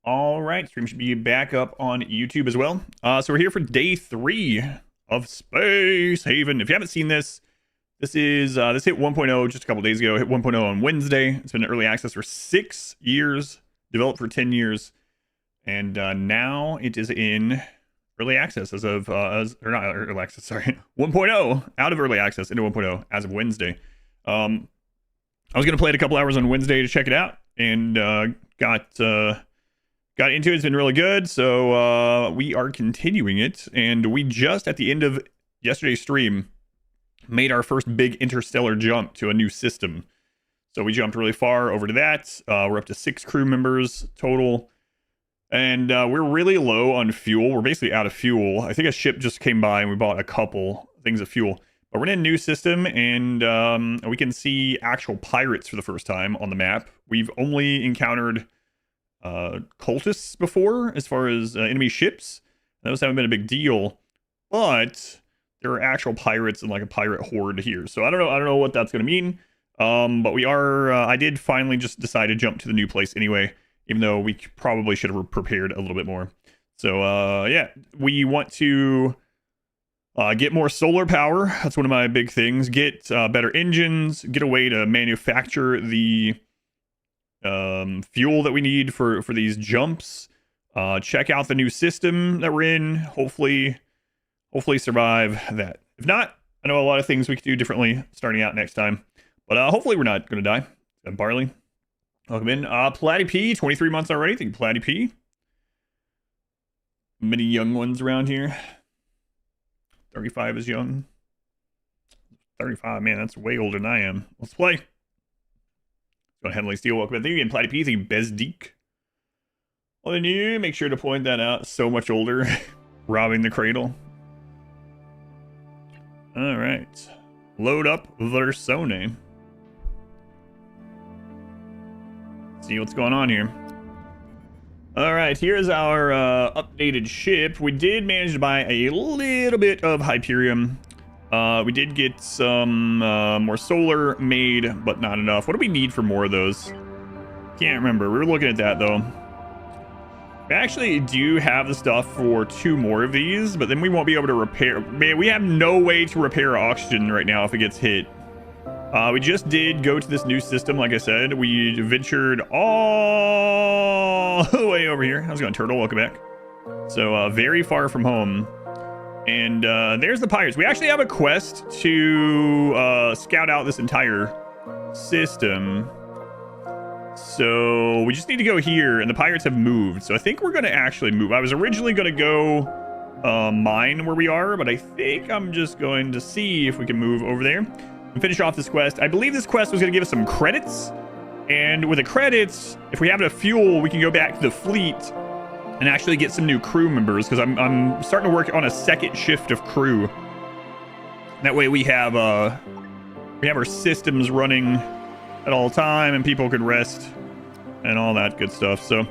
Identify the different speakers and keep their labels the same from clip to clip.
Speaker 1: All right, stream should be back up on YouTube as well. So we're here for day 3 of Space Haven. If you haven't seen this, this hit 1.0 just a couple days ago. Hit 1.0 on Wednesday. It's been in early access for 6 years, developed for 10 years, and now it is in early access as of or not early access, sorry, 1.0 out of early access into 1.0 as of Wednesday. I was gonna play it a couple hours on Wednesday to check it out, and got into it. It's been really good, so we are continuing it, and we just at the end of yesterday's stream made our first big interstellar jump to a new system. So we jumped really far over to that. We're up to 6 crew members total, and we're really low on fuel. We're basically out of fuel. I think a ship just came by and we bought a couple things of fuel, but we're in a new system, and we can see actual pirates for the first time on the map. We've only encountered cultists before as far as enemy ships. Those haven't been a big deal, but there are actual pirates and like a pirate horde here, so I don't know what that's gonna mean. But we are I did finally just decide to jump to the new place anyway, even though we probably should have prepared a little bit more. So yeah, we want to get more solar power. That's one of my big things. Get better engines, get a way to manufacture the fuel that we need for these jumps. Check out the new system that we're in. Hopefully survive that. If not, I know a lot of things we could do differently starting out next time, but hopefully we're not gonna die. Barley, welcome in. Platty P, 23 months already. Thank you, Platty P. Many young ones around here. 35 is young. 35, man, that's way older than I am. Let's play. Go ahead and Heavenly Steel, welcome in. Thank you again, Platty P. Thank you, Bezdeek. Well, then you make sure to point that out. So much older. Robbing the cradle. Alright. Load up their Sone. See what's going on here. Alright, here's our updated ship. We did manage to buy a little bit of Hyperion. We did get some more solar made, but not enough. What do we need for more of those? Can't remember. We were looking at that, though. We actually do have the stuff for 2 more of these, but then we won't be able to repair. Man, we have no way to repair oxygen right now if it gets hit. We just did go to this new system, like I said. We ventured all the way over here. How's it going, Turtle? Welcome back. So, very far from home. And there's the pirates. We actually have a quest to scout out this entire system. So we just need to go here, and the pirates have moved. So I think we're going to actually move. I was originally going to go mine where we are, but I think I'm just going to see if we can move over there and finish off this quest. I believe this quest was going to give us some credits. And with the credits, if we have enough fuel, we can go back to the fleet and actually get some new crew members, because I'm starting to work on a second shift of crew. That way we have our systems running at all time, and people can rest and all that good stuff. So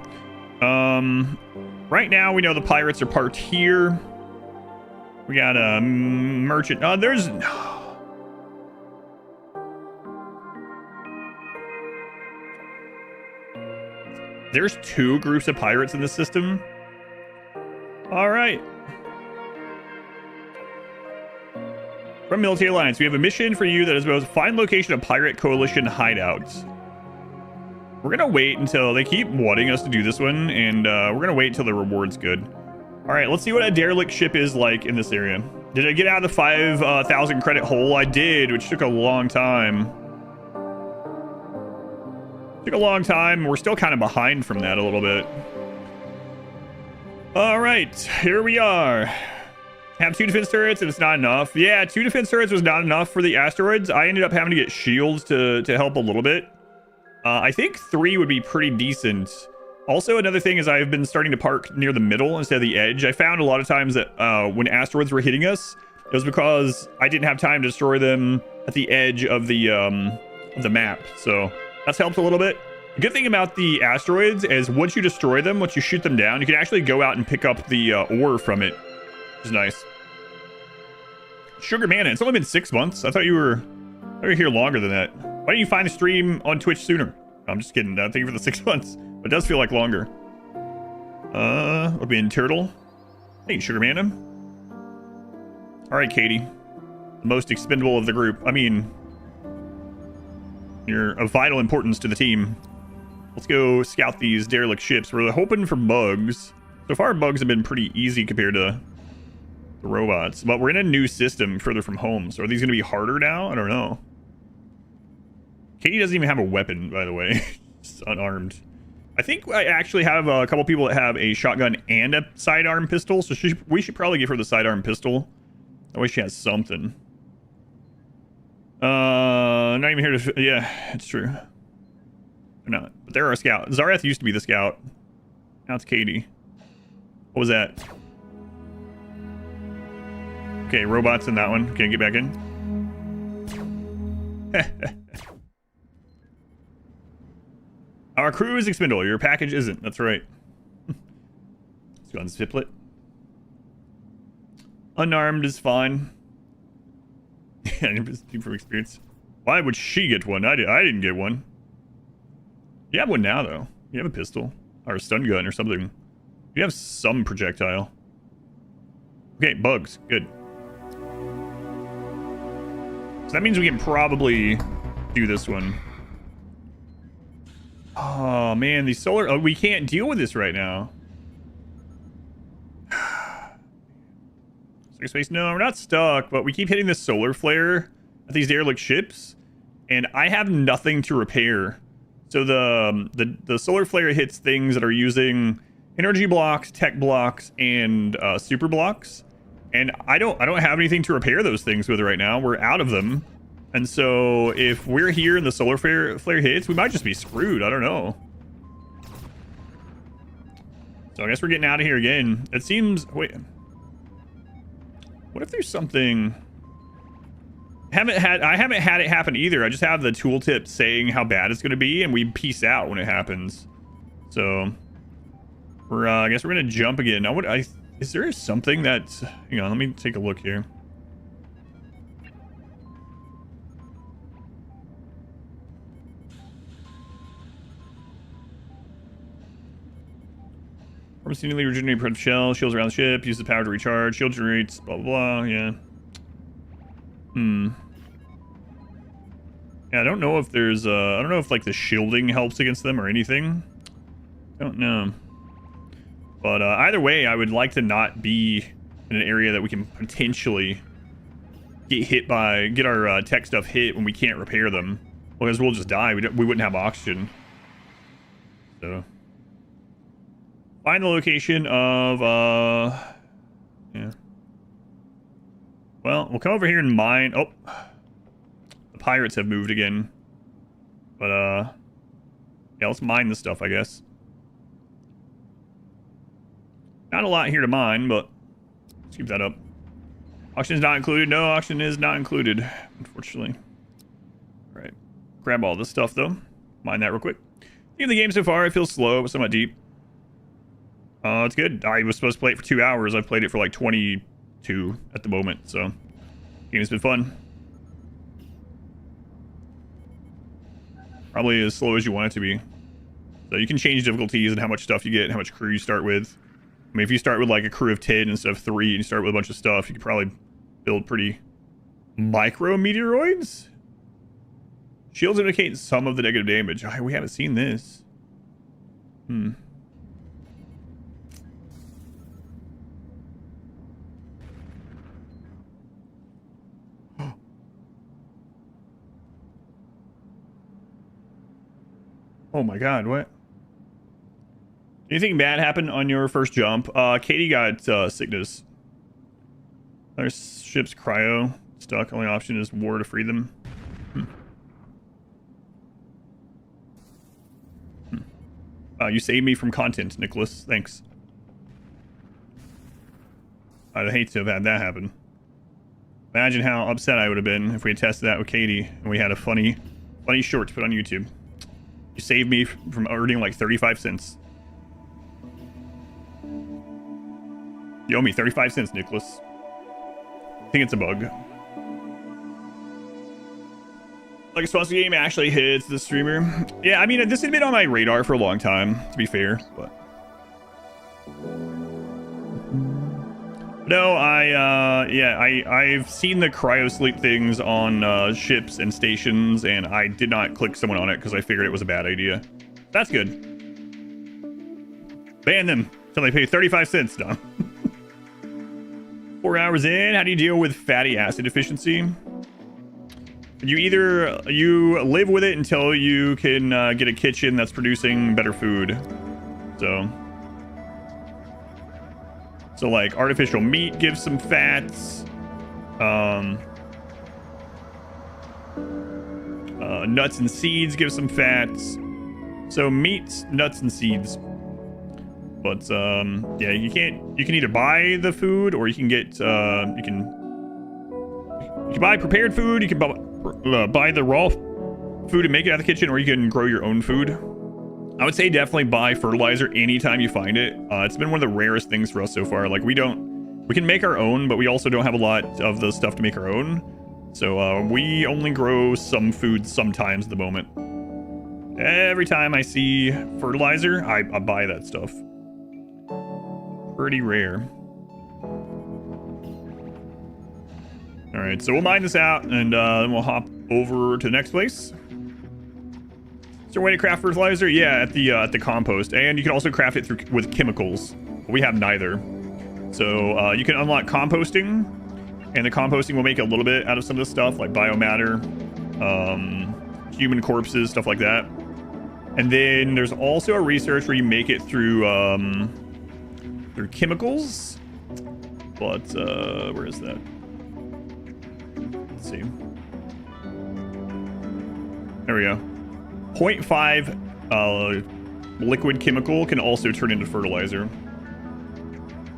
Speaker 1: right now we know the pirates are parked here. We got a merchant. There's 2 groups of pirates in the system. All right. From Military Alliance, we have a mission for you that is both find location of pirate coalition hideouts. We're gonna wait until they keep wanting us to do this one, and we're gonna wait until the reward's good. All right, let's see what a derelict ship is like in this area. Did I get out of the 5,000 credit hole? I did, which took a long time. Took a long time. We're still kind of behind from that a little bit. All right, here we are. Have 2 defense turrets and it's not enough. Yeah, 2 defense turrets was not enough for the asteroids. I ended up having to get shields to help a little bit. I think 3 would be pretty decent. Also, another thing is I've been starting to park near the middle instead of the edge. I found a lot of times that when asteroids were hitting us, it was because I didn't have time to destroy them at the edge of the map. So that's helped a little bit. The good thing about the asteroids is once you destroy them, once you shoot them down, you can actually go out and pick up the ore from it, which is nice. Sugar Mana, it's only been 6 months. I thought you were here longer than that. Why didn't you find a stream on Twitch sooner? I'm just kidding. Thank you for the 6 months. But it does feel like longer. We'll be in Turtle. Hey, Sugar Man. Alright, Katie. The most expendable of the group. I mean, you're of vital importance to the team. Let's go scout these derelict ships. We're hoping for bugs. So far, bugs have been pretty easy compared to the robots. But we're in a new system further from home. So are these going to be harder now? I don't know. Katie doesn't even have a weapon, by the way. Just unarmed. I think I actually have a couple people that have a shotgun and a sidearm pistol. So we should probably give her the sidearm pistol. That way she has something. Not even here to... Yeah, it's true. They're not. But they're our scout. Zareth used to be the scout. Now it's Katie. What was that? Okay, robots in that one. Can't get back in. Our crew is expendable. Your package isn't. That's right. Let's go on Ziplet. Unarmed is fine. From experience. Why would she get one? I didn't get one. You have one now, though. You have a pistol. Or a stun gun or something. You have some projectile. Okay, bugs. Good. So that means we can probably do this one. Oh, man. These solar... Oh, we can't deal with this right now. Space. No, we're not stuck, but we keep hitting this solar flare at these derelict ships, and I have nothing to repair. So the solar flare hits things that are using energy blocks, tech blocks, and super blocks, and I don't have anything to repair those things with right now. We're out of them, and so if we're here and the solar flare hits, we might just be screwed. I don't know. So I guess we're getting out of here again. It seems. Wait. What if there's something... I haven't had it happen either. I just have the tooltip saying how bad it's going to be, and we peace out when it happens. So, I guess we're going to jump again. Now, is there something that... Hang on, let me take a look here. Seemingly regenerate protective shell, shields around the ship, use the power to recharge, shield generates, blah, blah, blah, yeah. Yeah, I don't know if there's, I don't know if, like, the shielding helps against them or anything. I don't know. But, either way, I would like to not be in an area that we can potentially get our tech stuff hit when we can't repair them. Because we'll just die. We wouldn't have oxygen. So... Find the location of, yeah. Well, we'll come over here and mine. Oh, the pirates have moved again. But, yeah, let's mine this stuff, I guess. Not a lot here to mine, but let's keep that up. Auction is not included. No, auction is not included, unfortunately. All right. Grab all this stuff, though. Mine that real quick. In the game so far, it feels slow, but somewhat deep. It's good. I was supposed to play it for 2 hours. I've played it for like 22 at the moment, so game has been fun. Probably as slow as you want it to be. So you can change difficulties and how much stuff you get and how much crew you start with. I mean, if you start with like a crew of 10 instead of 3 and you start with a bunch of stuff, you could probably build pretty micro meteoroids. Shields indicate some of the negative damage. We haven't seen this. Oh my god, what? Anything bad happened on your first jump? Katie got sickness. Their ship's cryo stuck. Only option is war to free them. You saved me from content, Nicholas. Thanks. I'd hate to have had that happen. Imagine how upset I would have been if we had tested that with Katie and we had a funny short to put on YouTube. You saved me from earning like 35 cents. You owe me 35 cents, Nicholas. I think it's a bug. Like a sponsor game actually hits the streamer. Yeah, I mean, this had been on my radar for a long time, to be fair, but No, I've seen the cryosleep things on ships and stations, and I did not click someone on it because I figured it was a bad idea. That's good. Ban them until they pay 35 cents, Dom. 4 hours in, how do you deal with fatty acid deficiency? You live with it until you can get a kitchen that's producing better food. So like artificial meat gives some fats. Nuts and seeds give some fats. So meats, nuts, and seeds. But yeah, you can either buy the food or you can get you can buy prepared food. You can buy the raw food and make it out of the kitchen, or you can grow your own food. I would say definitely buy fertilizer anytime you find it. It's been one of the rarest things for us so far. Like we can make our own, but we also don't have a lot of the stuff to make our own. So we only grow some food sometimes at the moment. Every time I see fertilizer, I buy that stuff. Pretty rare. All right, so we'll mine this out, and then we'll hop over to the next place. Is there a way to craft fertilizer? Yeah, at the compost, and you can also craft it with chemicals. But we have neither. So you can unlock composting, and the composting will make a little bit out of some of this stuff, like biomatter, human corpses, stuff like that. And then there's also a research where you make it through chemicals. But where is that? Let's see. There we go. 0.5 liquid chemical can also turn into fertilizer.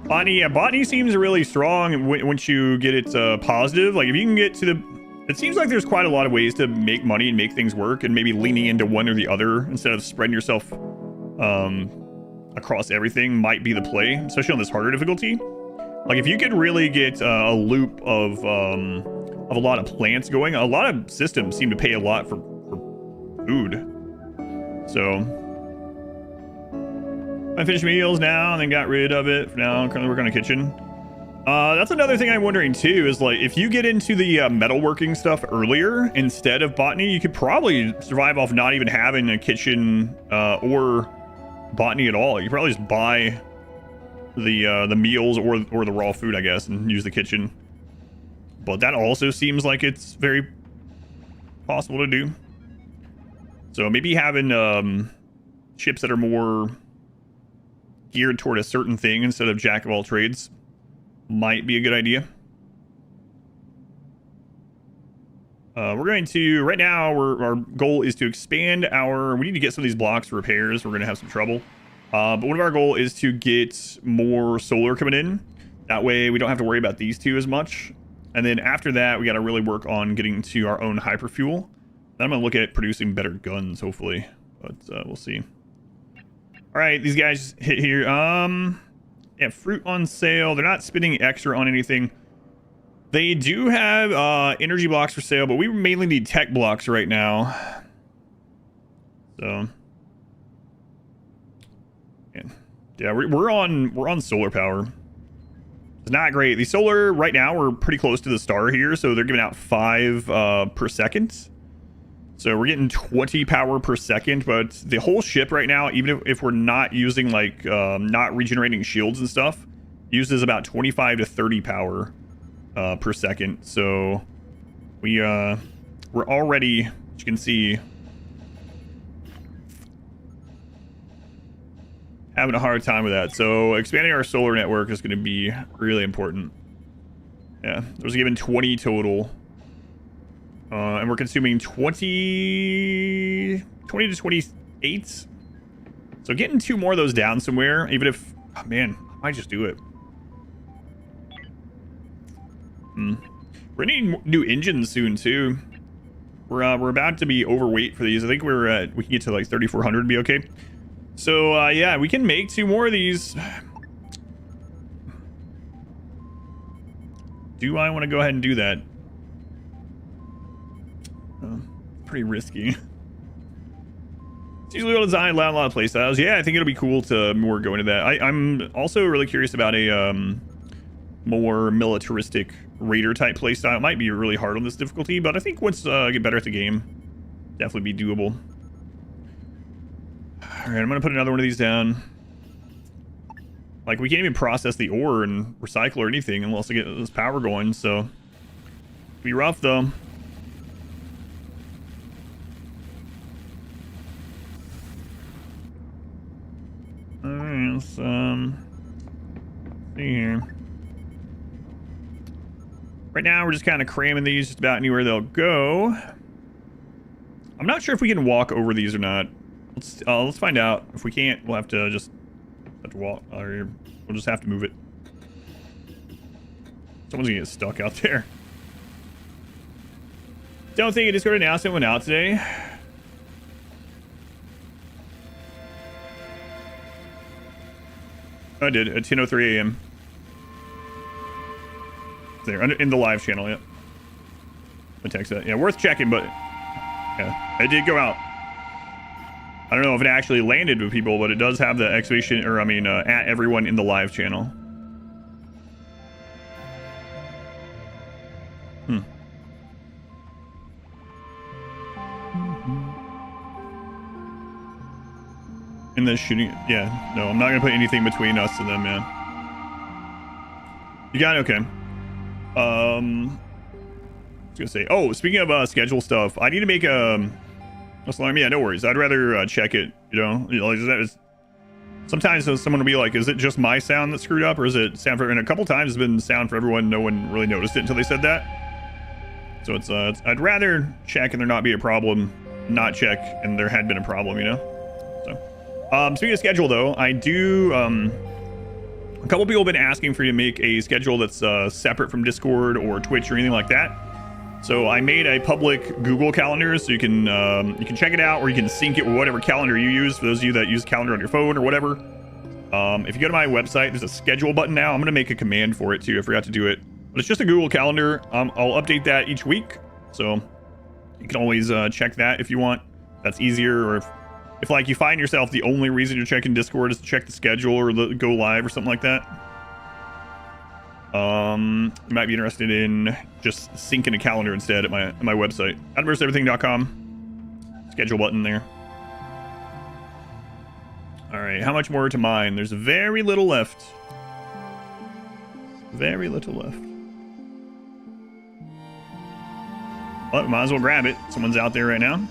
Speaker 1: Botany, yeah, botany seems really strong once you get it positive. Like if you can get to the, it seems like there's quite a lot of ways to make money and make things work, and maybe leaning into one or the other instead of spreading yourself across everything might be the play, especially on this harder difficulty. Like if you could really get a loop of a lot of plants going, a lot of systems seem to pay a lot for food. So I finished meals now and then got rid of it for now. Currently working on a kitchen. That's another thing I'm wondering too, is like if you get into the metalworking stuff earlier instead of botany, you could probably survive off not even having a kitchen or botany at all. You could probably just buy the meals or the raw food, I guess, and use the kitchen. But that also seems like it's very possible to do. So maybe having ships that are more geared toward a certain thing instead of jack of all trades might be a good idea. We're going to, right now, our goal is to expand we need to get some of these blocks for repairs. We're going to have some trouble. But one of our goal is to get more solar coming in. That way we don't have to worry about these two as much. And then after that, we got to really work on getting to our own hyperfuel. Then I'm going to look at producing better guns, hopefully. But we'll see. All right, these guys hit here. Yeah, fruit on sale. They're not spending extra on anything. They do have energy blocks for sale, but we mainly need tech blocks right now. So, yeah, we're on solar power. It's not great. The solar right now, we're pretty close to the star here, so they're giving out 5 per second. So we're getting 20 power per second, but the whole ship right now, even if we're not using like not regenerating shields and stuff, uses about 25 to 30 power per second. So we're already, as you can see, having a hard time with that. So expanding our solar network is going to be really important. Yeah, there's given 20 total. And we're consuming 20 to 28. So getting 2 more of those down somewhere, even if, oh man, I might just do it. We're gonna need new engines soon too. We're about to be overweight for these. I think we can get to like 3,400 and be okay. So yeah, we can make 2 more of these. Do I want to go ahead and do that? Pretty risky. It's usually well designed, a lot of play styles. Yeah, I think it'll be cool to more go into that. I'm also really curious about a more militaristic raider type playstyle. It might be really hard on this difficulty, but I think once I get better at the game, definitely be doable. All right, I'm gonna put another one of these down. Like, we can't even process the ore and recycle or anything unless I get this power going, so be rough though. All right, let's see here. Right now, we're just kind of cramming these just about anywhere they'll go. I'm not sure if we can walk over these or not. Let's find out. If we can't, we'll have to walk, or we'll just have to move it. Someone's gonna get stuck out there. Don't think a Discord announcement went out today. I did at 10:03 a.m. There, in the live channel, yeah. I text that. Yeah, worth checking, but yeah, it did go out. I don't know if it actually landed with people, but it does have the exclamation, or I mean, at everyone in the live channel. In the shooting, yeah. No, I'm not gonna put anything between us and them, man. You got it, okay. I was gonna say, oh, speaking of schedule stuff, I need to make a alarm. Yeah, no worries. I'd rather check it. You know, like, sometimes someone will be like, "Is it just my sound that's screwed up, or is it sound for?" And a couple times it's been sound for everyone. No one really noticed it until they said that. So it's I'd rather check and there not be a problem, not check and there had been a problem. You know. So, speaking of schedule though, I do. A couple people have been asking for you to make a schedule that's separate from Discord or Twitch or anything like that. So I made a public Google Calendar, so you can check it out, or you can sync it with whatever calendar you use. For those of you that use calendar on your phone or whatever, if you go to my website, there's a schedule button now. I'm gonna make a command for it too. I forgot to do it, but it's just a Google Calendar. I'll update that each week, so you can always check that if you want. That's easier, or if like you find yourself the only reason you're checking Discord is to check the schedule or go live or something like that. You might be interested in just syncing a calendar instead at my website, adverseverything.com. Schedule button there. All right, how much more to mine? There's very little left. Very little left. But might as well grab it. Someone's out there right now.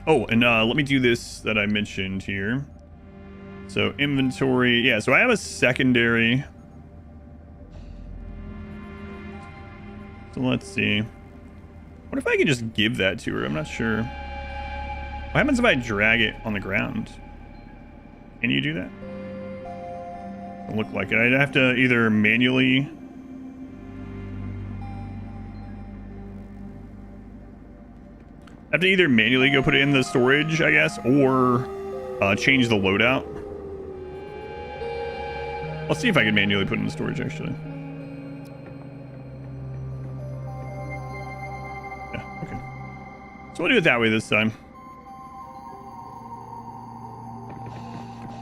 Speaker 1: Oh, and let me do this that I mentioned here. So inventory, yeah, so I have a secondary. So let's see. What if I could just give that to her? I'm not sure. What happens if I drag it on the ground? Can you do that? Doesn't look like it. I'd have to either manually... I have to either manually go put it in the storage, I guess, or change the loadout. Let's see if I can manually put it in the storage, actually. Yeah, okay. So we'll do it that way this time.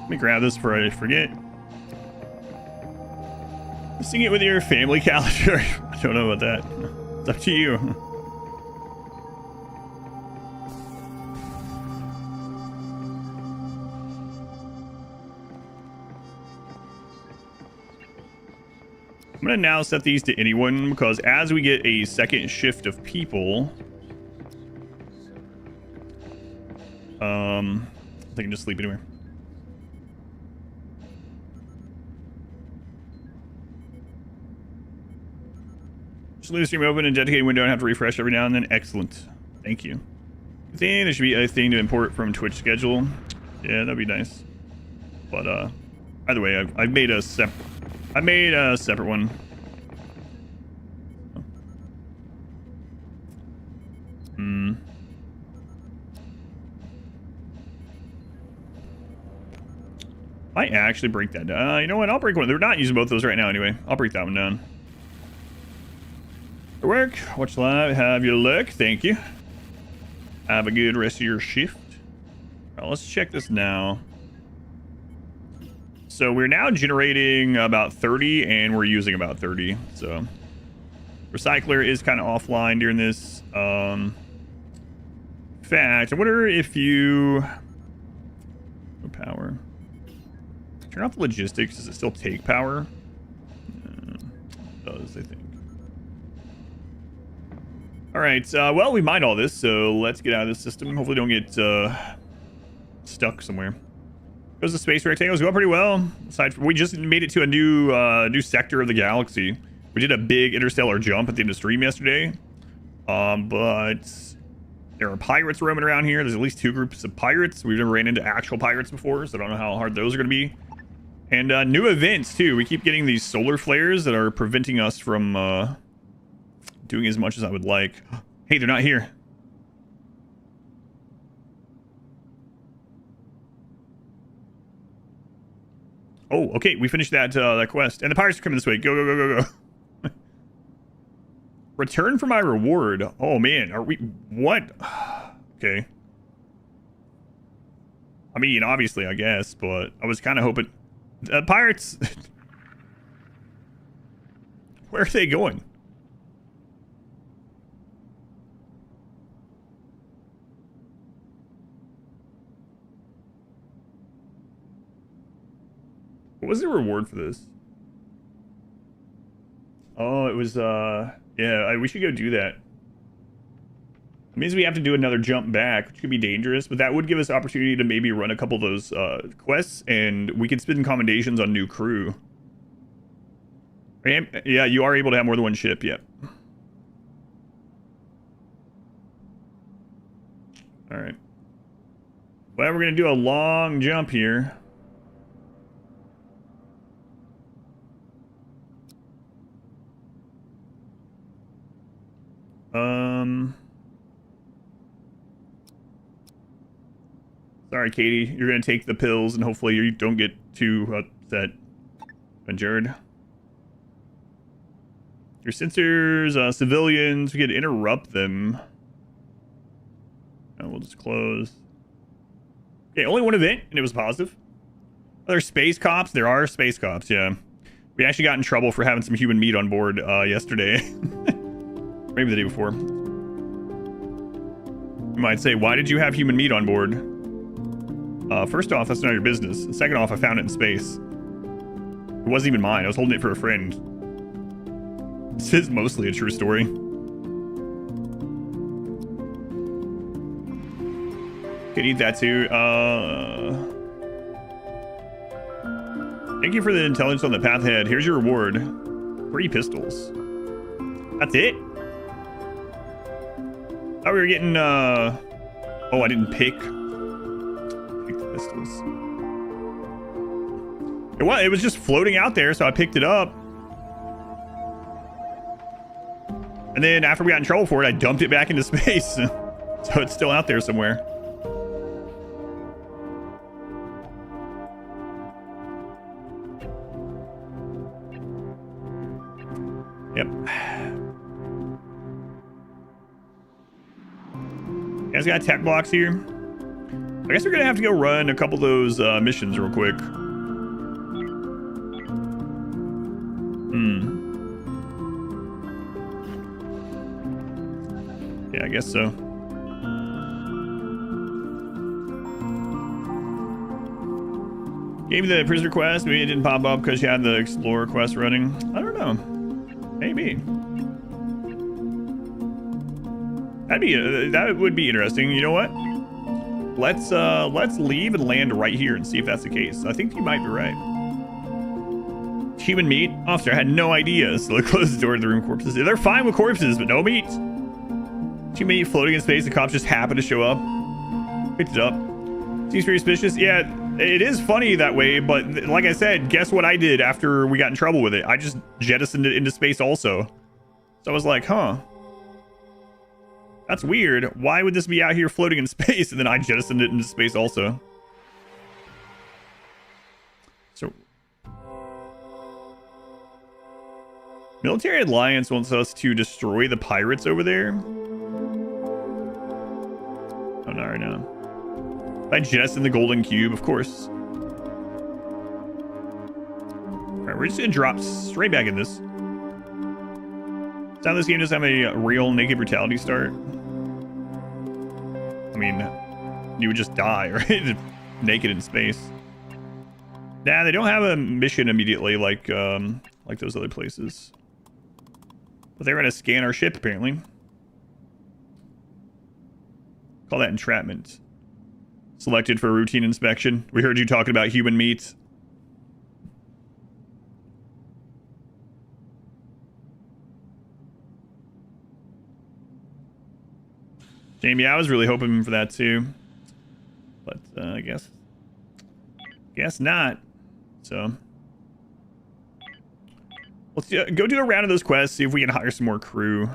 Speaker 1: Let me grab this before I forget. Sync it with your family calendar. I don't know about that. It's up to you. I'm gonna now set these to anyone, because as we get a second shift of people, they can just sleep anywhere. Just leave the stream open and dedicated window and have to refresh every now and then. Excellent. Thank you. I think there should be a thing to import from Twitch schedule. Yeah, that'd be nice. But either way, I've made a separate one. Might actually break that down. You know what? I'll break one. They're not using both of those right now anyway. I'll break that one down. Good work. Watch live. Have your look. Thank you. Have a good rest of your shift. All right, let's check this now. So we're now generating about 30 and we're using about 30. So recycler is kind of offline during this. In fact, I wonder if you... No power. Turn off the logistics. Does it still take power? It does, I think. All right. Well, we mined all this, so let's get out of this system. Hopefully don't get stuck somewhere. Goes the space rectangles go pretty well. Aside from, we just made it to a new sector of the galaxy. We did a big interstellar jump at the end of stream yesterday. But there are pirates roaming around here. There's at least 2 groups of pirates. We've never ran into actual pirates before, so I don't know how hard those are going to be. And new events too. We keep getting these solar flares that are preventing us from doing as much as I would like. Hey, they're not here. Oh, okay. We finished that that quest, and the pirates are coming this way. Go, go, go, go, go. Return for my reward. Oh man, are we? What? Okay. I mean, obviously, I guess, but I was kind of hoping. Pirates. Where are they going? What was the reward for this? Oh, it was, yeah, we should go do that. It means we have to do another jump back, which could be dangerous, but that would give us opportunity to maybe run a couple of those quests, and we could spend commendations on new crew. Yeah, you are able to have more than one ship, yep. Alright. Well, we're going to do a long jump here. Sorry, Katie. You're going to take the pills, and hopefully you don't get too upset. Adjourned. Your sensors, civilians, we could interrupt them. And we'll just close. Okay, only one event, and it was positive. Are there space cops? There are space cops, yeah. We actually got in trouble for having some human meat on board yesterday. Maybe the day before. You might say, why did you have human meat on board? First off, that's none of your business. Second off, I found it in space. It wasn't even mine. I was holding it for a friend. This is mostly a true story. Could eat that too. Thank you for the intelligence on the path ahead. Here's your reward. 3 pistols. That's it? Oh, we were getting, oh, I didn't pick the pistols. It was just floating out there, so I picked it up. And then after we got in trouble for it, I dumped it back into space. So it's still out there somewhere. Yep. You guys got tech blocks here? I guess we're gonna have to go run a couple of those missions real quick. Yeah, I guess so. Gave me the prisoner quest. Maybe it didn't pop up because you had the explorer quest running. I don't know. Maybe. That would be interesting. You know what? Let's leave and land right here and see if that's the case. I think you might be right. Human meat? Officer, I had no idea. So they closed the door to the room corpses. They're fine with corpses, but no meat. Human meat floating in space. The cops just happen to show up. Picked it up. Seems pretty suspicious. Yeah, it is funny that way, but like I said, guess what I did after we got in trouble with it? I just jettisoned it into space also. So I was like, huh. That's weird. Why would this be out here floating in space? And then I jettisoned it into space also. So, Military Alliance wants us to destroy the pirates over there. Oh, not right now. By Jess in the golden cube, of course. Alright, we're just gonna drop straight back in this. Sound this game doesn't have a real naked brutality start. I mean, you would just die, right? Naked in space. Nah, they don't have a mission immediately like those other places. But they're gonna scan our ship, apparently. Call that entrapment. Selected for a routine inspection. We heard you talking about human meat. Jamie, I was really hoping for that too. But I guess not. So let's go do a round of those quests, see if we can hire some more crew.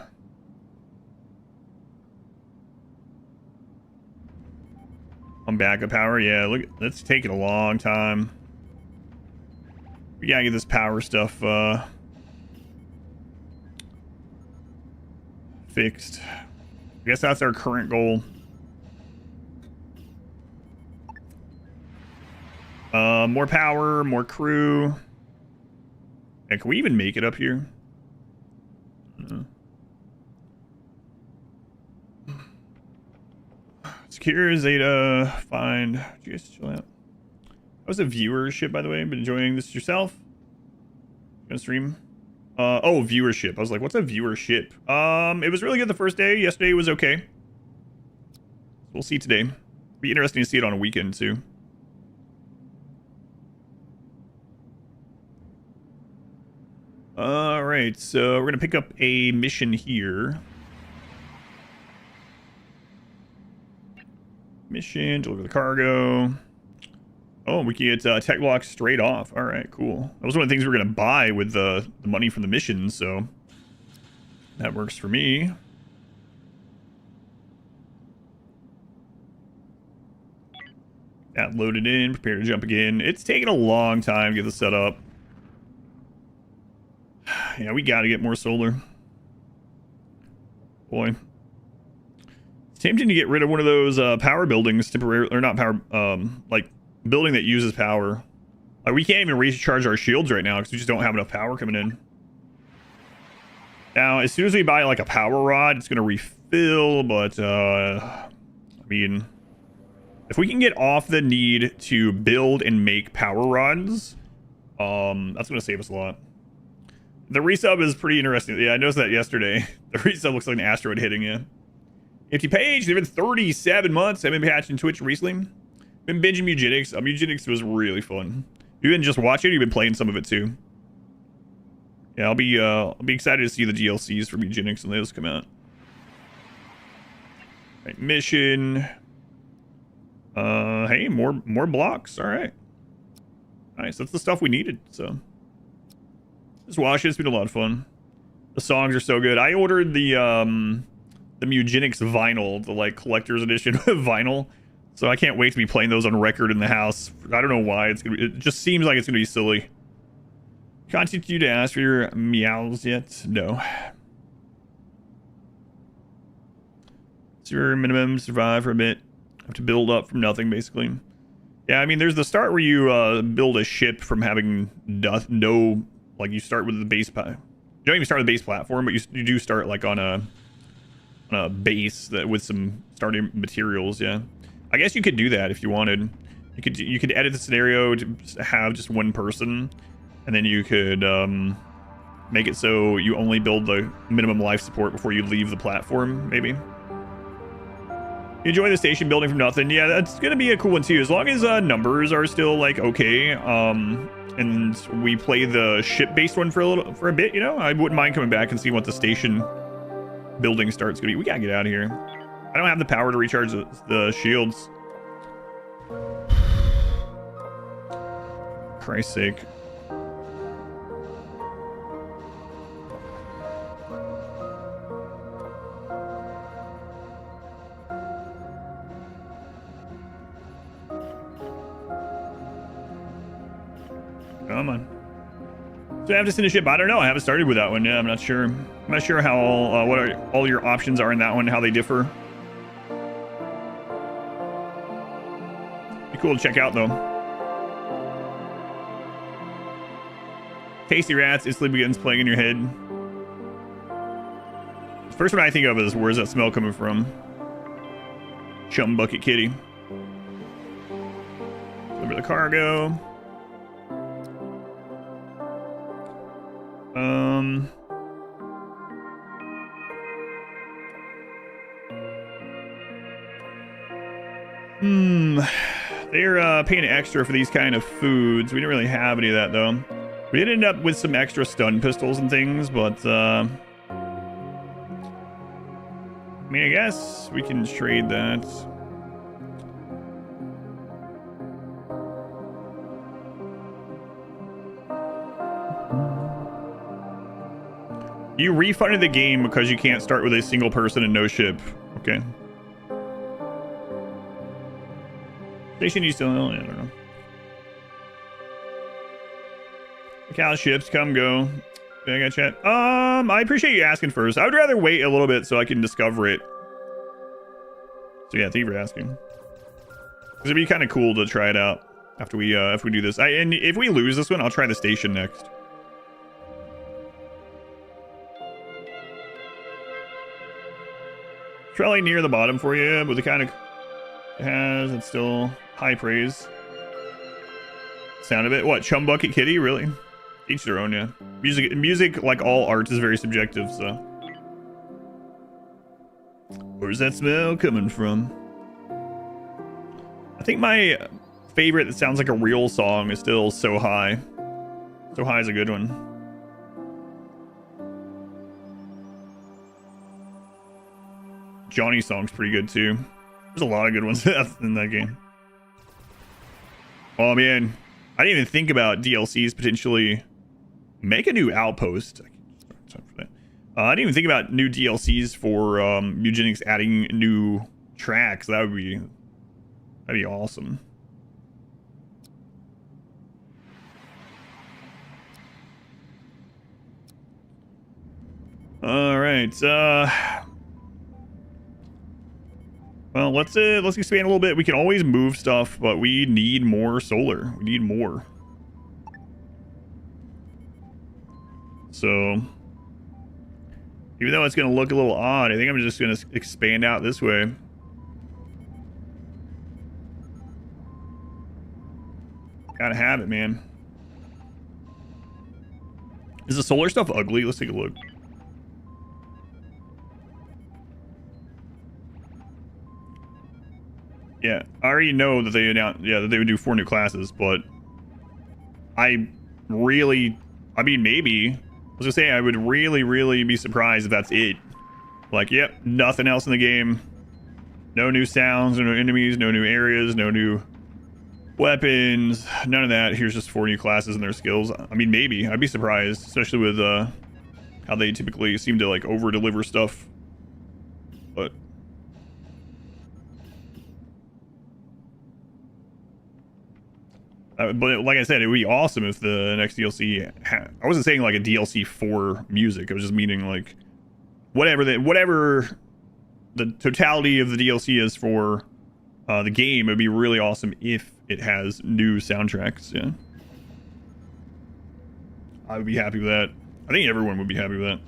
Speaker 1: On backup power, yeah, look, that's taking a long time. We gotta get this power stuff fixed. I guess that's our current goal. More power, more crew. And can we even make it up here? Secure Zeta, find. Did you guys chill out? That was a viewership, by the way. Been enjoying this yourself? Gonna stream? Oh, viewership. I was like, what's a viewership? It was really good the first day. Yesterday was okay. We'll see today. Be interesting to see it on a weekend too. All right, so we're gonna pick up a mission here. Mission, deliver the cargo. Oh, we can get tech blocks straight off. All right, cool. That was one of the things we were going to buy with the money from the mission, so that works for me. That loaded in, prepare to jump again. It's taking a long time to get this set up. Yeah, we got to get more solar. Boy. It's tempting to get rid of one of those power buildings temporarily, or not power, like building that uses power. Like we can't even recharge our shields right now because we just don't have enough power coming in. Now, as soon as we buy like a power rod, it's going to refill, but I mean, if we can get off the need to build and make power rods, that's going to save us a lot. The resub is pretty interesting. Yeah, I noticed that yesterday. The resub looks like an asteroid hitting you. Empty page, they've been 37 months. I've been patching Twitch recently. Been binging Eugenics. Eugenics was really fun. You didn't just watch it, you've been playing some of it too. Yeah, I'll be excited to see the DLCs from Eugenics when those come out. Right, mission. Hey, more blocks. All right. Nice. That's the stuff we needed. So just watch it. It's been a lot of fun. The songs are so good. I ordered the Eugenics vinyl, the like collector's edition vinyl. So I can't wait to be playing those on record in the house. I don't know why it's gonna be. It just seems like it's gonna be silly. Contact you to ask for your meows yet? No. It's your minimum survive for a bit. Have to build up from nothing, basically. Yeah, I mean, there's the start where you build a ship from having no, like you start with the base. You don't even start with the base platform, but you do start like on a base that with some starting materials. Yeah. I guess you could do that if you wanted. You could edit the scenario to have just one person, and then you could make it so you only build the minimum life support before you leave the platform, maybe. You enjoy the station building from nothing. Yeah, that's gonna be a cool one too, as long as numbers are still like okay. And we play the ship-based one for a bit. You know, I wouldn't mind coming back and seeing what the station building start's gonna be. We gotta get out of here. I don't have the power to recharge the shields. Christ's sake. Come on. So I have to send a ship. I don't know. I haven't started with that one. Yeah, I'm not sure. I'm not sure how what all your options are in that one, how they differ. cool to check out, though. Tasty rats instantly begins playing in your head. The first one I think of is, where's that smell coming from? Chum Bucket Kitty. Deliver the cargo. They're paying extra for these kind of foods. We didn't really have any of that, though. We did end up with some extra stun pistols and things, but I mean, I guess we can trade that. You refunded the game because you can't start with a single person and no ship. Okay. Station you still know? I don't know. Cal ships, come go. I got chat. I appreciate you asking first. I would rather wait a little bit so I can discover it. So yeah, thank you for asking. Because it'd be kind of cool to try it out after we if we do this. And if we lose this one, I'll try the station next. Probably near the bottom for you, but the kind of it has, it's still high praise. Sound of it. What, Chum Bucket Kitty? Really? Each their own, yeah. Music, like all art, is very subjective, so. Where's that smell coming from? I think my favorite that sounds like a real song is still So High. So High is a good one. Johnny's song's pretty good too. There's a lot of good ones in that game. Oh man, I didn't even think about DLCs potentially. Make a new outpost. I didn't even think about new DLCs for Eugenics adding new tracks. That'd be awesome. All right. Well, let's expand a little bit. We can always move stuff, but we need more solar. We need more. So, even though it's going to look a little odd, I think I'm just going to expand out this way. Gotta have it, man. Is the solar stuff ugly? Let's take a look. Yeah, I already know that they announced, that they would do 4 new classes, but I mean, maybe. I was gonna say, I would really be surprised if that's it. Like, yep, nothing else in the game. No new sounds, no new enemies, no new areas, no new weapons, none of that. Here's just 4 new classes and their skills. I mean, maybe. I'd be surprised, especially with how they typically seem to, like, over-deliver stuff. But like I said, it would be awesome if the next DLC I wasn't saying like a DLC for music. I was just meaning like whatever the totality of the DLC is for the game. It would be really awesome if it has new soundtracks. Yeah, I would be happy with that. I think everyone would be happy with that.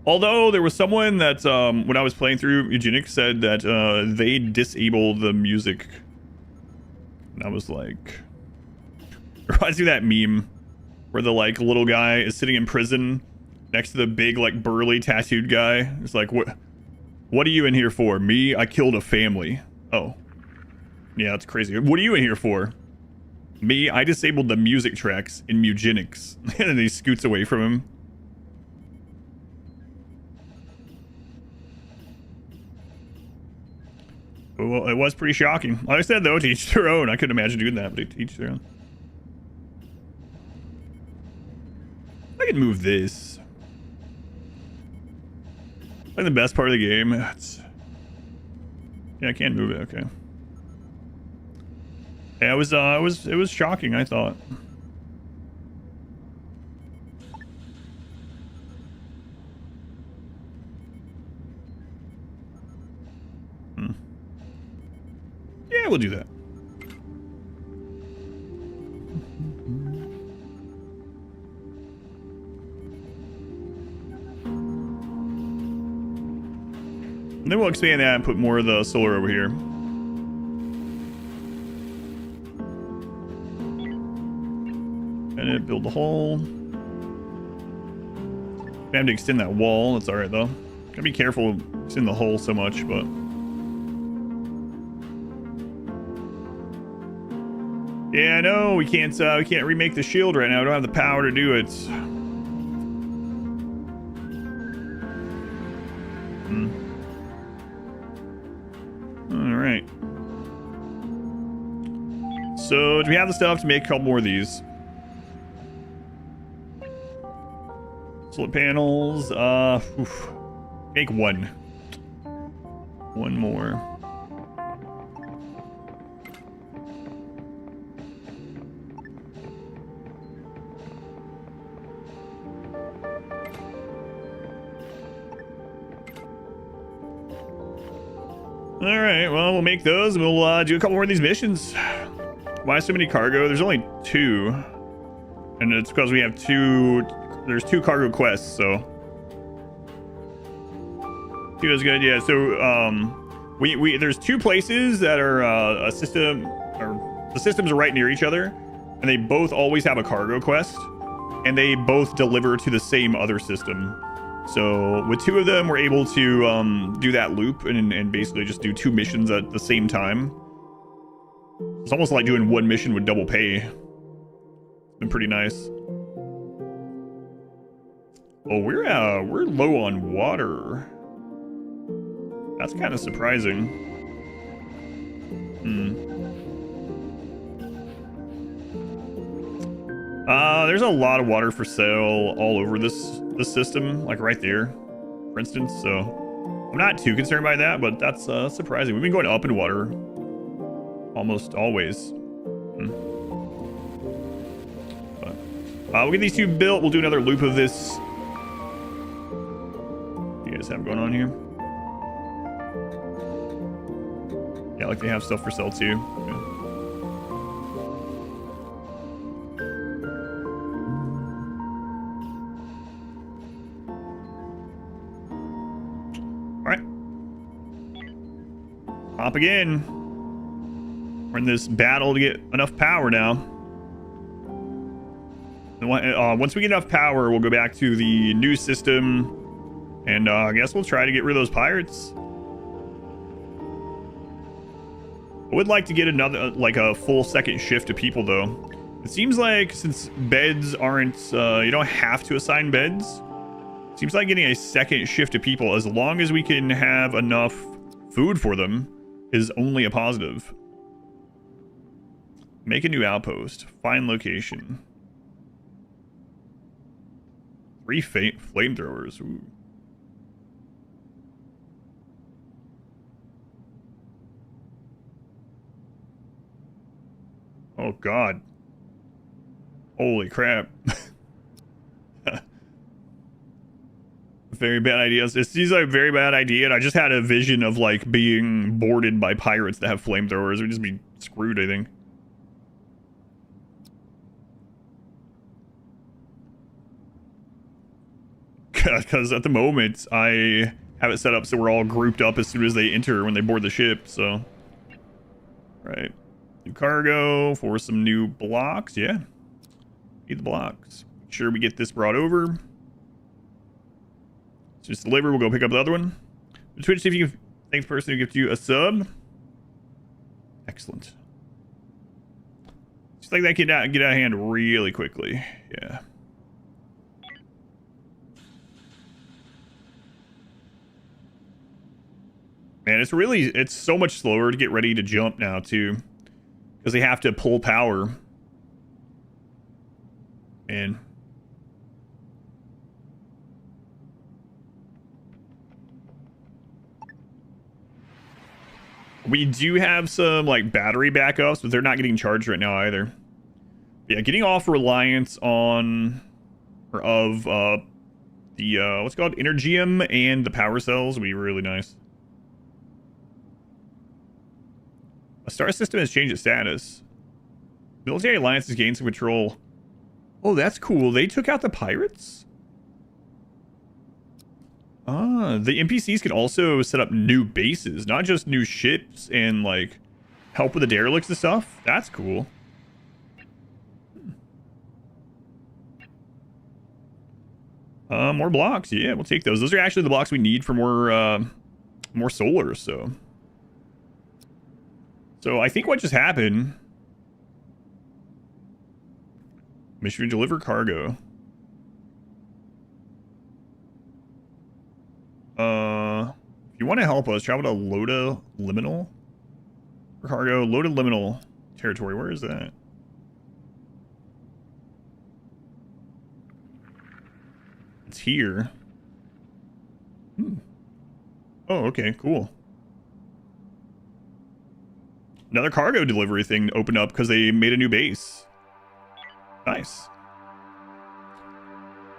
Speaker 1: Although there was someone that when I was playing through Eugenics said that they disabled the music. And I was like, it reminds me of that meme where the like little guy is sitting in prison next to the big like burly tattooed guy. It's like, what are you in here for? Me? I killed a family. Oh, yeah, that's crazy. What are you in here for? Me? I disabled the music tracks in Eugenics. And then he scoots away from him. Well, it was pretty shocking. Like I said, though, to each their own. I couldn't imagine doing that, but to each their own. I can move this. Like the best part of the game. Yeah, I can't move it. Okay. Yeah, it was shocking, I thought. Yeah, we'll do that. And then we'll expand that and put more of the solar over here. And build the hole. I have to extend that wall. That's alright though. Gotta be careful extending the hole so much, but. Yeah, I know we can't remake the shield right now. We don't have the power to do it. All right. So, do we have the stuff to make a couple more of these? Solar panels. Make one. One more. All right, well, we'll make those and we'll do a couple more of these missions. Why so many cargo? There's only 2. And it's because we have 2. There's 2 cargo quests, so. 2 is good, yeah. So, there's 2 places that are a system, or the systems are right near each other. And they both always have a cargo quest. And they both deliver to the same other system. So with 2 of them, we're able to do that loop and basically just do 2 missions at the same time. It's almost like doing 1 mission with double pay. It's been pretty nice. Oh, we're low on water. That's kind of surprising. There's a lot of water for sale all over this system, like right there, for instance. So I'm not too concerned by that, but that's surprising. We've been going up in water almost always. But, we'll get these 2 built. We'll do another loop of this. What do you guys have going on here? Yeah, like they have stuff for sale too. Okay. Hop again. We're in this battle to get enough power now. And once we get enough power, we'll go back to the new system. And I guess we'll try to get rid of those pirates. I would like to get another, like a full second shift of people though. It seems like since beds aren't, you don't have to assign beds. It seems like getting a second shift of people, as long as we can have enough food for them, is only a positive. Make a new outpost. Find location. 3 flamethrowers. Ooh. Oh god. Holy crap. Very bad ideas. It seems like a very bad idea, and I just had a vision of like being boarded by pirates that have flamethrowers. We'd just be screwed, I think. Because at the moment, I have it set up so we're all grouped up as soon as they enter when they board the ship, so. Right. New cargo for some new blocks, yeah. Need the blocks. Make sure we get this brought over. Just deliver. We'll go pick up the other one. Twitch, see if you can thanks person who gives you a sub. Excellent. Just like that get out of hand really quickly. Yeah. Man, it's so much slower to get ready to jump now too, because they have to pull power. And we do have some like battery backups, but they're not getting charged right now either. Yeah, getting off reliance on or of the what's it called, Energium and the power cells would be really nice. A star system has changed its status. Military alliance has gained some control. Oh, that's cool. They took out the pirates? The NPCs can also set up new bases, not just new ships and like help with the derelicts and stuff. That's cool. More blocks. Yeah, we'll take those. Those are actually the blocks we need for more solar. So I think what just happened. Mission to deliver cargo. If you want to help us, travel to Loda Liminal for cargo. Loda Liminal territory. Where is that? It's here. Oh, okay, cool. Another cargo delivery thing opened up because they made a new base. Nice.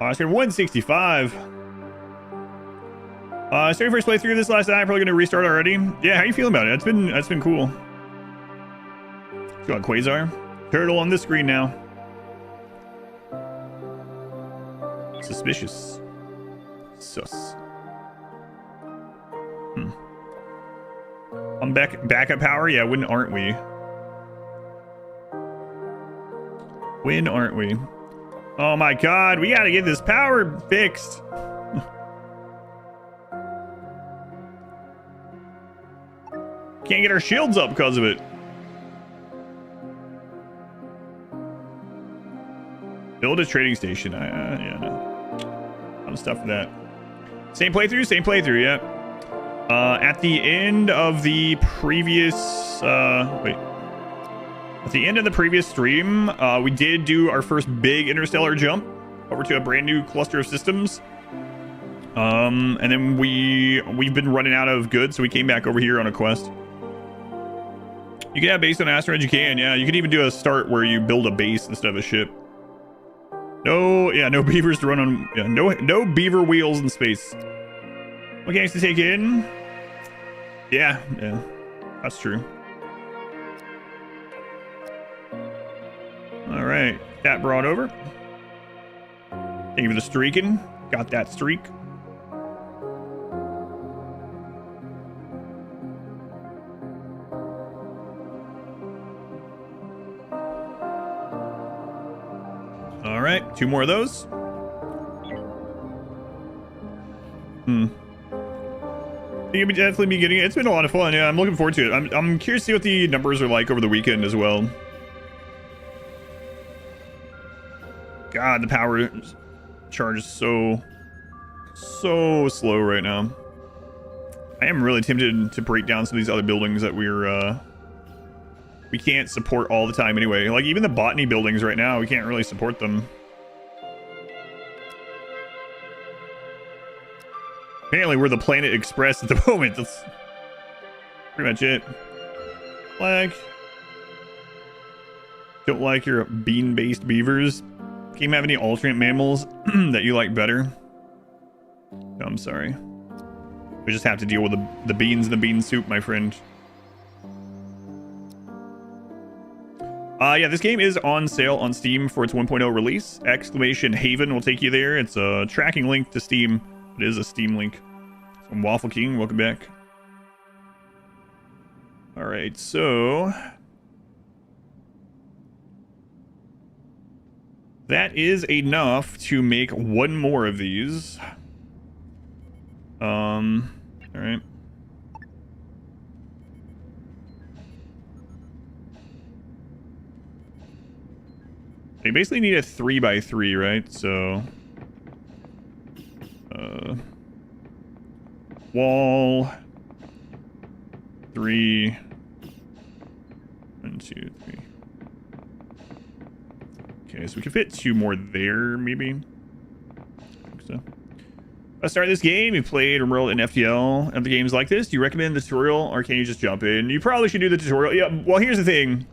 Speaker 1: I scored 165. Starting first playthrough this last night. Probably gonna restart already. Yeah, how you feeling about it? That's been cool. Got Quasar. Turtle on this screen now. Suspicious. Sus. I'm backup power? Yeah, when aren't we? When aren't we? Oh my god, we gotta get this power fixed. Can't get our shields up because of it. Build a trading station. Yeah, no. I'm stuff for that. Same playthrough, yeah. At the end of the previous At the end of the previous stream, we did do our first big interstellar jump over to a brand new cluster of systems. And then we've been running out of goods, so we came back over here on a quest. You can have base on asteroids, you can, yeah. You can even do a start where you build a base instead of a ship. No beavers to run on. Yeah, no beaver wheels in space. Mechanics to take in. Yeah, that's true. All right, that brought over. Thank you for the streaking. Got that streak. All right, 2 more of those. You'll definitely be getting it. It's been a lot of fun. Yeah, I'm looking forward to it. I'm curious to see what the numbers are like over the weekend as well. God, the power charge is so slow right now. I am really tempted to break down some of these other buildings that we can't support all the time anyway. Like even the botany buildings right now, we can't really support them. Apparently we're the Planet Express at the moment. That's pretty much it. Flag. Don't like your bean-based beavers. Game have any alternate mammals that you like better? No, I'm sorry. We just have to deal with the beans in the bean soup, my friend. Yeah, this game is on sale on Steam for its 1.0 release. Exclamation Haven will take you there. It's a tracking link to Steam. It is a Steam link. So I'm Waffle King. Welcome back. All right, so that is enough to make 1 more of these. All right. You basically need a 3x3, right? So, wall 3, 1, 2, 3. Okay, so we can fit 2 more there, maybe. I think so. Let's start this game. You played RimWorld and FTL and the games like this. Do you recommend the tutorial or can you just jump in? You probably should do the tutorial. Yeah, well, here's the thing.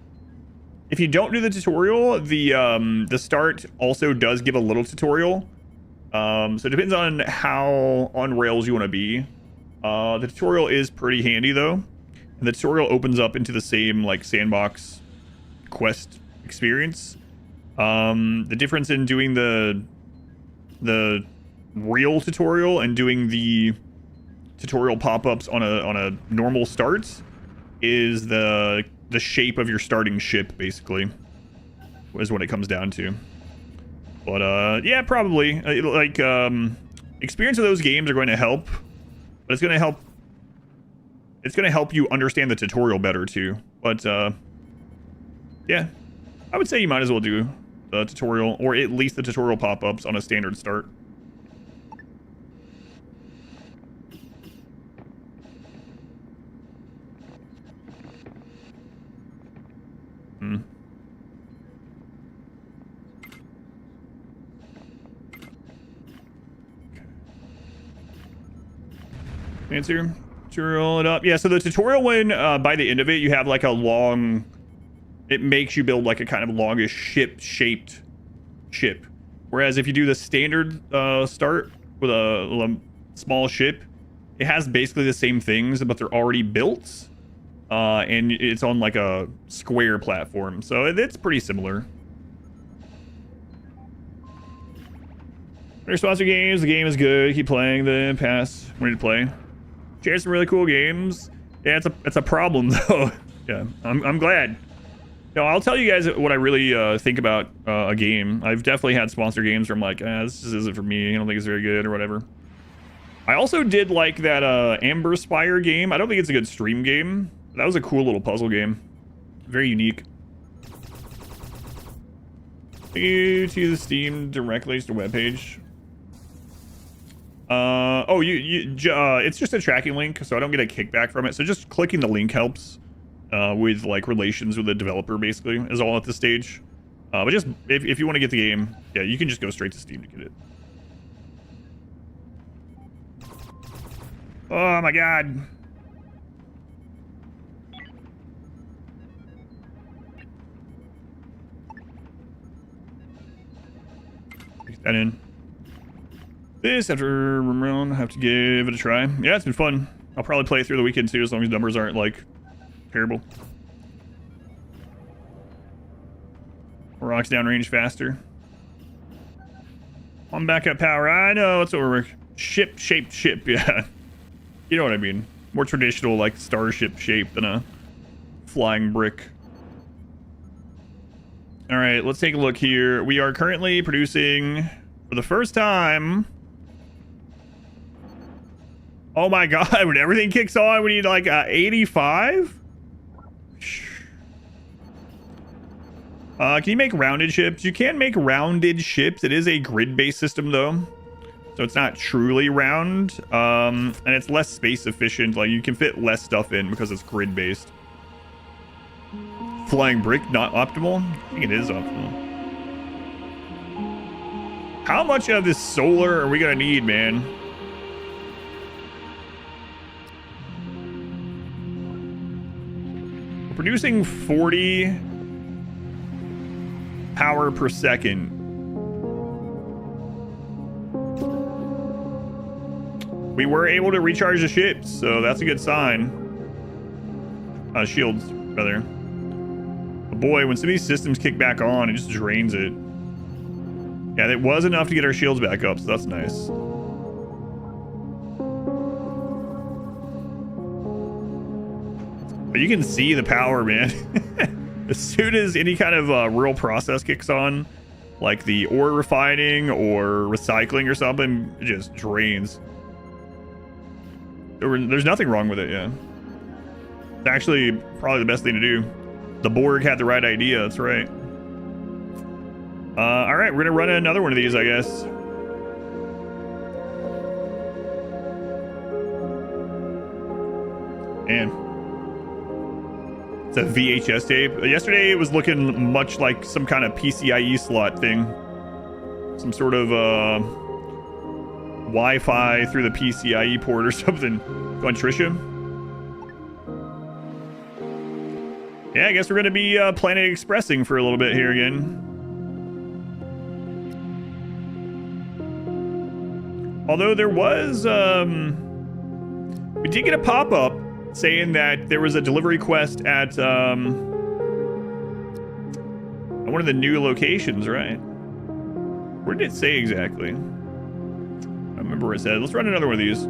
Speaker 1: If you don't do the tutorial, the start also does give a little tutorial. So it depends on how on rails you want to be. The tutorial is pretty handy though. And the tutorial opens up into the same like sandbox quest experience. The difference in doing the real tutorial and doing the tutorial pop-ups on a normal start is the shape of your starting ship, basically, is what it comes down to. But yeah, probably like experience of those games are going to help, but it's going to help you understand the tutorial better too. But yeah, I would say you might as well do the tutorial, or at least the tutorial pop-ups on a standard start. Answer tutorial it up. Yeah, so the tutorial one, by the end of it, you have like a long, it makes you build like a kind of longish shaped ship. Whereas if you do the standard start with a small ship, it has basically the same things, but they're already built, and it's on like a square platform, so it's pretty similar. Your sponsor games, the game is good. Keep playing the pass. Ready to play. Share some really cool games. Yeah, it's a problem though. Yeah, I'm glad. No, I'll tell you guys what I really think about a game. I've definitely had sponsor games where I'm like, this just isn't for me. I don't think it's very good or whatever. I also did like that Amber Spire game. I don't think it's a good stream game. That was a cool little puzzle game. Very unique. Thank you to the Steam directly to the webpage. Oh, it's just a tracking link, so I don't get a kickback from it. So just clicking the link helps with like relations with the developer, basically, is all at this stage. But just if you want to get the game, yeah, you can just go straight to Steam to get it. Oh my god. Get that in. This after RimWorld, I have to give it a try. Yeah, it's been fun. I'll probably play it through the weekend too, as long as numbers aren't like terrible. Rocks downrange faster. On backup power. I know it's over. Shaped ship. Yeah, you know what I mean. More traditional, like starship shape than a flying brick. All right, let's take a look here. We are currently producing for the first time. Oh my god, when everything kicks on, we need like 85? Can you make rounded ships? You can make rounded ships. It is a grid-based system though, so it's not truly round, and it's less space efficient. Like you can fit less stuff in because it's grid-based. Flying brick, not optimal? I think it is optimal. How much of this solar are we gonna need, man? We're producing 40 power per second. We were able to recharge the ships, so that's a good sign. Shields, rather. But boy, when some of these systems kick back on, it just drains it. Yeah, it was enough to get our shields back up, so that's nice. But you can see the power, man. As soon as any kind of real process kicks on, like the ore refining or recycling or something, it just drains. There's nothing wrong with it, yeah. It's actually probably the best thing to do. The Borg had the right idea, that's right. All right, we're gonna run another one of these, I guess. And it's a VHS tape. Yesterday it was looking much like some kind of PCIe slot thing. Some sort of Wi-Fi through the PCIe port or something. Going Tricia. Yeah, I guess we're gonna be Planet Expressing for a little bit here again. Although there was, we did get a pop-up saying that there was a delivery quest at one of the new locations, right? Where did it say exactly? I remember what it said. Let's run another one of these.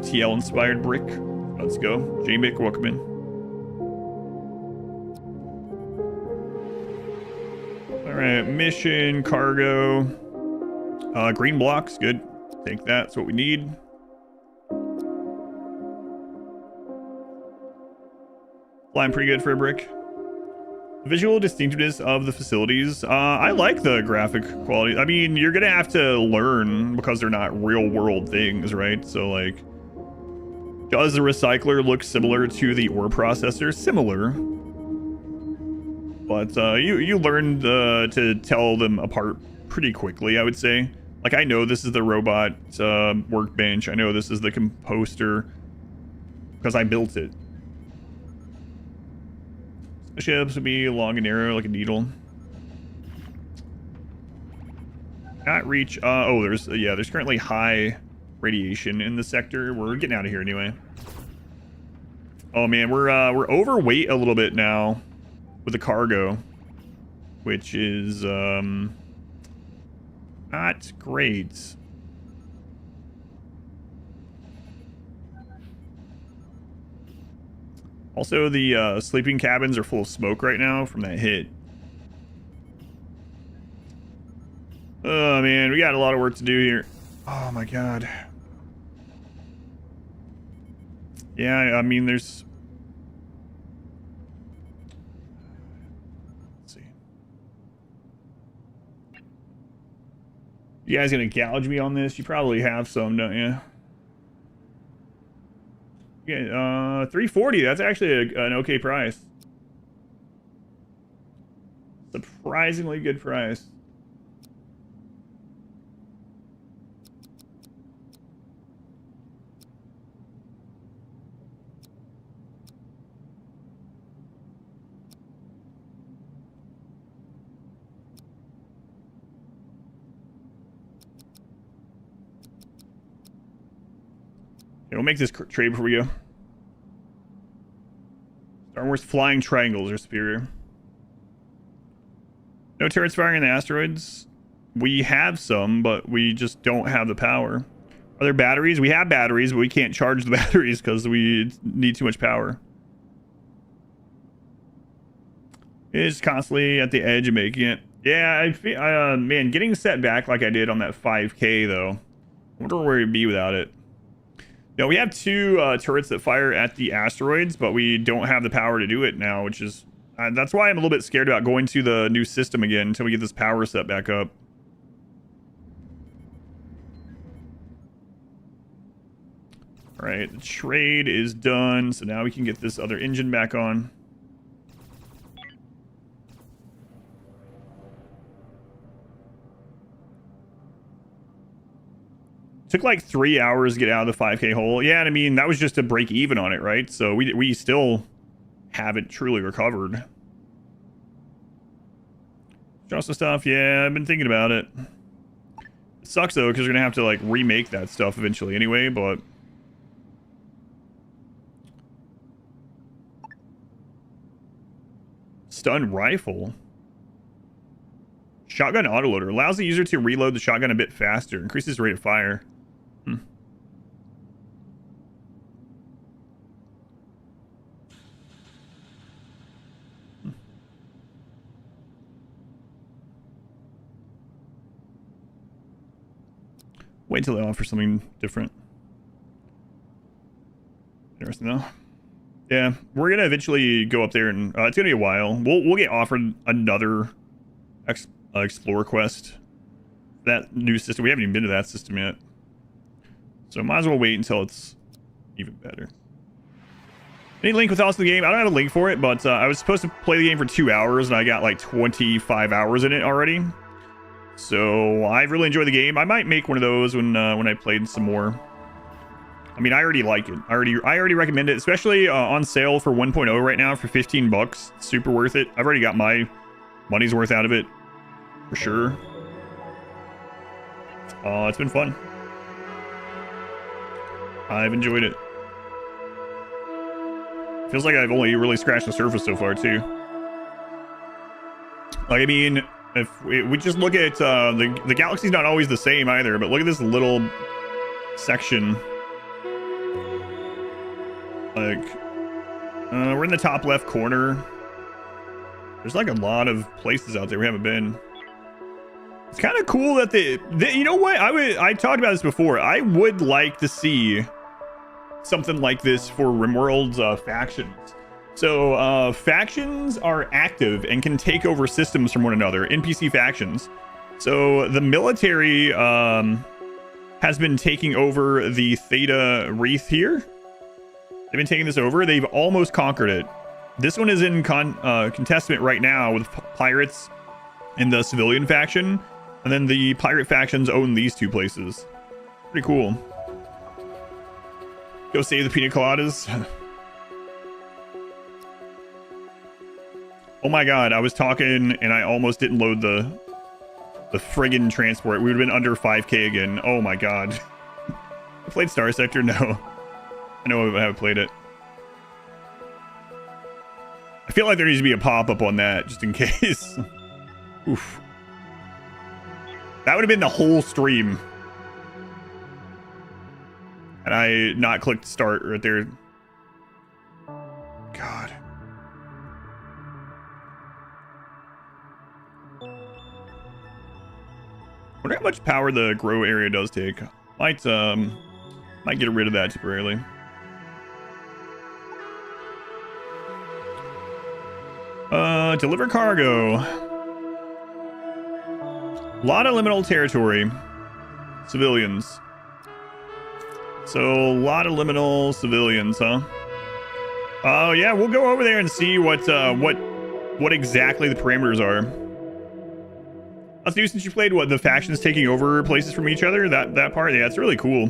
Speaker 1: FTL inspired brick. Let's go. J-Mick, welcome in. Alright, mission, cargo. Green blocks, good. Take that, that's what we need. Flying pretty good for a brick. The visual distinctiveness of the facilities. I like the graphic quality. I mean, you're gonna have to learn because they're not real world things, right? So like, does the recycler look similar to the ore processor? Similar. But you learn to tell them apart pretty quickly, I would say. Like, I know this is the robot workbench. I know this is the composter because I built it. The ships would be long and narrow like a needle. Not reach. Oh, there's currently high radiation in the sector. We're getting out of here anyway. Oh man, we're overweight a little bit now with the cargo, which is not great. Also, the sleeping cabins are full of smoke right now from that hit. Oh man, we got a lot of work to do here. Oh my god. Yeah, I mean, there's... Let's see. You guys gonna gouge me on this? You probably have some, don't you? Yeah, 340. That's actually an okay price. Surprisingly good price. We'll make this trade before we go. Star Wars flying triangles are superior. No turrets firing in the asteroids. We have some, but we just don't have the power. Are there batteries? We have batteries, but we can't charge the batteries because we need too much power. It's constantly at the edge of making it. Yeah, I feel, man, getting set back like I did on that 5K though. I wonder where we'd be without it. No, we have two turrets that fire at the asteroids, but we don't have the power to do it now, which is... that's why I'm a little bit scared about going to the new system again until we get this power set back up. Alright, the trade is done, so now we can get this other engine back on. Took like 3 hours to get out of the 5K hole. Yeah, and I mean, that was just to break even on it, right? So we still haven't truly recovered. Just the stuff, yeah, I've been thinking about it. It sucks though, because we're gonna have to like remake that stuff eventually anyway, but... Stun rifle. Shotgun autoloader. Allows the user to reload the shotgun a bit faster. Increases rate of fire. Wait till they offer something different. Interesting though. Yeah, we're gonna eventually go up there, and it's gonna be a while. We'll get offered another Explorer quest. That new system. We haven't even been to that system yet, so might as well wait until it's even better. Any link with us to the game? I don't have a link for it, but I was supposed to play the game for 2 hours, and I got like 25 hours in it already. So I really enjoy the game. I might make one of those when I played some more. I mean, I already like it. I already recommend it, especially on sale for 1.0 right now for 15 bucks. Super worth it. I've already got my money's worth out of it for sure. It's been fun. I've enjoyed it. Feels like I've only really scratched the surface so far too. Like, I mean, if we just look at the galaxy's not always the same either, but look at this little section. Like, we're in the top left corner. There's like a lot of places out there we haven't been. It's kind of cool that you know what? I talked about this before. I would like to see something like this for RimWorld's factions. So factions are active and can take over systems from one another, NPC factions. So the military has been taking over the Theta Wreath here. They've been taking this over. They've almost conquered it. This one is in contestment right now with pirates and the civilian faction. And then the pirate factions own these two places. Pretty cool. Go save the pina coladas. Oh my god, I was talking and I almost didn't load the friggin' transport. We would have been under 5k again. Oh my god. I played Star Sector? No. I know I haven't played it. I feel like there needs to be a pop-up on that just in case. Oof. That would have been the whole stream. And I not clicked start right there. God. I wonder how much power the grow area does take. Might get rid of that temporarily. Deliver cargo. A lot of liminal territory. Civilians. So a lot of liminal civilians, huh? Oh yeah, we'll go over there and see what exactly the parameters are. That's new since you played what the factions taking over places from each other. That part, yeah, it's really cool.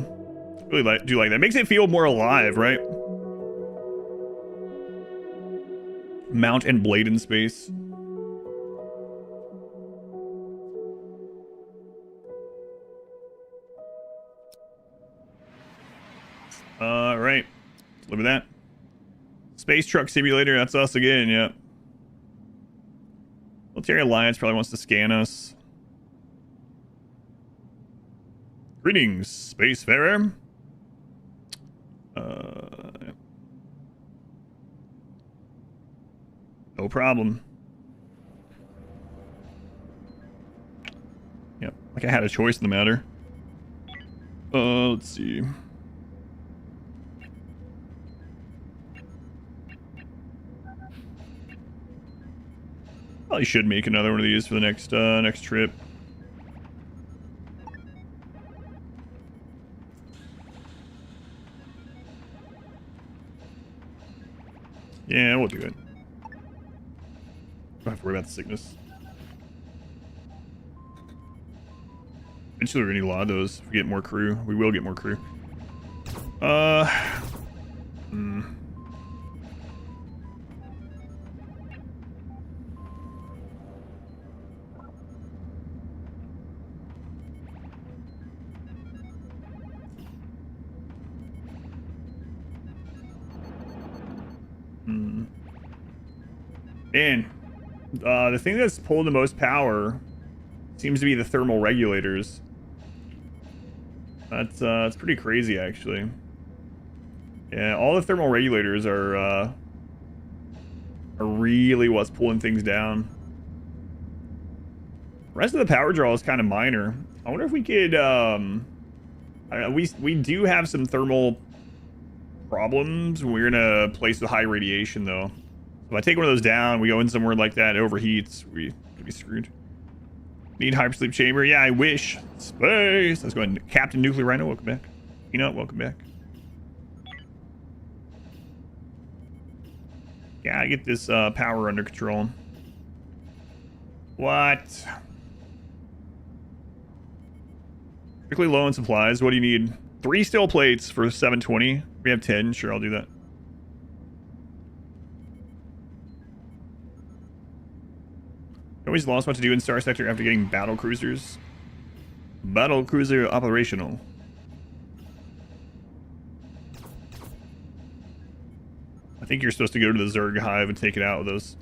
Speaker 1: Really do like that. Makes it feel more alive, right? Mount and blade in space. Right. Look at that. Space Truck Simulator, that's us again, yeah. Military Alliance probably wants to scan us. Greetings, Spacefarer. Yeah. No problem. Yep, like I had a choice in the matter. Let's see. Probably should make another one of these for the next next trip. Yeah, we'll do it. Don't have to worry about the sickness. Eventually we're gonna need a lot of those if we get more crew. We will get more crew. And the thing that's pulling the most power seems to be the thermal regulators. That's pretty crazy, actually. Yeah, all the thermal regulators are really what's pulling things down. The rest of the power draw is kind of minor. I wonder if we could I don't know, we do have some thermal problems when we're in a place with high radiation, though. If I take one of those down, we go in somewhere like that, it overheats, we could be screwed. Need hypersleep chamber? Yeah, I wish. Space. Let's go ahead. Captain Nuclear Rhino, welcome back. You know, welcome back. Yeah, I get this power under control. What? Quickly low on supplies. What do you need? 3 steel plates for 720. We have 10. Sure, I'll do that. Always lost what to do in Star Sector after getting battle cruisers. Battle cruiser operational. I think you're supposed to go to the Zerg Hive and take it out with those.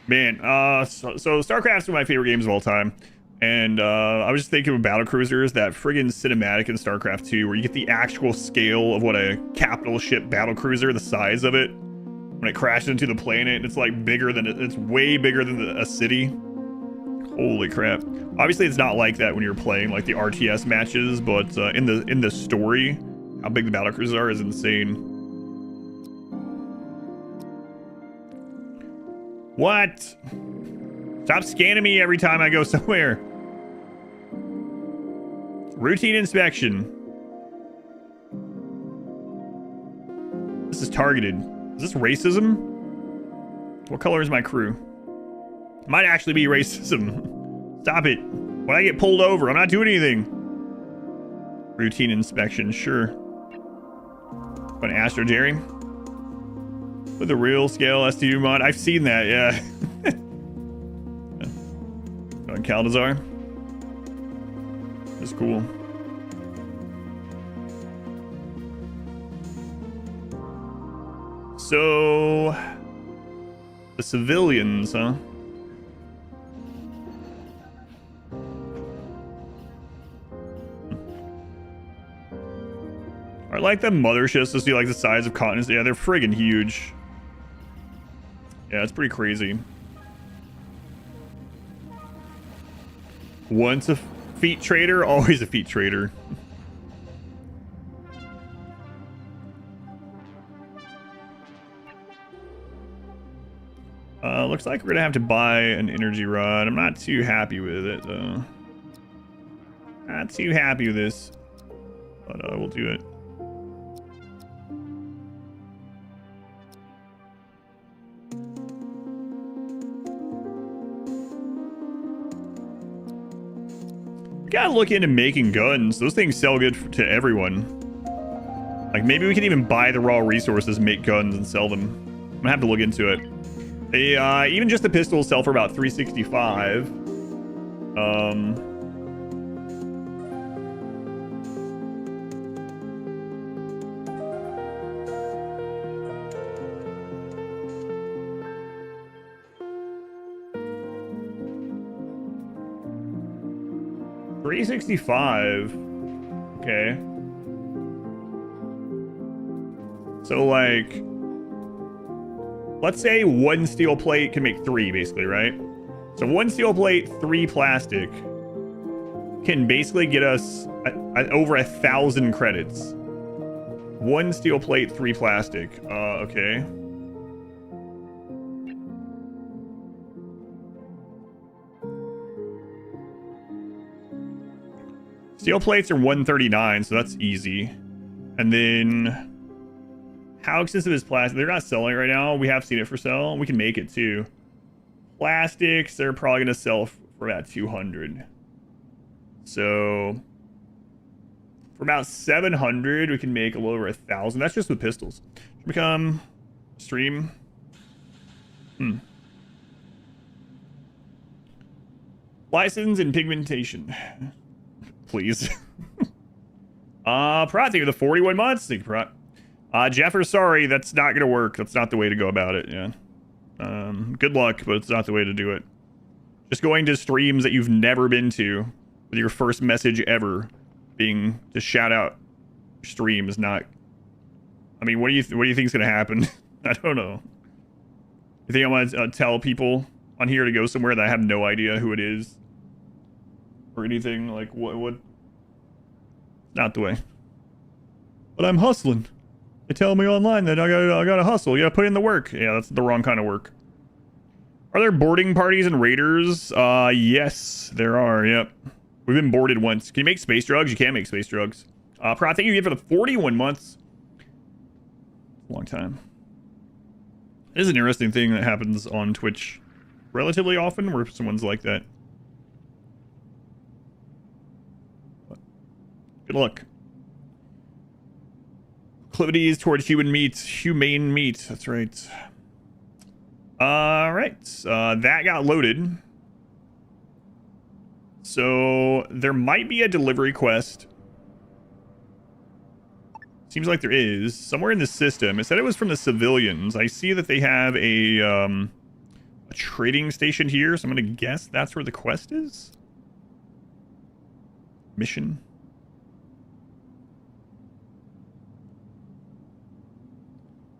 Speaker 1: Man, so StarCraft's one of my favorite games of all time. And I was just thinking of battle cruisers, that friggin' cinematic in StarCraft 2, where you get the actual scale of what a capital ship battle cruiser, the size of it, when it crashes into the planet, and it's like bigger than it's way bigger than a city. Holy crap! Obviously, it's not like that when you're playing like the RTS matches, but in the story, how big the battle cruisers are is insane. What? Stop scanning me every time I go somewhere. Routine inspection. This is targeted. Is this racism? What color is my crew? It might actually be racism. Stop it. When I get pulled over, I'm not doing anything. Routine inspection, sure. An Astro Jerry. With a real scale STU mod. I've seen that, yeah. On Caldazar. That's cool. So, the civilians, huh? I like the motherships to see like the size of continents. Yeah, they're friggin' huge. Yeah, it's pretty crazy. Once a feat trader, always a feat trader. Looks like we're gonna have to buy an energy rod. I'm not too happy with it though. Not too happy with this, but we'll do it. We gotta look into making guns. Those things sell good to everyone. Like maybe we can even buy the raw resources, make guns, and sell them. I'm gonna have to look into it. They, even just the pistols sell for about $365. $365. Okay. So like, let's say one steel plate can make 3, basically, right? So 1 steel plate, 3 plastic can basically get us over 1,000 credits. 1 steel plate, 3 plastic. Okay. Steel plates are 139, so that's easy. And then, how expensive is plastic? They're not selling it right now. We have seen it for sale. We can make it too. Plastics, they're probably going to sell for about 200. So, for about 700, we can make a little over 1,000. That's just with pistols. Become stream. License and pigmentation. Please. Prot, thank you for the 41 months. Thank you, Prot. Jeffer, sorry, that's not gonna work. That's not the way to go about it, yeah. Good luck, but it's not the way to do it. Just going to streams that you've never been to with your first message ever being to shout out your stream is not... I mean, what do you think is gonna happen? I don't know. You think I'm gonna tell people on here to go somewhere that I have no idea who it is? Or anything? Like, what? Not the way. But I'm hustling. They tell me online that I gotta hustle. You gotta put in the work. Yeah, that's the wrong kind of work. Are there boarding parties and raiders? Yes, there are. Yep. We've been boarded once. Can you make space drugs? You can make space drugs. Prot, thank you for the 41 months. Long time. It is an interesting thing that happens on Twitch relatively often, where someone's like that. Good luck. Proclivities towards humane meat. That's right. Alright. That got loaded. So, there might be a delivery quest. Seems like there is. Somewhere in the system. It said it was from the civilians. I see that they have a a trading station here, so I'm going to guess that's where the quest is. Mission.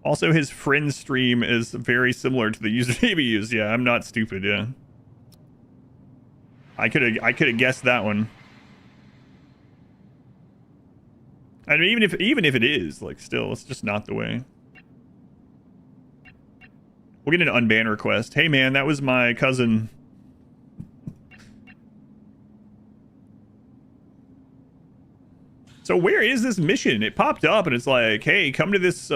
Speaker 1: Also, his friend stream is very similar to the username he used. Yeah, I'm not stupid, yeah. I could have guessed that one. I mean, even if it is, like, still, it's just not the way. We'll get an unban request. Hey, man, that was my cousin. So where is this mission? It popped up, and it's like, hey, come to this,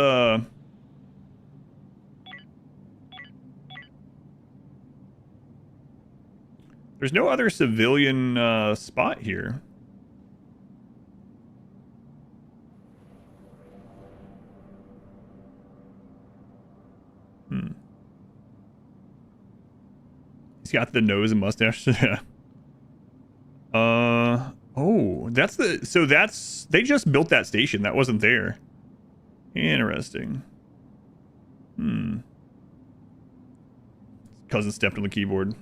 Speaker 1: There's no other civilian, spot here. He's got the nose and mustache. Yeah. Oh, that's the... So that's... They just built that station. That wasn't there. Interesting. Cousin stepped on the keyboard.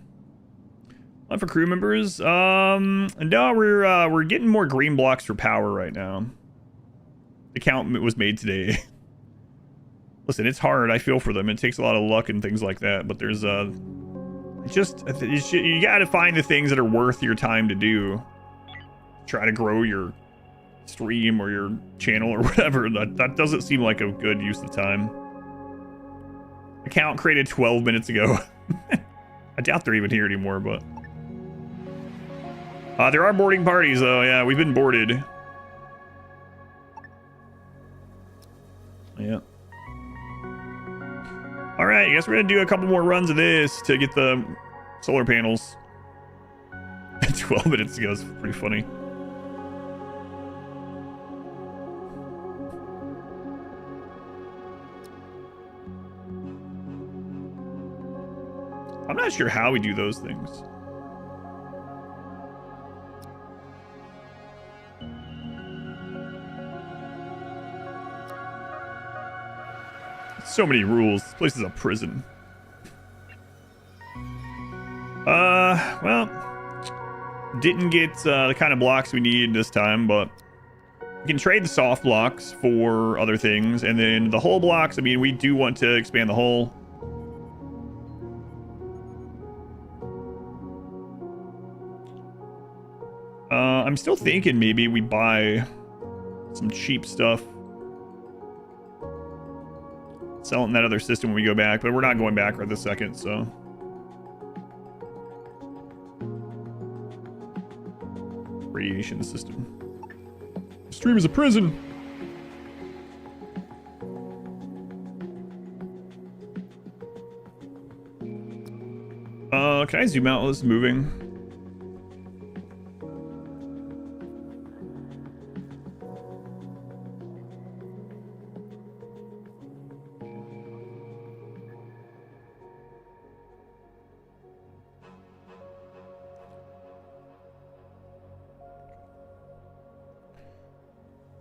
Speaker 1: For crew members, no, we're getting more green blocks for power right now. The count was made today. Listen, it's hard. I feel for them. It takes a lot of luck and things like that. But there's you gotta find the things that are worth your time to do. Try to grow your stream or your channel or whatever. That doesn't seem like a good use of time. Account created 12 minutes ago. I doubt they're even here anymore, but... there are boarding parties, though. Yeah, we've been boarded. Yeah. All right, I guess we're going to do a couple more runs of this to get the solar panels. 12 minutes ago is pretty funny. I'm not sure how we do those things. So many rules. This place is a prison. Well, didn't get the kind of blocks we need this time, but we can trade the soft blocks for other things, and then the hull blocks. I mean, we do want to expand the hull. I'm still thinking maybe we buy some cheap stuff. Sell it in that other system when we go back, but we're not going back right this second, so. Radiation system. Stream is a prison. Can I zoom out while this is moving?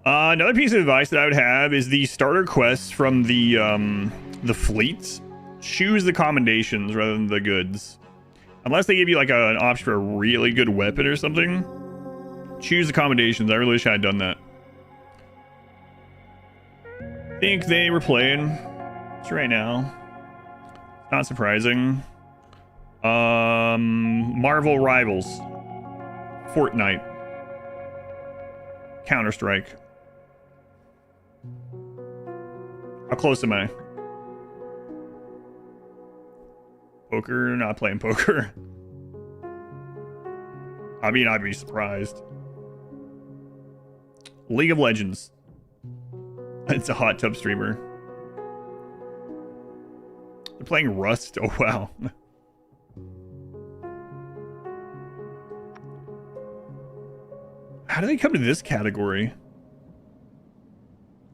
Speaker 1: Another piece of advice that I would have is the starter quests from the fleets. Choose the commendations rather than the goods. Unless they give you like an option for a really good weapon or something. Choose the commendations. I really wish I had done that. I think they were playing. It's right now. Not surprising. Marvel Rivals. Fortnite. Counter-Strike. How close am I? Poker? Not playing poker. I mean, I'd be surprised. League of Legends. It's a hot tub streamer. They're playing Rust? Oh, wow. How do they come to this category?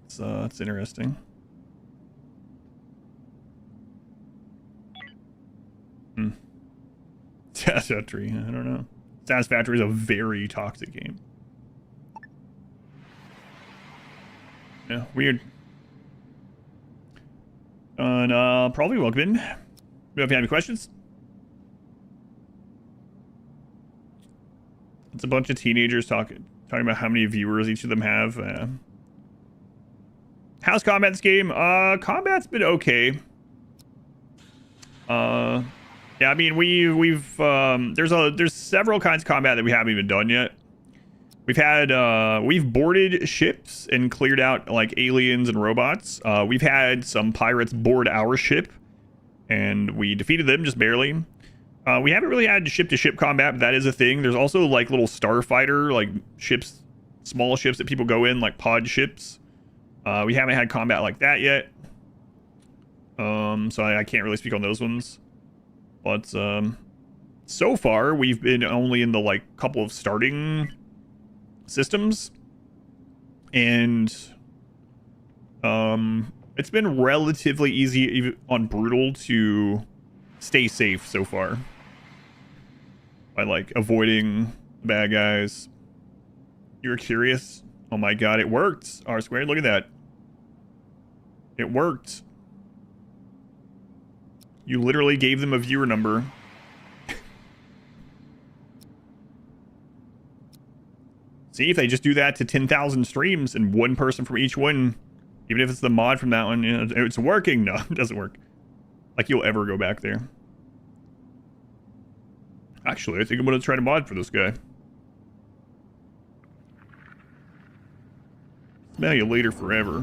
Speaker 1: It's interesting. Satisfactory. I don't know. Satisfactory is a very toxic game. Yeah, weird. And probably welcome in. If you have any questions, It's a bunch of teenagers talking about how many viewers each of them have. How's combat this game? Combat's been okay. Yeah, I mean we've there's several kinds of combat that we haven't even done yet. We've boarded ships and cleared out like aliens and robots. We've had some pirates board our ship, and we defeated them just barely. We haven't really had ship-to-ship combat, but that is a thing. There's also like little starfighter like ships, small ships that people go in, like pod ships. We haven't had combat like that yet. So I can't really speak on those ones. But so far we've been only in the like couple of starting systems, and it's been relatively easy even on brutal to stay safe so far by like avoiding bad guys. You're curious? Oh my god, it worked. R squared, look at that. It worked. You literally gave them a viewer number. See, if they just do that to 10,000 streams and one person from each one, even if it's the mod from that one, you know, it's working. No, it doesn't work. Like you'll ever go back there. Actually, I think I'm going to try to mod for this guy. Smell you later forever.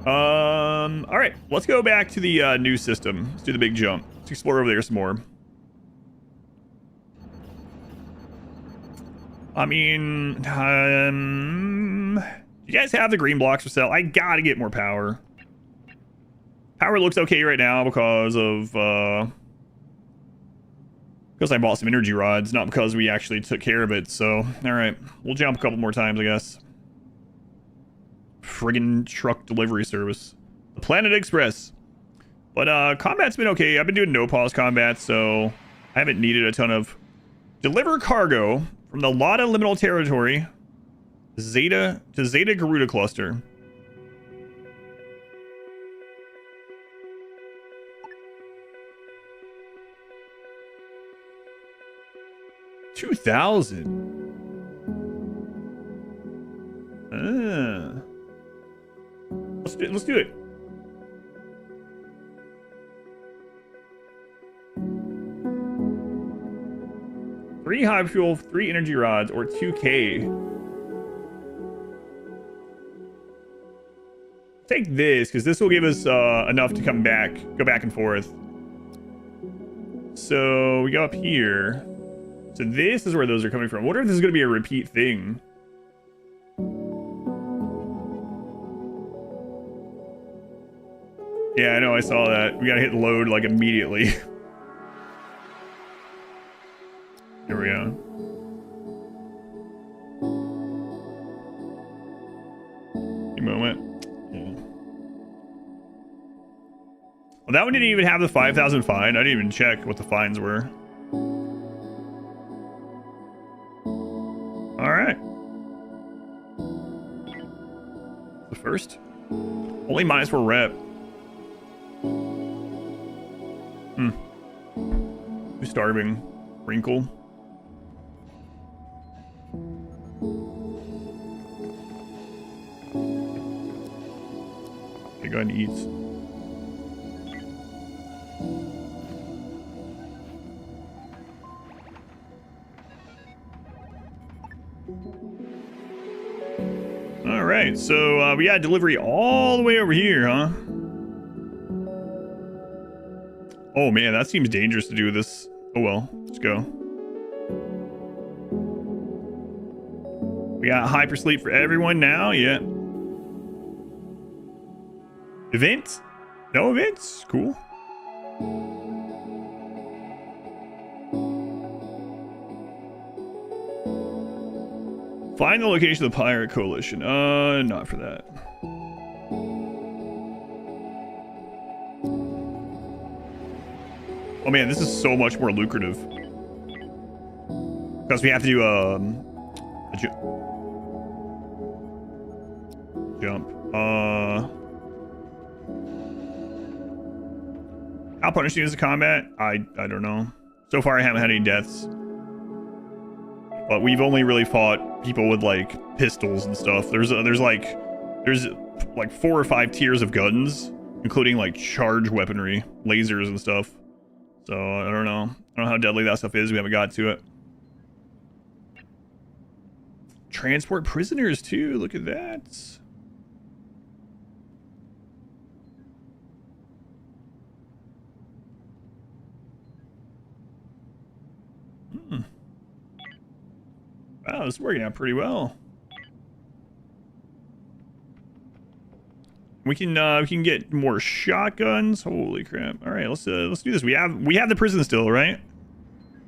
Speaker 1: All right, let's go back to the new system. Let's do the big jump. Let's explore over there some more. I mean, you guys have the green blocks for sale? I gotta get more power. Power looks okay right now because I bought some energy rods, not because we actually took care of it. So, all right, we'll jump a couple more times, I guess. Friggin' truck delivery service, the Planet Express. But combat's been okay. I've been doing no pause combat, so I haven't needed a ton of deliver cargo from the Lada liminal territory Zeta to Zeta Garuda cluster. $2,000. Let's do it. Three high fuel, 3 energy rods, or 2K. Take this, because this will give us enough to go back and forth. So we go up here. So this is where those are coming from. I wonder if this is going to be a repeat thing. Yeah, I know, I saw that. We gotta hit load, like, immediately. Here we go. A moment. Yeah. Well, that one didn't even have the 5,000 fine. I didn't even check what the fines were. Alright. The first? Only -4 rep. Who's starving? Wrinkle. Okay, go ahead and eat. All right, so we got delivery all the way over here, huh? Oh man, that seems dangerous to do this. Oh well, let's go. We got hypersleep for everyone now, yeah. Event? No events? Cool. Find the location of the pirate coalition. Not for that. Oh man, this is so much more lucrative. Because we have to do a jump. How punishing is the combat? I don't know. So far, I haven't had any deaths. But we've only really fought people with like pistols and stuff. There's like 4 or 5 tiers of guns, including like charge weaponry, lasers and stuff. So I don't know. I don't know how deadly that stuff is. We haven't got to it. Transport prisoners too. Look at that. Wow, this is working out pretty well. We can get more shotguns. Holy crap! All right, let's do this. We have the prison still, right?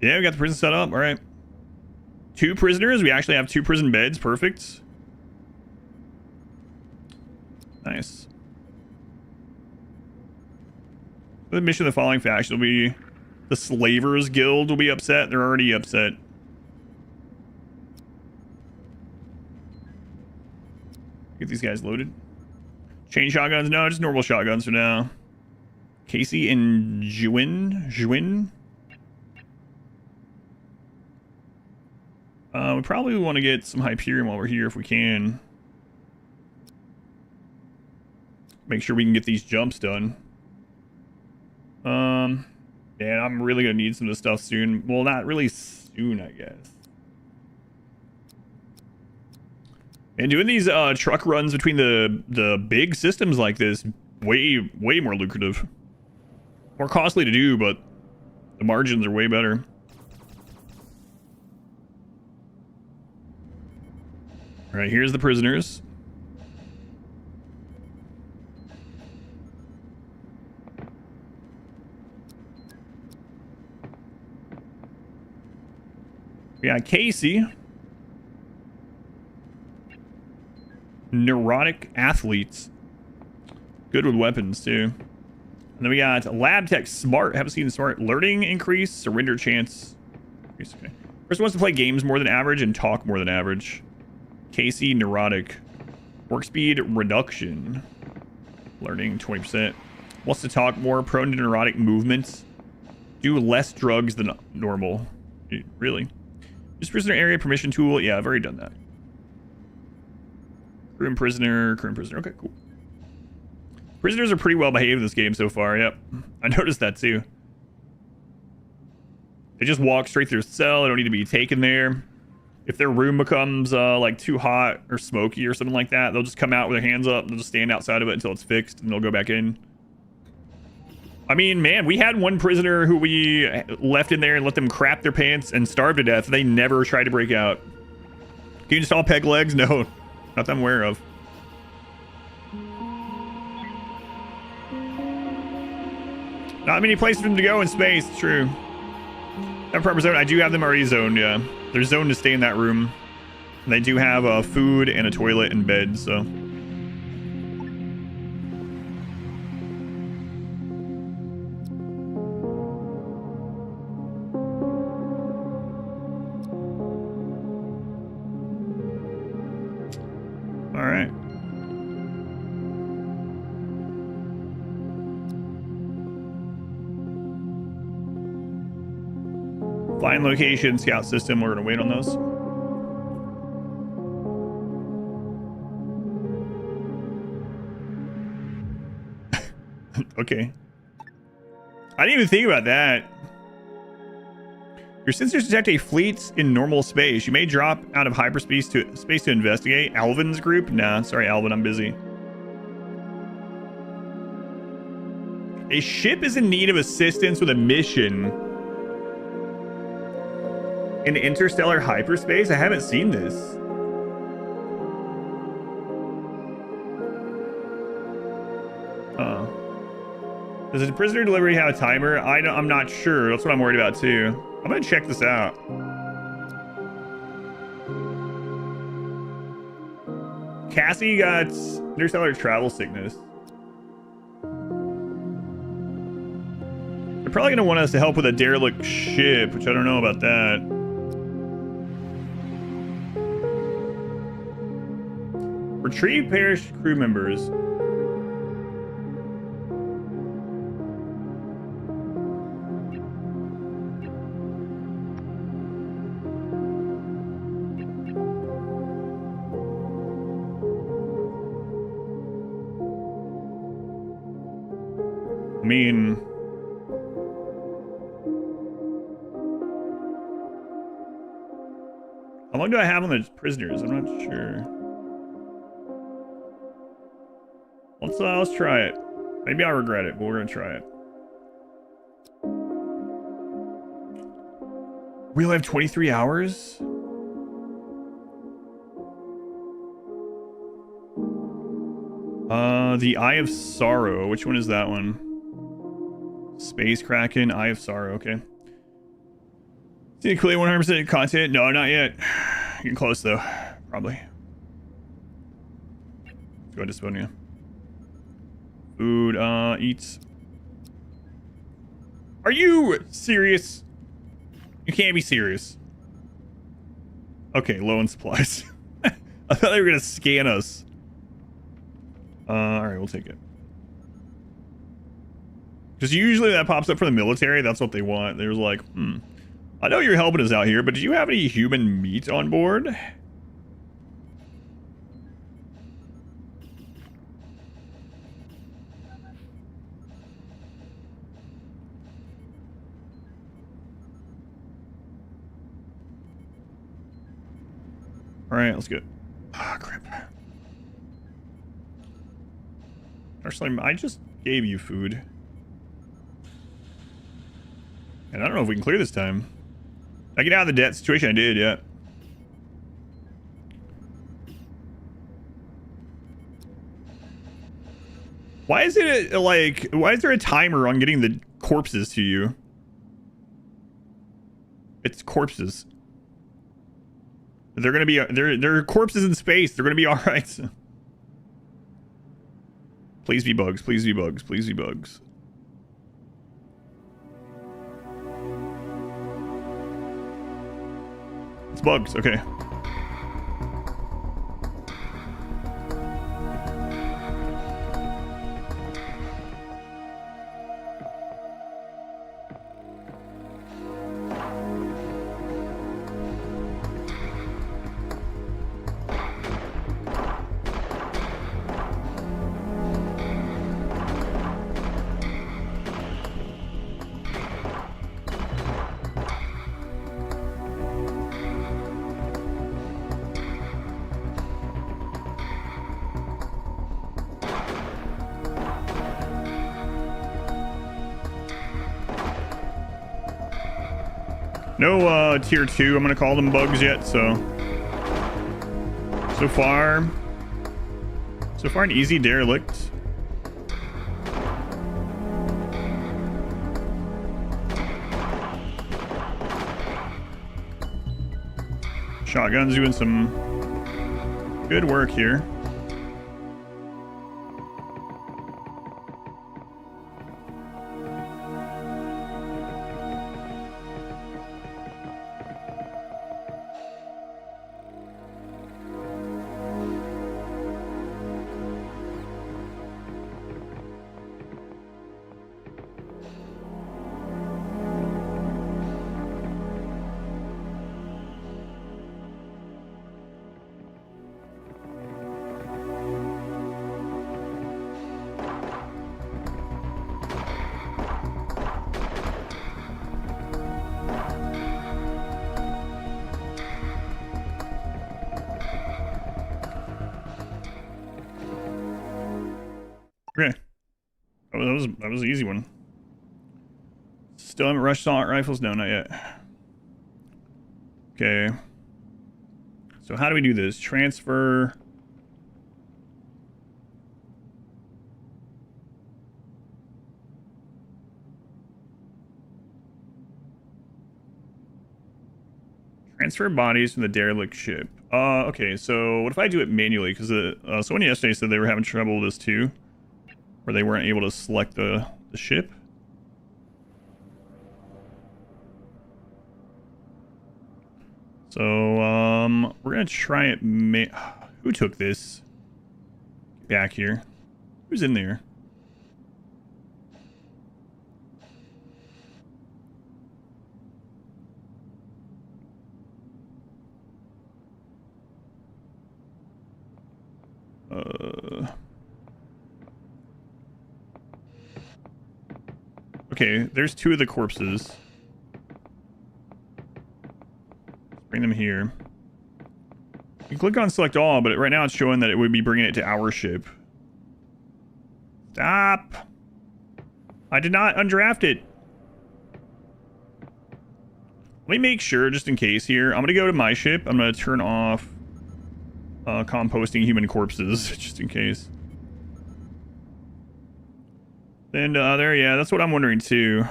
Speaker 1: Yeah, we got the prison set up. All right, 2 prisoners. We actually have 2 prison beds. Perfect. Nice. The mission of the following faction will be the Slavers Guild will be upset. They're already upset. Get these guys loaded. Chain shotguns? No, just normal shotguns for now. Casey and Juin. We probably want to get some Hyperion while we're here if we can. Make sure we can get these jumps done. Yeah, I'm really gonna need some of this stuff soon. Well, not really soon, I guess. And doing these truck runs between the big systems like this, way more lucrative. More costly to do, but the margins are way better. All right, here's the prisoners. We got Casey. Neurotic athletes. Good with weapons, too. And then we got Lab Tech Smart. Haven't seen Smart. Learning increase. Surrender chance. Okay. Person wants to play games more than average and talk more than average. Casey, Neurotic. Work speed reduction. Learning 20%. Wants to talk more. Prone to neurotic movements. Do less drugs than normal. Really? Use prisoner area permission tool. Yeah, I've already done that. Crew and prisoner. Okay, cool. Prisoners are pretty well behaved in this game so far. Yep. I noticed that too. They just walk straight through a cell. They don't need to be taken there. If their room becomes like too hot or smoky or something like that, they'll just come out with their hands up. They'll just stand outside of it until it's fixed and they'll go back in. I mean, man, we had one prisoner who we left in there and let them crap their pants and starve to death. They never tried to break out. Can you install peg legs? No, not that I'm aware of. Not many places for them to go in space. True. Have proper zone. I do have them already zoned. Yeah, they're zoned to stay in that room. And they do have food and a toilet and bed. So. All right. Find location, scout system. We're gonna wait on those. Okay. I didn't even think about that. Your sensors detect a fleet in normal space. You may drop out of hyperspace to investigate. Alvin's group? Nah, sorry, Alvin, I'm busy. A ship is in need of assistance with a mission in interstellar hyperspace? I haven't seen this. Does the prisoner delivery have a timer? I'm not sure. That's what I'm worried about too. I'm gonna check this out. Cassie got interstellar travel sickness. They're probably gonna want us to help with a derelict ship, which I don't know about that. Retrieve perished crew members. I mean... How long do I have on the prisoners? I'm not sure. Let's try it. Maybe I'll regret it, but we're gonna try it. We only have 23 hours? The Eye of Sorrow. Which one is that one? Space Kraken, Eye of Sorrow, okay. See the clear 100% content? No, not yet. Getting close though, probably. Let's go to Sponia. Food, eats. Are you serious? You can't be serious. Okay, low on supplies. I thought they were gonna scan us. Alright, we'll take it. Because usually that pops up for the military, that's what they want. They're like, I know you're helping us out here, but do you have any human meat on board? Alright, let's go. Ah, crap. Actually, I just gave you food. And I don't know if we can clear this time. I get out of the debt situation I did, yeah. Why is it like, why is there a timer on getting the corpses to you? It's corpses. They're gonna be, they're corpses in space. They're gonna be alright. Please be bugs, please be bugs, please be bugs. It's bugs, okay. No tier 2, I'm gonna call them bugs yet, so far an easy derelict. Shotgun's doing some good work here. Okay. That was an easy one. Still haven't rushed assault rifles? No, not yet. Okay. So how do we do this? Transfer. Transfer bodies from the derelict ship. Okay, so what if I do it manually? Because someone yesterday said they were having trouble with this too. Where they weren't able to select the ship. So, we're gonna try it. Who took this? Back here. Who's in there? Okay, there's 2 of the corpses. Bring them here. You can click on select all, but right now it's showing that it would be bringing it to our ship. Stop! I did not undraft it. Let me make sure, just in case here. I'm going to go to my ship. I'm going to turn off composting human corpses, just in case. And there, yeah, that's what I'm wondering too.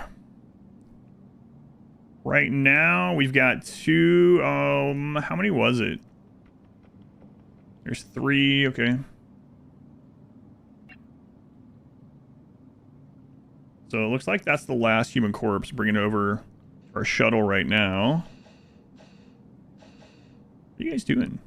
Speaker 1: Right now, we've got 2, how many was it? There's 3, okay. So it looks like that's the last human corpse. Bringing over our shuttle right now. What are you guys doing?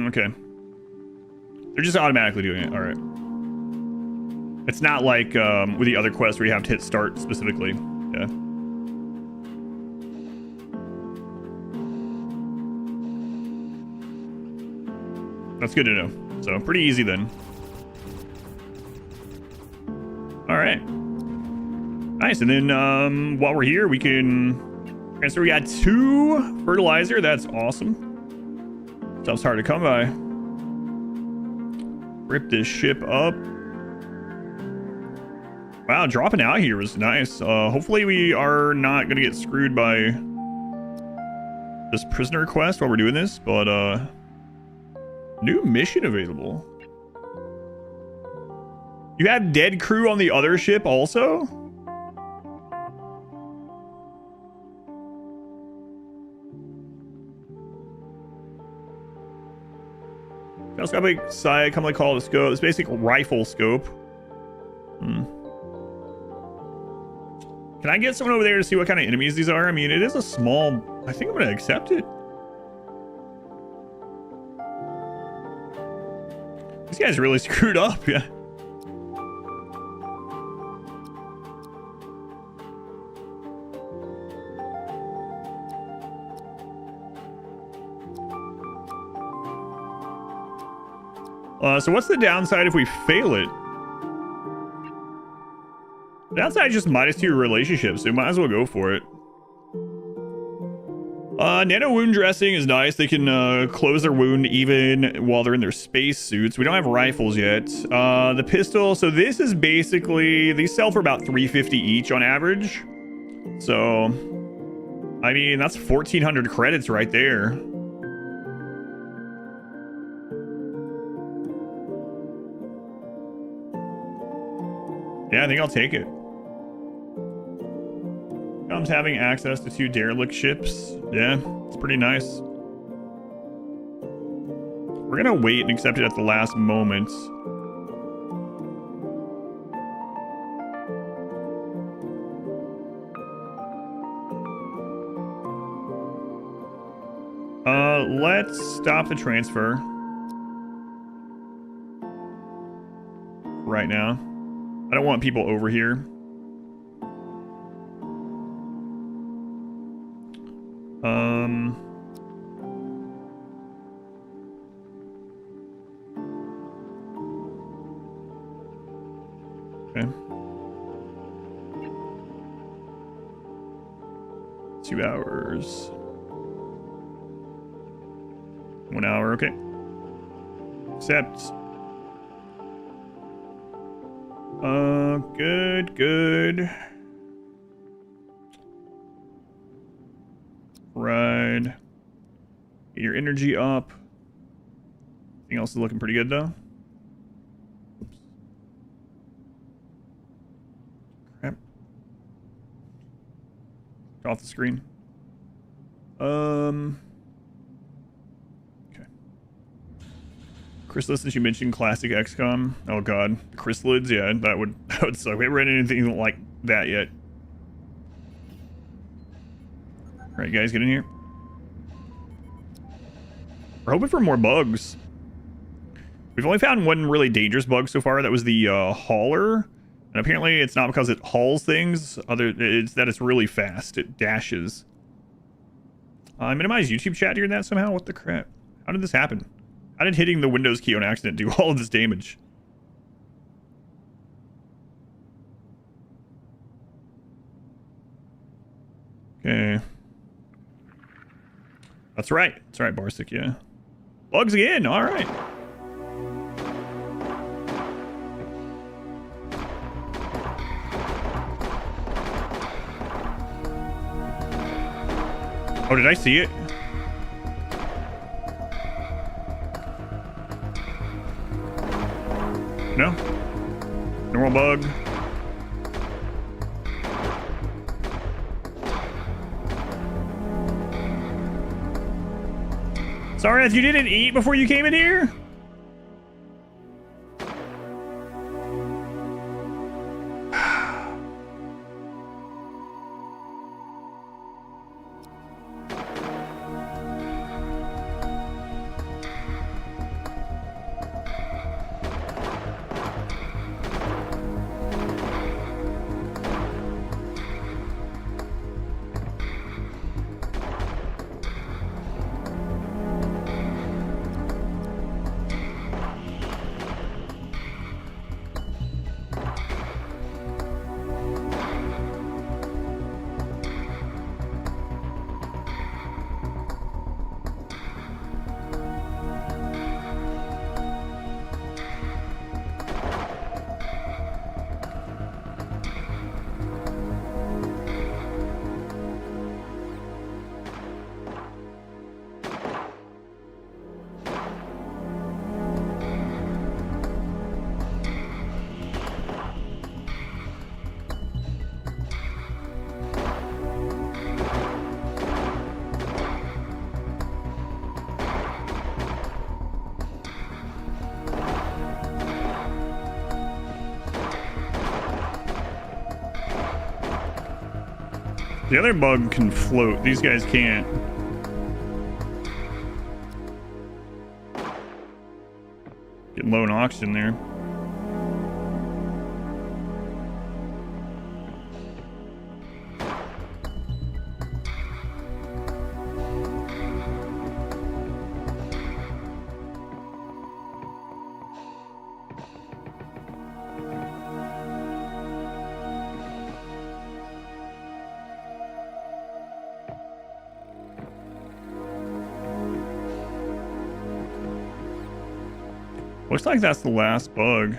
Speaker 1: Okay. They're just automatically doing it. All right. It's not like with the other quests where you have to hit start specifically. Yeah. That's good to know. So pretty easy then. All right. Nice. And then while we're here, we can transfer. We got 2 fertilizer. That's awesome. Stuff's hard to come by. Rip this ship up. Wow, dropping out here was nice. Hopefully we are not going to get screwed by this prisoner quest while we're doing this, but new mission available. You had dead crew on the other ship also? Telescopic sight, commonly called a scope. It's basically a rifle scope. Can I get someone over there to see what kind of enemies these are? I mean, it is a small... I think I'm going to accept it. These guys really screwed up, yeah. So what's the downside if we fail it? The downside is just -2 relationships, so you might as well go for it. Nano wound dressing is nice. They can close their wound even while they're in their space suits. We don't have rifles yet. The pistol, so this is basically, these sell for about $350 each on average. So, I mean, that's 1,400 credits right there. Yeah, I think I'll take it. Comes having access to 2 derelict ships. Yeah, it's pretty nice. We're gonna wait and accept it at the last moment. Let's stop the transfer right now. I don't want people over here. Okay. 2 hours. 1 hour, okay. Accept. Good. Right. Get your energy up. Everything else is looking pretty good though. Oops. Crap. Off the screen. Okay. Chrysalids, since you mentioned classic XCOM. Oh god, the chrysalids, yeah, that would suck. We haven't read anything like that yet. Alright, guys, get in here. We're hoping for more bugs. We've only found one really dangerous bug so far. That was the hauler. And apparently it's not because it hauls things. It's that it's really fast. It dashes. I minimized YouTube chat during that somehow? What the crap? How did this happen? How did hitting the Windows key on accident do all of this damage? Okay. That's right. That's right, Barsic, yeah. Bugs again. All right. Oh, did I see it? No. Normal bug. Sorry if you didn't eat before you came in here? The other bug can float. These guys can't. Getting low in oxygen there. Looks like that's the last bug.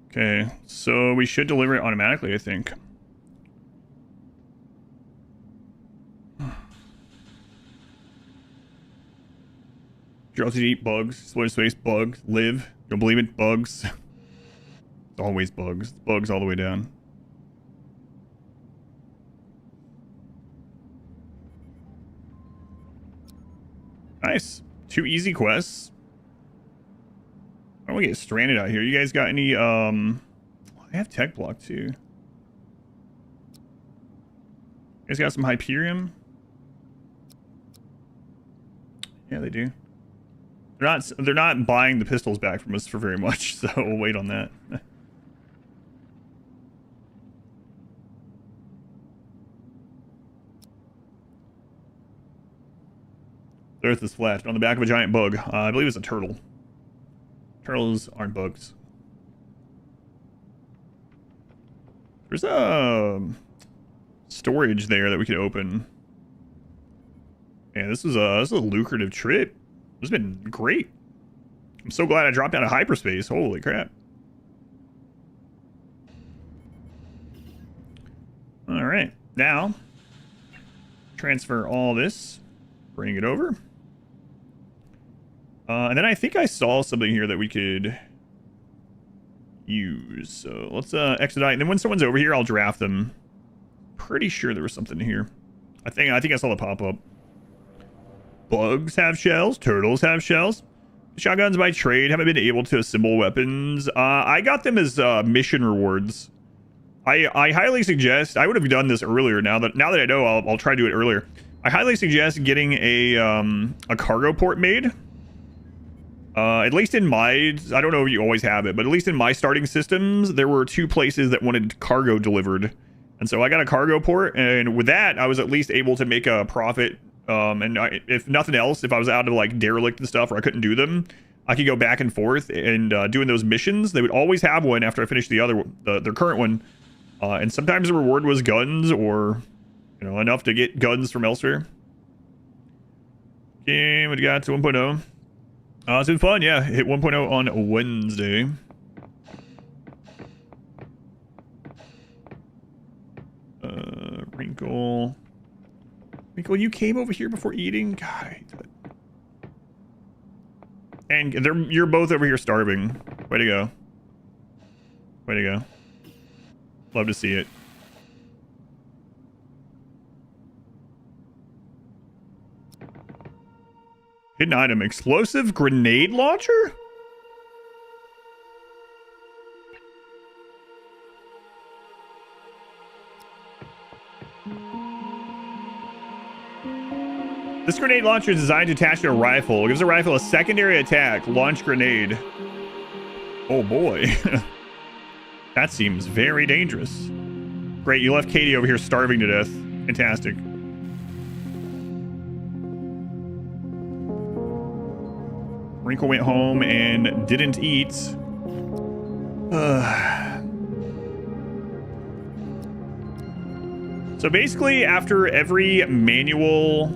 Speaker 1: Okay, so we should deliver it automatically, I think. Girls who eat bugs, slow space, bugs, live. You'll believe it, bugs. It's always bugs. Bugs all the way down. Nice. 2 easy quests. I don't want to get stranded out here. You guys got any, I have tech block too. You guys got some Hyperion? Yeah, they do. They're not buying the pistols back from us for very much, so we'll wait on that. The earth is flat on the back of a giant bug. I believe it's a turtle. Turtles aren't bugs. There's a storage there that we could open. Man, this is a lucrative trip. This has been great. I'm so glad I dropped out of hyperspace. Holy crap. All right. Now, transfer all this. Bring it over. And then I think I saw something here that we could use. So let's expedite. And then when someone's over here, I'll draft them. Pretty sure there was something here. I think I saw the pop-up. Bugs have shells. Turtles have shells. Shotguns by trade. Haven't been able to assemble weapons. I got them as mission rewards. I highly suggest, I would have done this earlier. Now that I know, I'll try to do it earlier. I highly suggest getting a cargo port made. At least in my, I don't know if you always have it, but at least in my starting systems, there were 2 places that wanted cargo delivered. And so I got a cargo port, and with that, I was at least able to make a profit. If nothing else, if I was out of like Derelict and stuff, or I couldn't do them, I could go back and forth and doing those missions. They would always have one after I finished their current one. And sometimes the reward was guns, or enough to get guns from elsewhere. Okay, we got to 1.0. It's been fun, yeah. Hit 1.0 on Wednesday. Wrinkle, you came over here before eating? God, I hate that. And you're both over here starving. Way to go. Way to go. Love to see it. Hidden item. Explosive grenade launcher? This grenade launcher is designed to attach to a rifle. It gives the rifle a secondary attack. Launch grenade. Oh boy. That seems very dangerous. Great, you left Katie over here starving to death. Fantastic. Wrinkle went home and didn't eat. So basically, after every manual,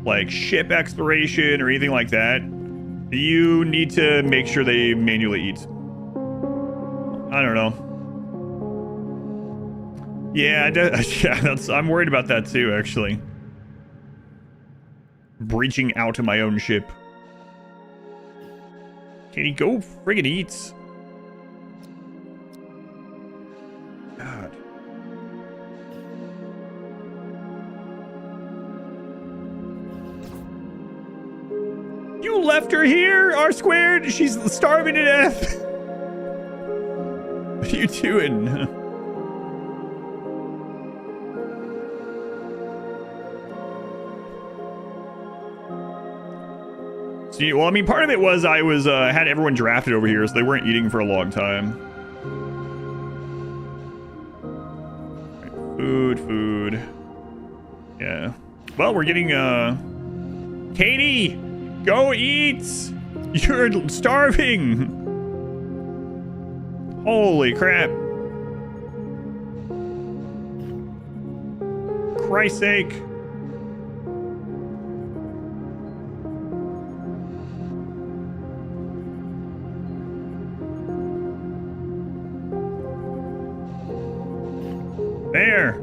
Speaker 1: like ship exploration or anything like that, you need to make sure they manually eat. I don't know. Yeah, I'm worried about that too, actually. Breaching out of my own ship. Katie, go friggin' eat. God. You left her here, R-squared. She's starving to death. What are you doing? See, well, I mean, part of it was I was had everyone drafted over here, so they weren't eating for a long time. Right, food. Yeah. Well, we're getting Katie, go eat. You're starving. Holy crap. Christ's sake. There.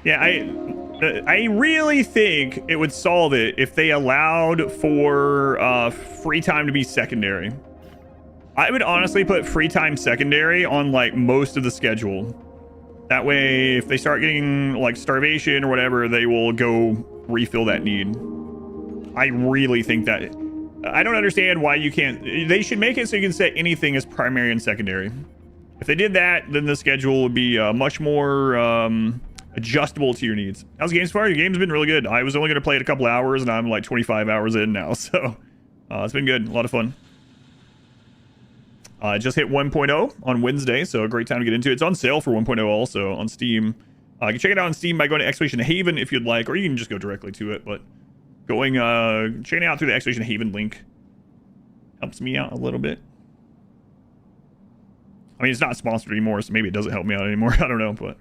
Speaker 1: Yeah, I really think it would solve it if they allowed for free time to be secondary. I would honestly put free time secondary on like most of the schedule. That way, if they start getting like starvation or whatever, they will go refill that need. I really think that. I don't understand why you can't. They should make it so you can set anything as primary and secondary. If they did that, then the schedule would be much more adjustable to your needs. How's the game so far? Your game's been really good. I was only going to play it a couple hours, and I'm like 25 hours in now. So it's been good. A lot of fun. Just hit 1.0 on Wednesday, so a great time to get into it. It's on sale for 1.0 also on Steam. You can check it out on Steam by going to Exclamation Haven if you'd like, or you can just go directly to it. But checking it out through the Exclamation Haven link helps me out a little bit. I mean, it's not sponsored anymore, so maybe it doesn't help me out anymore. I don't know, but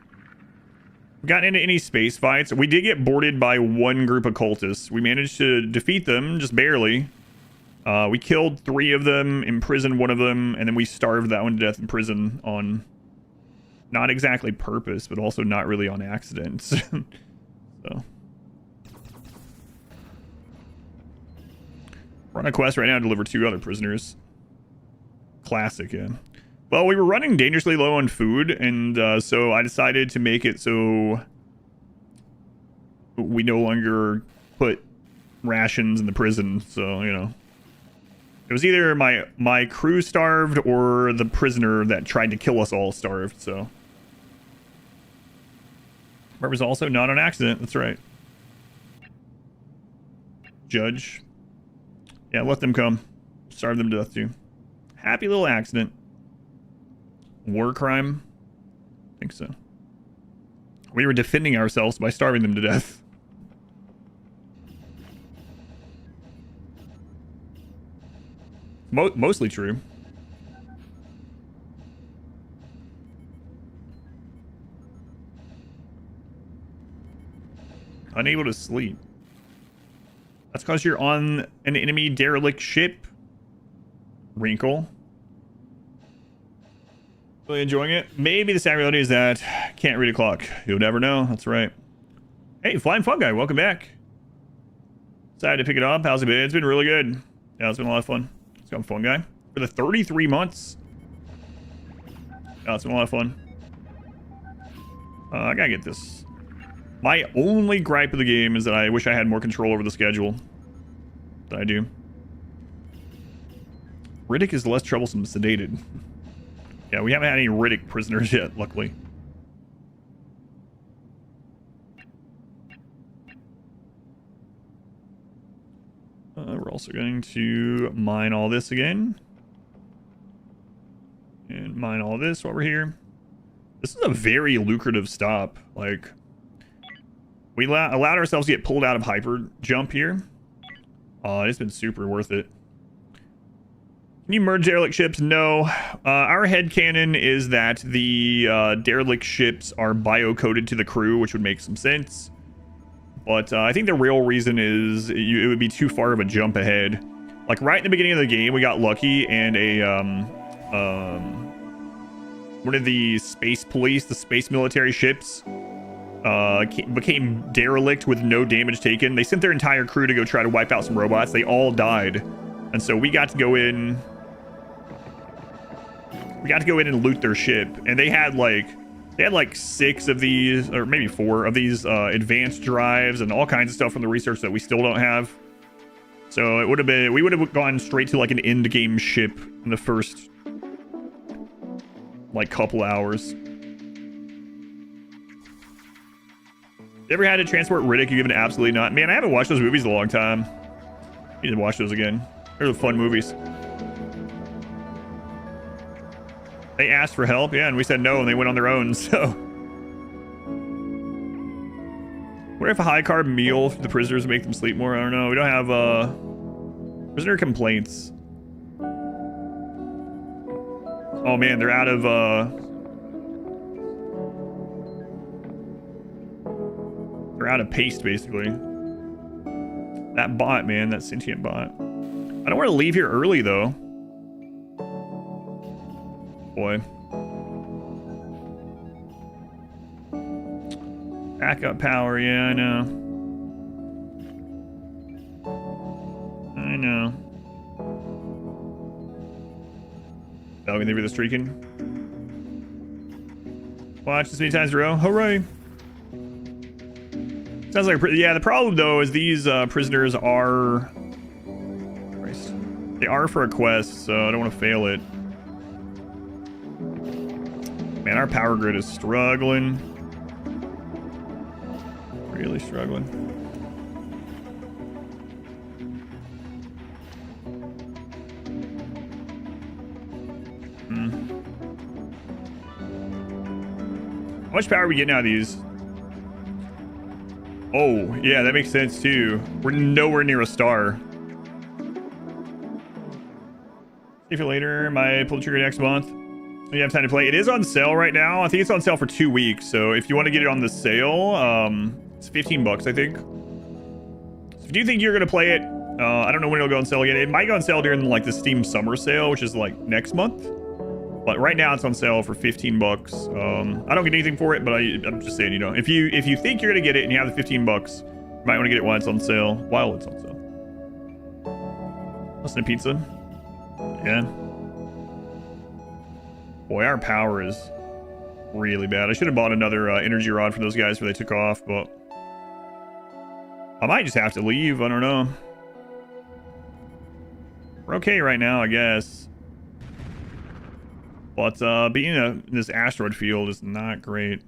Speaker 1: we got into any space fights. We did get boarded by one group of cultists. We managed to defeat them, just barely. We killed 3 of them, imprisoned 1 of them, and then we starved that one to death in prison on not exactly purpose, but also not really on accident. So we're on a quest right now to deliver 2 other prisoners. Classic, yeah. Well, we were running dangerously low on food, and so I decided to make it so we no longer put rations in the prison, so, you know. It was either my crew starved or the prisoner that tried to kill us all starved, so. It was also not an accident, that's right. Judge. Yeah, let them come. Starve them to death, too. Happy little accident. War crime? I think so. We were defending ourselves by starving them to death. Mostly true. Unable to sleep. That's because you're on an enemy derelict ship. Wrinkle. Really enjoying it. Maybe the sad reality is that can't read a clock. You'll never know. That's right. Hey, Flying Fun Guy, welcome back. Decided to pick it up. How's it been? It's been really good. Yeah, it's been a lot of fun. It's been Fun Guy for the 33 months. Yeah, it's been a lot of fun. I gotta get this. My only gripe of the game is that I wish I had more control over the schedule than I do. Riddick is less troublesome sedated. Yeah, we haven't had any Riddick prisoners yet, luckily. We're also going to mine all this again. And mine all this while we're here. This is a very lucrative stop. Like, we allowed ourselves to get pulled out of hyper jump here. It's been super worth it. Can you merge derelict ships? No. Our headcanon is that the derelict ships are bio-coded to the crew, which would make some sense. But I think the real reason is it would be too far of a jump ahead. Like right in the beginning of the game, we got lucky and one of the space police, the space military ships, became derelict with no damage taken. They sent their entire crew to go try to wipe out some robots. They all died. And so we got to go in. We got to go in and loot their ship. And they had like 6 of these, or maybe 4 of these advanced drives and all kinds of stuff from the research that we still don't have. So it would have been, we would have gone straight to like an end game ship in the first like couple hours. You ever had to transport Riddick? You given absolutely not. Man, I haven't watched those movies in a long time. You need to watch those again. They're fun movies. They asked for help, yeah, and we said no, and they went on their own, so. What if a high-carb meal for the prisoners make them sleep more? I don't know. We don't have, prisoner complaints. Oh, man, they're out of, they're out of paste, basically. That bot, man, that sentient bot. I don't want to leave here early, though. Boy. Backup power, yeah, I know. I know. Oh, we can leave the streaking. Watch this many times in a row. Hooray! Sounds like yeah. The problem though is these prisoners are. Christ. They are for a quest, so I don't want to fail it. Man, our power grid is struggling. Really struggling. How much power are we getting out of these? Oh, yeah, that makes sense too. We're nowhere near a star. See you later. Might pull the trigger next month. You have time to play. It is on sale right now. I think it's on sale for 2 weeks. So if you want to get it on the sale, it's $15, I think. So if you think you're gonna play it, I don't know when it'll go on sale again. It might go on sale during like the Steam Summer Sale, which is like next month. But right now it's on sale for $15. I don't get anything for it, but I'm just saying, you know, if you think you're gonna get it and you have the $15, you might want to get it while it's on sale. While it's on sale. Listen to pizza. Yeah. Boy, our power is really bad. I should have bought another energy rod for those guys before they took off, but I might just have to leave. I don't know. We're okay right now, I guess. But being in this asteroid field is not great.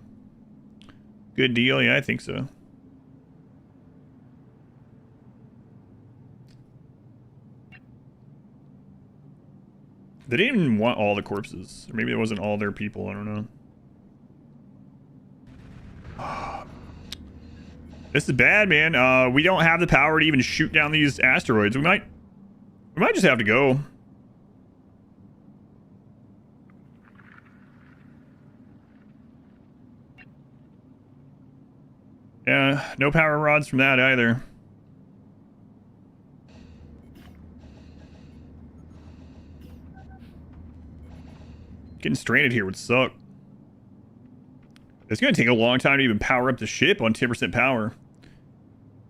Speaker 1: Good deal? Yeah, I think so. They didn't even want all the corpses. Or maybe it wasn't all their people. I don't know. This is bad, man. We don't have the power to even shoot down these asteroids. We might just have to go. Yeah, no power rods from that either. Getting stranded here would suck. It's going to take a long time to even power up the ship on 10% power.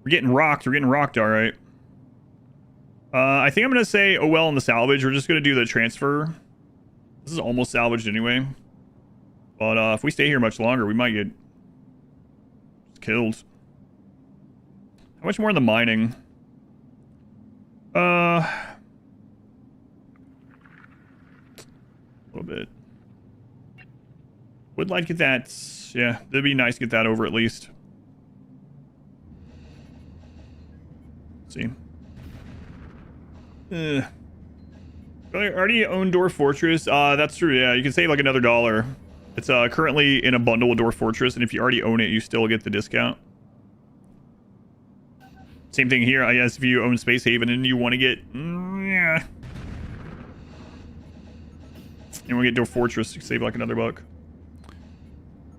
Speaker 1: We're getting rocked. We're getting rocked, all right. I think I'm going to say, oh well, in the salvage. We're just going to do the transfer. This is almost salvaged anyway. But if we stay here much longer, we might get killed. How much more in the mining? A little bit. Would like to get that. Yeah, that'd be nice to get that over at least. Let's see. Already own Dwarf Fortress. That's true. Yeah, you can save like another $1. It's currently in a bundle with Dwarf Fortress, and if you already own it, you still get the discount. Same thing here, I guess. If you own Space Haven and you want to get, yeah, you want to get Dwarf Fortress, you can save like another $1.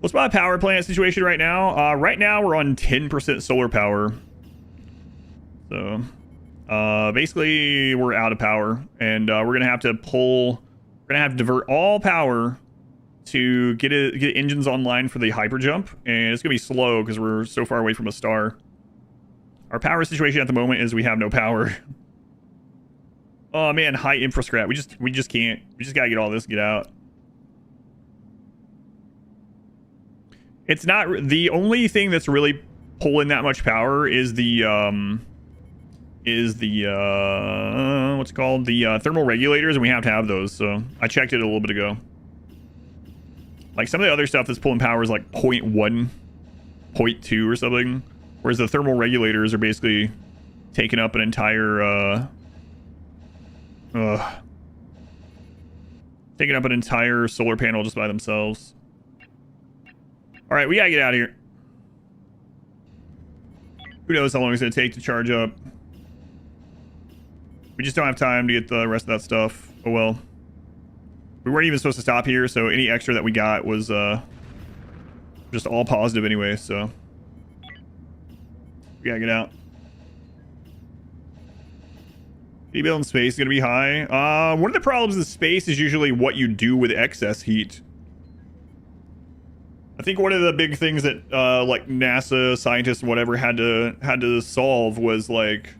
Speaker 1: What's my power plant situation right now? Right now we're on 10% solar power. So basically we're out of power, and we're gonna have to divert all power to get engines online for the hyper jump, and it's gonna be slow because we're so far away from a star. Our power situation at the moment is we have no power. Oh man, high infra scrap. We just can't. We just gotta get all this, get out. It's not the only thing that's really pulling that much power is the what's it called? The thermal regulators, and we have to have those. So I checked it a little bit ago. Like some of the other stuff that's pulling power is like 0.1, 0.2 or something, whereas the thermal regulators are basically taking up an entire solar panel just by themselves. All right, we gotta get out of here. Who knows how long it's gonna take to charge up? We just don't have time to get the rest of that stuff. Oh well. We weren't even supposed to stop here, so any extra that we got was just all positive anyway, so we gotta get out. Heat bill in space is gonna be high. One of the problems in space is usually what you do with excess heat. I think one of the big things that like NASA scientists or whatever had to solve was like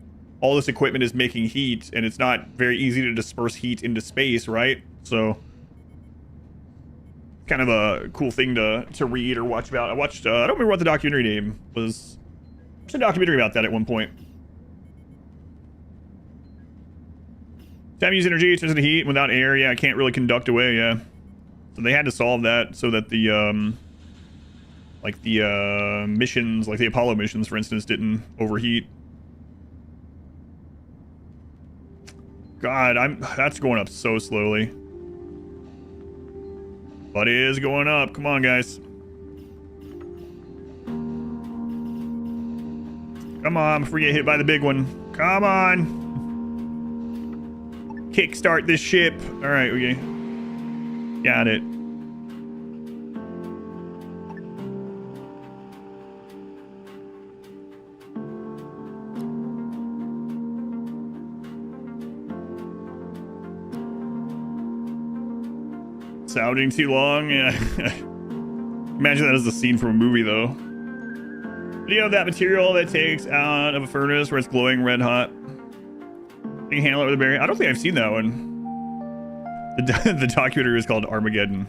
Speaker 1: all this equipment is making heat, and it's not very easy to disperse heat into space, right? So kind of a cool thing to read or watch about. I watched I don't remember what the documentary name was. There's a documentary about that at one point. Time to use energy, it turns into heat. Without air, yeah, I can't really conduct away, yeah. So they had to solve that so that the missions, like the Apollo missions, for instance, didn't overheat. God, that's going up so slowly. But it is going up. Come on, guys. Come on, before we get hit by the big one. Come on. Kickstart this ship. All right, okay. Got it. Sounding too long? Yeah. Imagine that as a scene from a movie, though. Video of that material that takes out of a furnace where it's glowing red hot. You can handle it with a berry. I don't think I've seen that one. The documentary is called Armageddon.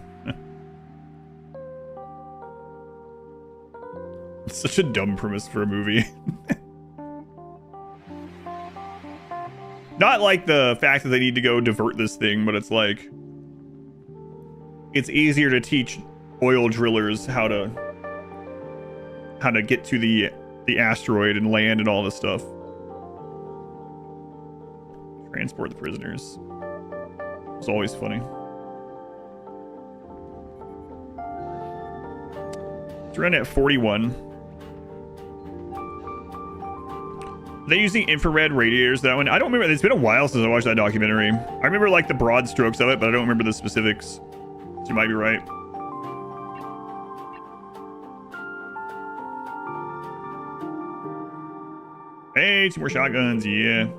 Speaker 1: It's such a dumb premise for a movie. Not like the fact that they need to go divert this thing, but it's like it's easier to teach oil drillers how to get to the asteroid and land and all this stuff. Transport the prisoners. It's always funny. It's running at 41. Are they using infrared radiators, that one? I don't remember. It's been a while since I watched that documentary. I remember like the broad strokes of it, but I don't remember the specifics. So you might be right. Hey, 2 more shotguns, yeah.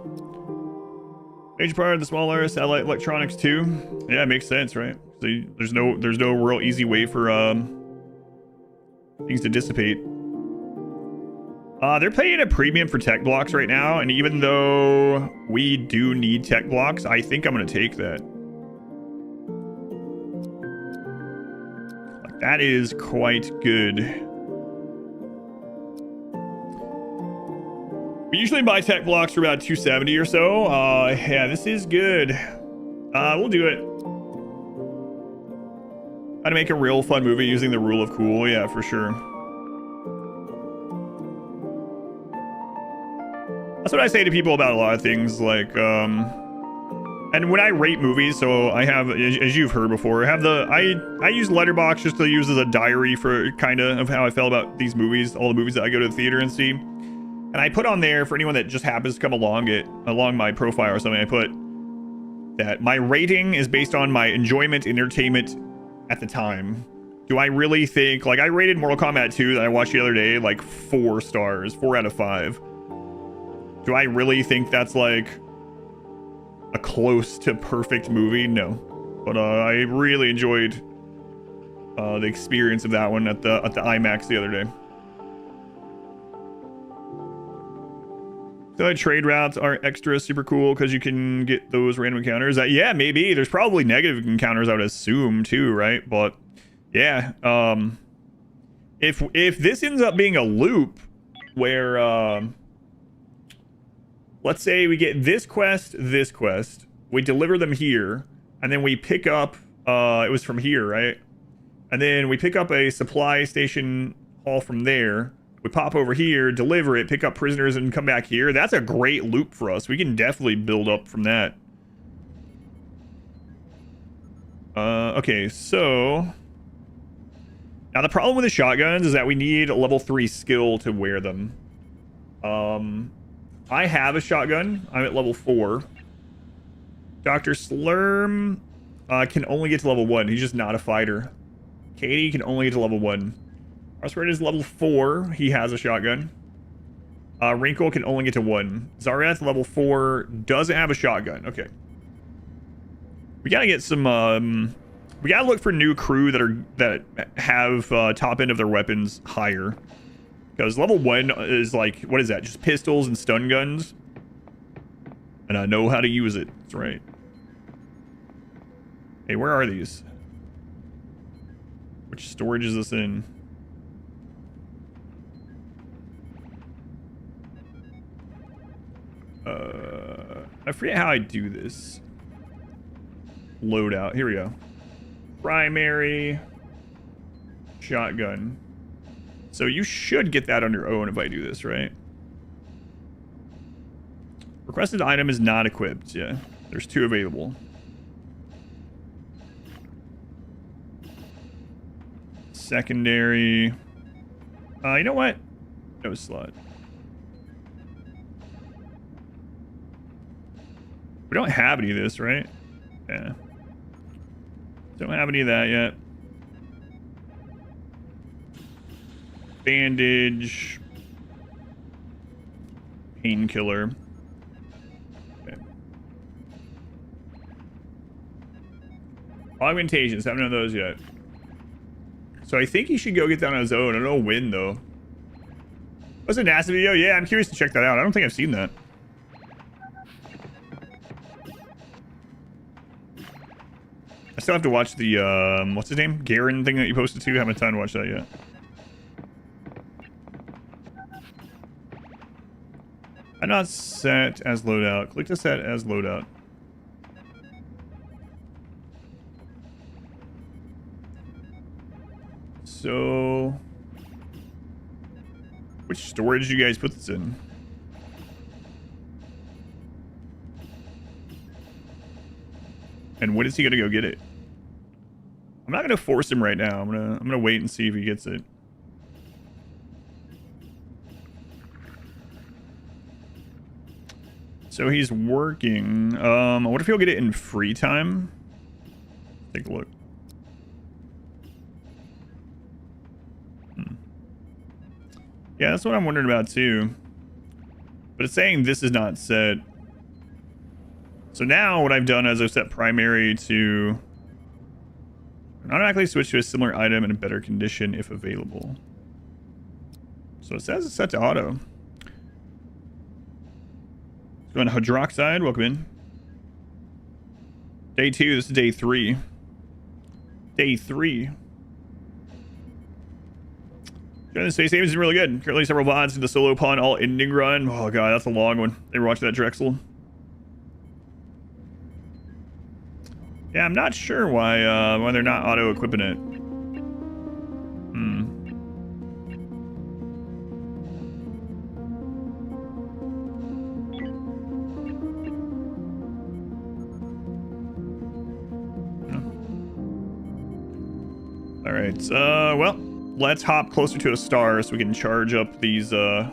Speaker 1: Major part of the smaller satellite electronics too. Yeah, it makes sense, right? So there's no real easy way for things to dissipate. They're paying a premium for tech blocks right now, and even though we do need tech blocks, I think I'm gonna take that. Like, that is quite good. We usually buy tech blocks for about 270 or so. Yeah, this is good. We'll do it. How to make a real fun movie using the rule of cool. Yeah, for sure. That's what I say to people about a lot of things, like, and when I rate movies, so I have, as you've heard before, I use Letterboxd just to use as a diary for kind of how I felt about these movies, all the movies that I go to the theater and see. And I put on there, for anyone that just happens to come along my profile or something, I put that my rating is based on my enjoyment, entertainment at the time. Do I really think, like, I rated Mortal Kombat 2 that I watched the other day, like 4 stars, 4 out of 5. Do I really think that's like a close to perfect movie? No. But I really enjoyed the experience of that one at the IMAX the other day. So trade routes are extra super cool because you can get those random encounters. Yeah, maybe. There's probably negative encounters, I would assume, too, right? But yeah, if this ends up being a loop where let's say we get this quest, we deliver them here, and then we pick up it was from here, right? And then we pick up a supply station haul from there. We pop over here, deliver it, pick up prisoners, and come back here. That's a great loop for us. We can definitely build up from that. Okay, so now the problem with the shotguns is that we need a level 3 skill to wear them. I have a shotgun. I'm at level 4. Dr. Slurm can only get to level 1. He's just not a fighter. Katie can only get to level 1. Asteroid is level 4. He has a shotgun. Wrinkle can only get to 1. Zareth, level 4, doesn't have a shotgun. Okay. We gotta get some, we gotta look for new crew that have top end of their weapons higher. Because level 1 is like, what is that? Just pistols and stun guns. And I know how to use it. That's right. Hey, where are these? Which storage is this in? I forget how I do this. Loadout. Here we go. Primary shotgun. So you should get that on your own if I do this, right? Requested item is not equipped. Yeah, there's 2 available. Secondary. You know what? No slot. We don't have any of this, right? Yeah. Don't have any of that yet. Bandage. Painkiller. Okay. Augmentations. Haven't done those yet. So I think he should go get that on his own. I don't know when, though. Was it a NASA video? Yeah, I'm curious to check that out. I don't think I've seen that. I still have to watch the, what's his name? Garen thing that you posted too. I haven't had time to watch that yet. I'm not set as loadout. Click to set as loadout. So, which storage do you guys put this in? And when is he gonna go get it? I'm not gonna force him right now. I'm gonna wait and see if he gets it. So he's working. I wonder if he'll get it in free time. Take a look. Yeah, that's what I'm wondering about too. But it's saying this is not set. So now what I've done is I've set primary to automatically switch to a similar item in a better condition if available. So it says it's set to auto. Let's go on hydroxide. Welcome in. Day 2. This is day 3. Day 3. The space game is really good. Currently several VODs in the solo pawn all ending run. Oh god, that's a long one. They were watching that Drexel. Yeah, I'm not sure why they're not auto equipping it. All right. Well, let's hop closer to a star so we can charge up these. I'll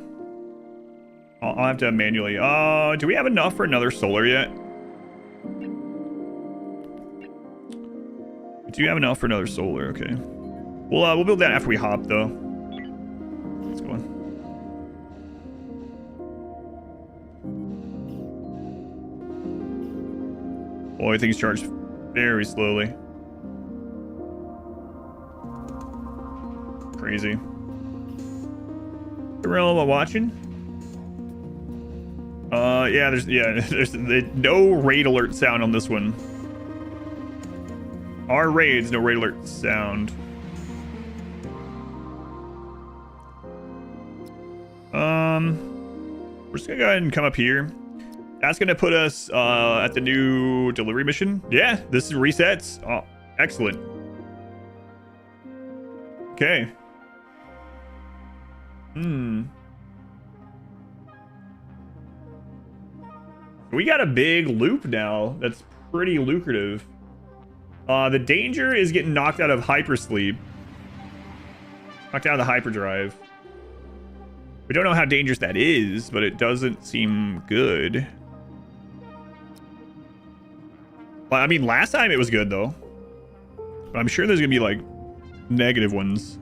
Speaker 1: have to manually. Do we have enough for another solar yet? Do you have enough for another solar? Okay. We'll build that after we hop though. Let's go on. Boy, things charge very slowly. Crazy. Gorilla watching? Yeah, there's no raid alert sound on this one. Our raids, no raid alert sound. We're just gonna go ahead and come up here. That's gonna put us at the new delivery mission. Yeah, this resets. Oh, excellent. Okay. We got a big loop now. That's pretty lucrative. The danger is getting knocked out of hypersleep. Knocked out of the hyperdrive. We don't know how dangerous that is, but it doesn't seem good. Well, I mean, last time it was good, though. But I'm sure there's going to be, like, negative ones.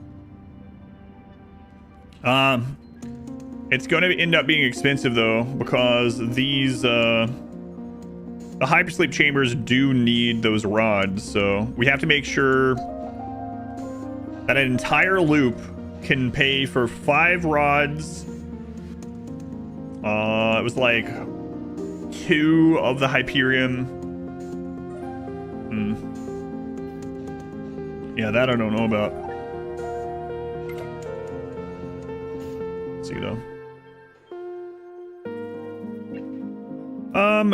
Speaker 1: It's going to end up being expensive, though, because these, the hypersleep chambers do need those rods, so we have to make sure that an entire loop can pay for 5 rods. It was like 2 of the Hyperion. Yeah, that I don't know about. Let's see though.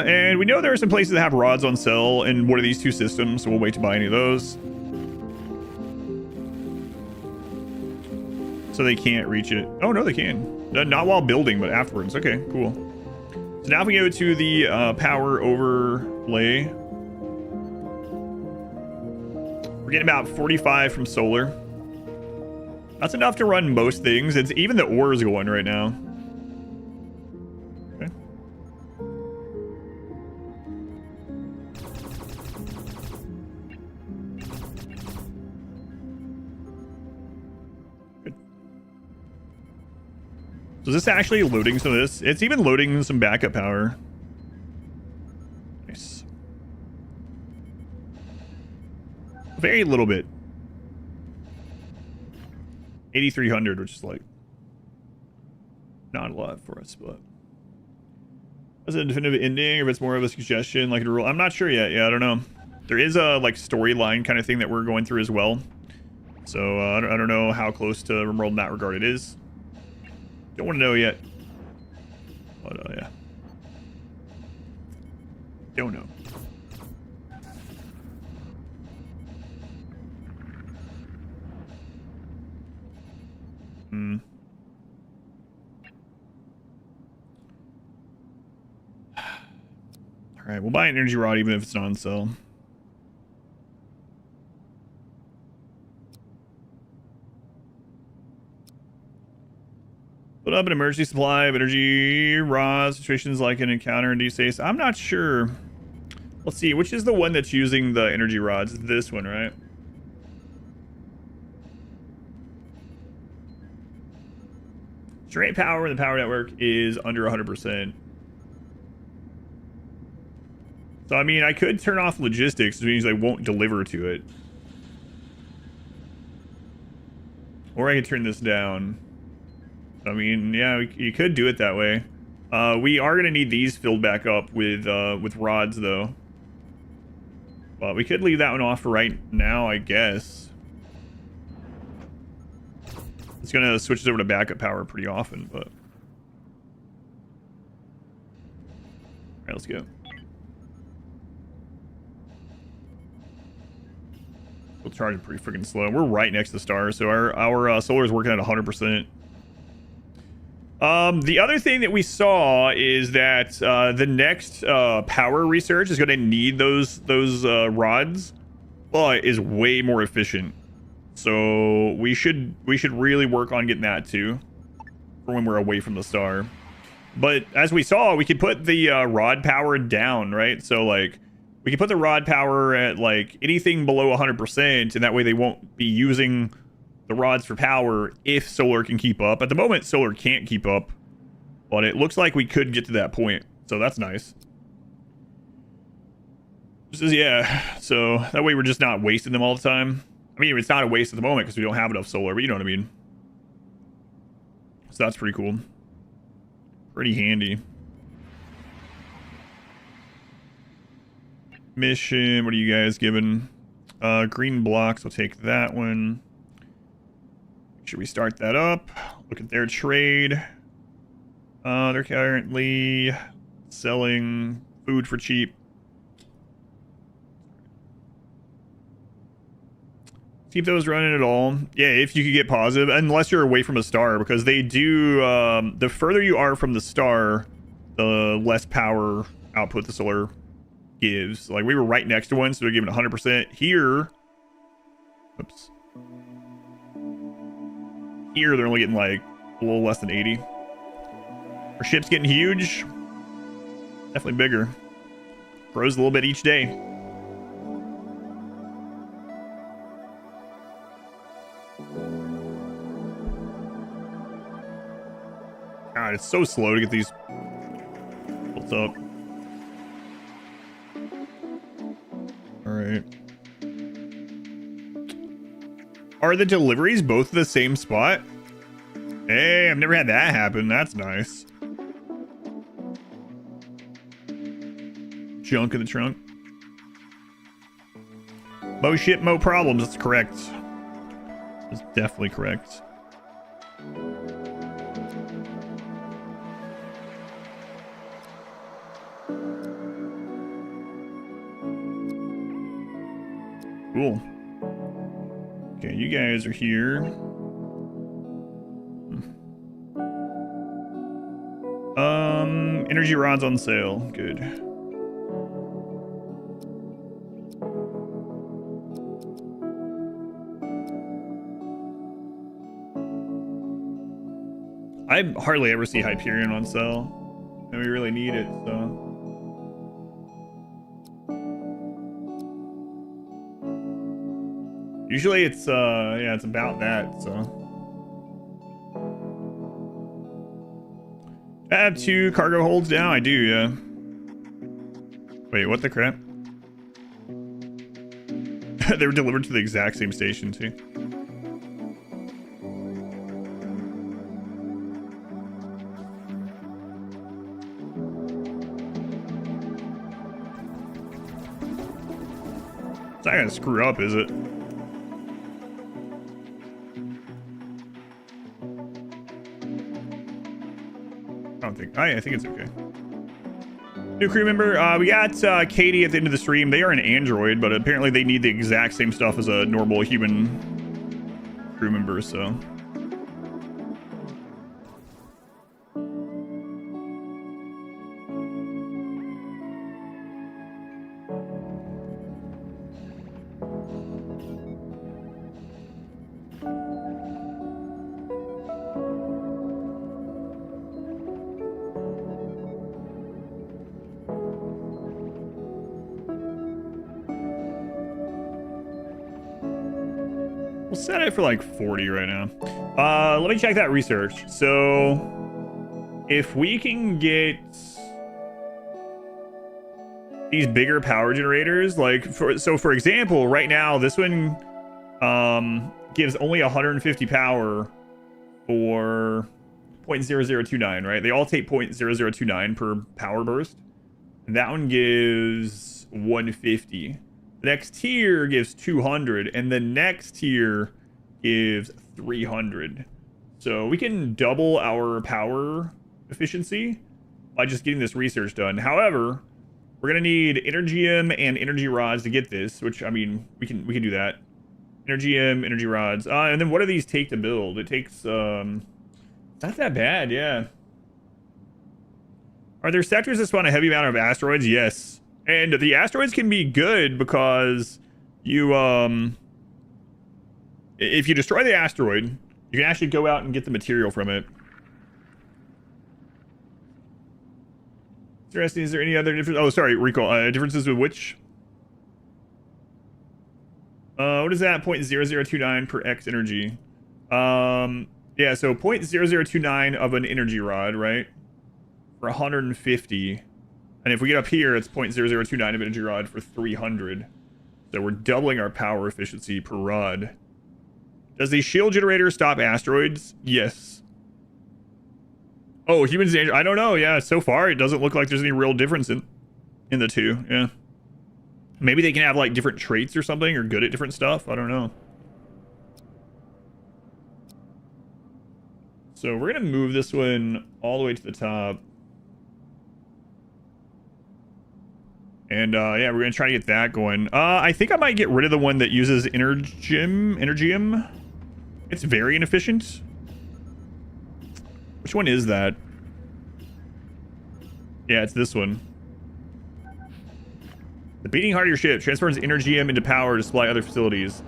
Speaker 1: And we know there are some places that have rods on sale in one of these 2 systems, so we'll wait to buy any of those. So they can't reach it. Oh, no, they can. Not while building, but afterwards. Okay, cool. So now if we go to the power overlay, we're getting about 45 from solar. That's enough to run most things. It's even the ore is going right now. Okay. Good. So is this actually loading some of this? It's even loading some backup power. Nice. Very little bit. 8,300, which is like not a lot for us, but is it a definitive ending or if it's more of a suggestion, like a rule? I'm not sure yet. Yeah, I don't know. There is a like storyline kind of thing that we're going through as well. So I don't know how close to RimWorld in that regard it is. Don't want to know yet. But yeah. Don't know. All right, we'll buy an energy rod even if it's not on sale. Put up an emergency supply of energy rods, situations like an encounter in D6. I'm not sure. Let's see, which is the one that's using the energy rods? This one, right? Straight power when the power network is under 100%. So, I mean, I could turn off logistics, which means I won't deliver to it. Or I could turn this down. I mean, yeah, you could do it that way. We are going to need these filled back up with rods, though. But we could leave that one off for right now, I guess. It's going to switch over to backup power pretty often, but... Alright, let's go. We'll charge it pretty freaking slow. We're right next to the stars, so our solar is working at 100%. The other thing that we saw is that the next power research is going to need those rods, but is way more efficient. So we should really work on getting that too for when we're away from the star. But as we saw, we could put the rod power down, right? So like we can put the rod power at like anything below 100%, and that way they won't be using the rods for power if solar can keep up. At the moment, solar can't keep up, but it looks like we could get to that point, so that's nice. Yeah, so that way we're just not wasting them all the time. I mean, it's not a waste at the moment because we don't have enough solar, but you know what I mean. So that's pretty cool. Pretty handy. Mission, what are you guys giving? Green blocks, we'll take that one. Should we start that up? Look at their trade. They're currently selling food for cheap. Keep those running at all. Yeah, if you could get positive, unless you're away from a star, because they do, the further you are from the star, the less power output the solar gives. Like, we were right next to one, so they're giving 100%. Here, oops. Here, they're only getting like a little less than 80. Our ship's getting huge. Definitely bigger. Grows a little bit each day. God, it's so slow to get these built up. All right. Are the deliveries both the same spot? Hey, I've never had that happen. That's nice. Junk in the trunk. Mo shit, mo problems. That's correct. That's definitely correct. Cool. Okay, you guys are here. Energy rods on sale. Good. I hardly ever see Hyperion on sale, and we really need it, so. Usually it's, yeah, it's about that, so. I have 2 cargo holds now? I do, yeah. Wait, what the crap? They were delivered to the exact same station, too. It's not gonna screw up, is it? I think it's okay. New crew member, we got Katie at the end of the stream. They are an android, but apparently they need the exact same stuff as a normal human crew member, so. We'll set it for like 40 right now. Let me check that research. So if we can get these bigger power generators, like for example, right now this one gives only 150 power for 0.0029, right? They all take 0.0029 per power burst. And that one gives 150. The next tier gives 200, and the next tier gives 300. So we can double our power efficiency by just getting this research done. However, we're gonna need Energium and energy rods to get this, which I mean we can do that. Energium, energy rods, and then what do these take to build? It takes not that bad, yeah. Are there sectors that spawn a heavy amount of asteroids? Yes. And the asteroids can be good because you, if you destroy the asteroid, you can actually go out and get the material from it. Interesting. Is there any other difference? Oh, sorry, recall. Differences with which? What is that? 0.0029 per X energy. Yeah, so 0.0029 of an energy rod, right? For 150. And if we get up here, it's 0.0029 of energy rod for 300. So we're doubling our power efficiency per rod. Does the shield generator stop asteroids? Yes. Oh, humans danger. I don't know. Yeah, so far it doesn't look like there's any real difference in the two. Yeah. Maybe they can have like different traits or something, or good at different stuff. I don't know. So we're gonna move this one all the way to the top. And yeah, we're gonna try to get that going. I think I might get rid of the one that uses Energium. It's very inefficient. Which one is that? Yeah, it's this one. The beating heart of your ship transfers Energium into power to supply other facilities.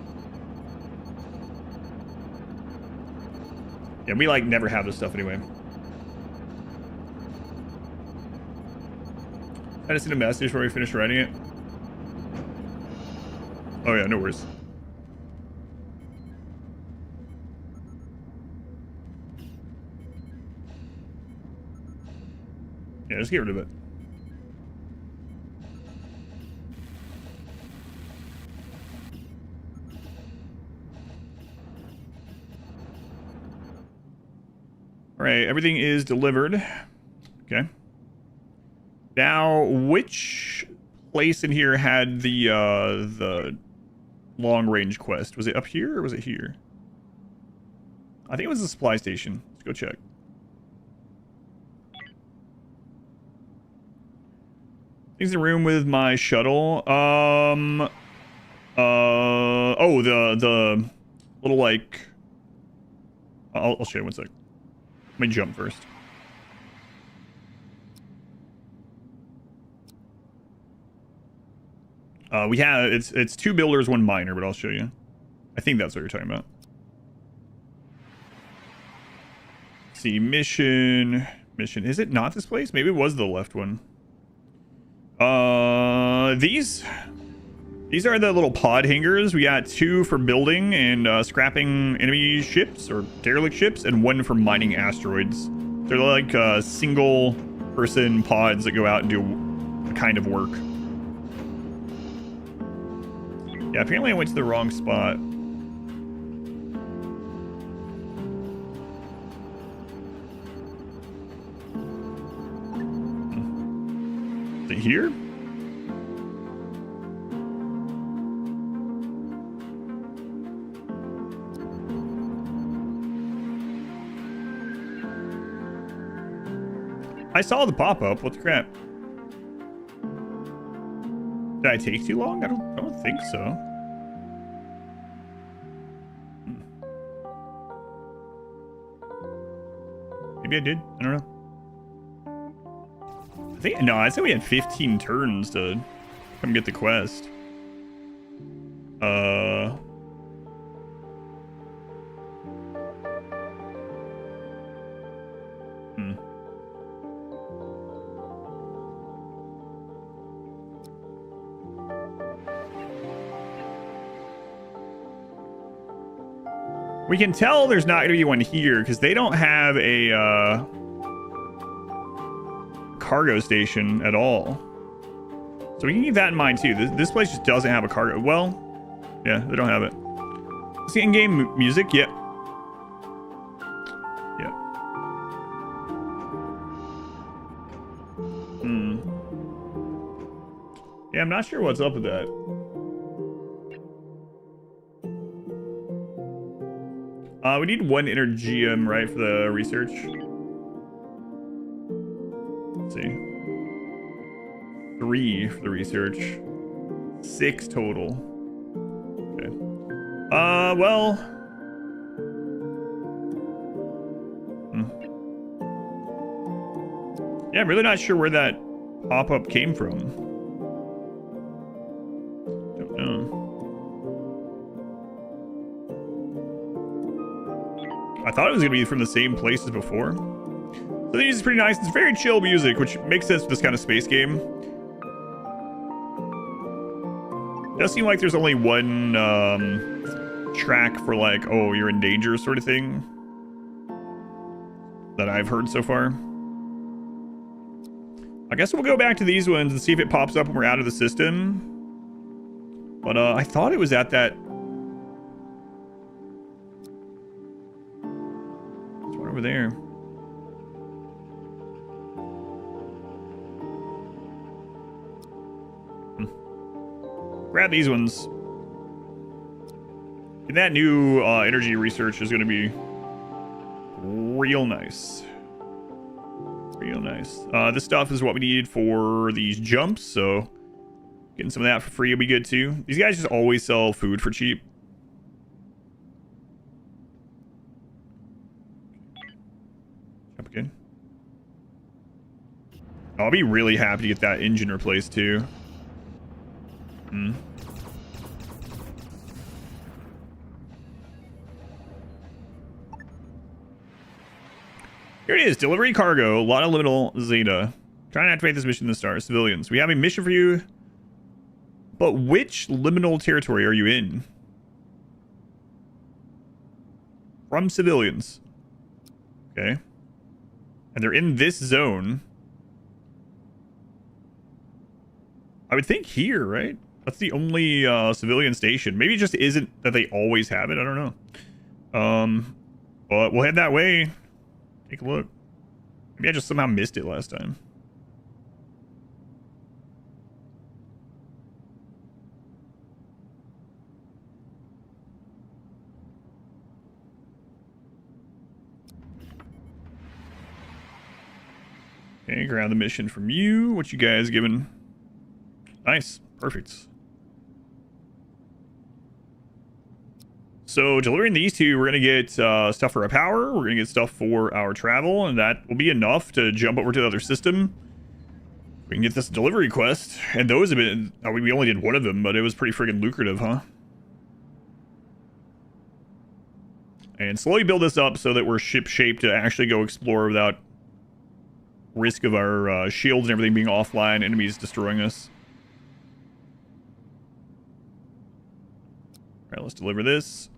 Speaker 1: Yeah, we like never have this stuff anyway. I just sent a message before we finish writing it. Oh yeah, no worries. Yeah, just get rid of it. All right, everything is delivered. Okay. Now, which place in here had the long-range quest? Was it up here or was it here? I think it was the supply station. Let's go check. Things in the room with my shuttle. Oh, the little like. I'll show you one sec. Let me jump first. We have it's 2 builders, 1 miner, but I'll show you. I think that's what you're talking about. Let's see, mission. Is it not this place? Maybe it was the left one. These are the little pod hangers. We got 2 for building and scrapping enemy ships or derelict ships, and 1 for mining asteroids. They're like single person pods that go out and do a kind of work. Yeah, apparently I went to the wrong spot. Is it here? I saw the pop-up. What the crap? Did I take too long? I don't think so. Maybe I did. I don't know. I said we had 15 turns to come get the quest. We can tell there's not going to be one here because they don't have a cargo station at all. So we can keep that in mind too. This place just doesn't have a cargo. Well, yeah, they don't have it. See in-game music? Yep. Yep. Yeah, I'm not sure what's up with that. We need 1 Energium, right, for the research. Let's see. 3 for the research. 6 total. Okay. Well. Yeah, I'm really not sure where that pop-up came from. Don't know. I thought it was going to be from the same place as before. So this is pretty nice. It's very chill music, which makes sense for this kind of space game. It does seem like there's only one track for like, oh, you're in danger sort of thing that I've heard so far. I guess we'll go back to these ones and see if it pops up when we're out of the system. But I thought it was at that... over there. Grab these ones. And that new energy research is going to be real nice. Real nice. This stuff is what we need for these jumps, so getting some of that for free will be good too. These guys just always sell food for cheap. Again. I'll be really happy to get that engine replaced too. Here it is. Delivery cargo. A lot of liminal Zeta. Try and activate this mission to start. Civilians. We have a mission for you. But which liminal territory are you in? From civilians. Okay. And they're in this zone. I would think here, right? That's the only civilian station. Maybe it just isn't that they always have it. I don't know. But we'll head that way. Take a look. Maybe I just somehow missed it last time. Okay, grab the mission from you. What you guys giving? Nice. Perfect. So delivering these two, we're going to get stuff for our power. We're going to get stuff for our travel. And that will be enough to jump over to the other system. We can get this delivery quest. And those have been... we only did one of them, but it was pretty freaking lucrative, huh? And slowly build this up so that we're ship-shaped to actually go explore without risk of our shields and everything being offline, enemies destroying us. Alright, let's deliver this.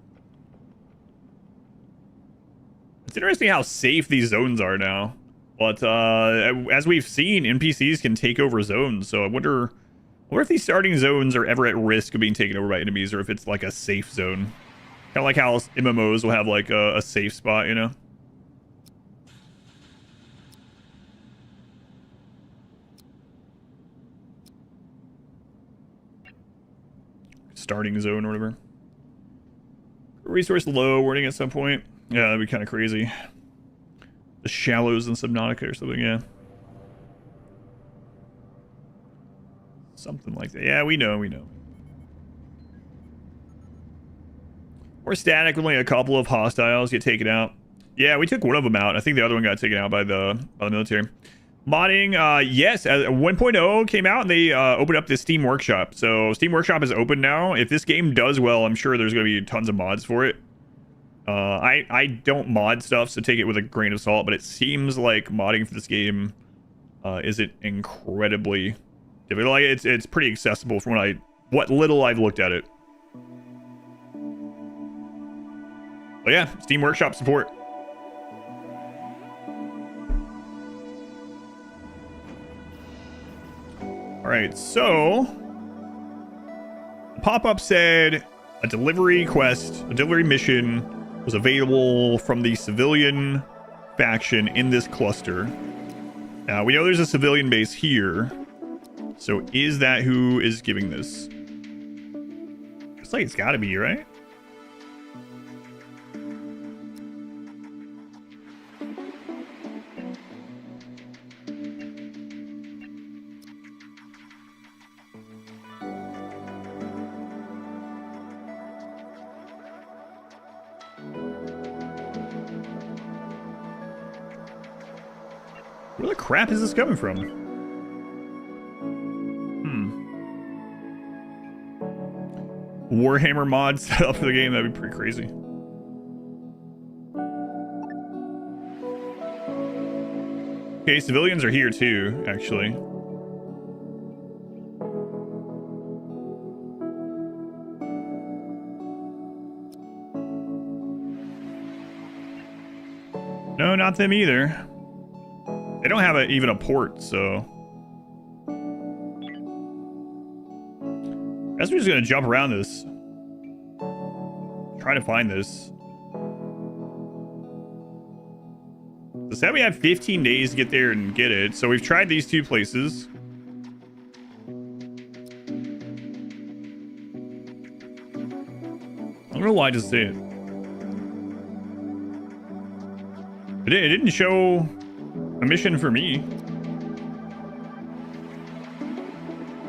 Speaker 1: It's interesting how safe these zones are now. But as we've seen, NPCs can take over zones, so I wonder if these starting zones are ever at risk of being taken over by enemies, or if it's like a safe zone. Kind of like how MMOs will have like a safe spot, you know? Starting zone or whatever. Resource low wording at some point. Yeah, that'd be kind of crazy. The Shallows in Subnautica or something, yeah. something like that. Yeah, we know. We're static. Only a couple of hostiles get taken out. Yeah, we took one of them out. I think the other one got taken out by the military. Modding, yes, 1.0 came out and they opened up this Steam Workshop. So Steam Workshop is open now. If this game does well, I'm sure there's going to be tons of mods for it. I don't mod stuff, so take it with a grain of salt, but it seems like modding for this game isn't incredibly difficult. Like it's pretty accessible from what little I've looked at it. But yeah, Steam Workshop support. All right, so the pop-up said a delivery quest, a delivery mission was available from the civilian faction in this cluster. Now, we know there's a civilian base here. So is that who is giving this? Looks like it's got to be, right? Where the crap is this coming from? Warhammer mod set up for the game, that'd be pretty crazy. Okay, civilians are here too, actually. No, not them either. They don't have even a port, so I guess we're just gonna jump around this. Try to find this. So say we have 15 days to get there and get it. So we've tried these two places. I don't know why I just say it. It didn't show a mission for me.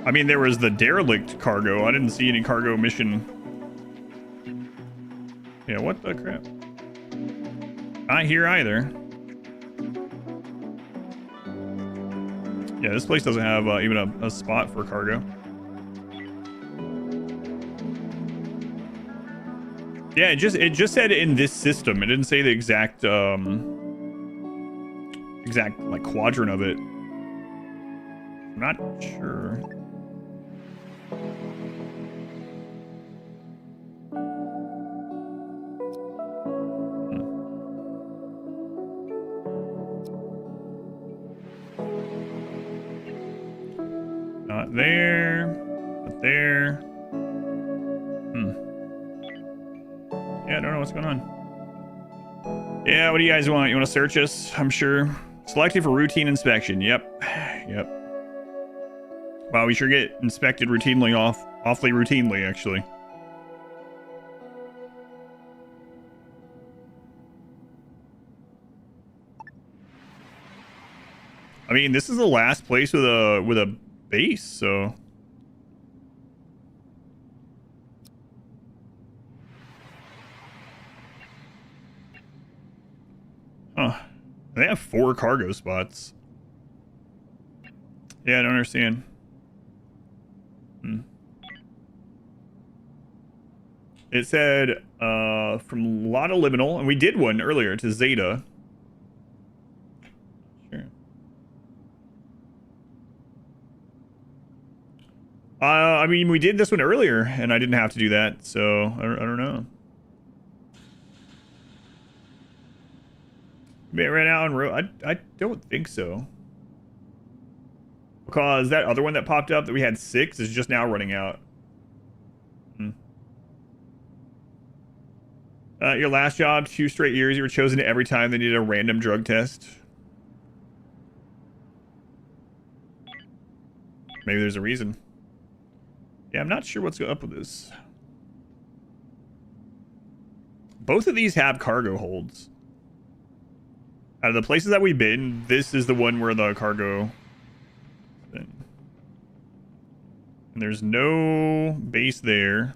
Speaker 1: I mean, there was the Derelict cargo. I didn't see any cargo mission. Yeah, what the crap? Not here either. Yeah, this place doesn't have even a spot for cargo. Yeah, it just said in this system. It didn't say the exact like quadrant of it. I'm not sure. Not there. Not there. Yeah, I don't know what's going on. Yeah, what do you guys want? You want to search us? I'm sure. Selected for routine inspection. Yep. Yep. Wow, we sure get inspected routinely, awfully routinely, actually. I mean, this is the last place with a base, so. Huh. They have 4 cargo spots. Yeah, I don't understand. It said from Lotta Liminal, and we did one earlier to Zeta. Sure. I mean, we did this one earlier, and I didn't have to do that, so I don't know. It ran out on road. I don't think so. Because that other one that popped up that we had 6 is just now running out. Your last job, 2 straight years, you were chosen every time they needed a random drug test. Maybe there's a reason. Yeah, I'm not sure what's up with this. Both of these have cargo holds. Out of the places that we've been, this is the one where the cargo... And there's no base there.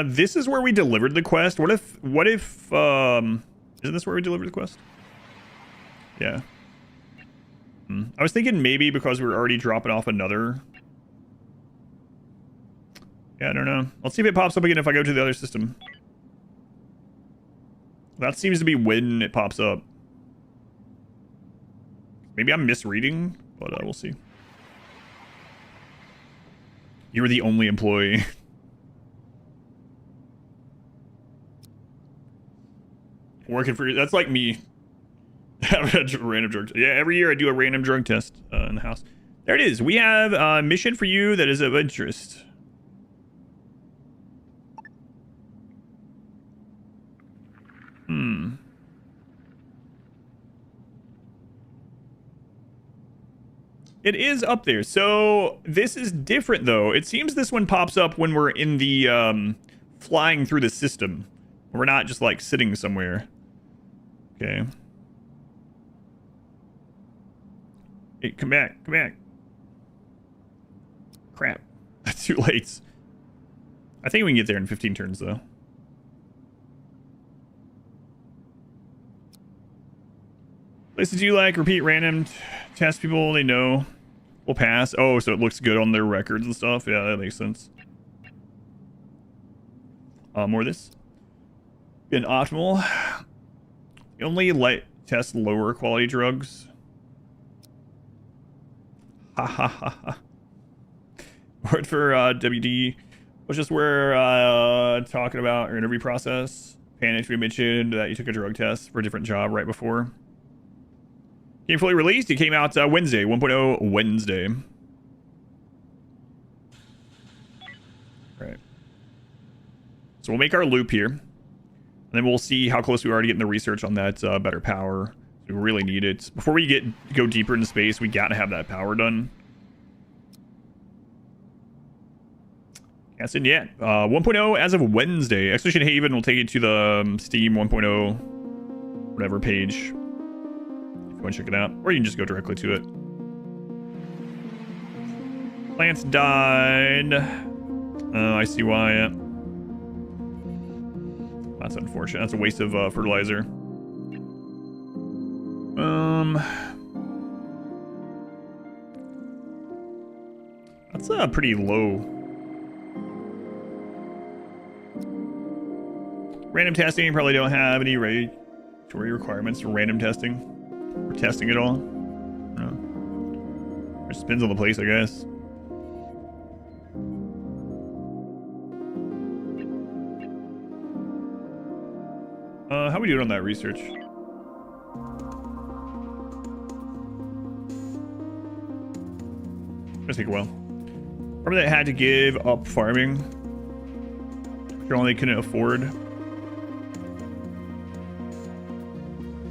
Speaker 1: This is where we delivered the quest. What if, isn't this where we delivered the quest? Yeah. I was thinking maybe because we were already dropping off another. Yeah, I don't know. Let's see if it pops up again if I go to the other system. That seems to be when it pops up. Maybe I'm misreading, but we'll see. You're the only employee. Working for you. That's like me. Random drug. Yeah, every year I do a random drug test in the house. There it is. We have a mission for you that is of interest. It is up there. So this is different though. It seems this one pops up when we're in the flying through the system. We're not just like sitting somewhere. Okay. Hey, come back. Come back. Crap. That's too late. I think we can get there in 15 turns though. Places you like, repeat random test people they know will pass. Oh, so it looks good on their records and stuff. Yeah, that makes sense. More of this. Been optimal. Only test lower quality drugs. Ha ha ha ha. Word for WD was just where talking about your interview process. Panicked, we mentioned that you took a drug test for a different job right before. Game fully released. It came out Wednesday, 1.0 Wednesday. Right. So we'll make our loop here. And then we'll see how close we are to getting the research on that better power. We really need it. Before we go deeper into space, we got to have that power done. That's it yet. 1.0 as of Wednesday. Expedition Haven will take you to the Steam 1.0 whatever page. If you want to check it out. Or you can just go directly to it. Plants died. Oh, I see why. That's unfortunate. That's a waste of fertilizer. That's pretty low. Random testing, probably don't have any regulatory requirements for random testing. Or testing it all. I don't know. It just depends on the place, I guess. How we doing on that research? Gonna take a while. Remember that had to give up farming? Which only couldn't afford.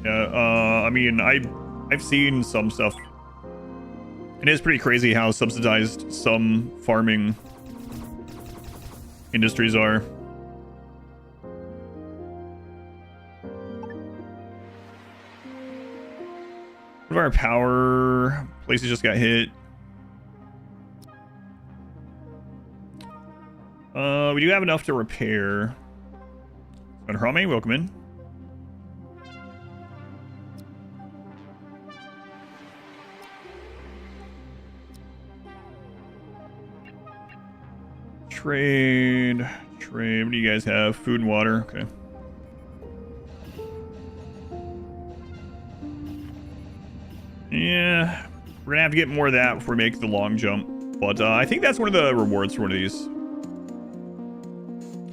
Speaker 1: Yeah, I mean, I've seen some stuff. It is pretty crazy how subsidized some farming industries are. One of our power places just got hit. We do have enough to repair. Harame, welcome in. Trade. What do you guys have? Food and water. Okay. Yeah. We're gonna have to get more of that before we make the long jump. But I think that's one of the rewards for one of these.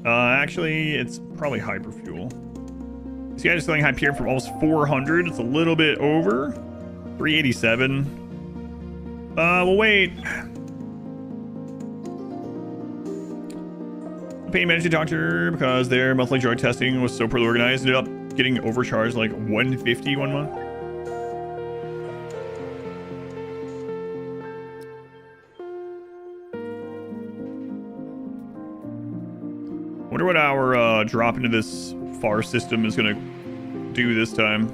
Speaker 1: Actually, it's probably hyperfuel. This guy is selling Hyperion for almost 400. It's a little bit over. 387. We'll wait. Pain management doctor, because their monthly drug testing was so poorly organized, ended up getting overcharged like 150 one month. Wonder what our drop into this far system is gonna do this time.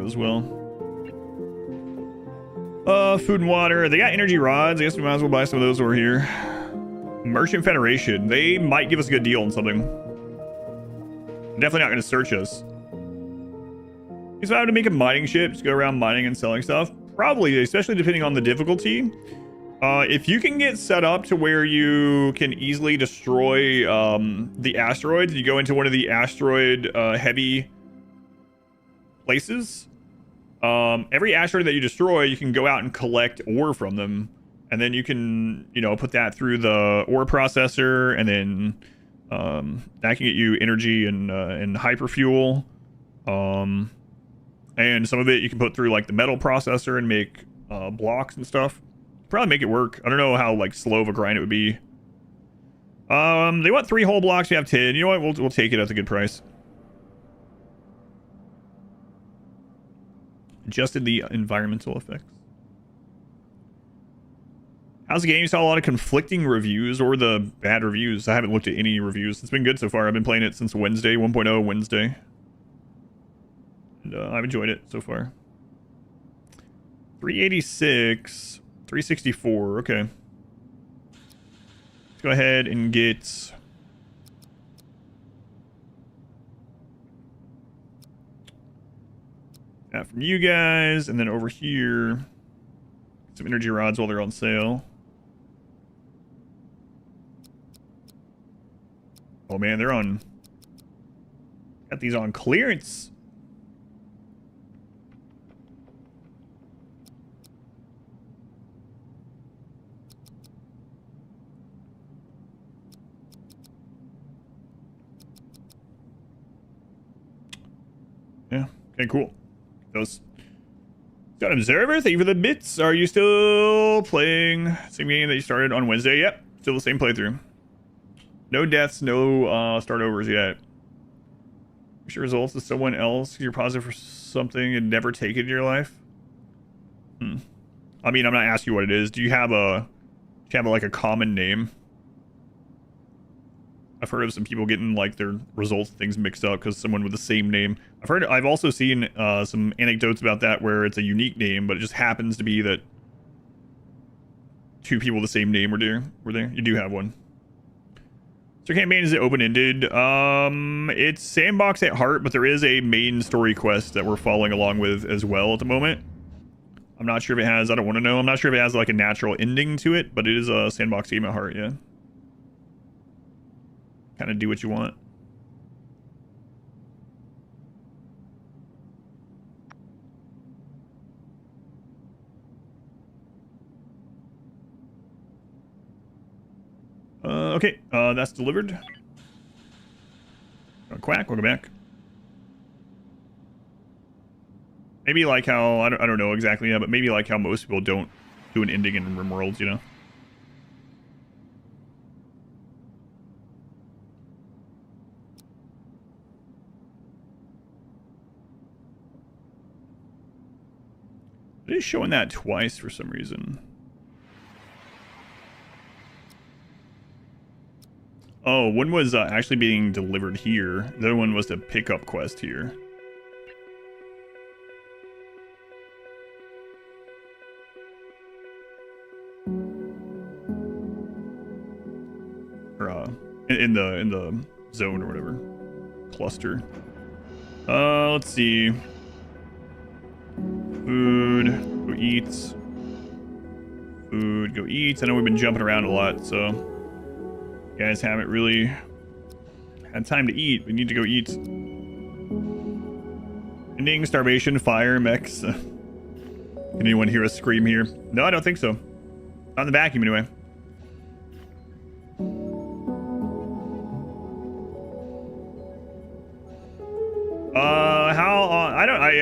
Speaker 1: material as well. Food and water. They got energy rods. I guess we might as well buy some of those over here. Merchant Federation. They might give us a good deal on something. Definitely not going to search us. If I have to make a mining ship, just go around mining and selling stuff. Probably, especially depending on the difficulty. If you can get set up to where you can easily destroy the asteroids, you go into one of the asteroid heavy places. Every asteroid that you destroy, you can go out and collect ore from them. And then you can, you know, put that through the ore processor, and then that can get you energy and hyperfuel. And some of it you can put through like the metal processor and make blocks and stuff. Probably make it work. I don't know how like slow of a grind it would be. They want 3 whole blocks. We have 10. You know what? We'll take it at a good price. Adjusted the environmental effects. How's the game? You saw a lot of conflicting reviews, or the bad reviews. I haven't looked at any reviews. It's been good so far. I've been playing it since Wednesday, 1.0 Wednesday. And I've enjoyed it so far. 386, 364. Okay. Let's go ahead and get that from you guys, and then over here, some energy rods while they're on sale. Oh man, they're on. Got these on clearance. Yeah. Okay, cool. Those. Got Observer, thank you for the bits. Are you still playing same game that you started on Wednesday? Yep, still the same playthrough. No deaths, no start overs yet. Push your results to someone else. You're positive for something and never take it in your life. I mean, I'm not asking you what it is. Do you have like a common name? I've heard of some people getting like their results things mixed up because someone with the same name. I've also seen some anecdotes about that where it's a unique name, but it just happens to be that 2 people with the same name were there. You do have one. So campaign, is it open-ended? It's sandbox at heart, but there is a main story quest that we're following along with as well at the moment. I'm not sure if it has, I don't want to know. I'm not sure if it has like a natural ending to it, but it is a sandbox game at heart, yeah. Kind of do what you want. Okay, that's delivered. Quack, welcome back. Maybe like how, I don't know exactly, yeah, but maybe like how most people don't do an ending in RimWorlds, you know? It is showing that twice for some reason. Oh, one was actually being delivered here. The other one was the pickup quest here. Or in the zone or whatever cluster. Let's see. Food, go eat. Food, go eat. I know we've been jumping around a lot, so you guys haven't really had time to eat. We need to go eat. Ending, starvation, fire, mechs. Can anyone hear us scream here? No, I don't think so. Not in the vacuum, anyway.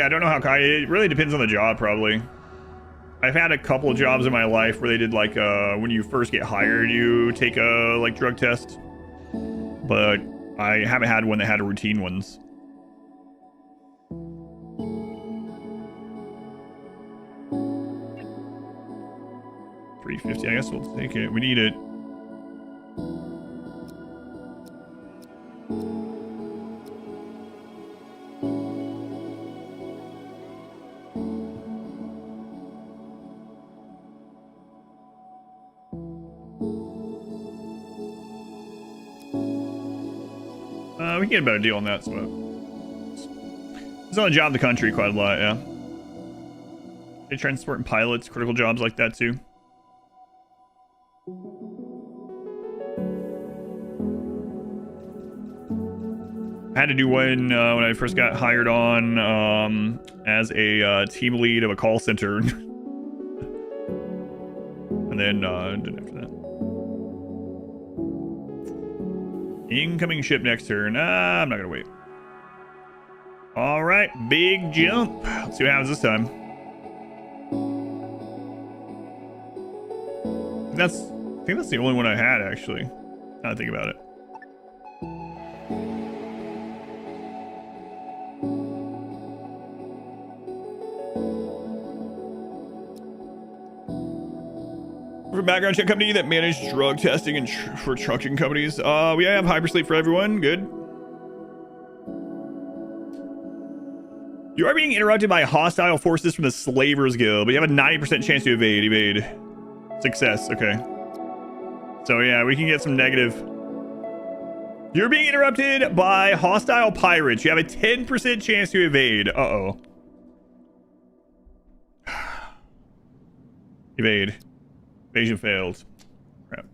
Speaker 1: I don't know how. It really depends on the job, probably. I've had a couple of jobs in my life where they did like when you first get hired, you take a like drug test, but I haven't had one that had routine ones. $3.50. I guess we'll take it. We need it. We can get a better deal on that spot. It's on the job of the country quite a lot, yeah. They transporting pilots, critical jobs like that too. I had to do one when I first got hired on as a team lead of a call center. And then didn't after that. Incoming ship next turn. I'm not gonna wait. All right, big jump. Let's see what happens this time. I think that's the only one I had actually. Now I think about it. For a background check company that managed drug testing and for trucking companies. We have hypersleep for everyone. Good. You are being interrupted by hostile forces from the Slavers Guild, but you have a 90% chance to evade. Success. Okay. So yeah, we can get some negative. You're being interrupted by hostile pirates. You have a 10% chance to evade. Uh-oh. Evade. Evasion failed. Crap.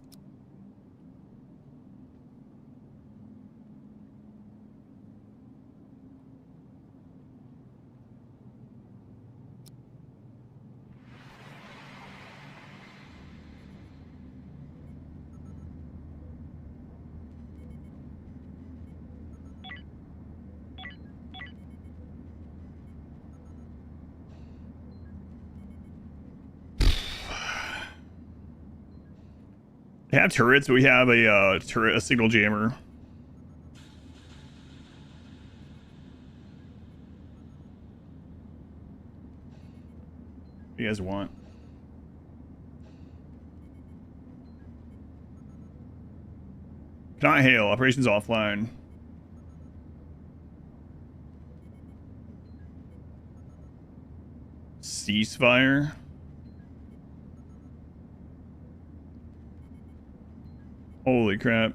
Speaker 1: They have turrets, but we have a signal jammer. What do you guys want? Cannot hail. Operations offline. Ceasefire. Holy crap.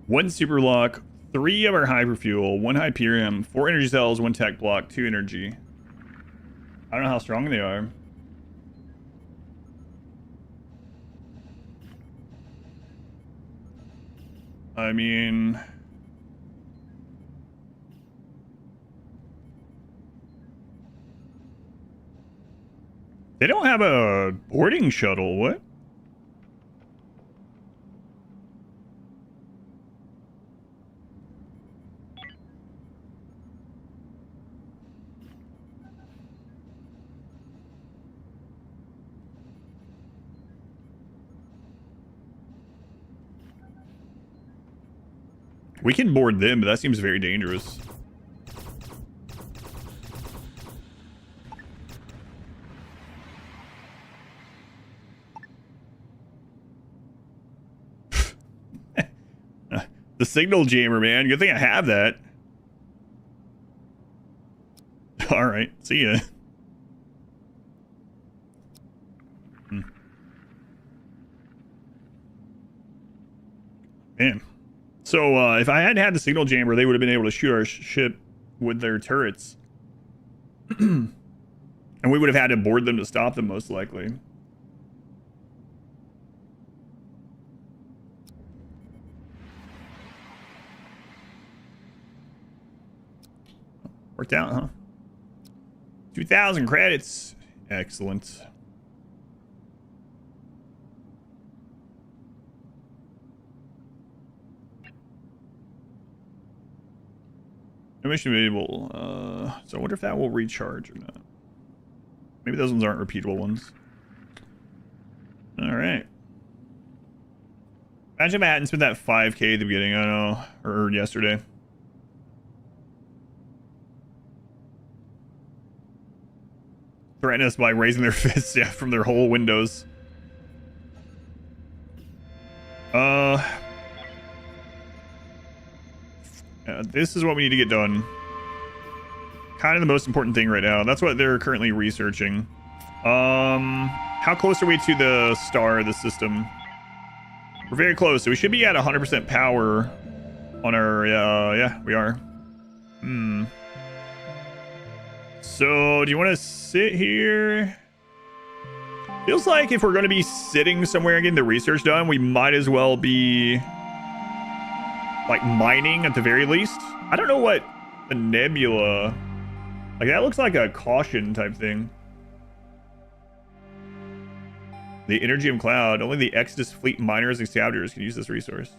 Speaker 1: 1 super lock, 3 of our hyperfuel, 1 Hyperium, 4 energy cells, 1 tech block, 2 energy. I don't know how strong they are. I mean... They don't have a boarding shuttle, what? We can board them, but that seems very dangerous. The signal jammer, man. Good thing I have that. Alright, see ya. Man. So, if I hadn't had the signal jammer, they would have been able to shoot our ship with their turrets. And we would have had to board them to stop them, most likely. Worked out, huh? 2,000 credits. Excellent. Mission available. So I wonder if that will recharge or not. Maybe those ones aren't repeatable ones. Alright. Imagine if I hadn't spent that 5k at the beginning, I don't know, or yesterday. Threaten us by raising their fists, yeah, from their whole windows. This is what we need to get done. Kind of the most important thing right now. That's what they're currently researching. How close are we to the star of the system? We're very close, so we should be at 100% power On our, yeah, we are. So, do you want to sit here? Feels like if we're going to be sitting somewhere and getting the research done, we might as well be, like, mining at the very least. I don't know what the nebula... Like, that looks like a caution type thing. The Energium Cloud. Only the Exodus Fleet miners and scavengers can use this resource.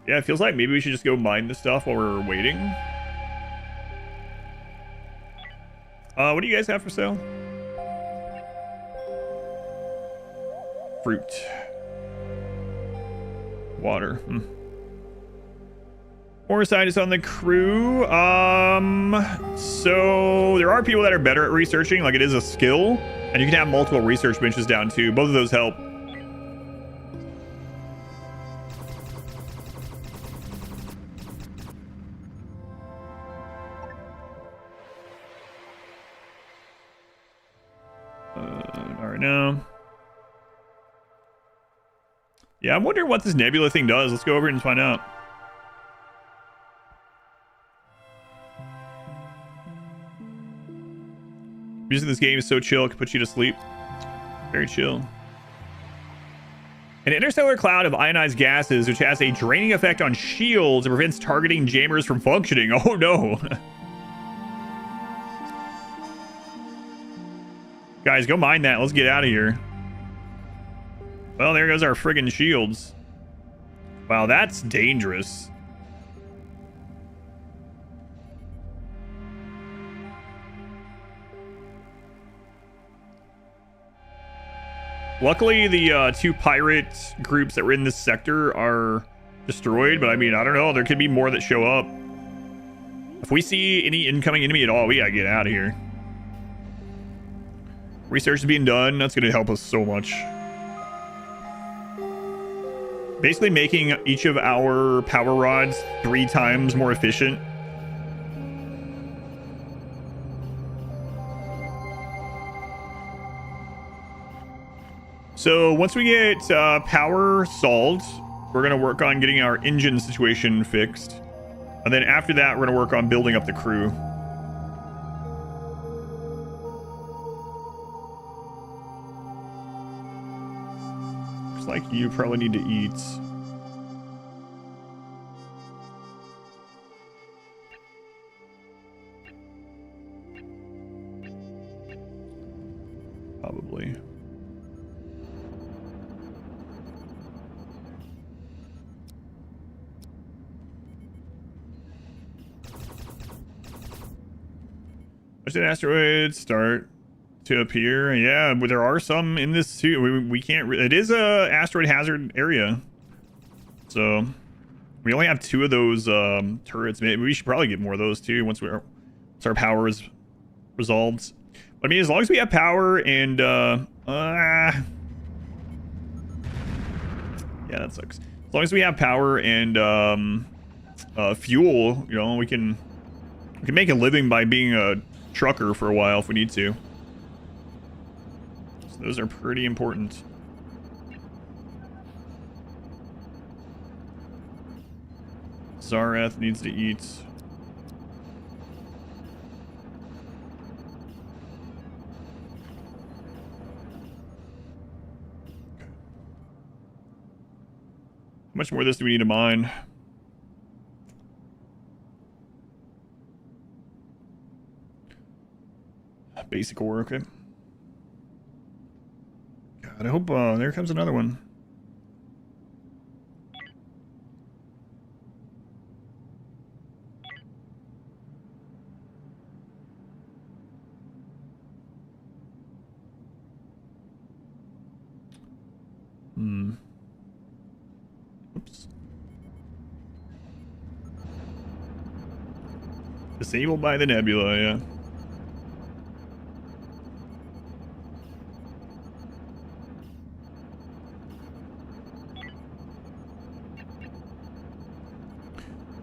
Speaker 1: Yeah, it feels like maybe we should just go mine this stuff while we're waiting. What do you guys have for sale? Fruit. Water. More scientists on the crew. So there are people that are better at researching. Like, it is a skill. And you can have multiple research benches down too. Both of those help. All right, now. Yeah, I'm wondering what this nebula thing does. Let's go over it and find out. Music in this game is so chill, it can put you to sleep. Very chill. An interstellar cloud of ionized gases, which has a draining effect on shields and prevents targeting jammers from functioning. Oh no. Guys, go mine that. Let's get out of here. Well, there goes our friggin' shields. Wow, that's dangerous. Luckily, the two pirate groups that were in this sector are destroyed, but I mean, I don't know. There could be more that show up. If we see any incoming enemy at all, we gotta get out of here. Research is being done. That's going to help us so much. Basically making each of our power rods 3 times more efficient. So once we get power solved, we're going to work on getting our engine situation fixed. And then after that, we're going to work on building up the crew. Looks like you probably need to eat. Probably. Watch the asteroids start to appear. Yeah, but there are some in this too. We can't. It is a asteroid hazard area, so we only have 2 of those turrets. Maybe we should probably get more of those too once our power is resolved. But I mean, as long as we have power and yeah, that sucks. As long as we have power and fuel, you know, we can make a living by being a trucker for a while if we need to. So those are pretty important. Zareth needs to eat. How much more of this do we need to mine? Basic ore, okay. God, I hope there comes another one. Oops. Disabled by the nebula, yeah.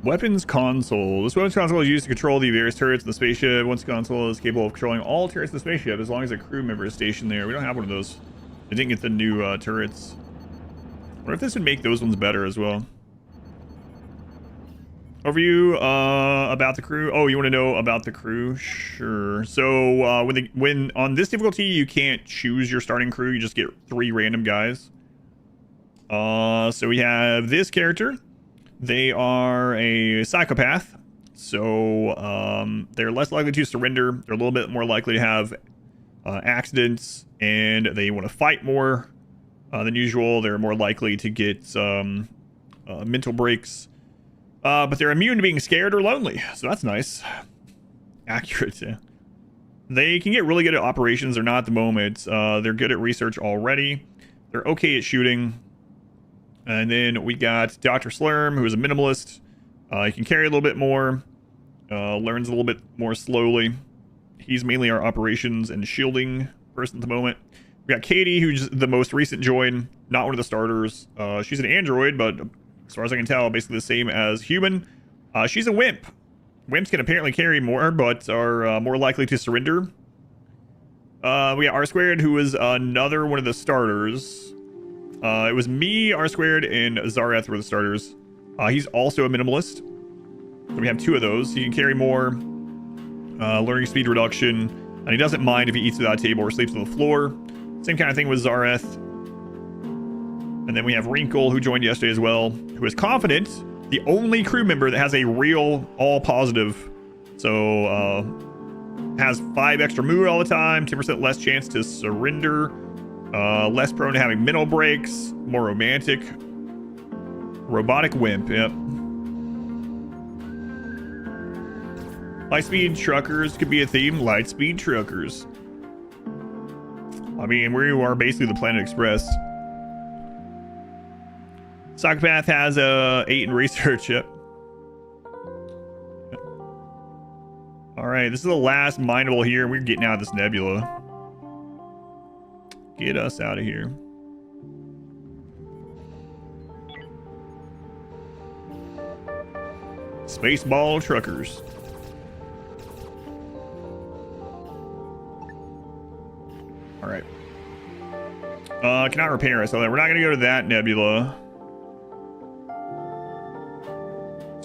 Speaker 1: Weapons console. This weapons console is used to control the various turrets in the spaceship. Once console is capable of controlling all turrets in the spaceship as long as a crew member is stationed there. We don't have one of those. I didn't get the new turrets. What Or if this would make those ones better as well. Overview about the crew. Oh, you want to know about the crew? Sure. So when on this difficulty, you can't choose your starting crew. You just get 3 random guys. So we have this character. They are a psychopath. So they're less likely to surrender. They're a little bit more likely to have accidents, and they want to fight more than usual. They're more likely to get mental breaks. But they're immune to being scared or lonely, so that's nice. Accurate, yeah. They can get really good at operations. They're not at the moment. They're good at research already. They're okay at shooting. And then we got Dr. Slurm, who is a minimalist. He can carry a little bit more. Learns a little bit more slowly. He's mainly our operations and shielding person at the moment. We got Katie, who's the most recent join. Not one of the starters. She's an android, but as far as I can tell, basically the same as human. She's a wimp. Wimps can apparently carry more, but are more likely to surrender. We got R Squared, who is another one of the starters. It was me, R Squared, and Zareth were the starters. He's also a minimalist. So we have 2 of those. He can carry more. Learning speed reduction. And he doesn't mind if he eats without a table or sleeps on the floor. Same kind of thing with Zareth. And then we have Wrinkle, who joined yesterday as well, who is confident, the only crew member that has a real all positive. So, has 5 extra mood all the time, 10% less chance to surrender, less prone to having mental breaks, more romantic. Robotic wimp, yep. Lightspeed truckers could be a theme. Lightspeed truckers. I mean, we are basically the Planet Express. Psychopath has 8 in research, yep. Alright, this is the last mineable here. We're getting out of this nebula. Get us out of here. Spaceball truckers. Alright. Cannot repair us, so we're not going to go to that nebula.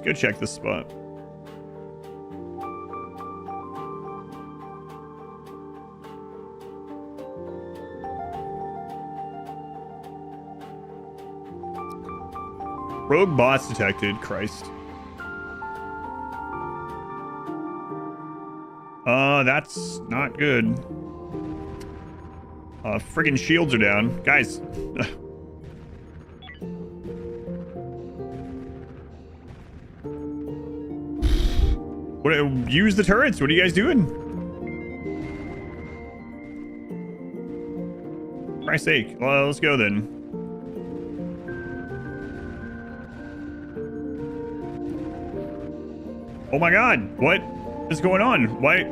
Speaker 1: Go check this spot. Rogue bots detected. Christ. That's not good. Friggin' shields are down. Guys. Use the turrets. What are you guys doing? For Christ's sake. Well, let's go then. Oh my god. What is going on? Why?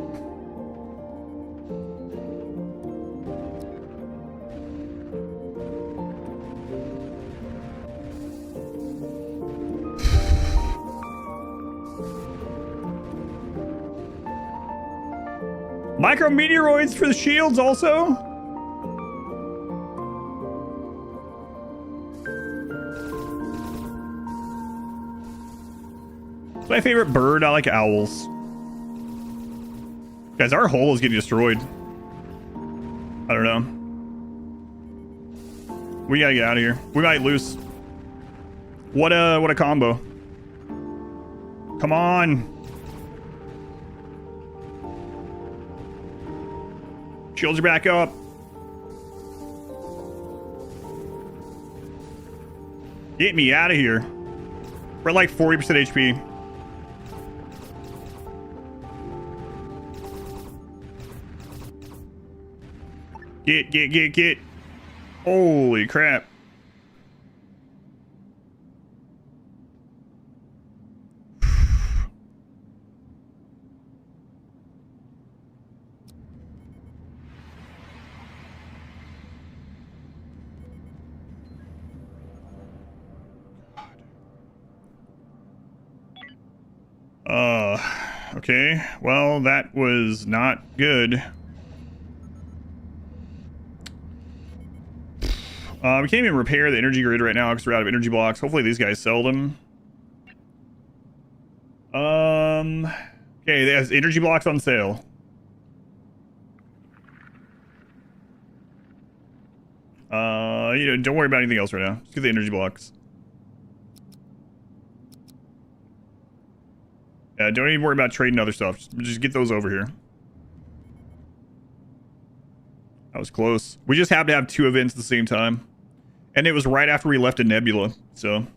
Speaker 1: Micrometeoroids for the shields also? It's my favorite bird. I like owls. Guys, our hull is getting destroyed. I don't know. We gotta get out of here. We might lose. What a combo. Come on. Shields are back up. Get me out of here. We're at like 40% HP. Get. Holy crap. Okay. Well, that was not good. We can't even repair the energy grid right now because we're out of energy blocks. Hopefully these guys sell them. Okay, there's energy blocks on sale. Don't worry about anything else right now. Just get the energy blocks. Don't even worry about trading other stuff. Just get those over here. That was close. We just happened to have 2 events at the same time. And it was right after we left a nebula, so.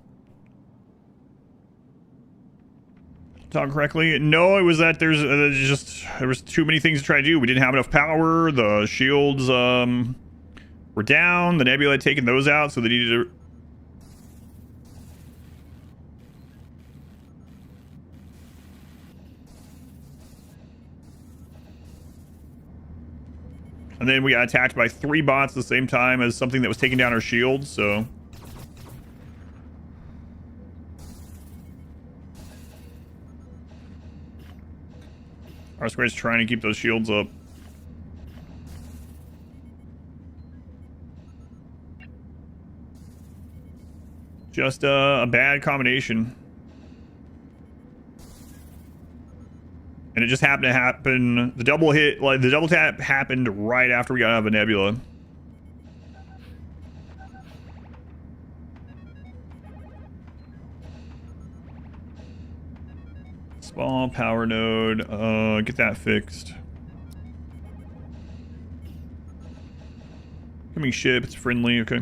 Speaker 1: Talk correctly? No, it was that there was too many things to try to do. We didn't have enough power. The shields were down. The nebula had taken those out, so they needed to. And then we got attacked by 3 bots at the same time as something that was taking down our shields, so. Our square's trying to keep those shields up. Just a bad combination. And it just happened to happen. The double hit, like the double tap happened right after we got out of a nebula. Small power node. Get that fixed. Coming ship, it's friendly, okay.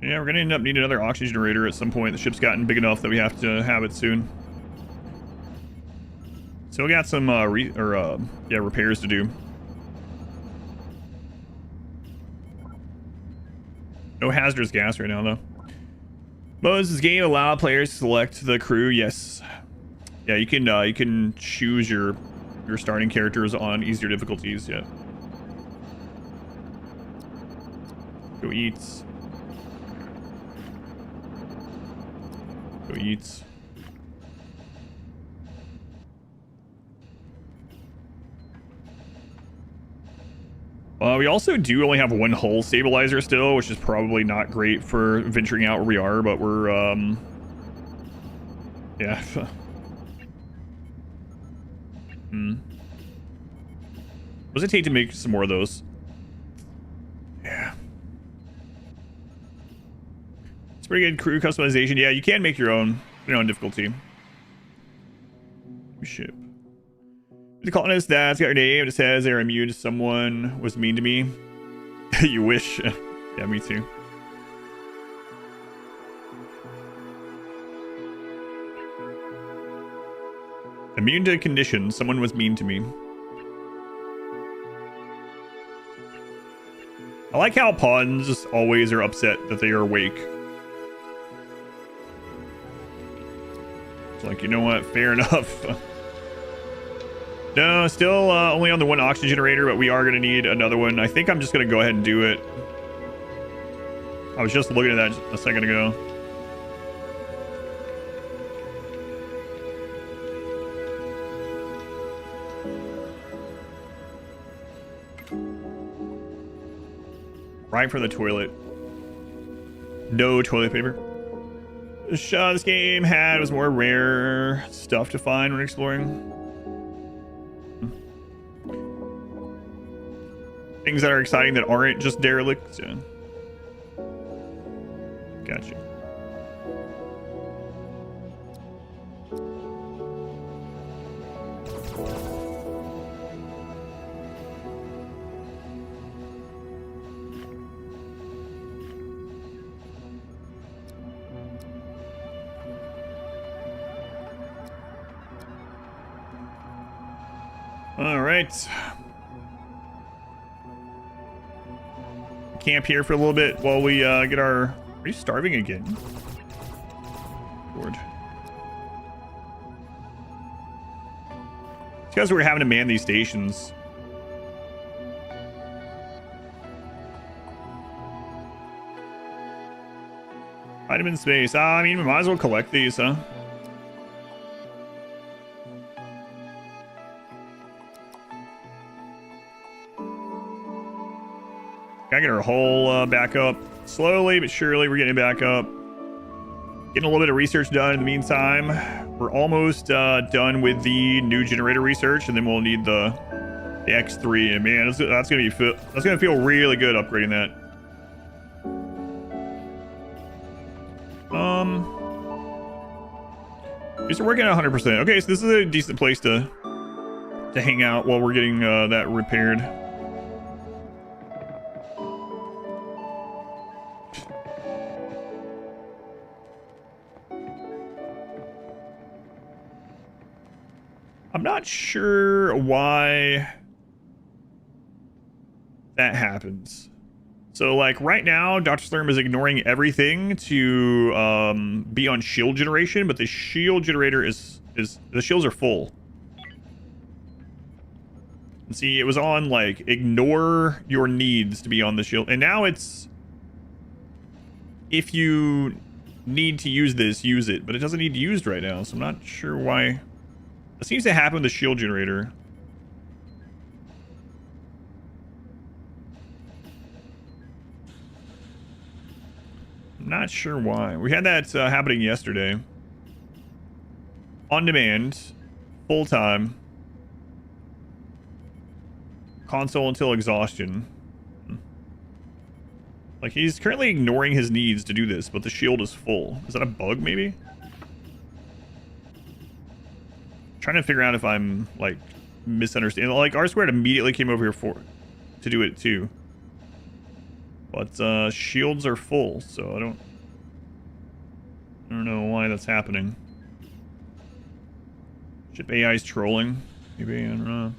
Speaker 1: Yeah, we're gonna end up needing another oxygen generator at some point. The ship's gotten big enough that we have to have it soon. So we got some repairs to do. No hazardous gas right now though. Modes this game allow players to select the crew. Yes. Yeah, you can choose your starting characters on easier difficulties. Yeah. Go eats. Go eats. We also do only have 1 hull stabilizer still, which is probably not great for venturing out where we are, but we're, yeah. What does it take to make some more of those? Yeah. It's pretty good crew customization. Yeah, you can make your own difficulty. Ship. The colonist that's got your name. It says they're immune to someone was mean to me. You wish. Yeah, me too. Immune to conditions. Someone was mean to me. I like how pawns always are upset that they are awake. It's like, you know what? Fair enough. No, still only on the 1 oxygen generator, but we are going to need another one. I think I'm just going to go ahead and do it. I was just looking at that a second ago. Right for the toilet. No toilet paper. The shot this game had was more rare stuff to find when exploring. Things that are exciting that aren't just derelicts. Yeah. Gotcha. All right. Camp here for a little bit while we get our... Are you starving again? Lord. It's because we're having to man these stations. Hide them in space. I mean, we might as well collect these, huh? Gotta get our hull back up. Slowly but surely, we're getting it back up. Getting a little bit of research done in the meantime. We're almost done with the new generator research, and then we'll need the X3. And man, that's gonna feel really good upgrading that. We're working at 100%. Okay, so this is a decent place to hang out while we're getting that repaired. I'm not sure why that happens. So, like, right now, Dr. Slurm is ignoring everything to be on shield generation, but the shield generator the shields are full. And see, it was on, like, ignore your needs to be on the shield. And now it's, if you need to use this, use it. But it doesn't need used right now, so I'm not sure why. It seems to happen with the shield generator. I'm not sure why. We had that happening yesterday. On demand. Full time. Console until exhaustion. Like, he's currently ignoring his needs to do this, but the shield is full. Is that a bug, maybe? Trying to figure out if I'm, like, misunderstanding. Like, R squared immediately came over here to do it too, but shields are full, so I don't know why that's happening. Ship AI is trolling, maybe. I don't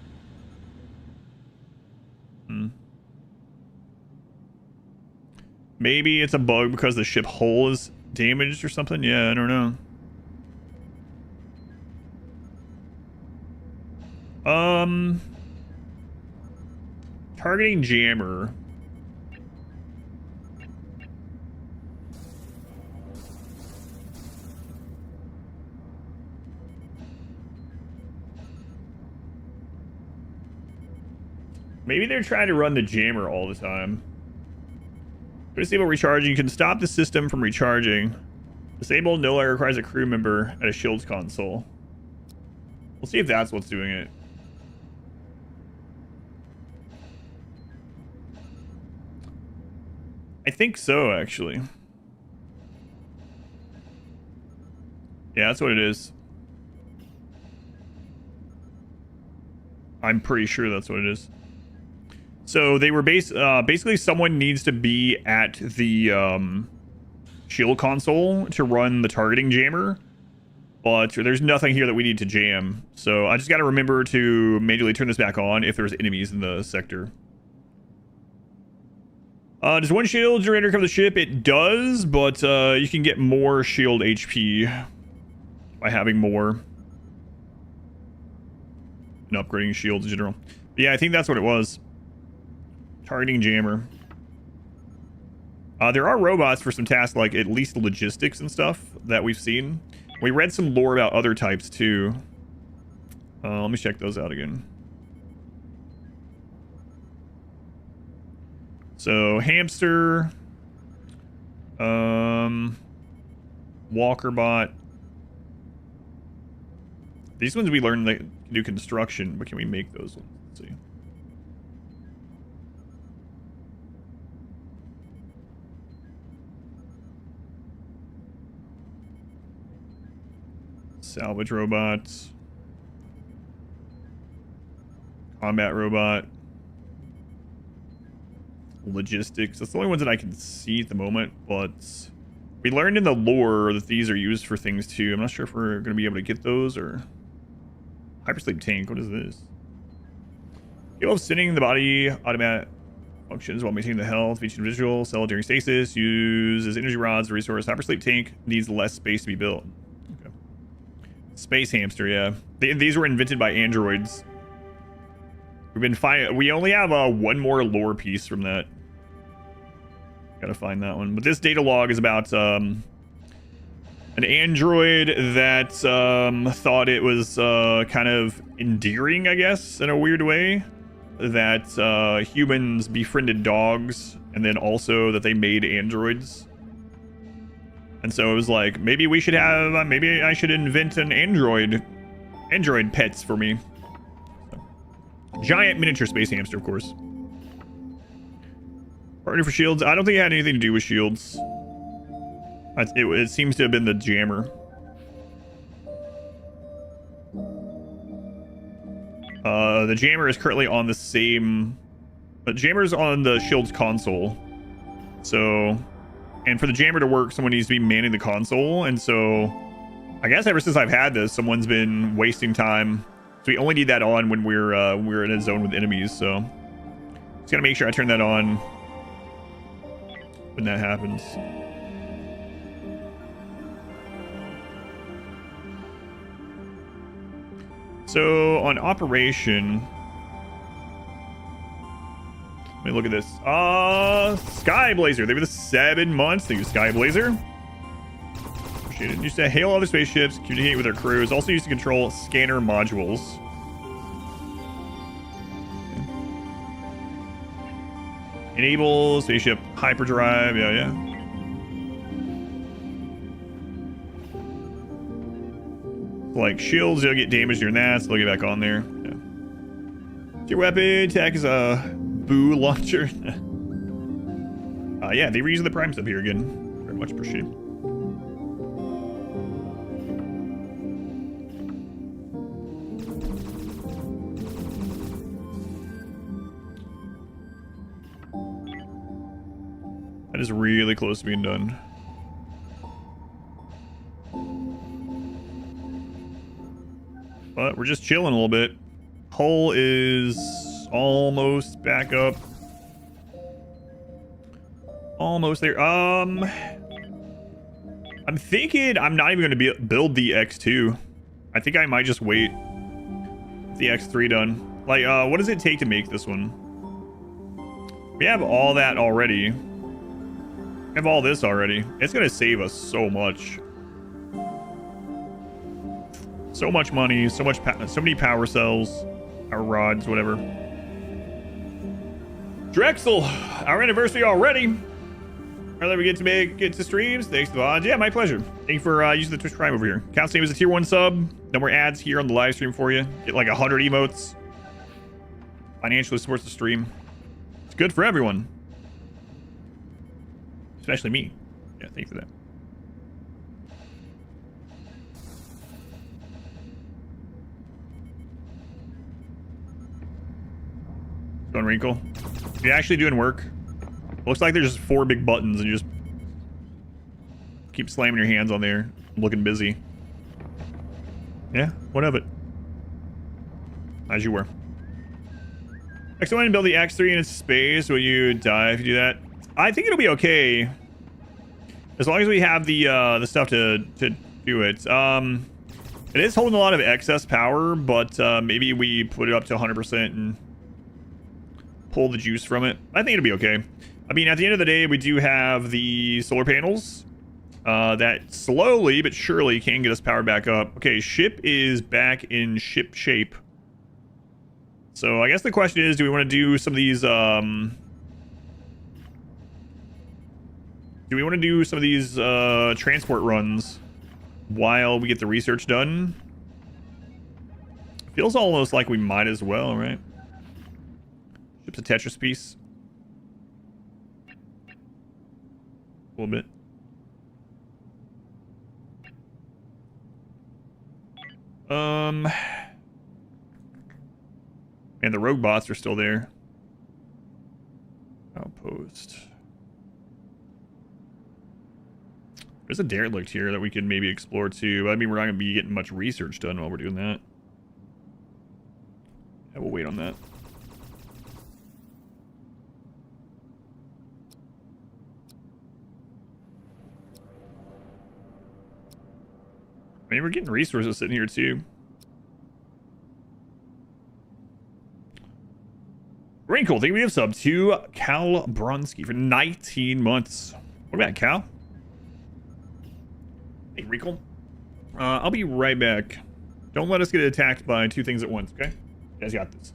Speaker 1: know. Maybe it's a bug because the ship hull is damaged or something. Yeah, I don't know. Targeting jammer. Maybe they're trying to run the jammer all the time. Disable recharging. You can stop the system from recharging. Disable no longer requires a crew member at a shields console. We'll see if that's what's doing it. I think so, actually. Yeah, that's what it is. I'm pretty sure that's what it is. So they were basically someone needs to be at the shield console to run the targeting jammer. But there's nothing here that we need to jam. So I just got to remember to manually turn this back on if there's enemies in the sector. Does one shield generator cover the ship? It does, but you can get more shield HP by having more and upgrading shields in general. But yeah, I think that's what it was. Targeting jammer. There are robots for some tasks like at least logistics and stuff that we've seen. We read some lore about other types too. Let me check those out again. So hamster, walkerbot. These ones we learned they can do construction, but can we make those ones? Let's see. Salvage robots. Combat robot. Logistics. That's the only ones that I can see at the moment, but we learned in the lore that these are used for things too. I'm not sure if we're going to be able to get those or... Hypersleep tank. What is this? Capable of sending the body automatic functions while maintaining the health of each individual. Cell during stasis. Uses energy rods, resource. Hypersleep tank needs less space to be built. Okay. Space hamster, yeah. These were invented by androids. We've been we only have one more lore piece from that. Gotta find that one. But this data log is about an android that thought it was kind of endearing, I guess, in a weird way, that humans befriended dogs, and then also that they made androids. And so it was like, maybe we should have, maybe I should invent an android pets for me. So, giant miniature space hamster, of course. Partner for shields. I don't think it had anything to do with shields. It seems to have been the jammer. The jammer is currently on the same... The jammer's on the shield's console. So... And for the jammer to work, someone needs to be manning the console. And so... I guess ever since I've had this, someone's been wasting time. So we only need that on when we're in a zone with enemies, so... Just gotta make sure I turn that on when that happens. So on operation, let me look at this. Sky Blazer. They were the 7 months. Thank you, Sky Blazer. Appreciate it. Used to hail other spaceships, communicate with their crews. Also used to control scanner modules. Enable spaceship hyperdrive. Yeah. Like shields, you'll get damaged during that, so they'll get back on there. Yeah. Your weapon attack is a boo launcher. Yeah, they reuse the prime sub here again. Very much appreciated. That is really close to being done. But we're just chilling a little bit. Hull is almost back up. Almost there. I'm thinking I'm not even going to build the X2. I think I might just wait. The X3 done. Like, what does it take to make this one? We have all that already. We have all this already. It's going to save us so much. So much money, so many power cells, power rods, whatever. Drexel, our anniversary already. Now that we get to streams, thanks to the odds. Yeah, my pleasure. Thank you for using the Twitch Prime over here. Count same as a tier 1 sub. No more ads here on the live stream for you. Get like 100 emotes. Financially supports the stream. It's good for everyone. Especially me. Yeah, thanks for that. Going wrinkle. You're actually doing work. Looks like there's just 4 big buttons and you just keep slamming your hands on there, looking busy. Yeah, what of it? As you were. Next, I want to build the X3 in space. Will you die if you do that? I think it'll be okay, as long as we have the stuff to do it. It is holding a lot of excess power, but maybe we put it up to 100% and pull the juice from it. I think it'll be okay. I mean, at the end of the day, we do have the solar panels that slowly but surely can get us powered back up. Okay, ship is back in ship shape. So I guess the question is, do we want to do some of these transport runs while we get the research done? Feels almost like we might as well, right? Ship's a Tetris piece. A little bit. And the rogue bots are still there. Outpost. There's a derelict here that we could maybe explore too. I mean, we're not going to be getting much research done while we're doing that. Yeah, we'll wait on that. I mean, we're getting resources sitting here too. Wrinkle, think we have sub to Cal Bronski for 19 months. What about Cal? Thank Hey, Recall. I'll be right back. Don't let us get attacked by two things at once, okay? You guys got this.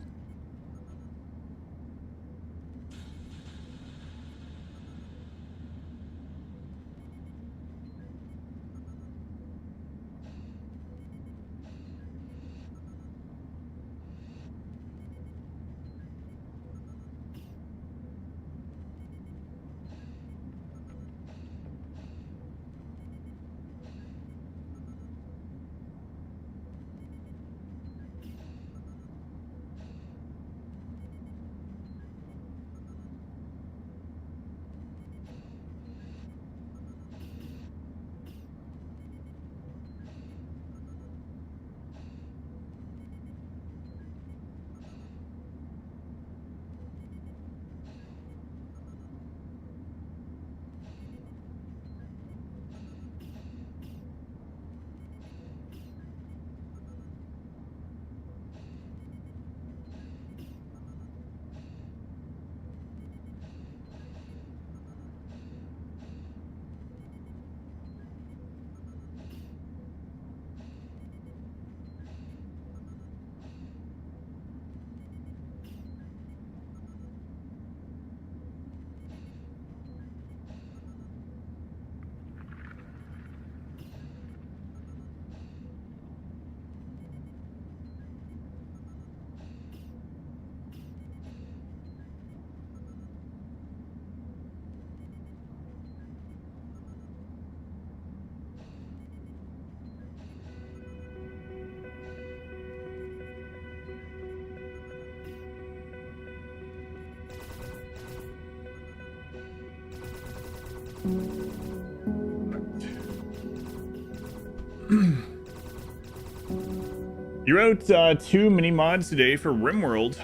Speaker 1: You wrote 2 mini mods today for RimWorld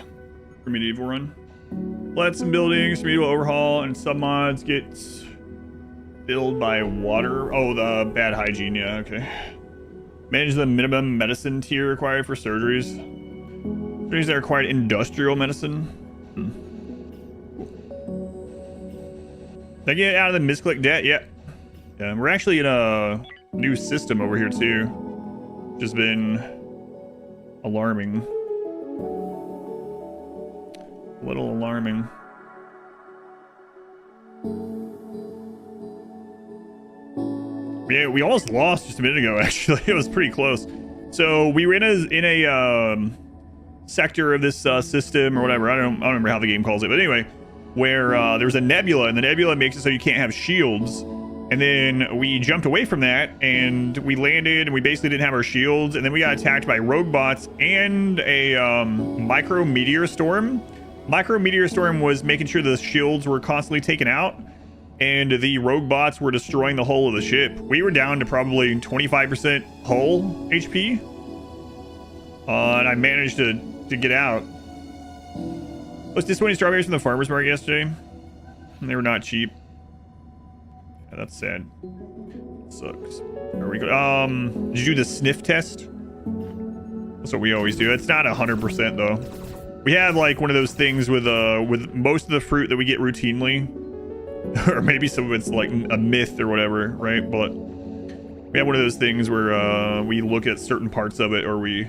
Speaker 1: for medieval run. Let some buildings, medieval overhaul, and sub mods get filled by water. Oh, the bad hygiene. Yeah, okay. Manage the minimum medicine tier required for surgeries. Surgeries that required industrial medicine. Did I get out of the misclick debt? Yeah. Yeah, we're actually in a new system over here too, which has been alarming. A little alarming. Yeah, we almost lost just a minute ago, actually. It was pretty close. So we were in a sector of this system or whatever. I don't remember how the game calls it, but anyway, where there's a nebula, and the nebula makes it so you can't have shields. And then we jumped away from that, and we landed, and we basically didn't have our shields, and then we got attacked by rogue bots and a micro meteor storm. Micro meteor storm was making sure the shields were constantly taken out, and the rogue bots were destroying the hull of the ship. We were down to probably 25% hull HP, and I managed to get out. I was disappointed strawberries from the farmer's market yesterday. They were not cheap. Yeah, that's sad. Sucks. Are we good? Did you do the sniff test? That's what we always do. It's not 100% though. We have like one of those things with most of the fruit that we get routinely, or maybe some of it's like a myth or whatever, right? But we have one of those things where we look at certain parts of it, or we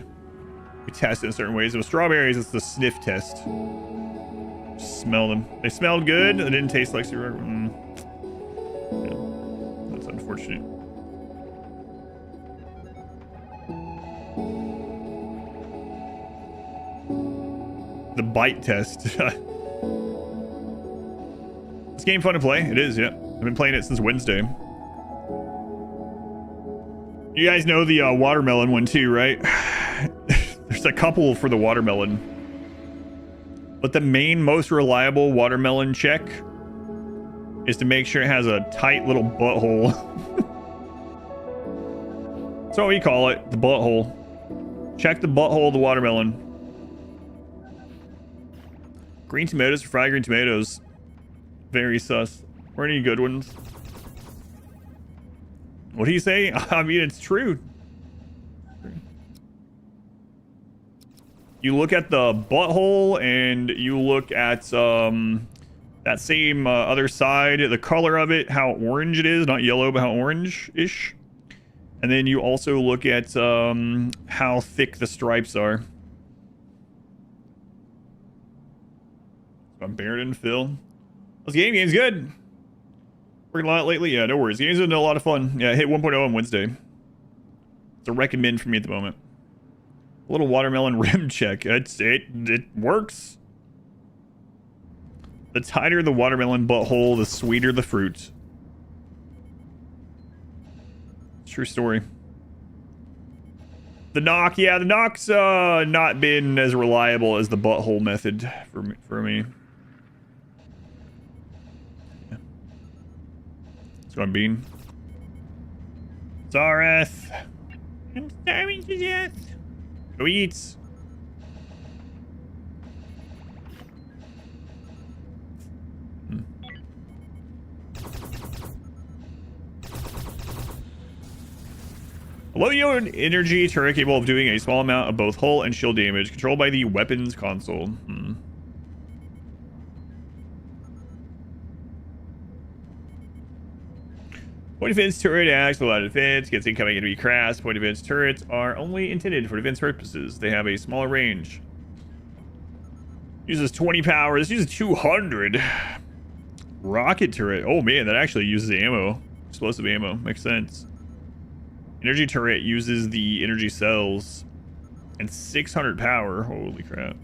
Speaker 1: test it in certain ways. With strawberries, it's the sniff test. Smell them. They smelled good. They didn't taste like super. Yeah, that's unfortunate. The bite test. This game fun to play? It is, yeah. I've been playing it since Wednesday. You guys know the watermelon one too, right? There's a couple for the watermelon. But the main, most reliable watermelon check is to make sure it has a tight little butthole. That's what we call it, the butthole. Check the butthole of the watermelon. Green tomatoes or fried green tomatoes. Very sus. Or any good ones. What do you say? I mean, it's true. You look at the butthole and you look at that same other side, the color of it, how orange it is, not yellow, but how orange-ish. And then you also look at how thick the stripes are. I'm Baron, Phil. This game's good. Working a lot lately. Yeah, no worries. Game's been a lot of fun. Yeah, I hit 1.0 on Wednesday. It's a recommend for me at the moment. A little watermelon rim check. It works. The tighter the watermelon butthole, the sweeter the fruit. True story. The knock, yeah, the knock's not been as reliable as the butthole method for me. Yeah. So I'm being. Zareth. I'm starving to death. Go eat. A low energy turret capable of doing a small amount of both hull and shield damage, controlled by the weapons console. Point defense turret acts with a lot of defense, gets incoming enemy crash. Point defense turrets are only intended for defense purposes. They have a smaller range. Uses 20 power. This uses 200. Rocket turret. Oh man, that actually uses ammo. Explosive ammo. Makes sense. Energy turret uses the energy cells and 600 power. Holy crap.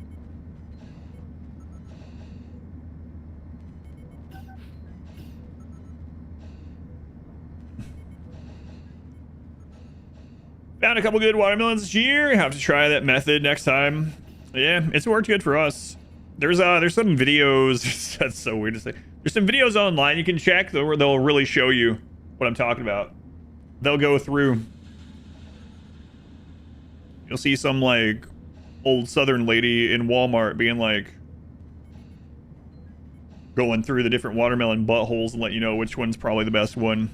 Speaker 1: Found a couple good watermelons this year. Have to try that method next time. Yeah, it's worked good for us. There's some videos. That's so weird to say. There's some videos online you can check where they'll really show you what I'm talking about. They'll go through. You'll see some like old Southern lady in Walmart being like going through the different watermelon buttholes and let you know which one's probably the best one.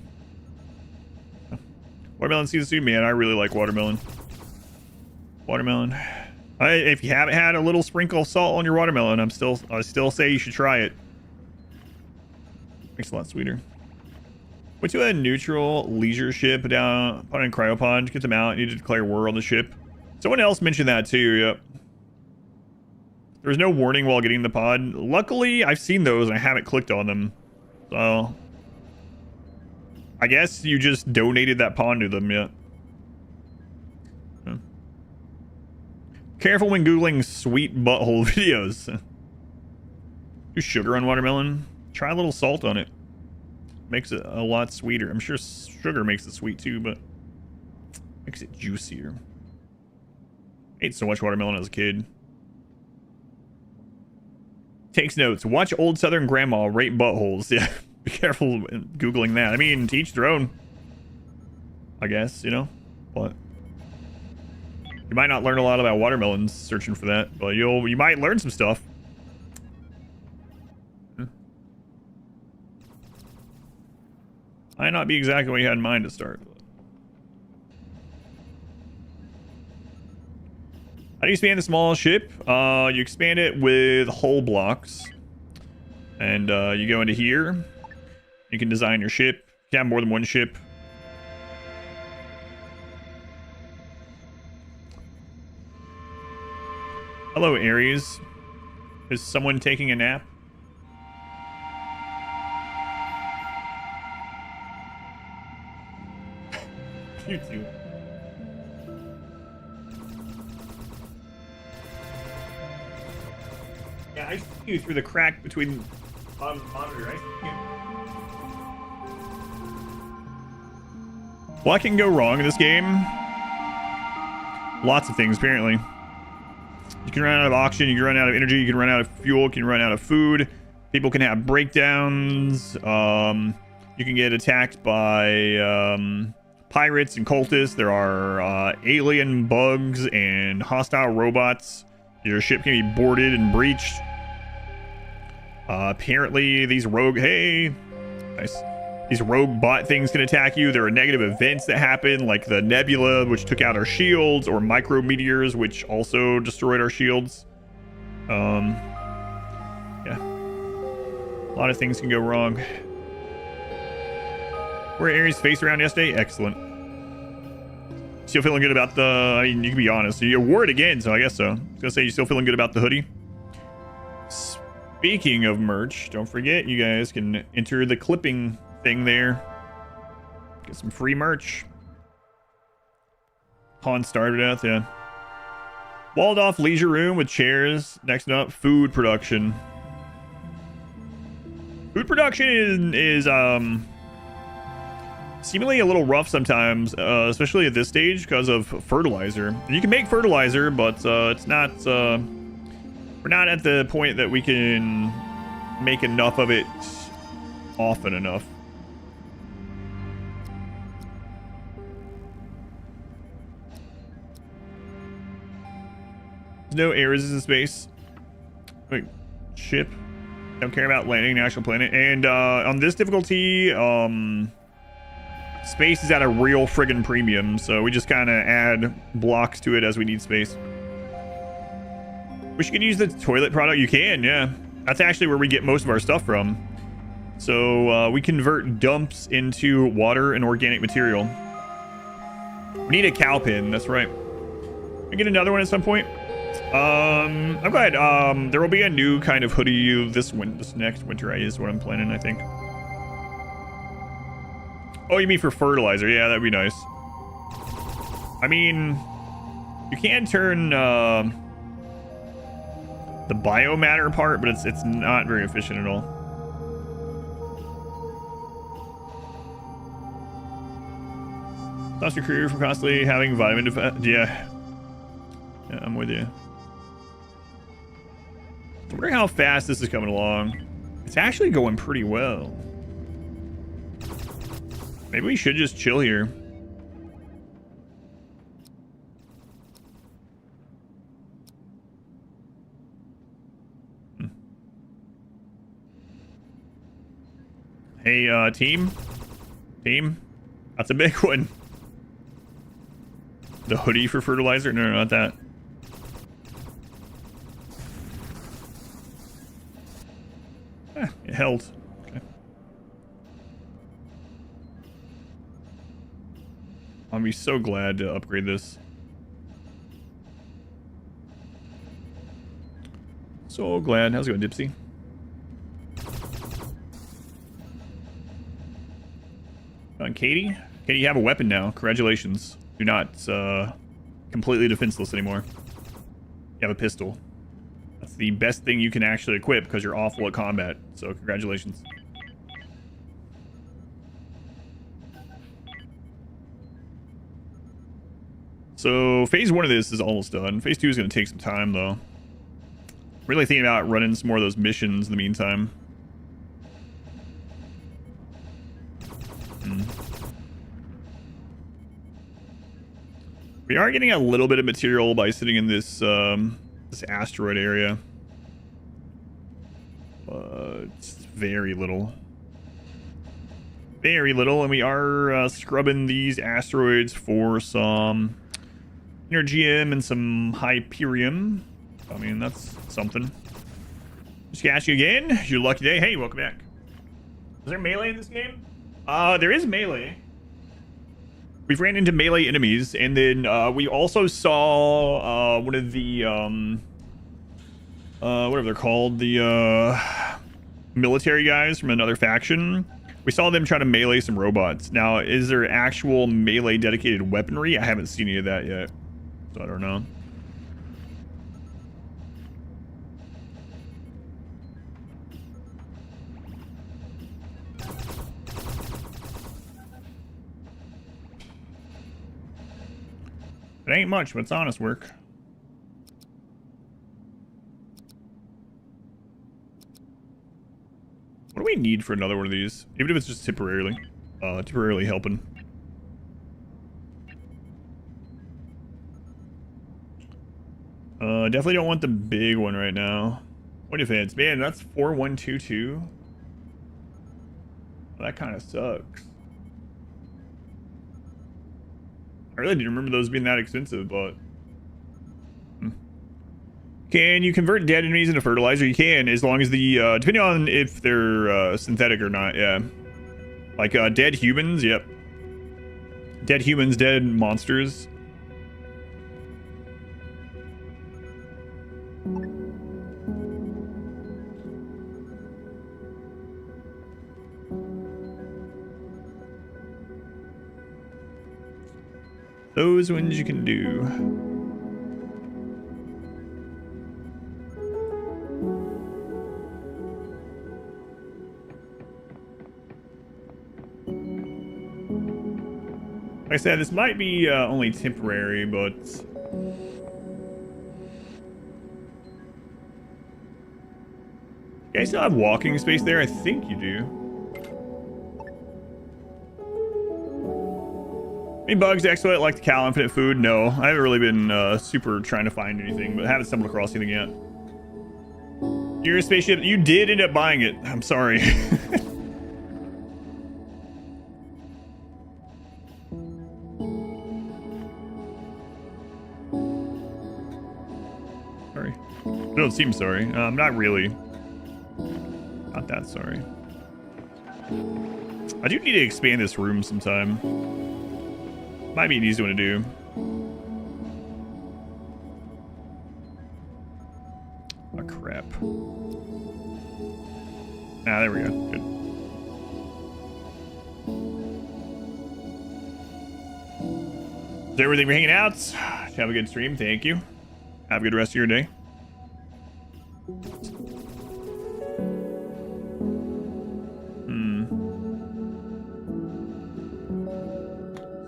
Speaker 1: Watermelon season 2, man, I really like watermelon. Watermelon. If you haven't had a little sprinkle of salt on your watermelon, I still say you should try it. Makes it a lot sweeter. Went to a neutral leisure ship down in Cryopond. Get them out. Need to declare war on the ship. Someone else mentioned that too. Yep. There was no warning while getting the pod. Luckily, I've seen those and I haven't clicked on them. So I guess you just donated that pod to them. Yeah. Careful when Googling sweet butthole videos. Do sugar on watermelon. Try a little salt on it. Makes it a lot sweeter. I'm sure sugar makes it sweet too, but makes it juicier. Ate so much watermelon as a kid. Takes notes. Watch old Southern grandma rate buttholes. Yeah, be careful Googling that. I mean, to each their own, I guess, you know, but you might not learn a lot about watermelons searching for that, but you might learn some stuff. Might not be exactly what you had in mind to start. How do you expand the small ship? You expand it with hull blocks. And you go into here. You can design your ship. You can have more than one ship. Hello, Aries. Is someone taking a nap? You too. Yeah, I see you through the crack between the monitor. I see you. What can go wrong in this game? Lots of things, apparently. You can run out of oxygen, you can run out of energy, you can run out of fuel, you can run out of food. People can have breakdowns. You can get attacked by pirates and cultists. There are alien bugs and hostile robots. Your ship can be boarded and breached. Apparently these rogue... Hey! Nice. These rogue bot things can attack you. There are negative events that happen, like the nebula, which took out our shields, or micrometeors, which also destroyed our shields. Yeah. A lot of things can go wrong. Were Aries face around yesterday? Excellent. Still feeling good about the... I mean, you can be honest. You wore it again, so I guess so. I was gonna say, you still feeling good about the hoodie? Speaking of merch, don't forget, you guys can enter the clipping thing there. Get some free merch. Han started at, yeah. Walled off leisure room with chairs. Next up, food production. Food production is seemingly a little rough sometimes, especially at this stage because of fertilizer. You can make fertilizer, but it's not. We're not at the point that we can make enough of it often enough. No air resistance space. Wait, ship. Don't care about landing an actual planet. And on this difficulty, space is at a real friggin' premium, so we just kind of add blocks to it as we need space. Wish you could use the toilet product. You can, yeah. That's actually where we get most of our stuff from. So we convert dumps into water and organic material. We need a cow pin, that's right. We get another one at some point. I'm glad. There will be a new kind of hoodie this next winter is what I'm planning, I think. Oh, you mean for fertilizer? Yeah, that'd be nice. I mean, you can turn the biomatter part, but it's not very efficient at all. Stops your career from constantly having vitamin defense. Yeah, I'm with you. I wonder how fast this is coming along. It's actually going pretty well. Maybe we should just chill here. Hey, team. That's a big one. The hoodie for fertilizer? No, not that. It held. Okay. I'll be so glad to upgrade this. So glad. How's it going, Dipsy? Katie? Katie, you have a weapon now. Congratulations. You're not completely defenseless anymore. You have a pistol. That's the best thing you can actually equip because you're awful at combat. So congratulations. So phase 1 of this is almost done. Phase 2 is going to take some time though. Really thinking about running some more of those missions in the meantime. We are getting a little bit of material by sitting in this this asteroid area. It's very little. Very little, and we are scrubbing these asteroids for some Energium and some Hyperium. I mean, that's something. Just gonna ask you again. It's your lucky day. Hey, welcome back. Is there melee in this game? There is melee. We've ran into melee enemies, and then we also saw one of the whatever they're called, the military guys from another faction. We saw them try to melee some robots. Now, is there actual melee dedicated weaponry? I haven't seen any of that yet, so I don't know. It ain't much, but it's honest work. What do we need for another one of these? Even if it's just temporarily helping. Definitely don't want the big one right now. What if it's, man, that's 4122. Well, that kind of sucks. I really didn't remember those being that expensive, but... Can you convert dead enemies into fertilizer? You can, as long as the... depending on if they're synthetic or not, yeah. Like, dead humans, yep. Dead humans, dead monsters. Those ones you can do. Like I said, this might be only temporary, but you guys still have walking space there? I think you do. Any bugs, exploit like the cow, infinite food? No, I haven't really been super trying to find anything, but I haven't stumbled across anything yet. Your spaceship, you did end up buying it. I'm sorry. Sorry. You don't seem sorry. Not really. Not that sorry. I do need to expand this room sometime. Might be an easy one to do. Oh, crap. Ah, there we go. Good. Is everything for hanging out? Have a good stream. Thank you. Have a good rest of your day.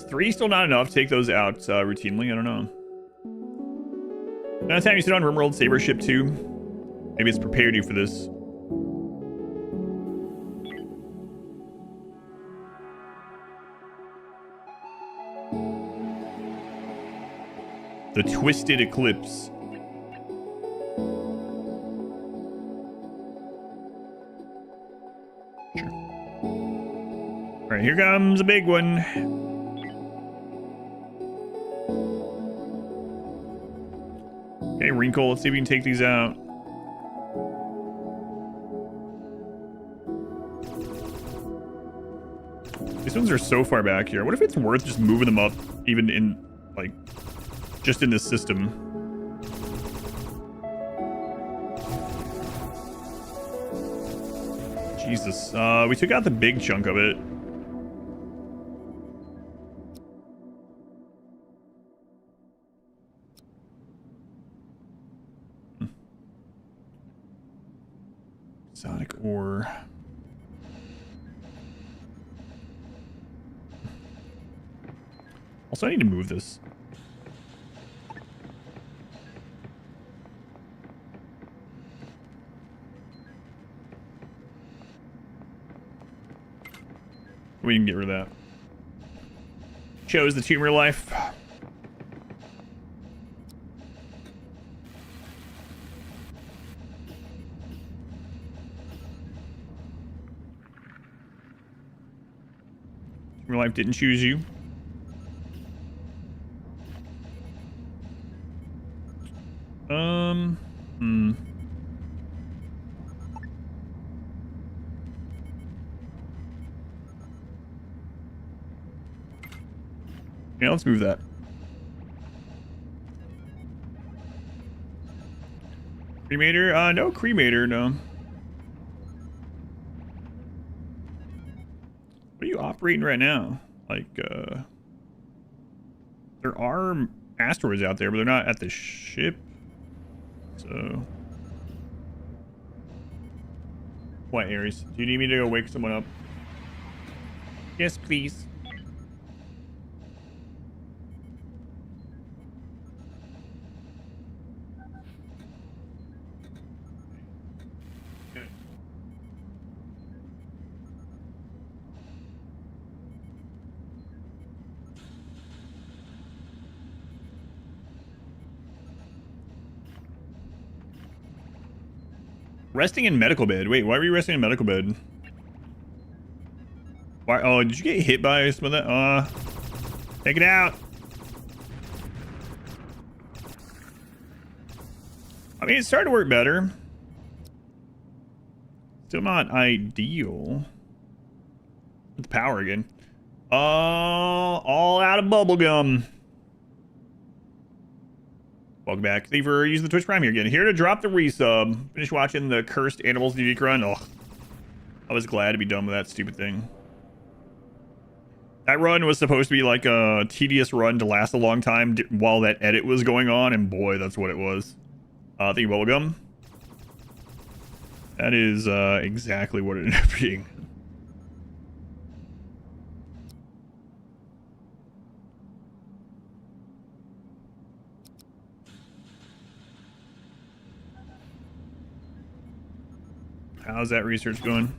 Speaker 1: Three still not enough. Take those out routinely. I don't know. Another time you sit on RimWorld Saber Ship 2. Maybe it's prepared you for this. The Twisted Eclipse. Sure. All right, here comes a big one. Okay, Wrinkle, let's see if we can take these out. These ones are so far back here. What if it's worth just moving them up, even in, like, just in this system? Jesus. We took out the big chunk of it. Exotic ore. Also, I need to move this. We can get rid of that. Chose the tumor life. Tumor life didn't choose you. Yeah, let's move that. Cremator? No cremator, no. What are you operating right now? Like, there are asteroids out there, but they're not at the ship. So... What, Ares? Do you need me to go wake someone up? Yes, please. Resting in medical bed. Wait, why were you resting in medical bed? Why? Oh, did you get hit by some of that? Take it out. I mean, it's starting to work better. Still not ideal. With the power again. All out of bubblegum. Welcome back. Thank you for using the Twitch Prime here again. Here to drop the resub. Finish watching the Cursed Animals DD run. Oh, I was glad to be done with that stupid thing. That run was supposed to be like a tedious run to last a long time while that edit was going on, and boy, that's what it was. Thank you, Bubblegum. That is exactly what it ended up being. How's that research going?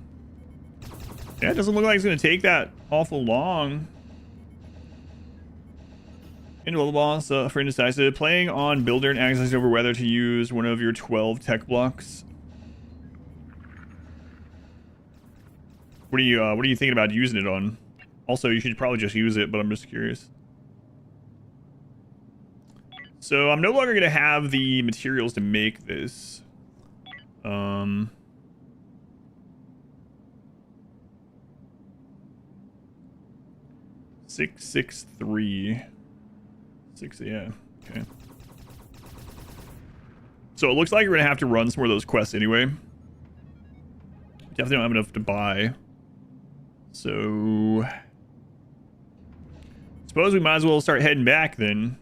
Speaker 1: Yeah, it doesn't look like it's going to take that awful long. Into the boss for indecisive. Playing on builder and agonizing over whether to use one of your 12 tech blocks. What are you thinking about using it on? Also, you should probably just use it, but I'm just curious. So I'm no longer going to have the materials to make this. 663. 6, yeah, okay. So it looks like you're gonna have to run some more of those quests anyway. Definitely don't have enough to buy. So suppose we might as well start heading back then.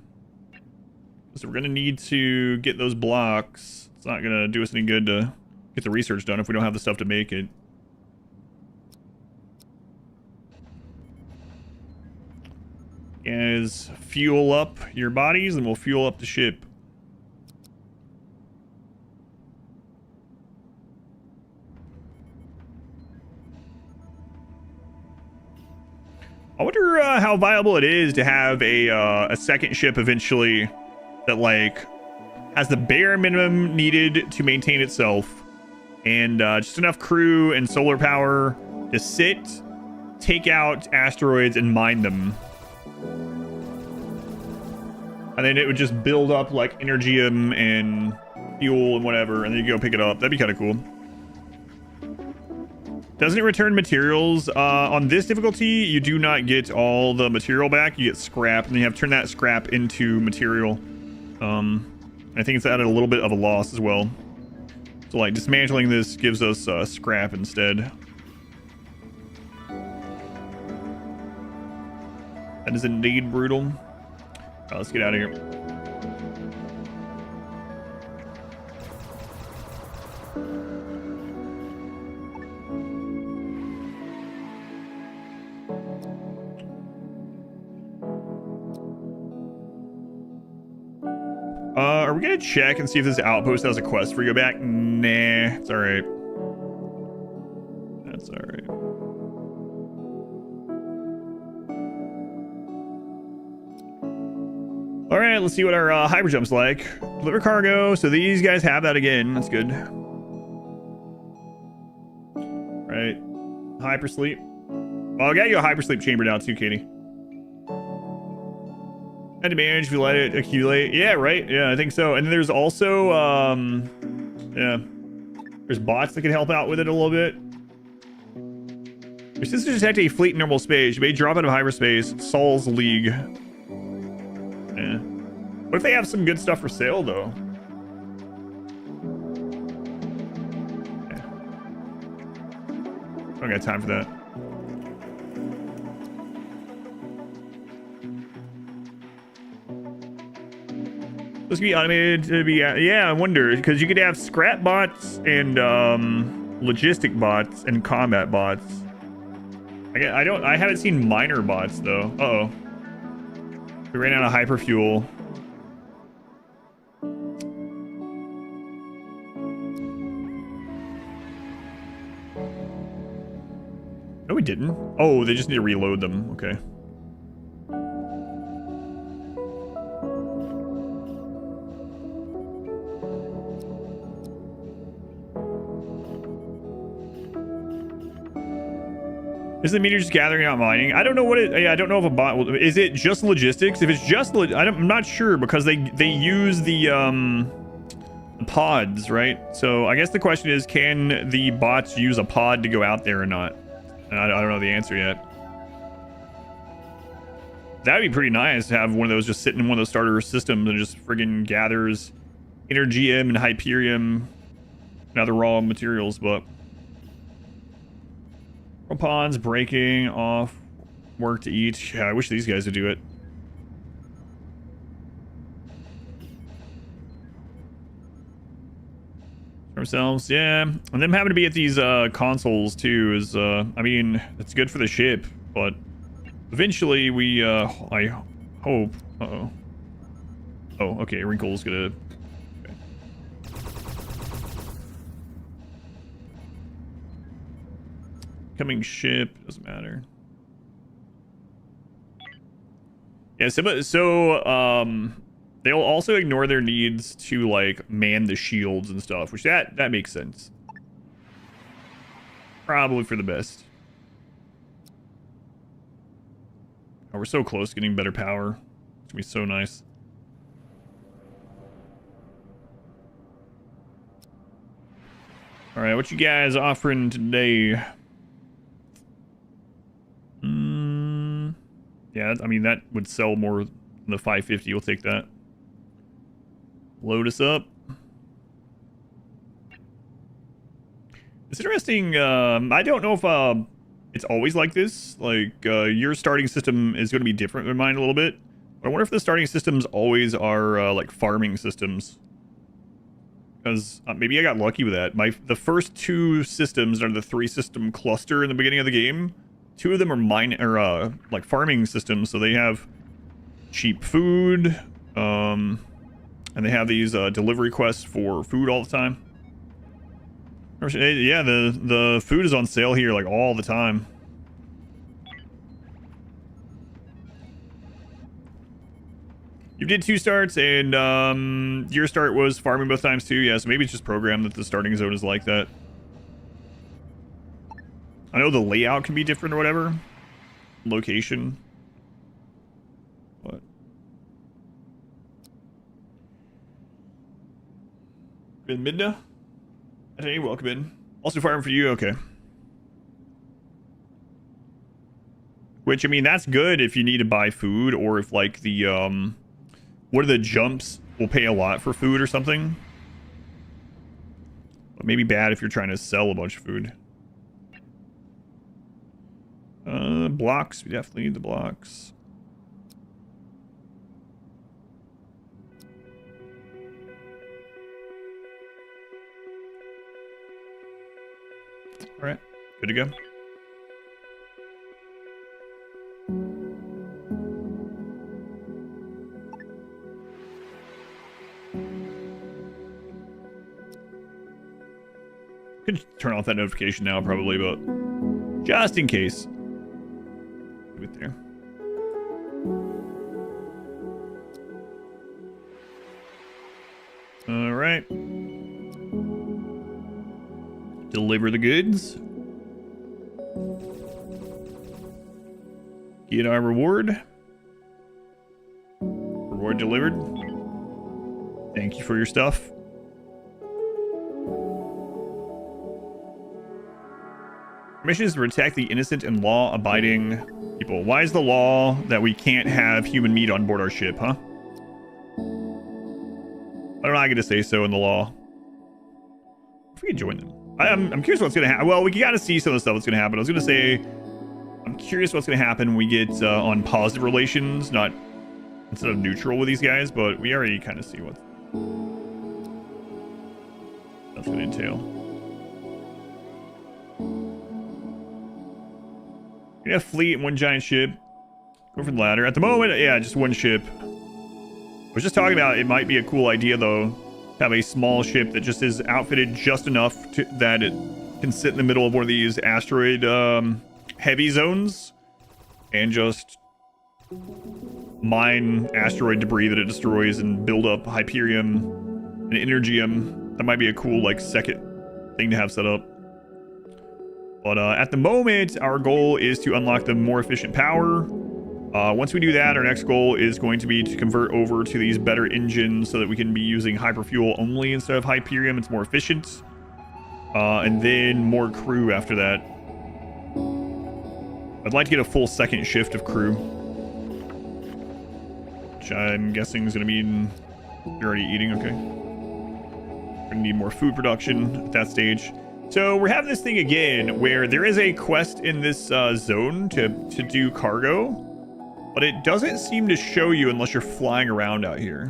Speaker 1: So we're gonna need to get those blocks. It's not gonna do us any good to get the research done if we don't have the stuff to make it. Guys, fuel up your bodies and we'll fuel up the ship. I wonder how viable it is to have a second ship eventually that like has the bare minimum needed to maintain itself and just enough crew and solar power to sit, take out asteroids and mine them. And then it would just build up like energium and fuel and whatever, and then you go pick it up. That'd be kind of cool. Doesn't it return materials? On this difficulty, you do not get all the material back. You get scrap, and then you have to turn that scrap into material. I think it's added a little bit of a loss as well. So like dismantling this gives us scrap instead. That is indeed brutal. Let's get out of here. Are we gonna check and see if this outpost has a quest for you back? Nah, it's all right. That's all right. All right, let's see what our hyperjump's like. Deliver cargo. So these guys have that again. That's good. Right. Hypersleep. Oh, I got you a hypersleep chamber now too, Katie. And to manage if you let it accumulate. Yeah, right. Yeah, I think so. And then there's also yeah, there's bots that can help out with it a little bit. Your system detect a fleet in normal space. You may drop out of hyperspace. Sol's League. Yeah. What if they have some good stuff for sale though? Yeah. I don't got time for that. Supposed to be automated to be, yeah, I wonder, because you could have scrap bots and logistic bots and combat bots. I haven't seen miner bots though. Uh-oh. We ran out of hyperfuel. No, we didn't. Oh, they just need to reload them. Okay. Is the meter just gathering out mining? I don't know what it. Yeah, I don't know if a bot will. Is it just logistics? If it's just, I'm not sure because they use the pods, right? So I guess the question is, can the bots use a pod to go out there or not? And I don't know the answer yet. That'd be pretty nice to have one of those just sitting in one of those starter systems and just friggin' gathers Energium and Hyperium and other raw materials, but. Ponds breaking off. work to eat. Yeah, I wish these guys would do it. Ourselves, yeah. And them having to be at these consoles too is, I mean, it's good for the ship, but eventually we, I hope. Uh-oh. Oh, okay. Wrinkle's gonna. Okay. Coming ship doesn't matter. Yeah, so they'll also ignore their needs to like man the shields and stuff, which that makes sense. Probably for the best. Oh, we're so close to getting better power. It's gonna be so nice. All right, what you guys offering today? Yeah, I mean that would sell more than the 550. We'll take that. Load us up. It's interesting. I don't know if it's always like this. Like your starting system is going to be different than mine a little bit. But I wonder if the starting systems always are like farming systems. Because maybe I got lucky with that. The first two systems are the 3-system cluster in the beginning of the game. 2 of them are like farming systems, so they have cheap food, and they have these delivery quests for food all the time. Yeah, the food is on sale here like all the time. You did 2 starts, and your start was farming both times too. Yeah, so maybe it's just programmed that the starting zone is like that. I know the layout can be different or whatever. Location. What? Been Midna? Hey, welcome in. Also farming for you? Okay. Which, I mean, that's good if you need to buy food, or if, like, the, what are the jumps will pay a lot for food or something. But maybe bad if you're trying to sell a bunch of food. Blocks. We definitely need the blocks. All right. Good to go. Could turn off that notification now, probably, but just in case. Leave it there. All right. Deliver the goods. Get our reward. Reward delivered. Thank you for your stuff. Mission is to protect the innocent and law-abiding people. Why is the law that we can't have human meat on board our ship, huh? Why don't I get to say so in the law? If we could join them. I'm curious what's going to happen. Well, we got to see some of the stuff that's going to happen. I was going to say, I'm curious what's going to happen when we get on positive relations, not instead of neutral with these guys, but we already kind of see what that's going to entail. Yeah, fleet and one giant ship. Go for the ladder. At the moment, yeah, just one ship. I was just talking about it might be a cool idea, though, to have a small ship that just is outfitted just enough that it can sit in the middle of one of these asteroid heavy zones and just mine asteroid debris that it destroys and build up Hyperium and Energium. That might be a cool, like, second thing to have set up. But at the moment, our goal is to unlock the more efficient power. Once we do that, our next goal is going to be to convert over to these better engines so that we can be using hyperfuel only instead of Hyperium. It's more efficient. And then more crew after that. I'd like to get a full second shift of crew. Which I'm guessing is going to mean you're already eating, okay. We're going to need more food production at that stage. So we're having this thing again where there is a quest in this zone to do cargo, but it doesn't seem to show you unless you're flying around out here.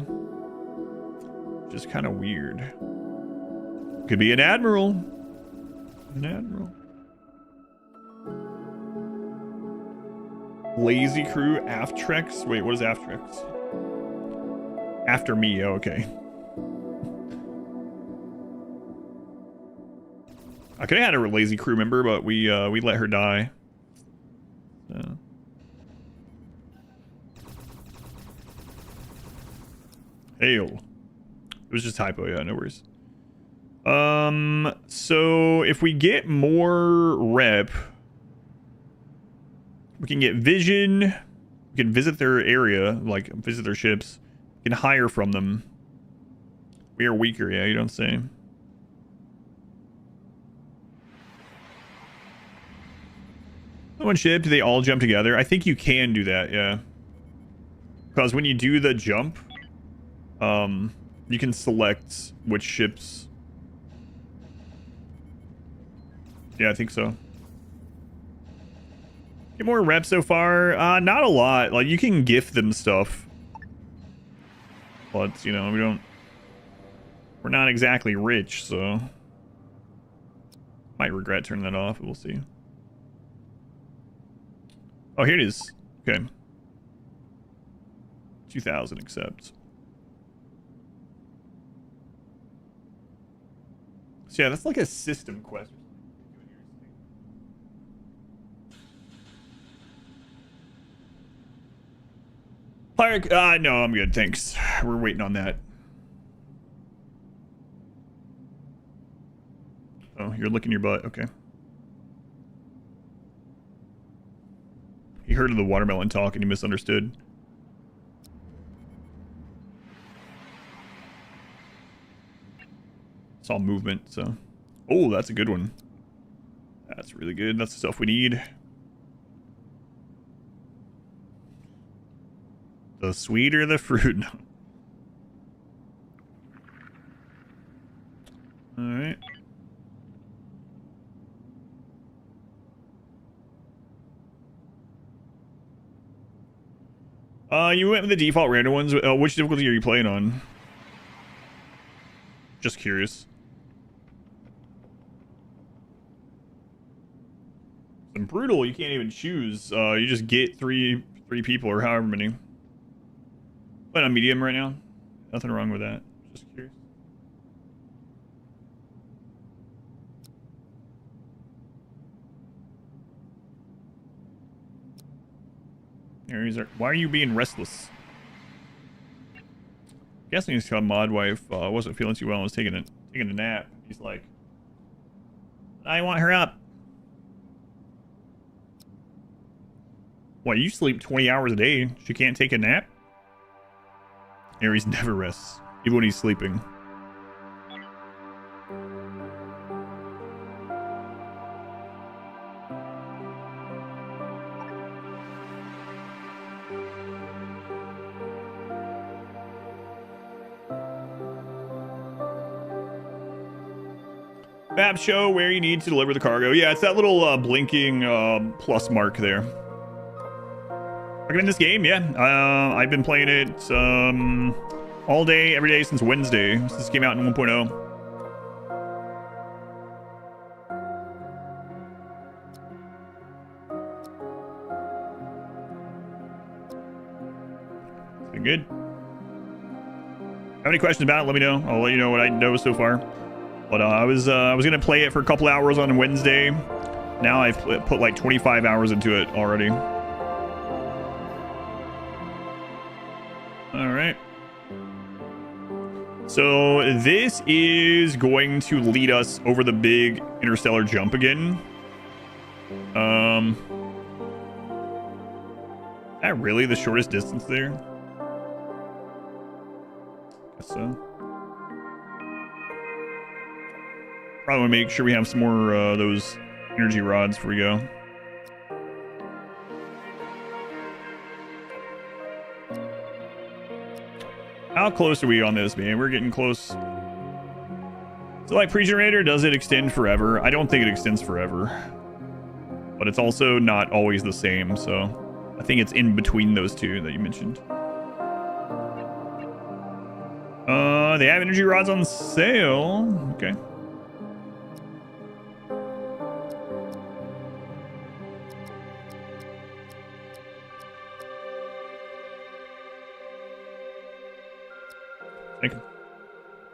Speaker 1: Which is kind of weird. Could be an admiral. An admiral. Lazy crew, aft treks. Wait, what is aft treks? After me, oh, okay. I could have had a lazy crew member, but we let her die. So. Hail. It was just typo, yeah, no worries. So if we get more rep, we can get vision. We can visit their area, like visit their ships. We can hire from them. We are weaker, yeah, you don't say. One ship, do they all jump together? I think you can do that, yeah. Because when you do the jump, you can select which ships. Yeah, I think so. Get more reps so far? Not a lot. Like, you can gift them stuff. But, you know, we're not exactly rich, so. Might regret turning that off, but we'll see. Oh, here it is. Okay. 2,000 accept. So yeah, that's like a system quest. Pirate, no, I'm good, thanks. We're waiting on that. Oh, you're licking your butt, okay. He heard of the watermelon talk and he misunderstood. It's all movement, so. Oh, that's a good one. That's really good. That's the stuff we need. The sweeter the fruit. Alright. You went with the default random ones. Which difficulty are you playing on? Just curious. And brutal, you can't even choose. You just get three people or however many. Playing on medium right now. Nothing wrong with that. Just curious. Why are you being restless? Guessing his mod wife wasn't feeling too well and was taking a nap. He's like, I want her up. What, you sleep 20 hours a day? She can't take a nap? Ares never rests, even when he's sleeping. Map show where you need to deliver the cargo. Yeah, it's that little blinking plus mark there. In this game, yeah. I've been playing it all day, every day since Wednesday. Since this came out in 1.0. It's been good. Have any questions about it? Let me know. I'll let you know what I know so far. But I was gonna play it for a couple hours on Wednesday. Now I've put like 25 hours into it already. All right. So this is going to lead us over the big interstellar jump again. Is that really the shortest distance there? Guess so. Probably want to make sure we have some more those energy rods before we go. How close are we on this, man? We're getting close. So like pre-generator, does it extend forever? I don't think it extends forever. But it's also not always the same, so I think it's in between those two that you mentioned. They have energy rods on sale. Okay.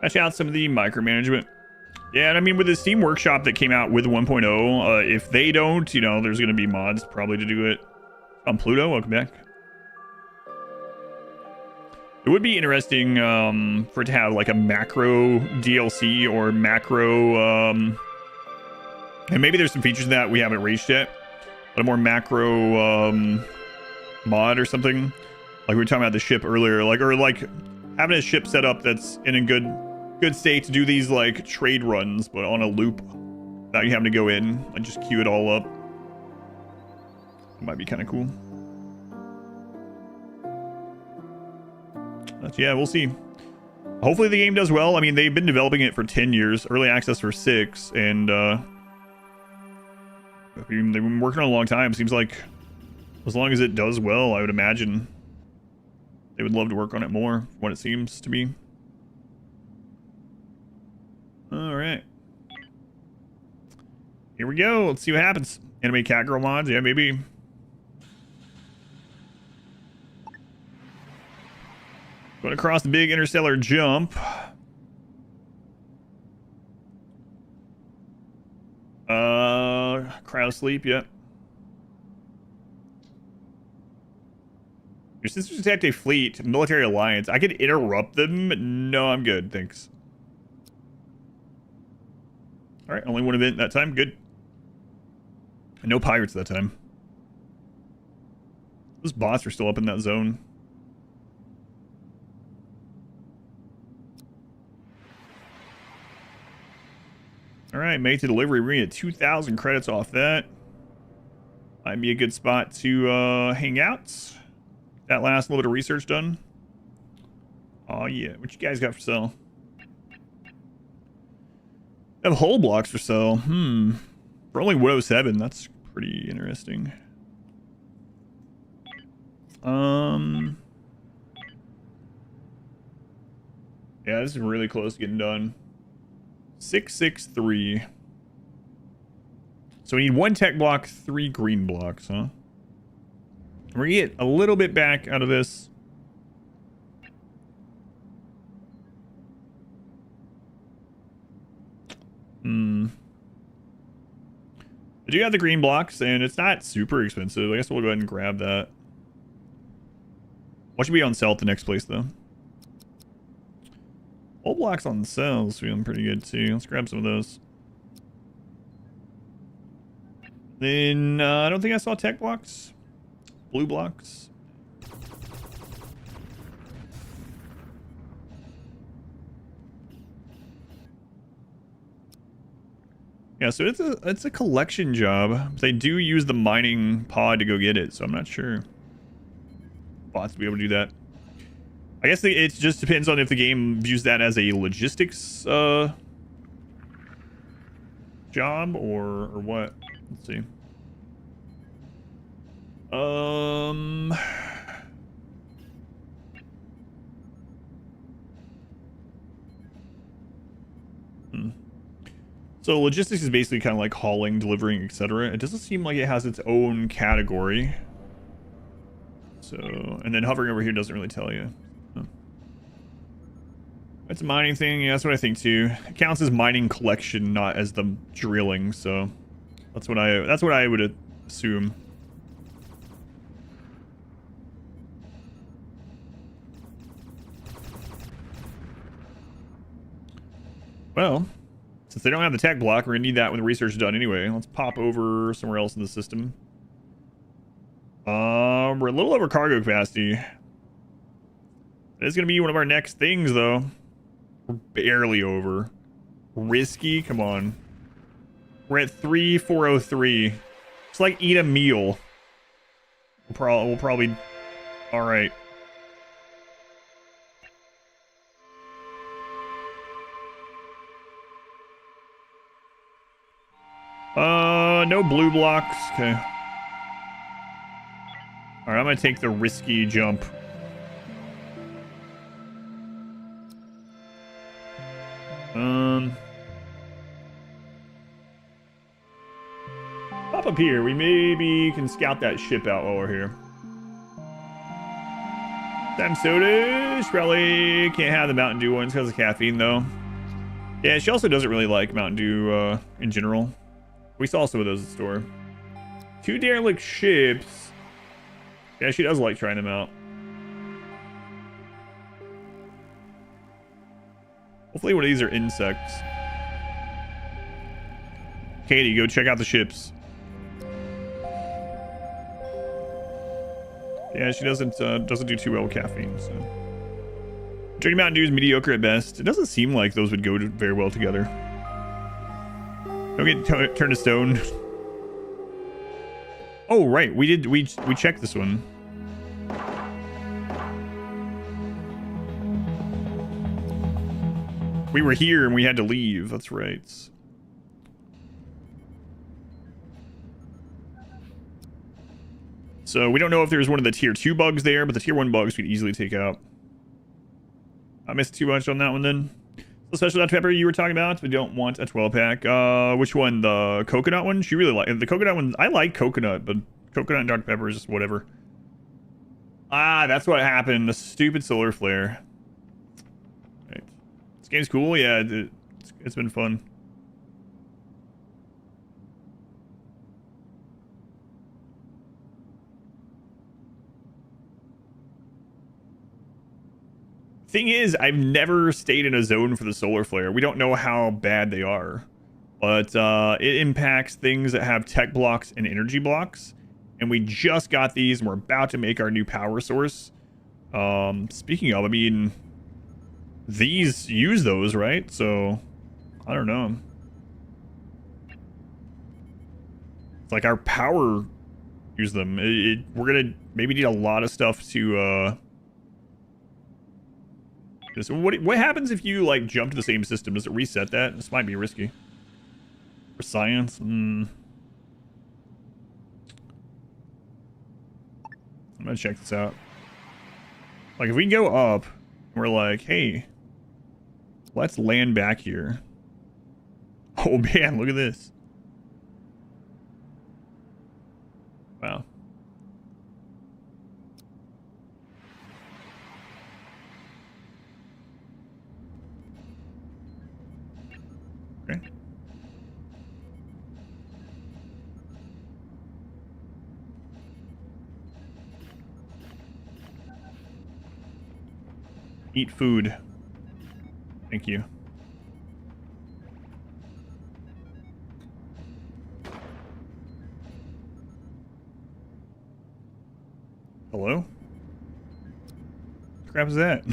Speaker 1: Patch out some of the micromanagement. Yeah, and I mean, with the Steam Workshop that came out with 1.0, if they don't, you know, there's going to be mods probably to do it. On Pluto, welcome back. It would be interesting for it to have like a macro DLC or macro, and maybe there's some features that we haven't reached yet, but a more macro mod or something. Like we were talking about the ship earlier, like, or like having a ship set up that's in a good state to do these like trade runs, but on a loop that you having to go in and just queue it all up. It might be kind of cool. But yeah, we'll see. Hopefully the game does well. I mean, they've been developing it for 10 years, early access for 6, and they've been working on a long time. Seems like as long as it does well, I would imagine they would love to work on it more, what it seems to be. All right. Here we go. Let's see what happens. Anime Catgirl mods. Yeah, maybe. Going across the big interstellar jump. Cryo sleep, yep. Your sisters attacked a fleet, military alliance. I could interrupt them. No, I'm good, thanks. All right, only one event that time. Good. And no pirates that time. Those bots are still up in that zone. All right, made to delivery. We're gonna get 2,000 credits off that. Might be a good spot to hang out. That last little bit of research done. Oh yeah, what you guys got for sale? I have hull blocks for sale. For only 107, that's pretty interesting. Yeah, this is really close to getting done. 663. So we need 1 tech block, 3 green blocks, huh? We're gonna get a little bit back out of this. I do have the green blocks, and it's not super expensive. I guess we'll go ahead and grab that. What should be on sale at the next place, though? Old blocks on sale is feeling pretty good, too. Let's grab some of those. Then, I don't think I saw tech blocks. Blue blocks. Yeah, so it's a collection job. They do use the mining pod to go get it, so I'm not sure bots to be able to do that. I guess it just depends on if the game views that as a logistics job or what. Let's see. So logistics is basically kind of like hauling, delivering, etc. It doesn't seem like it has its own category. So, and then hovering over here doesn't really tell you. Huh. It's a mining thing. Yeah, that's what I think too. It counts as mining collection, not as the drilling. So that's what I would assume. Well, since they don't have the tech block, we're gonna need that when the research is done anyway. Let's pop over somewhere else in the system. We're a little over cargo capacity. It's gonna be one of our next things, though. We're barely over. Risky, come on. We're at 3,403. It's like eat a meal. We'll probably. All right. No blue blocks. Okay. All right, I'm gonna take the risky jump. Pop up here. We maybe can scout that ship out while we're here. Sam soda. Probably can't have the Mountain Dew ones because of caffeine, though. Yeah, she also doesn't really like Mountain Dew in general. We saw some of those at the store. 2 derelict ships. Yeah, she does like trying them out. Hopefully one of these are insects. Katie, go check out the ships. Yeah, she doesn't do too well with caffeine, so. Drinking Mountain Dew is mediocre at best. It doesn't seem like those would go very well together. Don't get turned to stone. Oh, right. We checked this one. We were here and we had to leave. That's right. So we don't know if there's one of the tier 2 bugs there, but the tier 1 bugs we could easily take out. I missed too much on that one then. The special Dr. Pepper you were talking about, we don't want a 12-pack. Which one? The coconut one? She really liked the coconut one. I like coconut, but coconut and Dr. Pepper is just whatever. Ah, that's what happened. The stupid solar flare. Right. This game's cool. Yeah, it's been fun. Thing is, I've never stayed in a zone for the solar flare. We don't know how bad they are, but it impacts things that have tech blocks and energy blocks. And we just got these and we're about to make our new power source. Speaking of, I mean, these use those, right? So I don't know. It's like our power use them. We're gonna maybe need a lot of stuff to what happens if you like jump to the same system? Does it reset that? This might be risky. For science? I'm gonna check this out. Like if we go up, we're like, hey, let's land back here. Oh man, look at this. Wow. Okay. Eat food. Thank you. Hello? What the crap is that?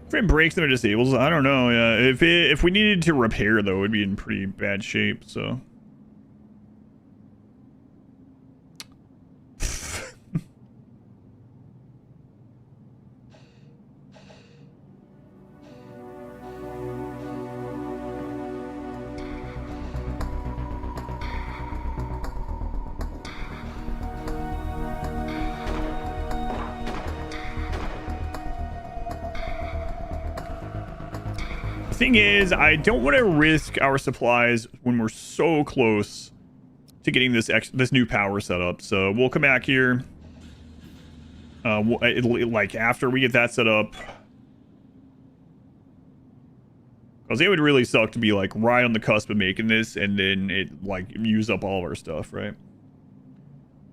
Speaker 1: If it breaks them or disables, I don't know. Yeah, if we needed to repair though, it'd be in pretty bad shape. So. Thing is, I don't want to risk our supplies when we're so close to getting this new power set up. So we'll come back here like after we get that set up, because it would really suck to be like right on the cusp of making this and then it like use up all of our stuff, right?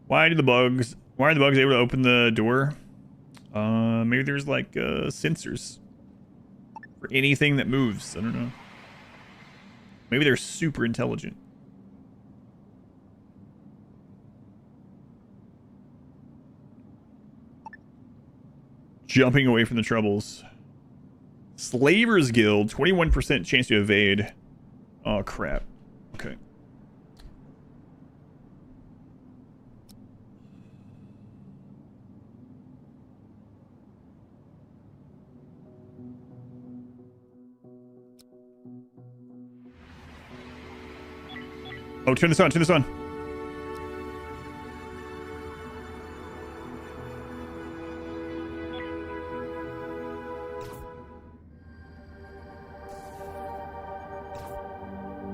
Speaker 1: Why are the bugs able to open the door? Maybe there's like sensors for anything that moves. I don't know. Maybe they're super intelligent. Jumping away from the troubles. Slavers Guild, 21% chance to evade. Oh crap. Okay. Oh, turn this on, turn this on.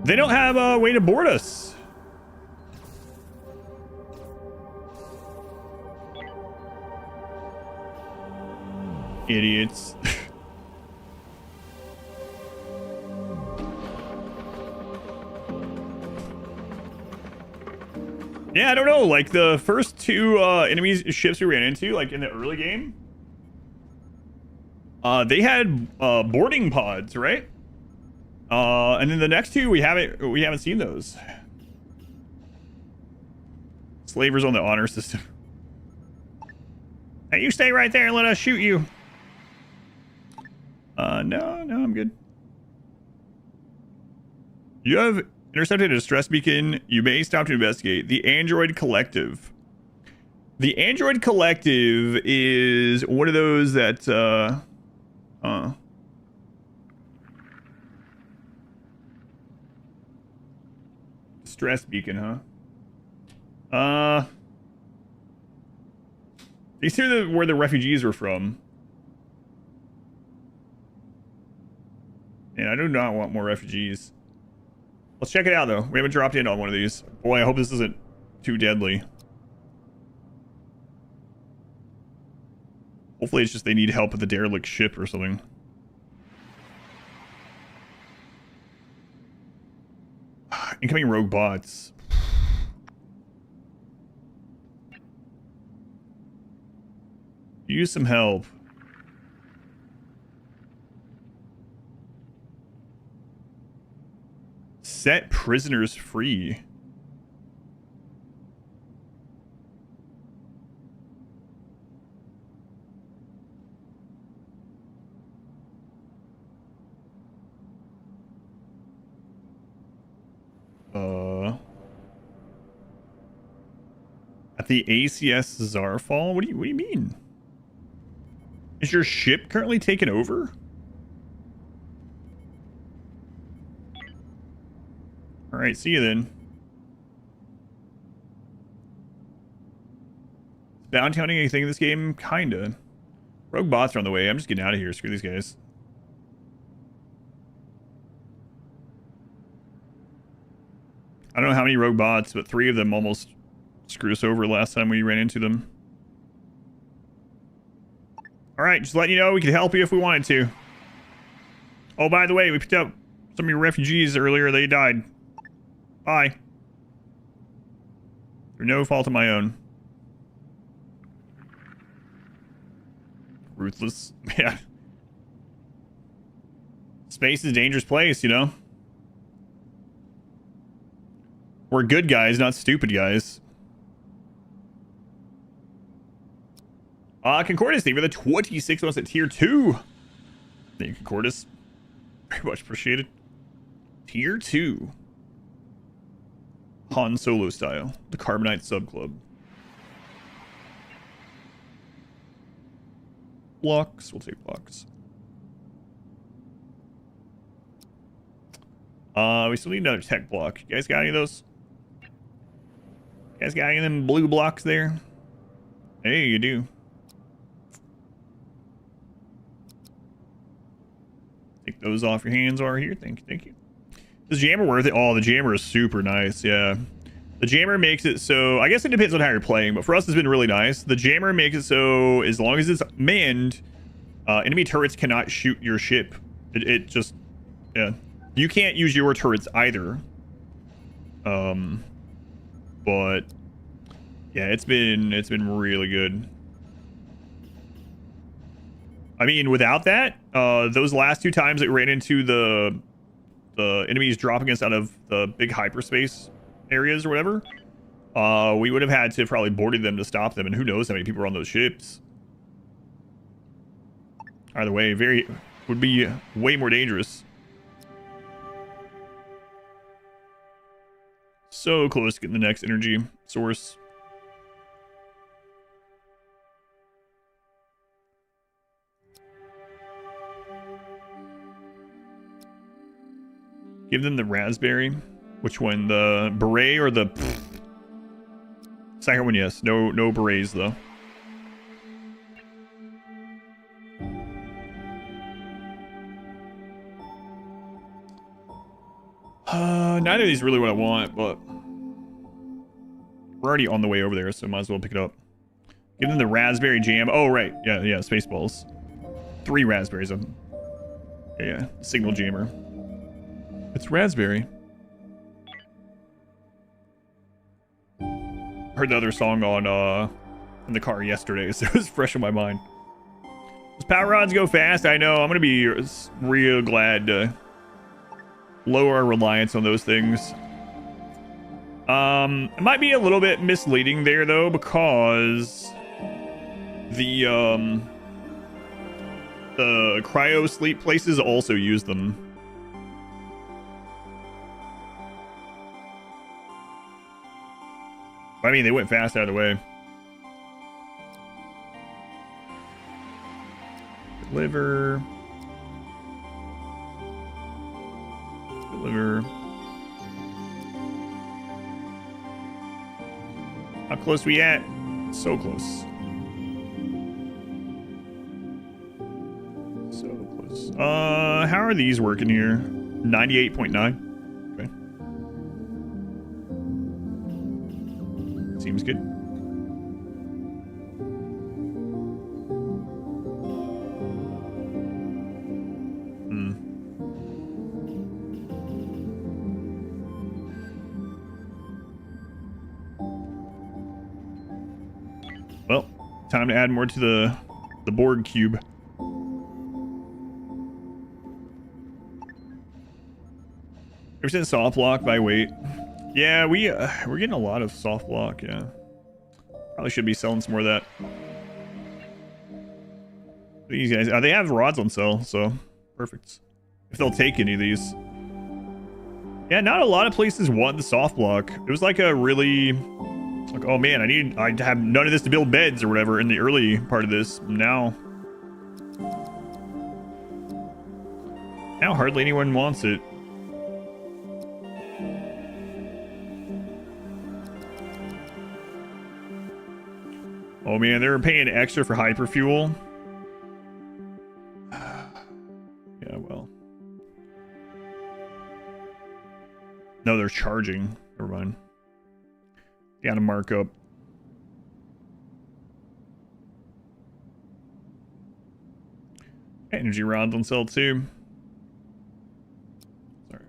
Speaker 1: They don't have a way to board us. Idiots. Yeah, I don't know. Like the first two enemies ships we ran into, like in the early game, they had boarding pods, right? And then the next two we haven't seen those. Slavers on the honor system. Hey, you stay right there and let us shoot you. No, I'm good. You have intercepted a distress beacon. You may stop to investigate. The Android Collective. The Android Collective is one of those that, distress beacon, huh? These are where the refugees are from. And I do not want more refugees. Let's check it out, though. We haven't dropped in on one of these. Boy, I hope this isn't too deadly. Hopefully it's just they need help with the derelict ship or something. Incoming rogue bots. Use some help. Set prisoners free. At the ACS Zarfall? What do you mean? Is your ship currently taken over? Alright, see you then. Bounty hunting anything in this game? Kinda. Rogue bots are on the way. I'm just getting out of here. Screw these guys. I don't know how many rogue bots, but 3 of them almost screwed us over last time we ran into them. Alright, just letting you know we could help you if we wanted to. Oh, by the way, we picked up some of your refugees earlier. They died. Bye. Through no fault of my own. Ruthless. Yeah. Space is a dangerous place, you know? We're good guys, not stupid guys. Concordus, thank you for the 26 months at tier 2. Thank you, Concordus. Very much appreciated. Tier 2. Han Solo style. The Carbonite Sub Club. Blocks. We'll take blocks. We still need another tech block. You guys got any of those? You guys got any of them blue blocks there? Hey, you do. Take those off your hands over here. Thank you, thank you. Is the jammer worth it? Oh, the jammer is super nice, yeah. The jammer makes it so... I guess it depends on how you're playing, but for us it's been really nice. The jammer makes it so as long as it's manned, enemy turrets cannot shoot your ship. It just... Yeah. You can't use your turrets either. But... Yeah, it's been really good. I mean, without that, those last 2 times that we ran into the enemies dropping us out of the big hyperspace areas or whatever, we would have had to probably boarded them to stop them, and who knows how many people are on those ships. Either way, would be way more dangerous. So close to getting the next energy source. Give them the raspberry. Which one? The beret or the... Second one, yes. No berets, though. Neither of these really what I want, but... We're already on the way over there, so might as well pick it up. Give them the raspberry jam. Oh, right. Yeah, Spaceballs. 3 raspberries. Yeah, signal jammer. It's raspberry. Heard the other song on in the car yesterday, so it was fresh in my mind. Those power rods go fast. I know. I'm gonna be real glad to lower our reliance on those things. It might be a little bit misleading there though, because the cryo sleep places also use them. I mean, they went fast out of the way. Deliver. How close we at? So close. So close. How are these working here? 98.9. Okay. Seems good. Well, time to add more to the Borg cube. Ever since soft lock by weight. Yeah, we're getting a lot of soft lock, yeah. Probably should be selling some more of that. These guys, they have rods on sale, so perfect. If they'll take any of these. Yeah, not a lot of places want the soft block. It was like a really... Like, oh man, I have none of this to build beds or whatever in the early part of this. Now hardly anyone wants it. Oh man, they're paying extra for hyperfuel. Yeah, well. No, they're charging. Never mind. Got a markup. Energy rods on sale too. Sorry.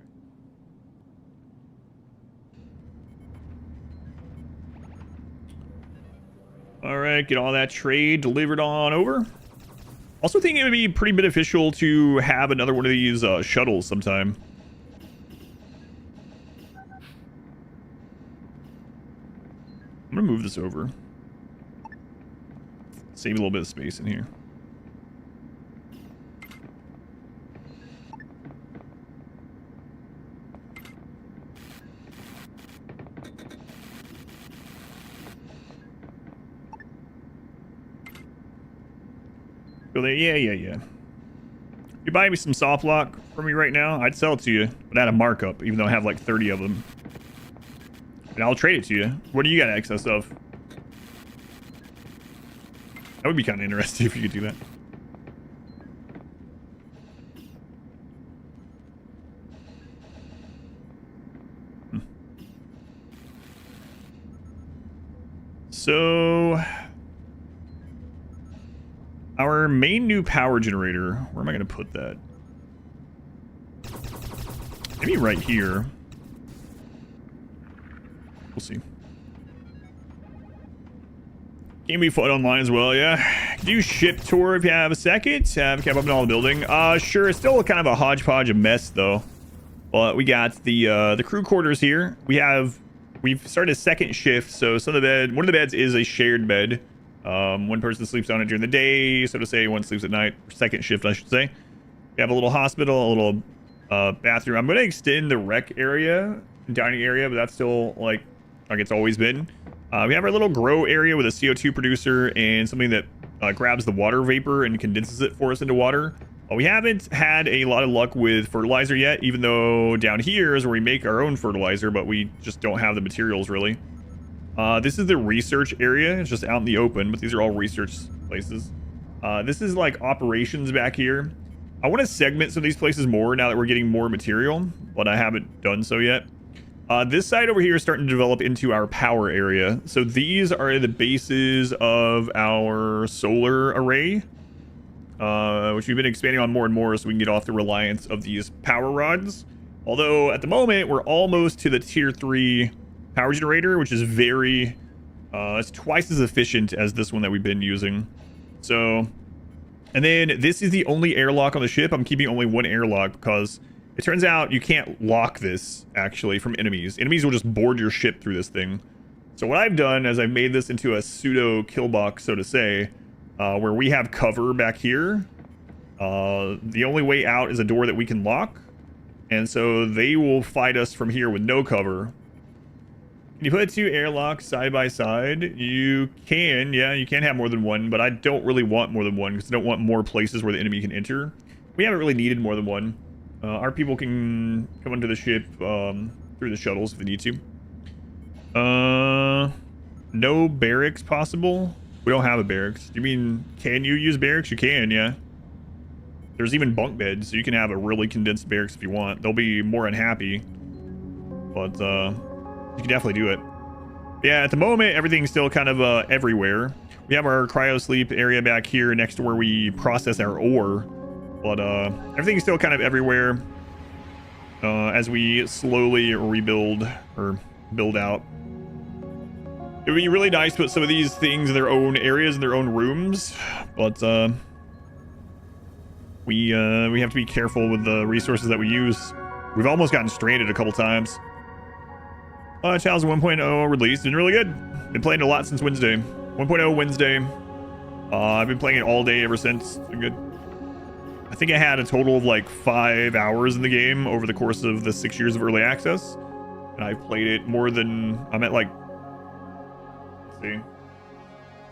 Speaker 1: All right, get all that trade delivered on over. Also think it would be pretty beneficial to have another one of these shuttles sometime. I'm gonna move this over. Save a little bit of space in here. Go there. Yeah. You buy me some soft lock for me right now, I'd sell it to you, but at a markup, even though I have like 30 of them. And I'll trade it to you. What do you got excess of? That would be kind of interesting if you could do that. So, our main new power generator, where am I going to put that? Maybe right here. We'll see. Can be fun online as well, yeah. Do ship tour if you have a second. Have kept up in all the building. Sure, it's still kind of a hodgepodge of mess though. But we got the crew quarters here. We've started a second shift, so one of the beds is a shared bed. One person sleeps on it during the day, so to say, one sleeps at night. Second shift, I should say. We have a little hospital, a little bathroom. I'm gonna extend the rec area, dining area, but that's still like it's always been. We have our little grow area with a CO2 producer and something that grabs the water vapor and condenses it for us into water. We haven't had a lot of luck with fertilizer yet, even though down here is where we make our own fertilizer, but we just don't have the materials really. This is the research area. It's just out in the open, but these are all research places. This is like operations back here. I want to segment some of these places more now that we're getting more material, but I haven't done so yet. This side over here is starting to develop into our power area. So these are the bases of our solar array, which we've been expanding on more and more so we can get off the reliance of these power rods. Although at the moment we're almost to the tier 3 power generator, which is very it's twice as efficient as this one that we've been using. So, and then this is the only airlock on the ship. I'm keeping only one airlock because it turns out you can't lock this actually from enemies. Enemies will just board your ship through this thing. So what I've done is I've made this into a pseudo kill box, so to say, where we have cover back here. The only way out is a door that we can lock. And so they will fight us from here with no cover. Can you put 2 airlocks side by side? You can, yeah, you can have more than one, but I don't really want more than one because I don't want more places where the enemy can enter. We haven't really needed more than one. Our people can come onto the ship through the shuttles if they need to. No barracks possible? We don't have a barracks. Do you mean, can you use barracks? You can, yeah. There's even bunk beds, so you can have a really condensed barracks if you want. They'll be more unhappy, but you can definitely do it. Yeah, at the moment, everything's still kind of everywhere. We have our cryo sleep area back here next to where we process our ore. But everything's still kind of everywhere as we slowly rebuild or build out. It would be really nice to put some of these things in their own areas, in their own rooms. But we have to be careful with the resources that we use. We've almost gotten stranded a couple times. Chalice 1.0 released. Been really good. Been playing a lot since Wednesday. 1.0 Wednesday. I've been playing it all day ever since. It's been good. I think I had a total of like 5 hours in the game over the course of the 6 years of early access. And I've played it more than... I'm at like... Let's see.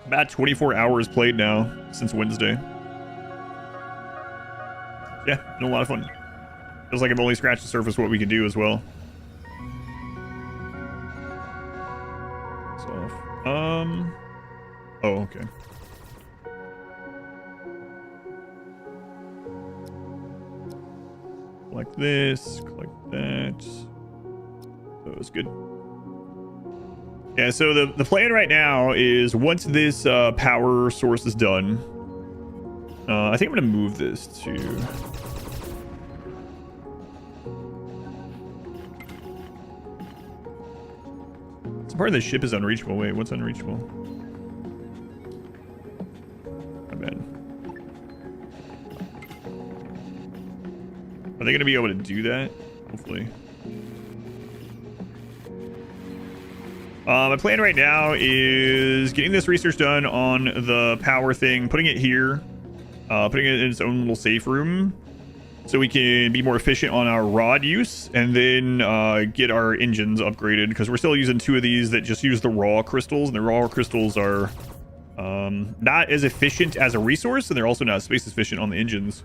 Speaker 1: About 24 hours played now since Wednesday. Yeah, been a lot of fun. Feels like I've only scratched the surface of what we can do as well. So, oh, okay. Collect this, collect that. That was good. Yeah, so the plan right now is once this power source is done, I think I'm going to move this to... Some part of the ship is unreachable. Wait, what's unreachable? My bad. Are they going to be able to do that? Hopefully. My plan right now is getting this research done on the power thing, putting it here, putting it in its own little safe room so we can be more efficient on our rod use, and then get our engines upgraded because we're still using 2 of these that just use the raw crystals, and the raw crystals are not as efficient as a resource, and they're also not space efficient on the engines.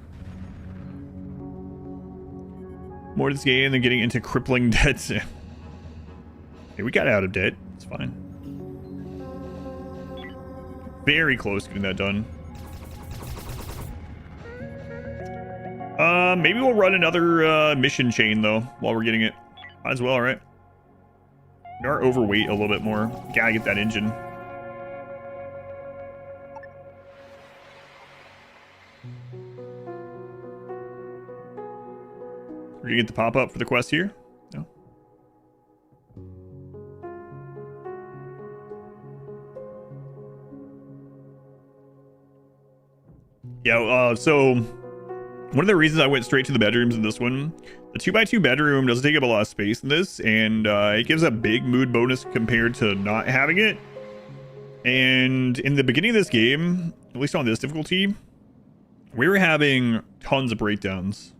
Speaker 1: More to this game than getting into crippling debts. Hey, we got out of debt. It's fine. Very close to getting that done. Maybe we'll run another mission chain though while we're getting it. Might as well, right? We are overweight a little bit more. Gotta get that engine. We're gonna get the pop-up for the quest here. No. Yeah, so one of the reasons I went straight to the bedrooms in this one, the 2x2 bedroom doesn't take up a lot of space in this, and it gives a big mood bonus compared to not having it. And in the beginning of this game, at least on this difficulty, we were having tons of breakdowns.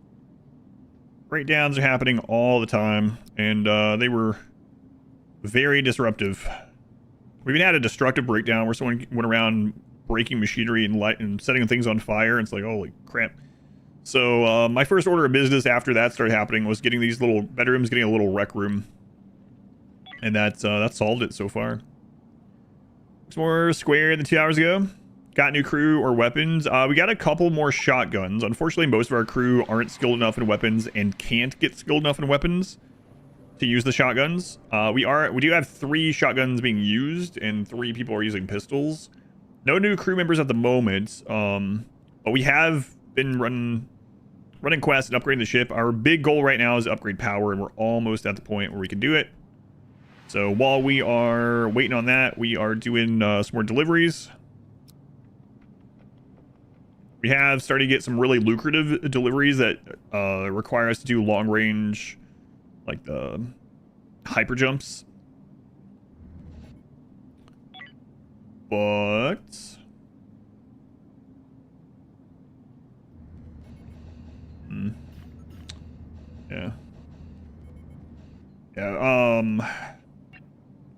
Speaker 1: Breakdowns are happening all the time, and they were very disruptive. We even had a destructive breakdown where someone went around breaking machinery and setting things on fire, and it's like, holy crap. So my first order of business after that started happening was getting these little bedrooms, getting a little rec room. And that solved it so far. Looks more square than 2 hours ago. Got new crew or weapons. We got a couple more shotguns. Unfortunately, most of our crew aren't skilled enough in weapons and can't get skilled enough in weapons to use the shotguns. We do have 3 shotguns being used and 3 people are using pistols. No new crew members at the moment. But we have been running quests and upgrading the ship. Our big goal right now is to upgrade power, and we're almost at the point where we can do it. So while we are waiting on that, we are doing some more deliveries. We have started to get some really lucrative deliveries that require us to do long range, like the hyper jumps. But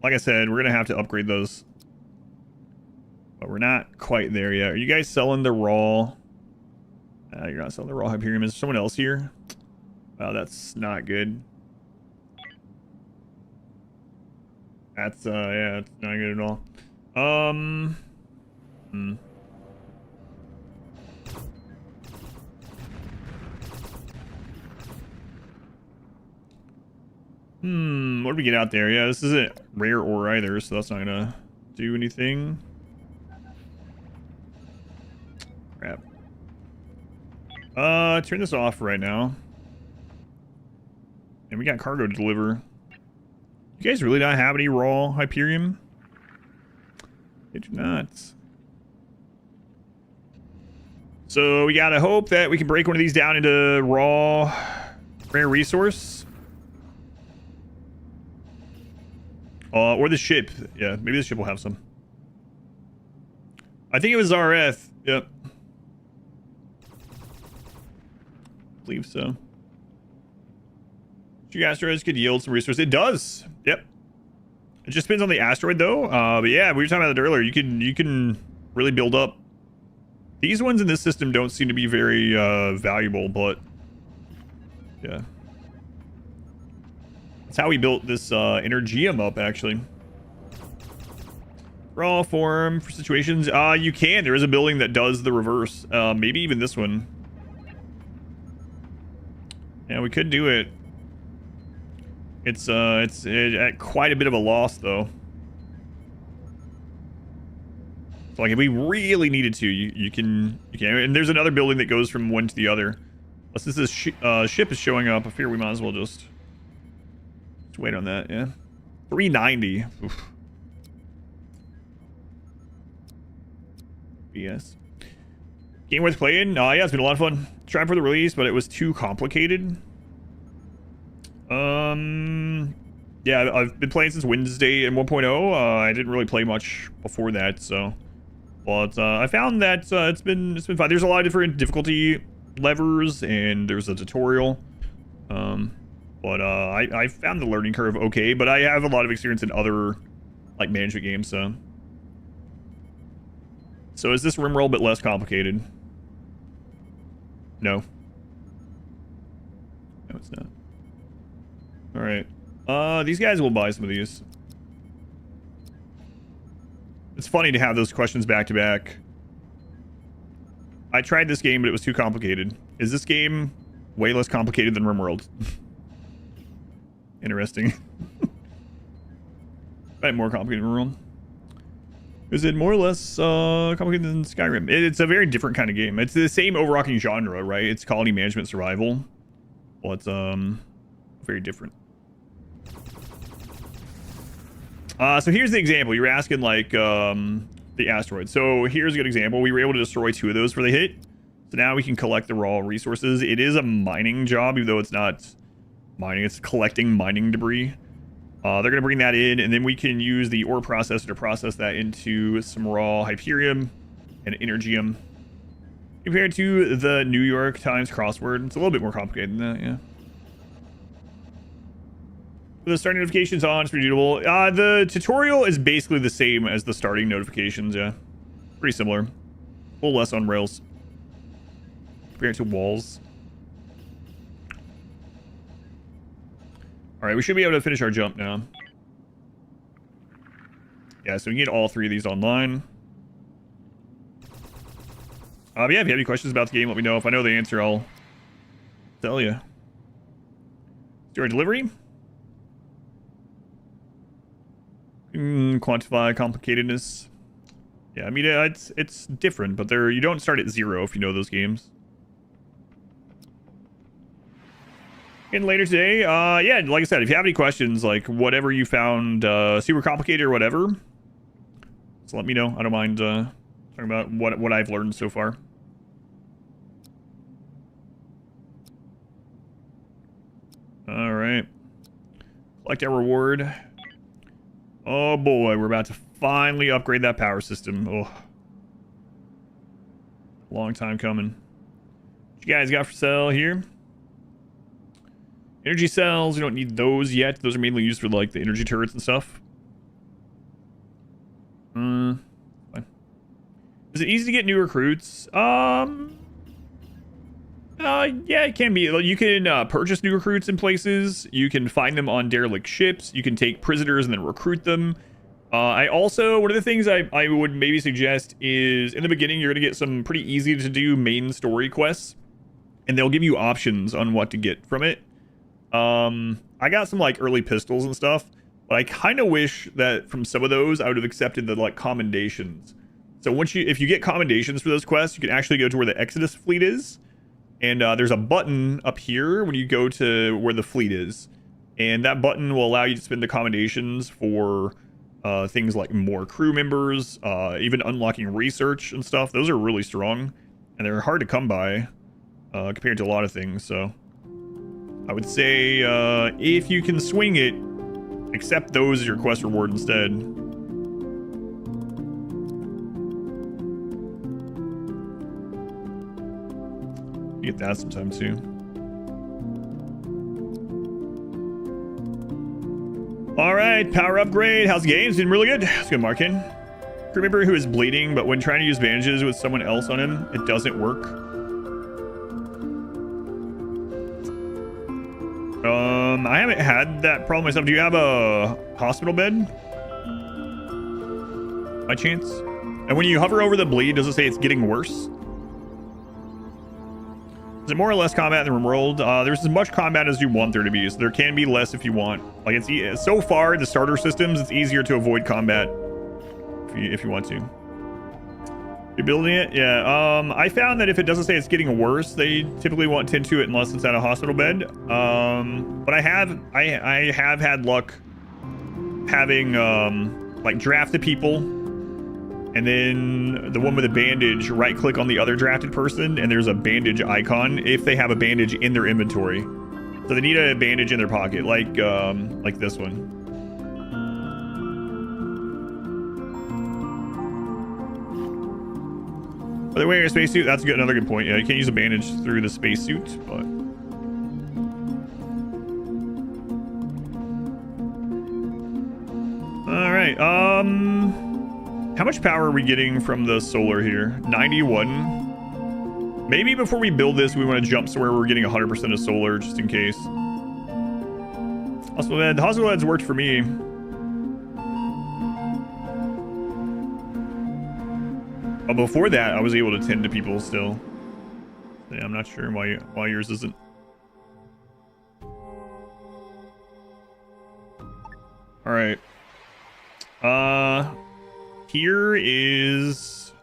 Speaker 1: like I said, we're gonna have to upgrade those, but we're not quite there yet. Are you guys selling the raw? You're not selling the raw Hyperion. Is there someone else here? Wow, that's not good. That's yeah, it's not good at all. What do we get out there? Yeah, this isn't rare ore either, so that's not gonna do anything. Crap. Turn this off right now. And we got cargo to deliver. You guys really not have any raw Hyperium? They do not. So we gotta hope that we can break one of these down into raw rare resource. Or the ship. Yeah, maybe the ship will have some. I think it was RF. Yep. I believe so. Do asteroids could yield some resources? It does. Yep. It just depends on the asteroid though. But yeah, we were talking about that earlier. You can really build up. These ones in this system don't seem to be very valuable, but yeah. That's how we built this Energium up, actually. Raw form for situations. You can. There is a building that does the reverse. Maybe even this one. Yeah, we could do it. It's at quite a bit of a loss, though. So, like, if we really needed to, you can. And there's another building that goes from one to the other. Unless this ship is showing up, I fear we might as well just wait on that. Yeah, 390. Oof. BS. Game worth playing? Yeah, it's been a lot of fun. Tried for the release, but it was too complicated. Yeah, I've been playing since Wednesday in 1.0. I didn't really play much before that, so. But I found that it's been fun. There's a lot of different difficulty levers, and there's a tutorial. But I found the learning curve okay, but I have a lot of experience in other like management games, so. So is this RimWorld a bit less complicated? No. No, it's not. All right. These guys will buy some of these. It's funny to have those questions back to back. I tried this game, but it was too complicated. Is this game way less complicated than RimWorld? Interesting. Right, more complicated than RimWorld. Is it more or less complicated than Skyrim? It's a very different kind of game. It's the same overarching genre, right? It's colony management survival. Well, it's very different. So here's the example. You were asking like the asteroid. So here's a good example. We were able to destroy 2 of those before they hit. So now we can collect the raw resources. It is a mining job, even though it's not mining. It's collecting mining debris. They're going to bring that in, and then we can use the ore processor to process that into some raw Hyperium and Energium. Compared to the New York Times crossword, it's a little bit more complicated than that, yeah. The starting notifications on, it's pretty doable. The tutorial is basically the same as the starting notifications, yeah. Pretty similar. A little less on rails. compared to walls. All right, we should be able to finish our jump now. Yeah, so we can get all 3 of these online. Yeah, if you have any questions about the game, let me know. If I know the answer, I'll tell you. Do our delivery. Quantify complicatedness. Yeah, I mean, it's different, but you don't start at 0 if you know those games. And later today, yeah, like I said, if you have any questions, like whatever you found super complicated or whatever, just let me know. I don't mind talking about what I've learned so far. All right. Collect our reward. Oh boy, we're about to finally upgrade that power system. Oh. Long time coming. What you guys got for sale here? Energy cells, we don't need those yet. Those are mainly used for like the energy turrets and stuff. Fine. Is it easy to get new recruits? Yeah, it can be. You can purchase new recruits in places. You can find them on derelict ships. You can take prisoners and then recruit them. I also, one of the things I would maybe suggest is in the beginning, you're going to get some pretty easy to do main story quests. And they'll give you options on what to get from it. I got some like early pistols and stuff. But I kind of wish that from some of those, I would have accepted the like commendations. So if you get commendations for those quests, you can actually go to where the Exodus fleet is. And there's a button up here when you go to where the fleet is. And that button will allow you to spend the commendations for things like more crew members, even unlocking research and stuff. Those are really strong. And they're hard to come by compared to a lot of things. So I would say if you can swing it, accept those as your quest reward instead. Get that sometime too. All right, power upgrade. How's the game? It's been really good. It's good, Markin. Crew member who is bleeding, but when trying to use bandages with someone else on him, it doesn't work. I haven't had that problem myself. Do you have a hospital bed? By chance? And when you hover over the bleed, does it say it's getting worse? Is it more or less combat in the RimWorld? There's as much combat as you want there to be, so there can be less if you want. Like so far, the starter systems, it's easier to avoid combat if you want to. You're building it? Yeah. I found that if it doesn't say it's getting worse, they typically won't tend to it unless it's at a hospital bed. But I have had luck having like drafted people. And then the one with a bandage, right click on the other drafted person, and there's a bandage icon if they have a bandage in their inventory. So they need a bandage in their pocket, like this one. Are they wearing a spacesuit? That's another good point. Yeah, you can't use a bandage through the spacesuit, but. All right. How much power are we getting from the solar here? 91. Maybe before we build this, we want to jump somewhere where we're getting 100% of solar, just in case. Also, the hospital beds worked for me. But before that, I was able to tend to people still. Yeah, I'm not sure why yours isn't. All right. Here is...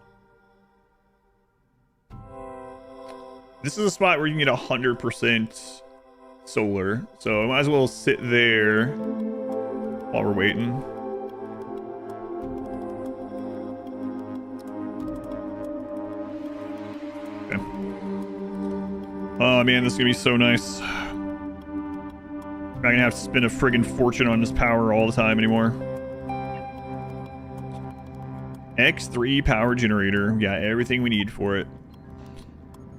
Speaker 1: This is a spot where you can get 100% solar. So I might as well sit there while we're waiting. Okay. Oh man, this is gonna be so nice. I'm not gonna have to spend a friggin' fortune on this power all the time anymore. X3 power generator. We got everything we need for it.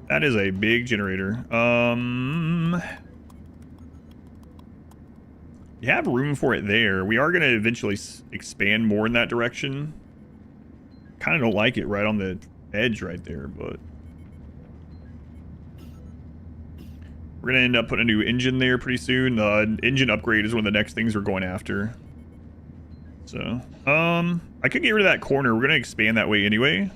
Speaker 1: That is a big generator. You have room for it there. We are going to eventually expand more in that direction. Kind of don't like it right on the edge right there, but We're gonna end up putting a new engine there pretty soon. Engine upgrade is one of the next things we're going after. So, I could get rid of that corner. We're gonna expand that way anyway.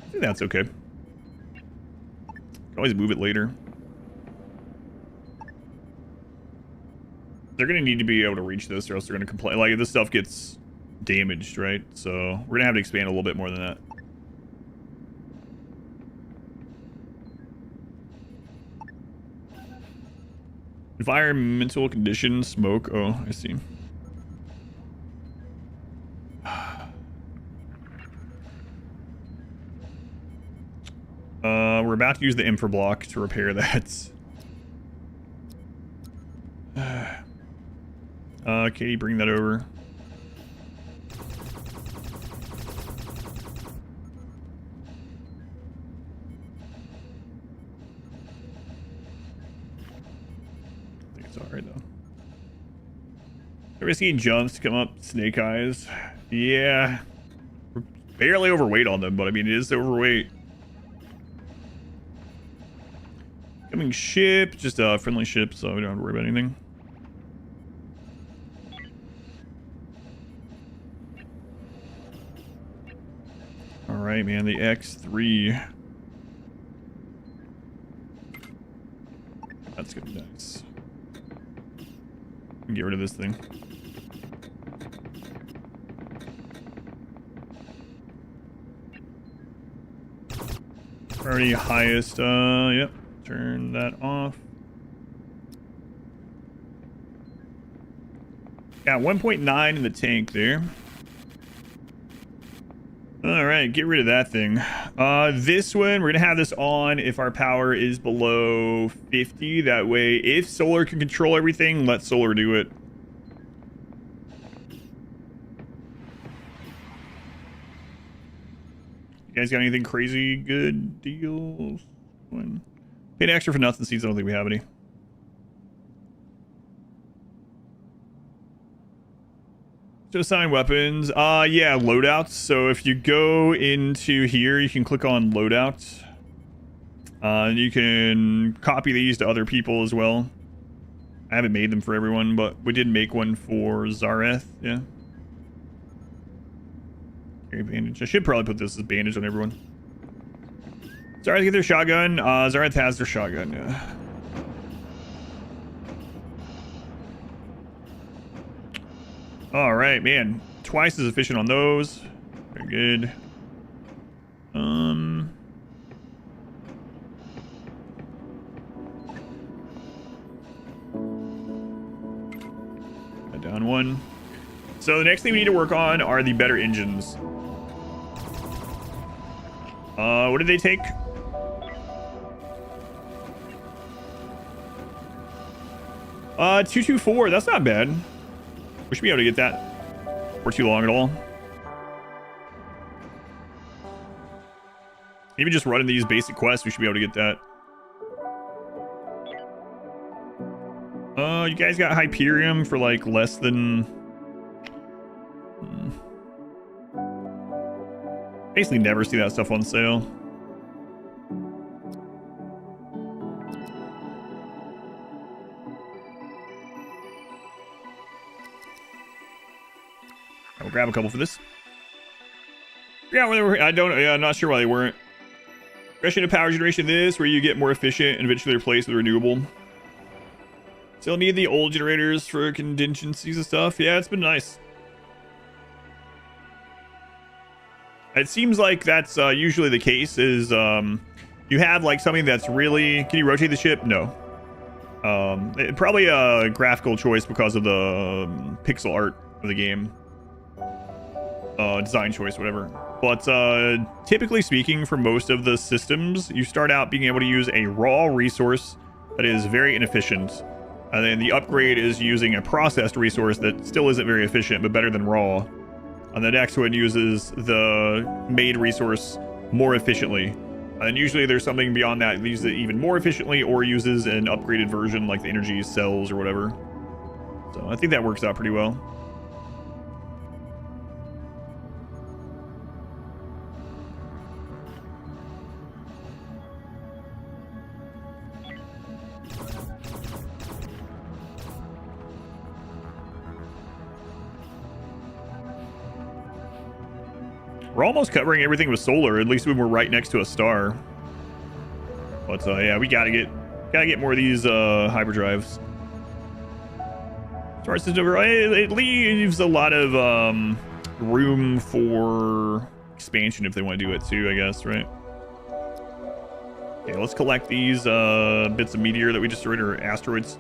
Speaker 1: I think that's okay. Can always move it later. They're gonna need to be able to reach this, or else they're gonna complain. Like, if this stuff gets damaged, right? So we're gonna have to expand a little bit more than that. Environmental conditions, smoke. Oh, I see. We're about to use the infra block to repair that. Katie, bring that over. I think it's alright though. Ever seen jumps come up snake eyes? Yeah. We're barely overweight on them, but I mean it is overweight. Coming ship, just a friendly ship, so we don't have to worry about anything. Alright, man, the X3. That's gonna be nice. Get rid of this thing. Already highest, yep. Turn that off. Got 1.9 in the tank there. Alright, get rid of that thing. This one, we're gonna have this on if our power is below 50. That way, if solar can control everything, let solar do it. You guys got anything crazy good deals? Paid extra for nothing seeds, I don't think we have any. To assign weapons, yeah, loadouts. So if you go into here, you can click on loadouts. And you can copy these to other people as well. I haven't made them for everyone, but we did make one for Zareth, yeah. Carry bandage. I should probably put this as bandage on everyone. Zareth get their shotgun. Zareth has their shotgun, yeah. All right, man. Twice as efficient on those. Very good. Down one. So the next thing we need to work on are the better engines. What did they take? 224. That's not bad. We should be able to get that for too long at all. Even just running these basic quests, we should be able to get that. You guys got Hyperium for like less than... Basically never see that stuff on sale. I'll grab a couple for this. Yeah, I'm not sure why they weren't. Progression of power generation this, where you get more efficient and eventually replaced with renewable. Still need the old generators for contingencies and stuff. Yeah, it's been nice. It seems like that's usually the case is you have like something that's really... Can you rotate the ship? No. Probably a graphical choice because of the pixel art of the game. Design choice, whatever. But typically speaking, for most of the systems, you start out being able to use a raw resource that is very inefficient. And then the upgrade is using a processed resource that still isn't very efficient, but better than raw. And the next one uses the made resource more efficiently. And then usually there's something beyond that that uses it even more efficiently or uses an upgraded version like the energy cells or whatever. So I think that works out pretty well. We're almost covering everything with solar, at least when we're right next to a star. But yeah, we gotta get more of these hyperdrives. Star system, it leaves a lot of room for expansion if they want to do it too, I guess, right? Okay, let's collect these bits of meteor that we just destroyed, or asteroids.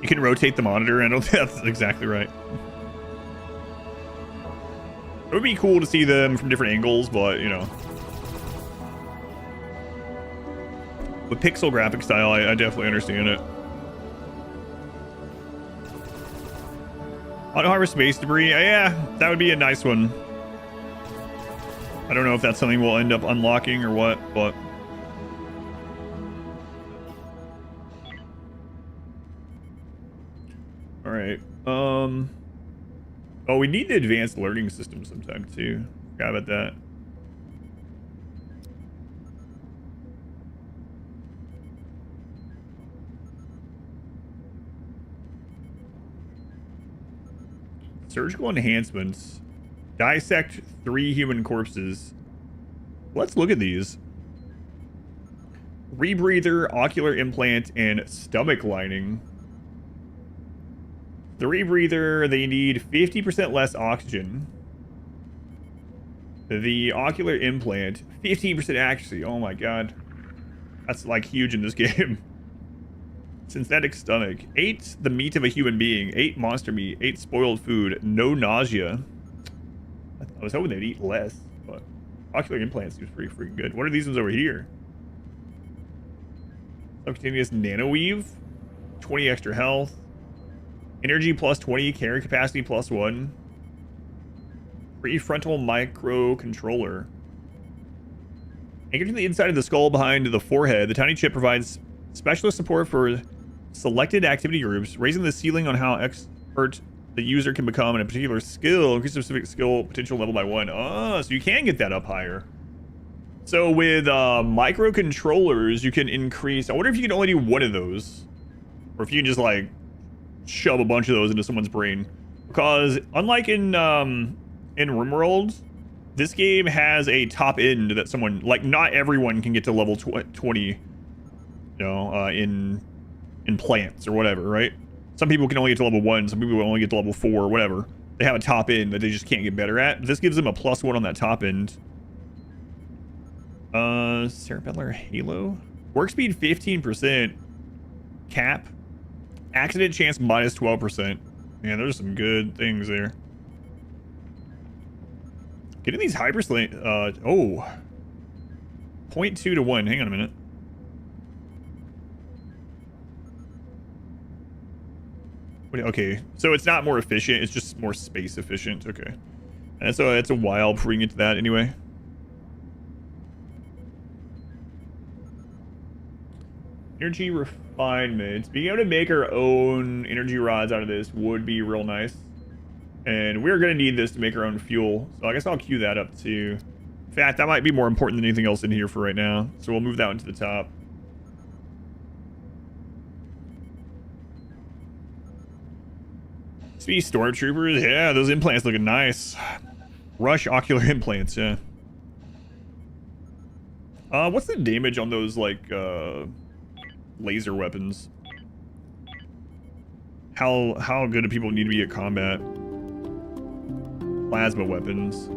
Speaker 1: You can rotate the monitor. I don't think that's exactly right. It would be cool to see them from different angles, but, you know. With pixel graphic style, I definitely understand it. Auto-harvest space debris. Yeah, that would be a nice one. I don't know if that's something we'll end up unlocking or what, but... Alright. Oh, we need the advanced learning system sometime, too. Forgot about that. Surgical enhancements. Dissect 3 human corpses. Let's look at these. Rebreather, ocular implant, and stomach lining. The rebreather, they need 50% less oxygen. The ocular implant, 15% accuracy. Oh my god. That's like huge in this game. Synthetic stomach. 8 the meat of a human being. 8 monster meat. 8 spoiled food. No nausea. I was hoping they'd eat less, but ocular implant seems pretty freaking good. What are these ones over here? Subcutaneous nanoweave. 20 extra health. Energy plus 20. Carry capacity plus 1. Prefrontal microcontroller. Anchored to the inside of the skull behind the forehead, the tiny chip provides specialist support for selected activity groups, raising the ceiling on how expert the user can become in a particular skill. Increase the specific skill potential level by 1. Oh, so you can get that up higher. So with microcontrollers, you can increase... I wonder if you can only do one of those. Or if you can just, like, shove a bunch of those into someone's brain. Because unlike in RimWorld, this game has a top end that someone... Like, not everyone can get to level 20, you know, in plants or whatever, right? Some people can only get to level 1, some people will only get to level 4 or whatever. They have a top end that they just can't get better at. This gives them a +1 on that top end. Cerebellar halo. Work speed 15%. Cap. Accident chance minus 12%. Man, there's some good things there. Getting these hyperslant. Oh. 0.2 to 1. Hang on a minute. Okay, so it's not more efficient, it's just more space efficient. Okay. And so it's a while before we can get to that anyway. Energy refinement. Being able to make our own energy rods out of this would be real nice. And we're going to need this to make our own fuel. So I guess I'll queue that up too. In fact, that might be more important than anything else in here for right now. So we'll move that one to the top. Speed stormtroopers. Yeah, those implants looking nice. Rush ocular implants, yeah. What's the damage on those, like, laser weapons? How good do people need to be at combat? Plasma weapons.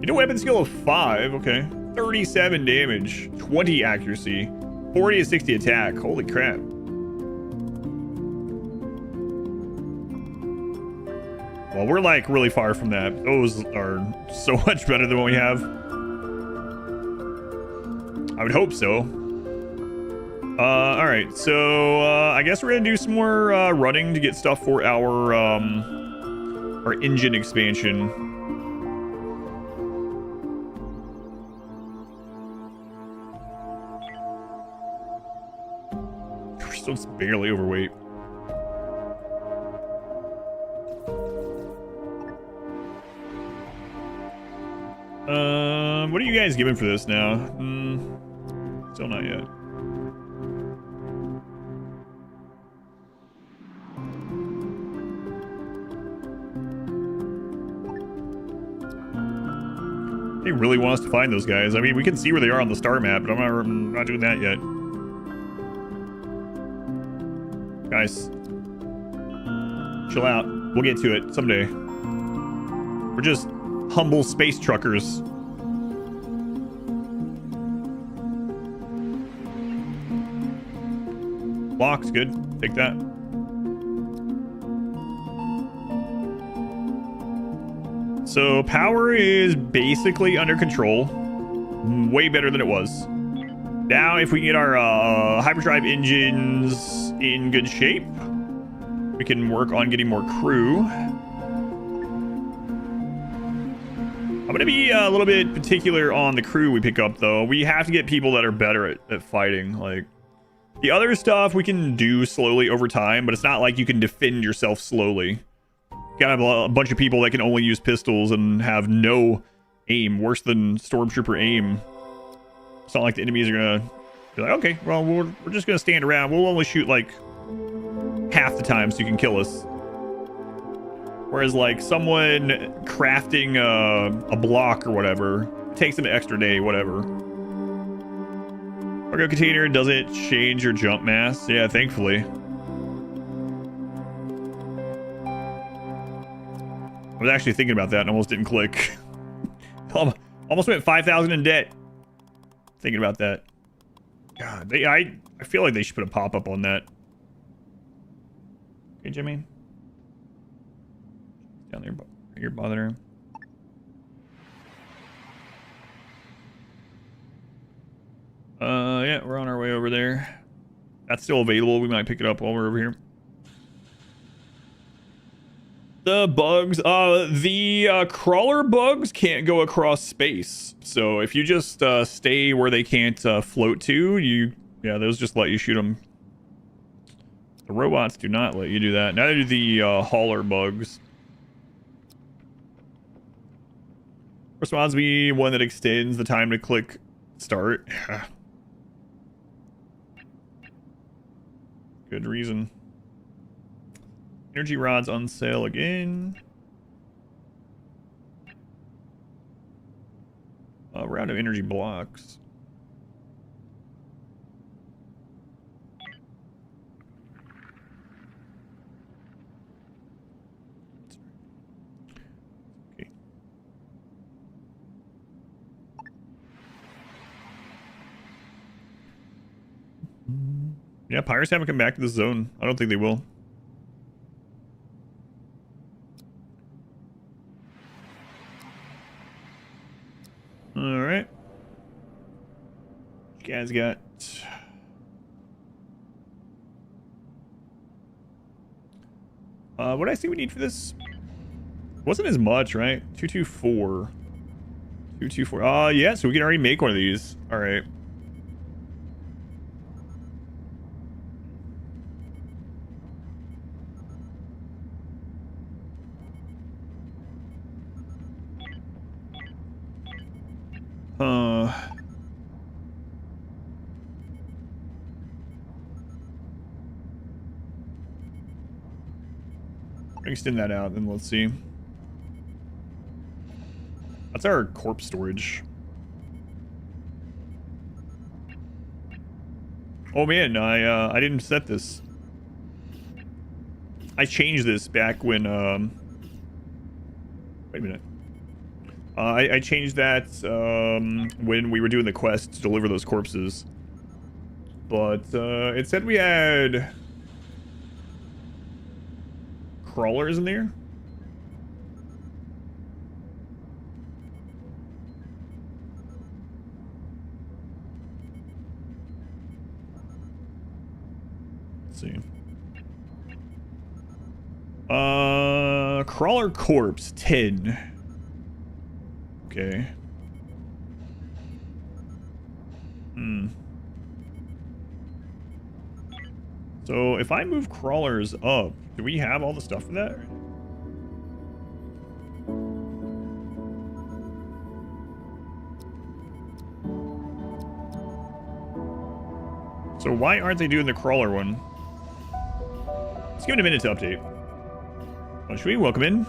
Speaker 1: You know, weapon skill of 5, okay. 37 damage, 20 accuracy, 40 to 60 attack. Holy crap. Well, we're like really far from that. Those are so much better than what we have. I would hope so. All right, so I guess we're gonna do some more running to get stuff for our engine expansion. We're still barely overweight. What are you guys giving for this now? Still not yet. They really want us to find those guys. I mean, we can see where they are on the star map, but I'm not doing that yet. Guys, chill out. We'll get to it someday. We're just humble space truckers. Blocks, good. Take that. So power is basically under control. Way better than it was. Now, if we get our hyperdrive engines in good shape, we can work on getting more crew. I'm going to be a little bit particular on the crew we pick up, though. We have to get people that are better at fighting. Like, the other stuff we can do slowly over time, but it's not like you can defend yourself slowly. You gotta have a bunch of people that can only use pistols and have no aim, worse than Stormtrooper aim. It's not like the enemies are gonna be like, okay, well, we're just gonna stand around. We'll only shoot like half the time so you can kill us. Whereas like someone crafting a block or whatever, it takes them an extra day, whatever. Cargo container doesn't change your jump mass. Yeah, thankfully. I was actually thinking about that and almost didn't click. Almost went 5,000 in debt. Thinking about that. God, I feel like they should put a pop-up on that. Okay, Jimmy. Down there, you're bothering him. Yeah, we're on our way over there. That's still available. We might pick it up while we're over here. The bugs, the crawler bugs can't go across space. So if you just stay where they can't float to, yeah, those just let you shoot them. The robots do not let you do that. Neither do the hauler bugs. Responds to be one that extends the time to click start. Good reason. Energy rods on sale again. We're out of energy blocks. Okay. Yeah, pirates haven't come back to the zone. I don't think they will. All right. You guys got... what did I see we need for this? Wasn't as much, right? 224. 224. Yeah, so we can already make one of these. All right. Extend that out, and let's see. That's our corpse storage. Oh man, I didn't set this. I changed this back when wait a minute. I changed that when we were doing the quest to deliver those corpses. But it said we had crawlers in there. Let's see. Crawler corpse 10. Okay. So if I move crawlers up, do we have all the stuff for that? So why aren't they doing the crawler one? Let's give it a minute to update. Should we welcome in?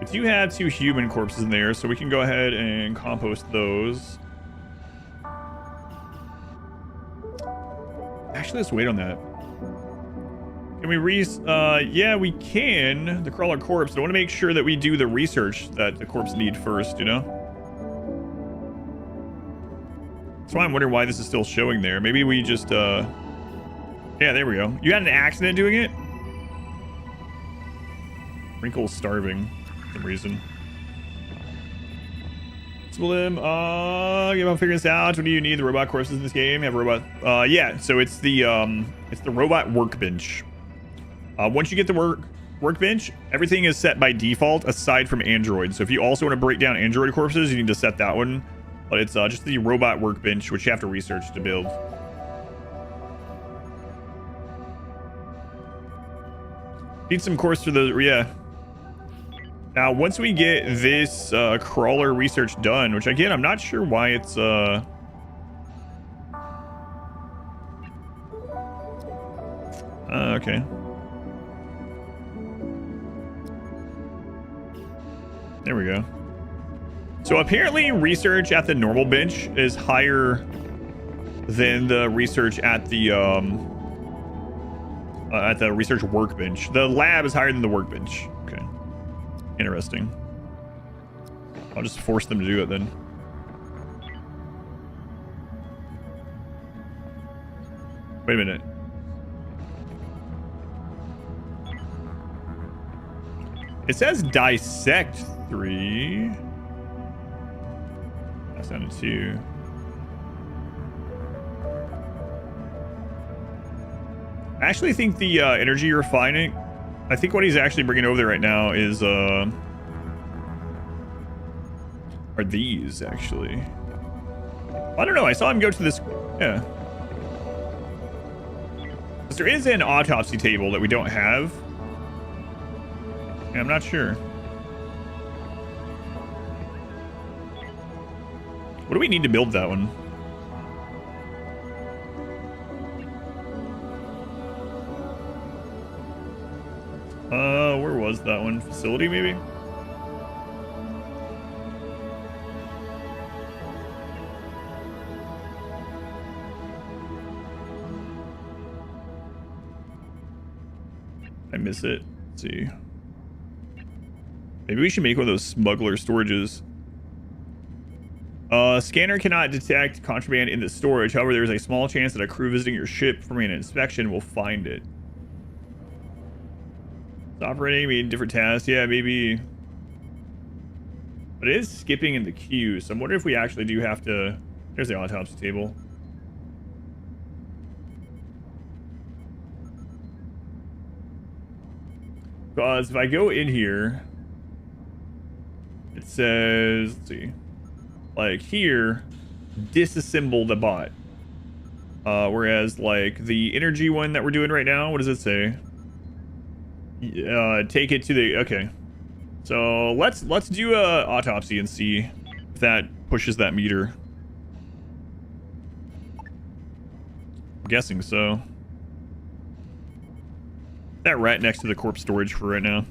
Speaker 1: We do have 2 human corpses in there, so we can go ahead and compost those. Actually, let's wait on that. Can we yeah, we can. The crawler corpse. I want to make sure that we do the research that the corpse need first, you know? That's why I'm wondering why this is still showing there. Maybe we just, yeah, there we go. You had an accident doing it? Wrinkle's starving for some reason. Slim, I'm figuring this out. What do you need? The robot corpses in this game? Have a robot? Yeah, so it's the robot workbench. Once you get the workbench, everything is set by default aside from Android. So if you also want to break down Android corpses, you need to set that one. But it's just the robot workbench, which you have to research to build. Need some course for the, yeah. Now, once we get this crawler research done, which again, I'm not sure why it's okay. There we go. So apparently research at the normal bench is higher than the research at the research workbench. The lab is higher than the workbench. Okay. Interesting. I'll just force them to do it then. Wait a minute. It says dissect 3. That's down to 2. I actually think the energy refining, I think what he's actually bringing over there right now is are these actually. I don't know. I saw him go to this. Yeah. There is an autopsy table that we don't have. Yeah, I'm not sure. What do we need to build that one? Where was that one? Facility, maybe? I miss it. Let's see. Maybe we should make one of those smuggler storages. Scanner cannot detect contraband in the storage. However, there is a small chance that a crew visiting your ship for an inspection will find it. It's operating, maybe different tasks. Yeah, maybe. But it is skipping in the queue, so I'm wondering if we actually do have to. There's the autopsy table. Because if I go in here, it says, let's see, like here, disassemble the bot. Whereas like the energy one that we're doing right now, what does it say? Take it to the, okay. So let's do a autopsy and see if that pushes that meter. I'm guessing so. That right next to the corpse storage for right now.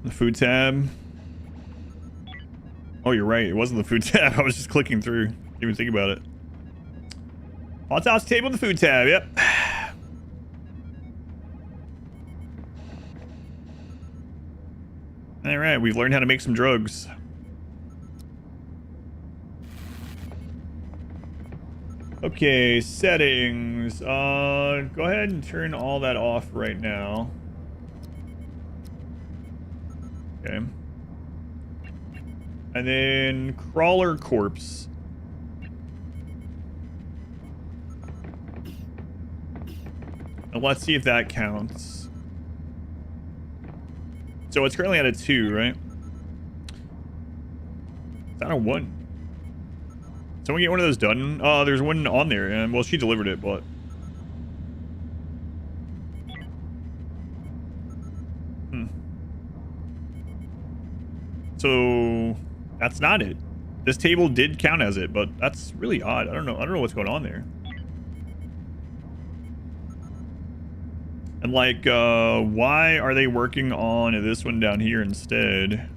Speaker 1: The food tab. Oh, you're right. It wasn't the food tab. I was just clicking through. Didn't even think about it. Autopsy table, the food tab. Yep. All right. We've learned how to make some drugs. Okay, settings. Go ahead and turn all that off right now. Okay. And then crawler corpse. And let's see if that counts. So it's currently at a 2, right? It's not a 1. Someone get one of those done? Oh, there's one on there, and well, she delivered it, but so that's not it. This table did count as it, but that's really odd. I don't know what's going on there. And like, why are they working on this one down here instead?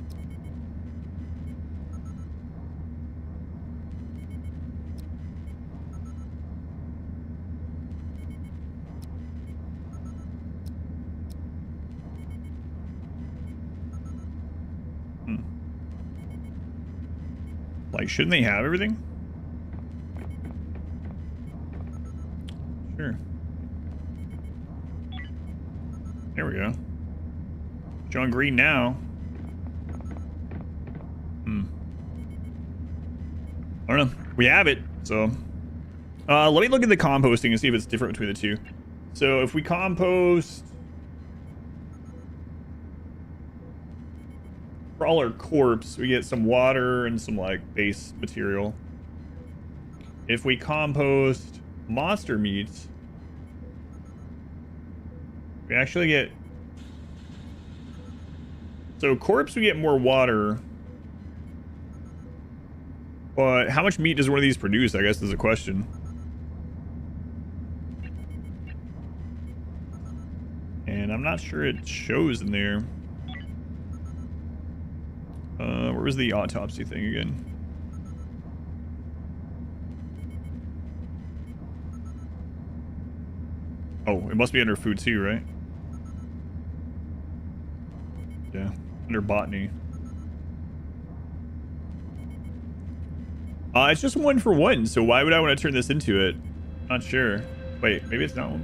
Speaker 1: Like, shouldn't they have everything? Sure. There we go. Showing green now. I don't know. We have it, so. Let me look at the composting and see if it's different between the two. So if we compost crawler corpse, we get some water and some like base material. If we compost monster meats, we actually get, so corpse we get more water, but how much meat does one of these produce, I guess is a question. And I'm not sure it shows in there. Where was the autopsy thing again? Oh, it must be under food too, right? Yeah, under botany. It's just 1 for 1, so why would I want to turn this into it? Not sure. Wait, maybe it's not one.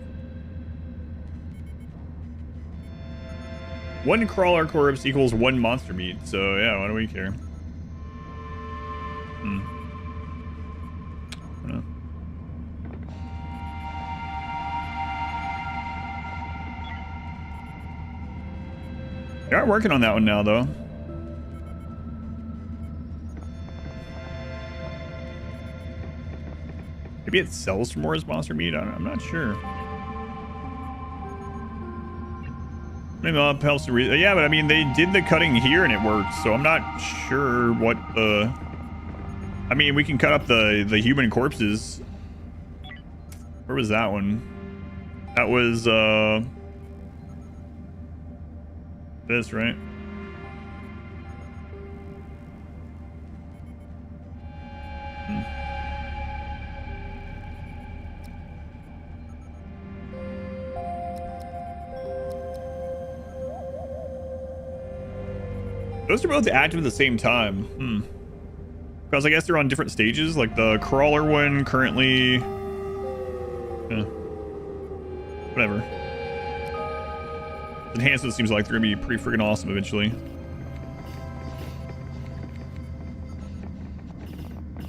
Speaker 1: 1 crawler corpse equals 1 monster meat, so yeah, why do we care? I don't know. They are working on that one now, though. Maybe it sells for more as monster meat? I'm not sure. Maybe that helps to yeah, but I mean, they did the cutting here and it worked, so I'm not sure what the... I mean, we can cut up the human corpses. Where was that one? That was, this, right? Those are both active at the same time. Because I guess they're on different stages. Like the crawler one currently... whatever. Enhancement seems like they're going to be pretty freaking awesome eventually.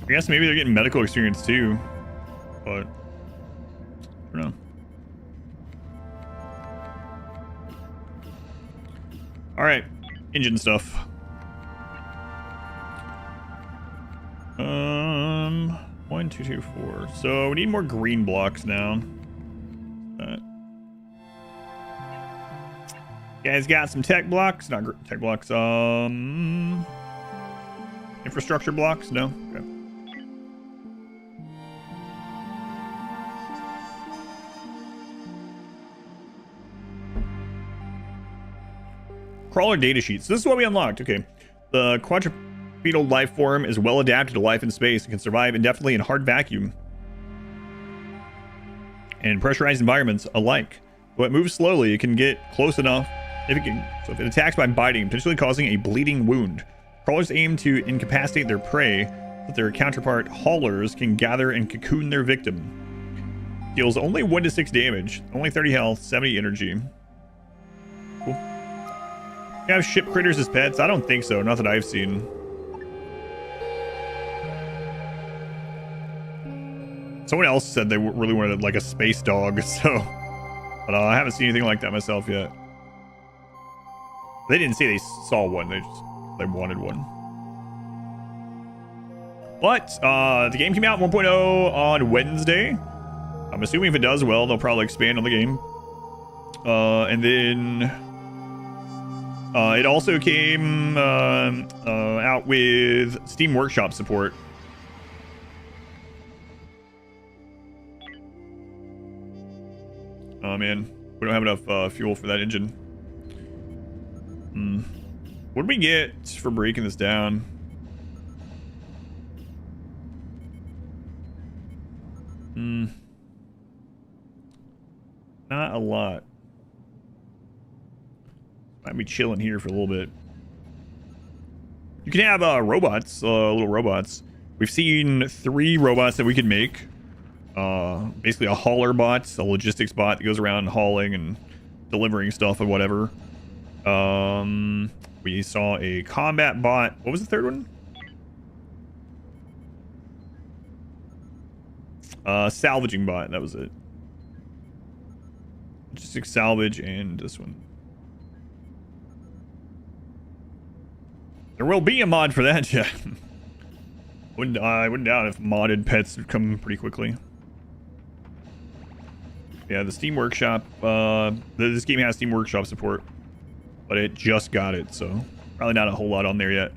Speaker 1: I guess maybe they're getting medical experience too. But... I don't know. Alright. Engine stuff. 1, 2, 2, 4. So we need more green blocks now. Guys got some tech blocks, not tech blocks. Infrastructure blocks. No. Okay. Crawler data sheets. This is what we unlocked. Okay. The quadrupedal life form is well adapted to life in space and can survive indefinitely in hard vacuum and pressurized environments alike. But it moves slowly. It can get close enough. If it attacks by biting, potentially causing a bleeding wound. Crawlers aim to incapacitate their prey, but their counterpart haulers can gather and cocoon their victim. Deals only 1 to 6 damage, only 30 health, 70 energy. Cool. You have ship critters as pets? I don't think so, not that I've seen. Someone else said they really wanted like a space dog, so... But I haven't seen anything like that myself yet. They didn't say they saw one, they wanted one. But the game came out 1.0 on Wednesday. I'm assuming if it does well, they'll probably expand on the game. And then it also came out with Steam Workshop support. Oh man, We don't have enough fuel for that engine. What do we get for breaking this down? Not a lot. Might be chilling here for a little bit. You can have robots, little robots. We've seen 3 robots that we could make. Basically a hauler bot, a logistics bot that goes around hauling and delivering stuff and whatever. We saw a combat bot. What was the third one? Salvaging bot. That was it. Logistics salvage and this one. There will be a mod for that, yeah. I wouldn't doubt if modded pets would come pretty quickly. Yeah, the Steam Workshop. This game has Steam Workshop support, but it just got it, so probably not a whole lot on there yet.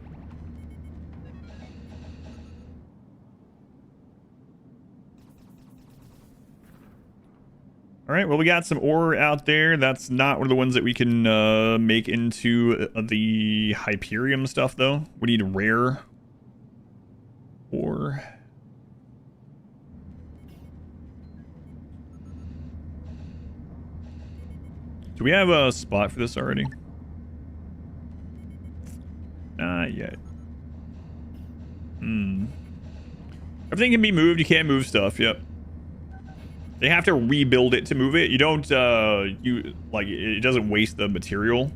Speaker 1: All right, well, we got some ore out there. That's not one of the ones that we can make into the Hyperium stuff, though. We need rare ore. Do we have a spot for this already? Not yet. Everything can be moved. You can't move stuff. Yep. They have to rebuild it to move it. You don't, it doesn't waste the material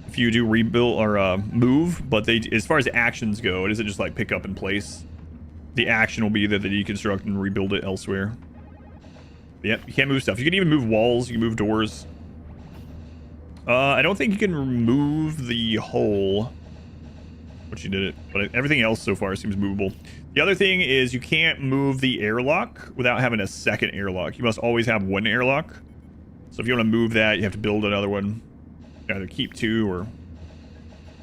Speaker 1: if you do rebuild or move, but as far as actions go, it isn't just like pick up and place. The action will be that they deconstruct and rebuild it elsewhere. But yep, you can't move stuff. You can even move walls, you can move doors. I don't think you can remove the hole, which you did it, but everything else so far seems movable. The other thing is you can't move the airlock without having a second airlock. You must always have one airlock. So if you want to move that, you have to build another one. Either keep 2 or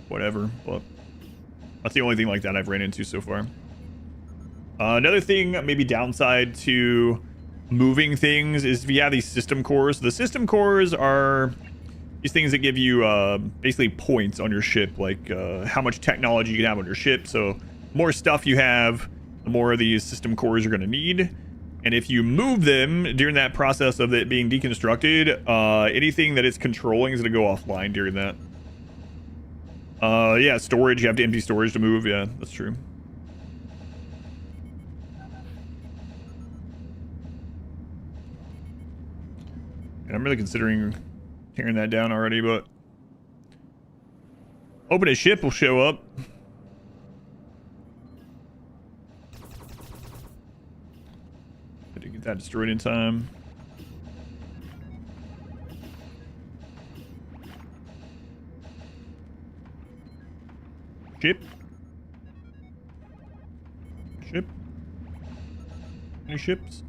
Speaker 1: whatever. But that's the only thing like that I've ran into so far. Another thing, maybe downside to moving things, is if you have these system cores. The system cores are these things that give you basically points on your ship, like how much technology you can have on your ship. So the more stuff you have, the more of these system cores you're going to need. And if you move them during that process of it being deconstructed, anything that it's controlling is going to go offline during that. Yeah, storage. You have to empty storage to move. Yeah, that's true. And I'm really considering tearing that down already, but hoping a ship will show up. Got to get that destroyed in time. Ship. Ship. Any ships?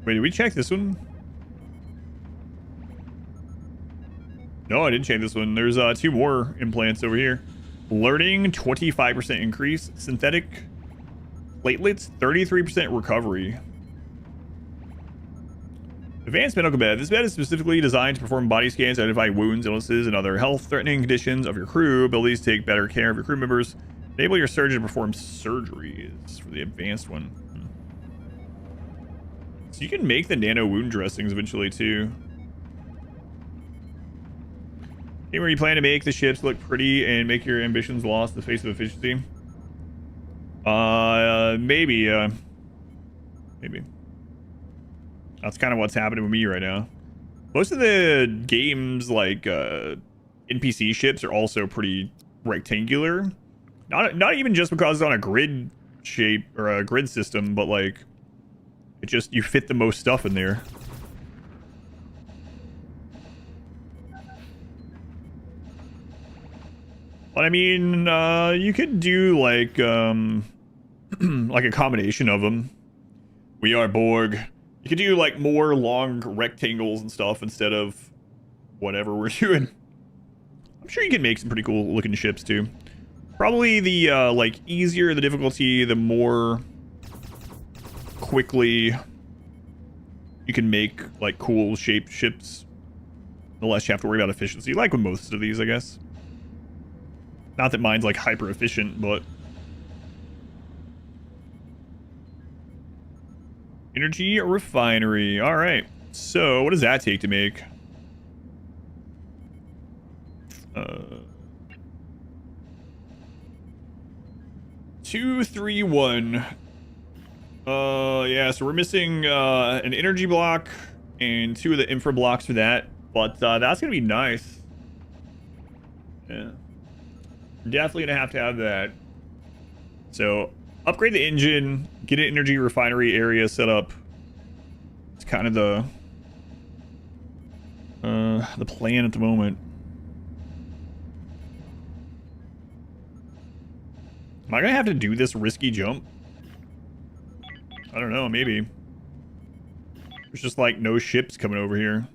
Speaker 1: Wait, did we check this one? No, I didn't check this one. There's 2 more implants over here. Learning, 25% increase. Synthetic platelets, 33% recovery. Advanced medical bed. This bed is specifically designed to perform body scans, identify wounds, illnesses, and other health-threatening conditions of your crew. Abilities to take better care of your crew members. Enable your surgeon to perform surgeries for the advanced one. So you can make the nano wound dressings eventually too. Game where you plan to make the ships look pretty and make your ambitions lost in the face of efficiency. Maybe. Maybe. That's kind of what's happening with me right now. Most of the games, like NPC ships, are also pretty rectangular. Not even just because it's on a grid shape or a grid system, but like it just, you fit the most stuff in there. But I mean, you could do like like a combination of them. We are Borg. You could do like more long rectangles and stuff instead of whatever we're doing. I'm sure you can make some pretty cool looking ships too. Probably the like easier the difficulty, the more quickly you can make like cool shaped ships. The less you have to worry about efficiency, like with most of these, I guess. Not that mine's like hyper efficient, but energy refinery. All right. So what does that take to make? 2, 3, 1. Yeah, so we're missing an energy block and 2 of the infra blocks for that, but that's gonna be nice. Yeah, definitely gonna have to have that. So upgrade the engine, get an energy refinery area set up. It's kind of the plan at the moment. Am I gonna have to do this risky jump? I don't know, maybe. There's just like no ships coming over here.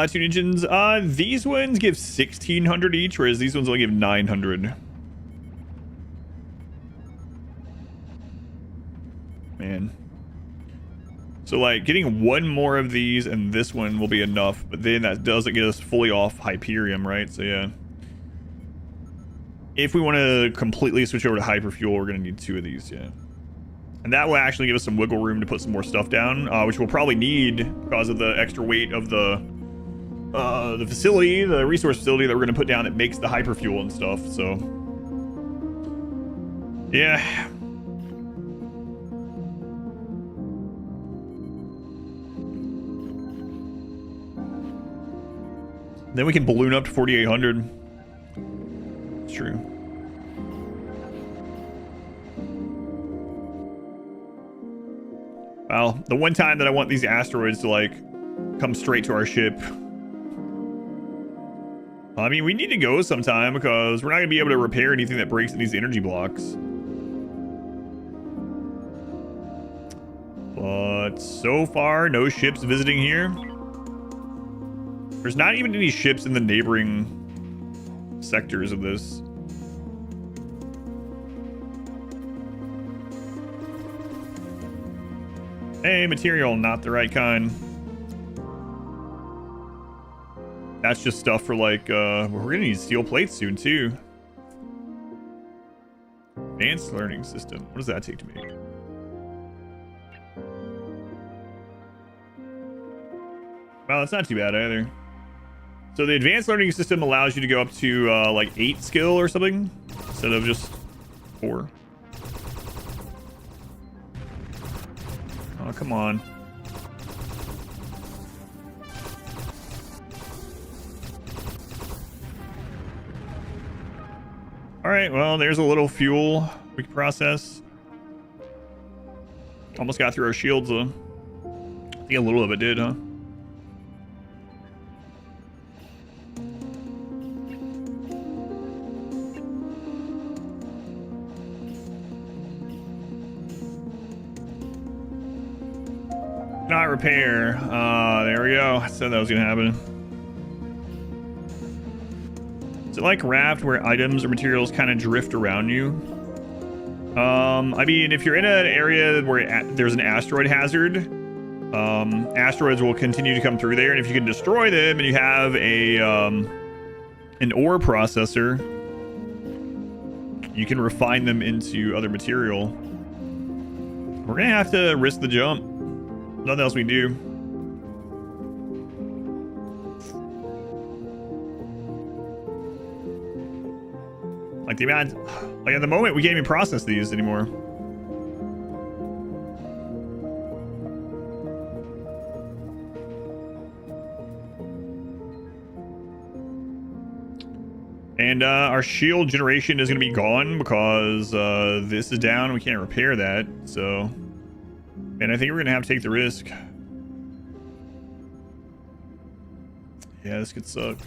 Speaker 1: Two engines. These ones give 1,600 each, whereas these ones only give 900. Man. So like getting one more of these and this one will be enough, but then that doesn't get us fully off Hyperium, right? So yeah. If we want to completely switch over to hyperfuel, we're going to need 2 of these, yeah. And that will actually give us some wiggle room to put some more stuff down, which we'll probably need because of the extra weight of the facility, the resource facility that we're going to put down that makes the hyperfuel and stuff, so. Yeah. Then we can balloon up to 4,800. It's true. Well, the one time that I want these asteroids to, like, come straight to our ship. I mean, we need to go sometime because we're not going to be able to repair anything that breaks in these energy blocks. But so far, no ships visiting here. There's not even any ships in the neighboring sectors of this. Hey, material, not the right kind. That's just stuff for like, we're gonna need steel plates soon too. Advanced learning system. What does that take to make? Well, that's not too bad either. So the advanced learning system allows you to go up to like 8 skill or something instead of just 4. Oh, come on. All right, well, there's a little fuel we can process. Almost got through our shields though. I think a little of it did, huh? Not repair. There we go. I said that was gonna happen. Is it like Raft where items or materials kind of drift around you? I mean, if you're in an area where there's an asteroid hazard, asteroids will continue to come through there, and if you can destroy them and you have a an ore processor, you can refine them into other material. We're gonna have to risk the jump. Nothing else we can do. Like the amount, like at the moment we can't even process these anymore. And our shield generation is going to be gone because this is down. We can't repair that. So, and I think we're going to have to take the risk. Yeah, this could suck.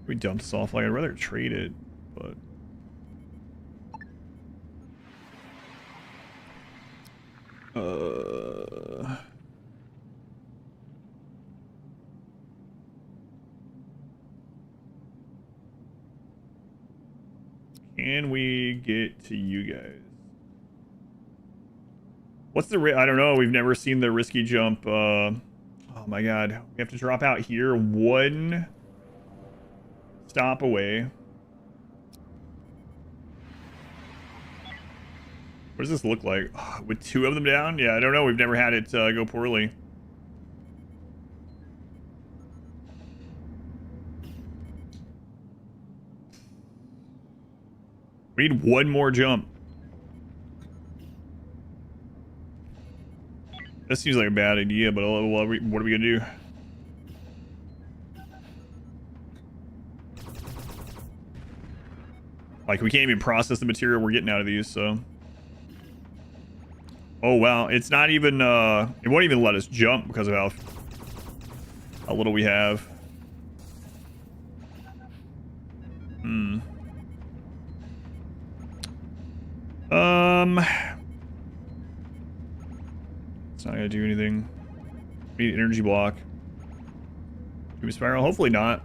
Speaker 1: We dump this off. Like, I'd rather trade it, but Can we get to you guys? What's the I don't know. We've never seen the risky jump. Oh my god. We have to drop out here. One stop away. What does this look like? With two of them down? Yeah, I don't know. We've never had it go poorly. We need one more jump. This seems like a bad idea, but what are we gonna do? Like, we can't even process the material we're getting out of these, so. Oh, wow. It's not even, it won't even let us jump because of how little we have. It's not gonna do anything. We need an energy block. Do we spiral? Hopefully not.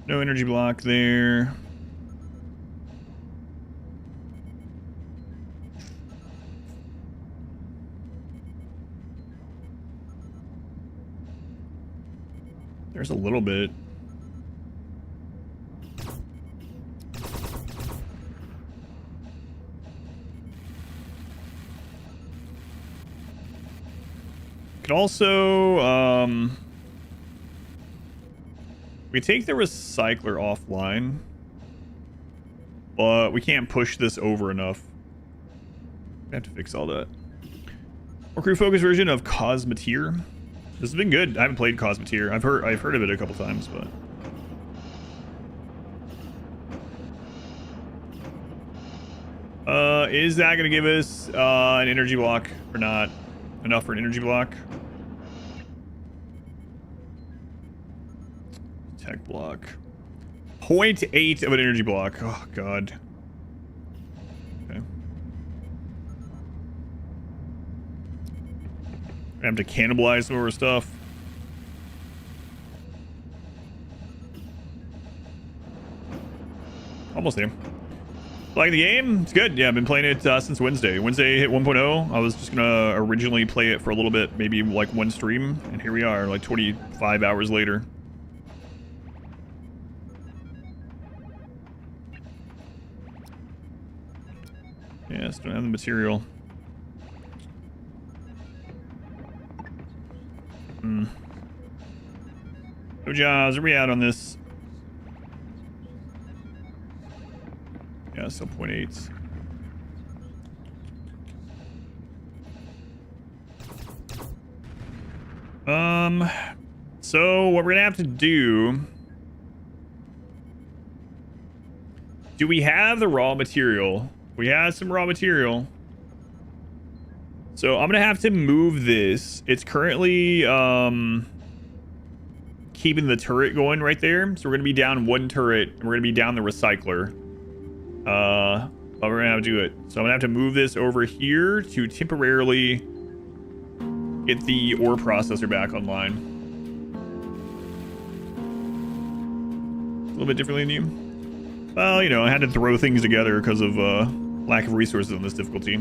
Speaker 1: No energy block there. There's a little bit. Could also, we take the recycler offline, but we can't push this over enough. We have to fix all that. More crew focus version of Cosmeteer. This has been good. I haven't played Cosmeteer. I've heard of it a couple times, but is that gonna give us an energy block or not? Enough for an energy block? Tech block. 0.8 of an energy block. Oh god. Okay. I have to cannibalize some of our stuff. Almost there. Like the game? It's good. Yeah, I've been playing it since Wednesday. Wednesday hit 1.0. I was just gonna originally play it for a little bit, maybe like one stream, and here we are, like 25 hours later. Yeah, still don't have the material. No jobs. Where we at on this? Yeah, still 0.8. So what we're gonna have to do... Do we have the raw material? We have some raw material. So I'm gonna have to move this. It's currently keeping the turret going right there. So we're gonna be down one turret, and we're gonna be down the recycler. But we're gonna have to do it. So I'm gonna have to move this over here to temporarily get the ore processor back online. A little bit differently than you. Well, you know, I had to throw things together because of lack of resources on this difficulty.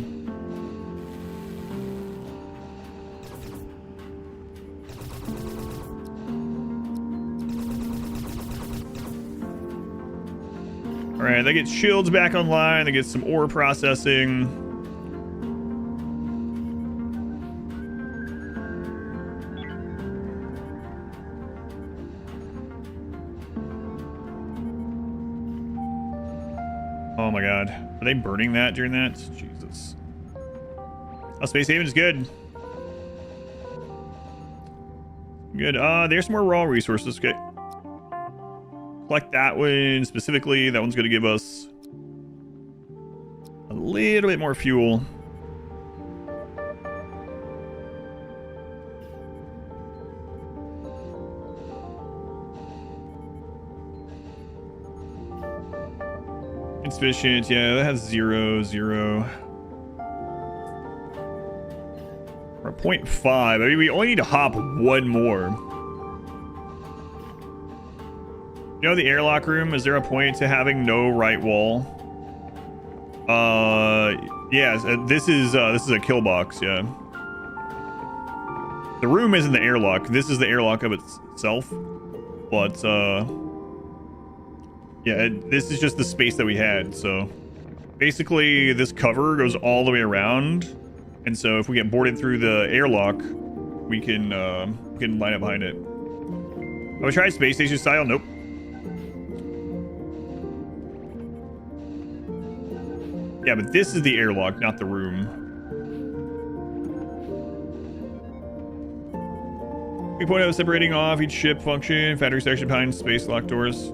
Speaker 1: Alright, they get shields back online, they get some ore processing. Oh my god. Are they burning that during that? Jesus. Oh, Space Haven is good. Good. There's some more raw resources. Okay. Collect that one specifically. That one's going to give us a little bit more fuel. insufficient. Yeah, that has 0, 0. We're at 0.5. I mean, we only need to hop one more. You know the airlock room? Is there a point to having no right wall? Yeah. This is a kill box. Yeah. The room isn't the airlock. This is the airlock of itself. But yeah, this is just the space that we had. So basically, this cover goes all the way around, and so if we get boarded through the airlock, we can line up behind it. Have I tried space station style? Nope. Yeah, but this is the airlock, not the room. We point out separating off each ship function, factory section behind space lock doors,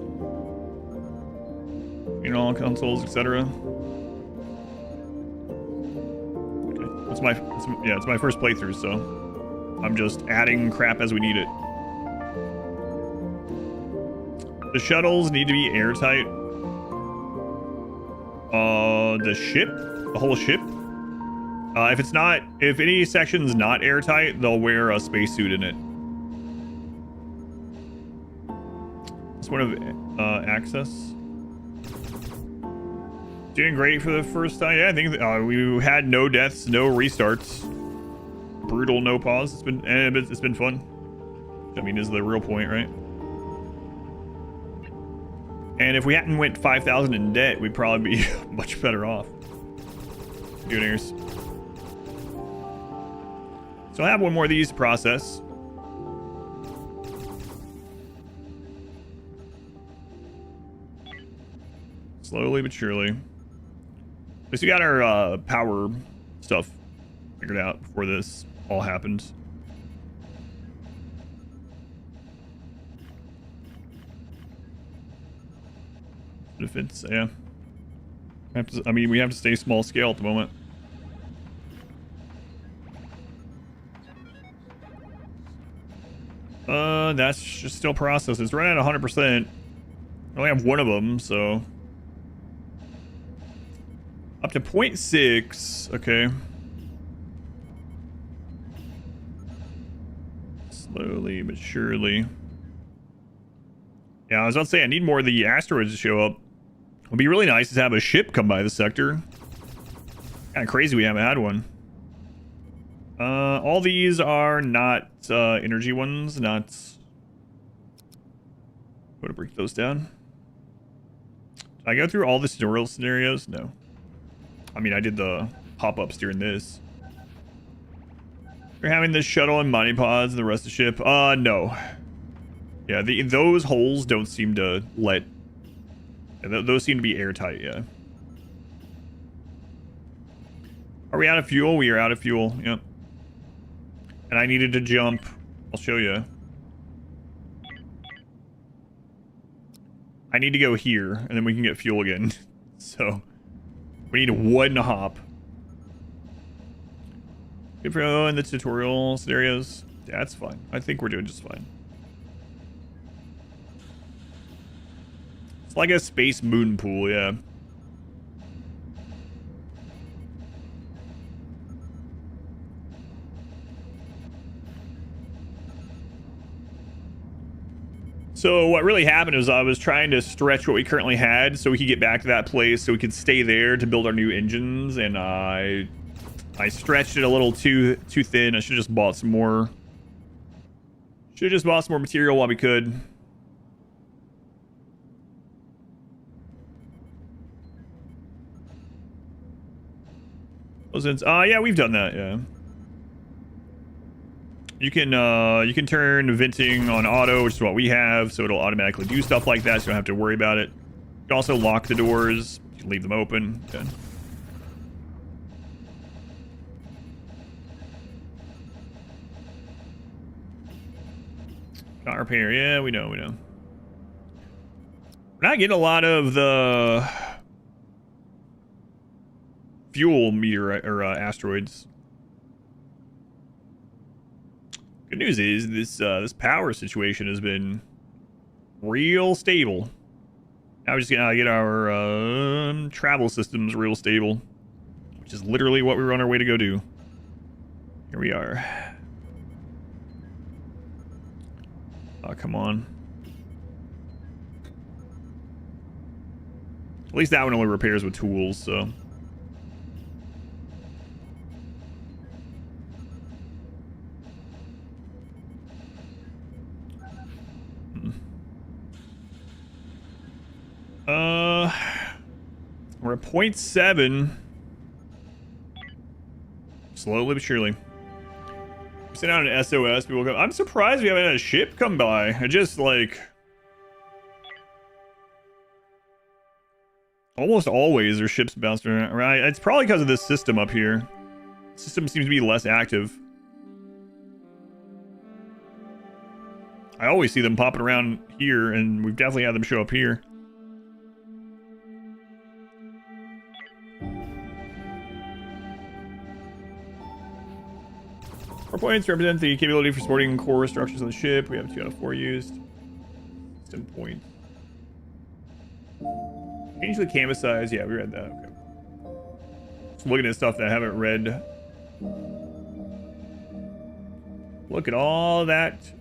Speaker 1: in all consoles, etc. Okay, it's my first playthrough, so I'm just adding crap as we need it. The shuttles need to be airtight. The ship, the whole ship. If any section's not airtight, they'll wear a spacesuit in it. It's one of access. Doing great for the first time. Yeah, I think we had no deaths, no restarts. Brutal, no pause. It's been fun. I mean, is the real point, right? And if we hadn't went 5,000 in debt, we'd probably be much better off. Juniors. So I have one more of these to process. Slowly but surely. At least we got our power stuff figured out before this all happened. If it's, yeah. I mean, we have to stay small scale at the moment. That's just still processed. It's running at 100%. I only have one of them, so. Up to 0.6. Okay. Slowly but surely. Yeah, I was about to say, I need more of the asteroids to show up. It would be really nice to have a ship come by the sector. Kind of crazy we haven't had one. All these are not energy ones, not... I'm going to break those down. Did I go through all the tutorial scenarios? No. I mean, I did the pop-ups during this. We're having this shuttle and mining pods and the rest of the ship. No. Yeah, those holes don't seem to let... Yeah, those seem to be airtight, yeah. Are we out of fuel? We are out of fuel, yep. And I needed to jump. I'll show you. I need to go here, and then we can get fuel again. So, we need one hop. Good for in the tutorial scenarios. Yeah, that's fine. I think we're doing just fine. It's like a space moon pool, yeah. So what really happened is I was trying to stretch what we currently had so we could get back to that place so we could stay there to build our new engines, and I stretched it a little too thin. I should have just bought some more. Should have just bought some more material while we could. Yeah, we've done that, yeah. You can turn venting on auto, which is what we have, so it'll automatically do stuff like that, so you don't have to worry about it. You can also lock the doors. You can leave them open. Okay. Not repair. Yeah, we know. We're not getting a lot of the fuel meteor or asteroids. Good news is this power situation has been real stable. Now we're just gonna get our travel systems real stable, which is literally what we were on our way to go do. Here we are. Oh, come on. At least that one only repairs with tools, so. We're at 0.7. Slowly but surely. We sent out an SOS. People come. I'm surprised we haven't had a ship come by. I just like. Almost always there's ships bouncing around. Right? It's probably because of this system up here. The system seems to be less active. I always see them popping around here, and we've definitely had them show up here. Our points represent the capability for supporting core structures on the ship. We have 2 out of 4 used. System points. Change the canvas size. Yeah, we read that. Okay. Just looking at stuff that I haven't read. Look at all that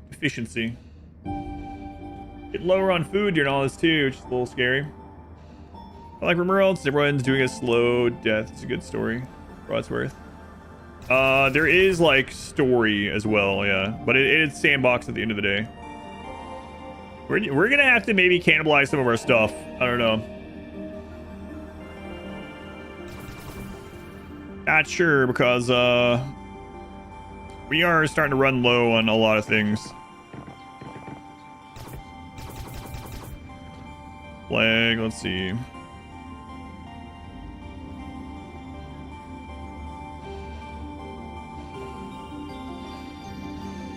Speaker 1: efficiency. Get lower on food during all this too, which is a little scary. I like RimWorld. Everyone's doing a slow death. It's a good story. For what it's worth. There is like story as well, yeah, but it's sandbox at the end of the day. We're gonna have to maybe cannibalize some of our stuff. I don't know. Not sure because we are starting to run low on a lot of things. Flag, let's see.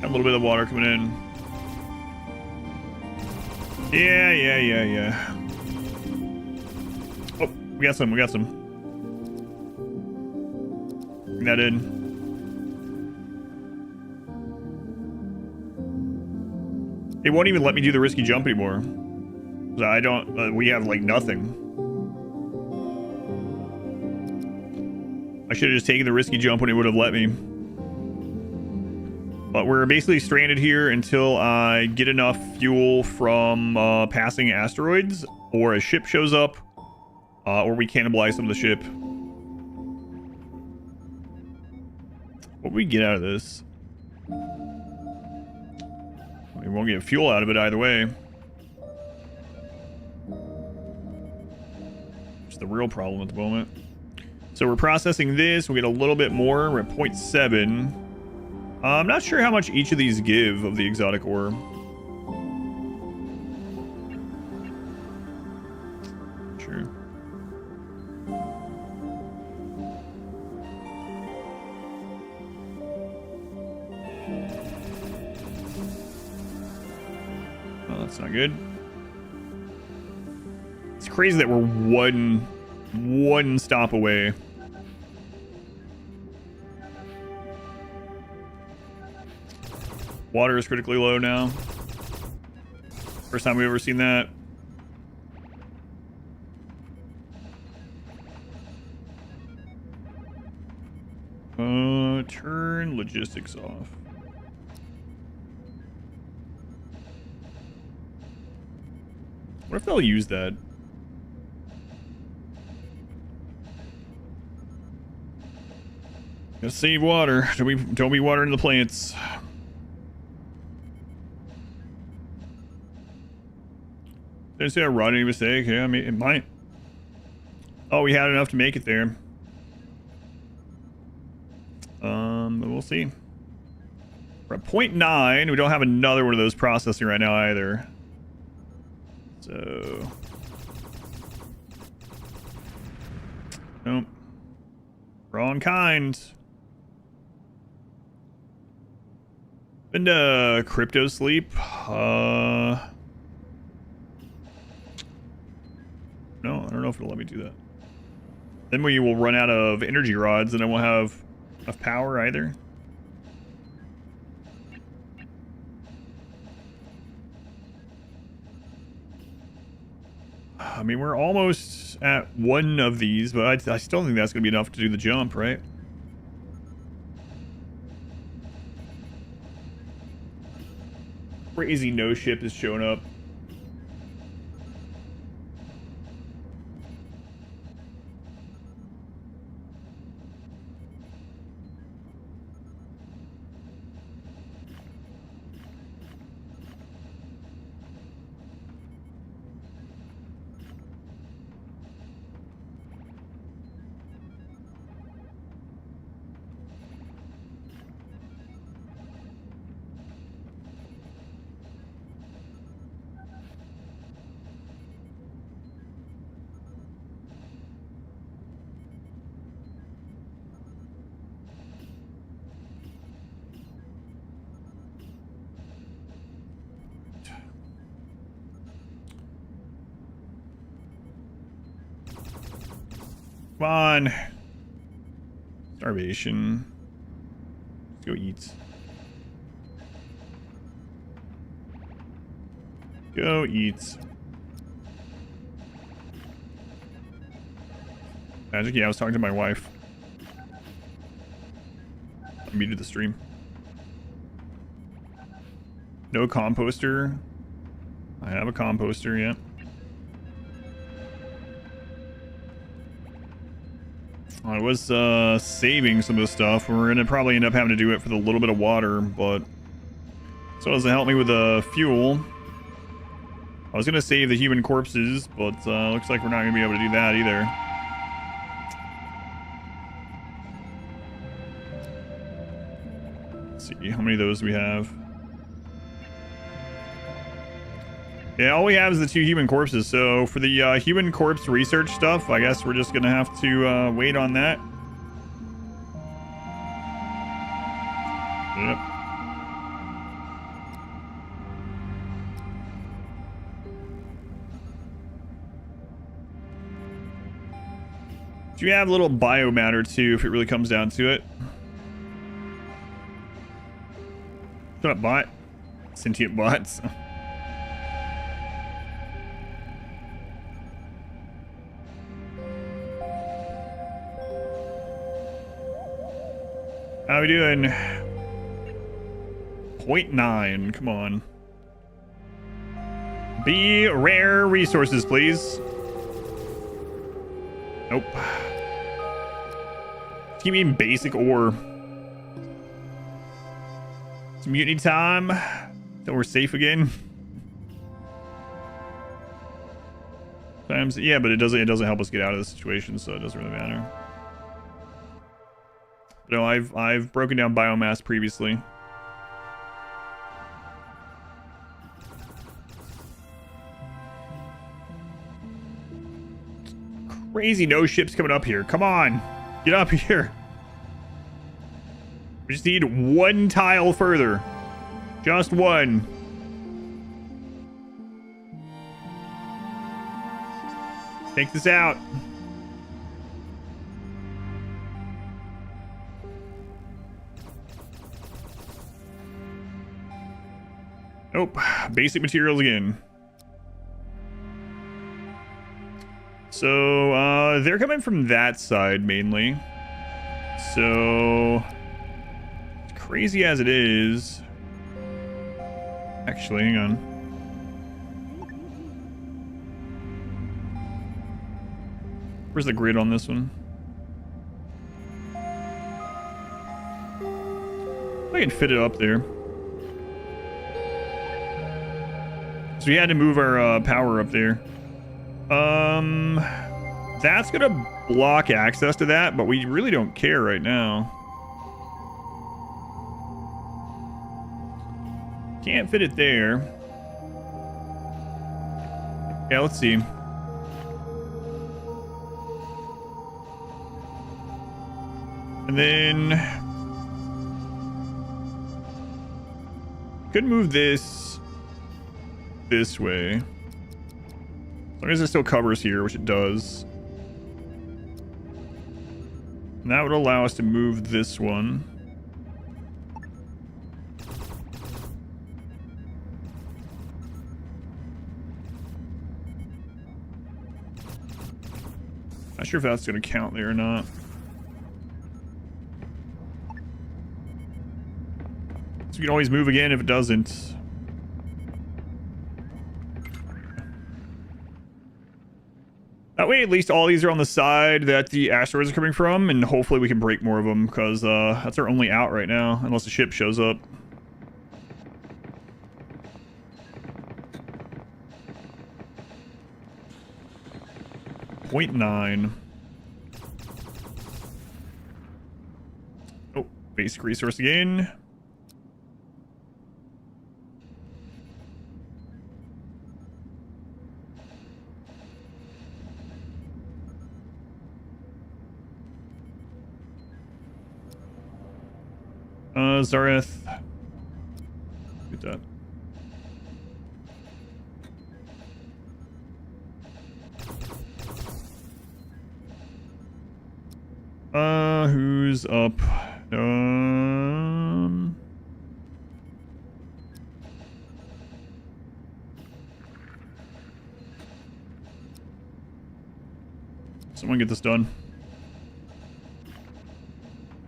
Speaker 1: A little bit of water coming in. Yeah. Oh, we got some. Bring that in. It won't even let me do the risky jump anymore. I don't, we have like nothing. I should have just taken the risky jump when it would have let me. But we're basically stranded here until I get enough fuel from passing asteroids, or a ship shows up, or we cannibalize some of the ship. What do we get out of this? We won't get fuel out of it either way. It's the real problem at the moment. So we're processing this. We get a little bit more. We're at 0.7. I'm not sure how much each of these give of the exotic ore. Sure. Oh, that's not good. It's crazy that we're one stop away. Water is critically low now. First time we've ever seen that. Turn logistics off. What if they'll use that? Gotta save water. Don't be watering the plants. Did I say I wrought any mistake? Yeah, I mean, it might. Oh, we had enough to make it there. But we'll see. We're at 0.9. We don't have another one of those processing right now either. So. Nope. Wrong kind. Been to crypto sleep. No, I don't know if it'll let me do that. Then we will run out of energy rods and I won't have enough power either. I mean, we're almost at one of these, but I still think that's going to be enough to do the jump, right? Crazy no ship is showing up. Come on. Starvation. Let's go eat. Go eat. Magic? Yeah, I was talking to my wife. I muted the stream. No composter. I have a composter, yeah. I was saving some of the stuff. We're gonna probably end up having to do it for the little bit of water, but so it doesn't help me with the fuel. I was gonna save the human corpses, but looks like we're not gonna be able to do that either. Let's see how many of those we have. Yeah, all we have is the 2 human corpses, so for the human corpse research stuff, I guess we're just gonna have to wait on that. Yep. Do you have a little biomatter too, if it really comes down to it? Shut up, bot. Sentient bots. How we doing? 0.9, come on. Be rare resources, please. Nope. Keep me basic ore. It's mutiny time. Then we're safe again. Times, yeah, but it doesn't help us get out of the situation, so it doesn't really matter. No, I've broken down biomass previously. Crazy no ships coming up here. Come on. Get up here. We just need one tile further. Just one. Take this out. Nope. Basic materials again. So, they're coming from that side mainly. So, crazy as it is. Actually, hang on. Where's the grid on this one? I can fit it up there. So we had to move our power up there. That's gonna block access to that, but we really don't care right now. Can't fit it there. Yeah, let's see. And then could move this way. As long as it still covers here, which it does. And that would allow us to move this one. Not sure if that's going to count there or not. So you can always move again if it doesn't. That way, at least all these are on the side that the asteroids are coming from, and hopefully we can break more of them, because that's our only out right now, unless the ship shows up. .9. Oh, basic resource again. Zareth. Get that. Who's up? Someone get this done.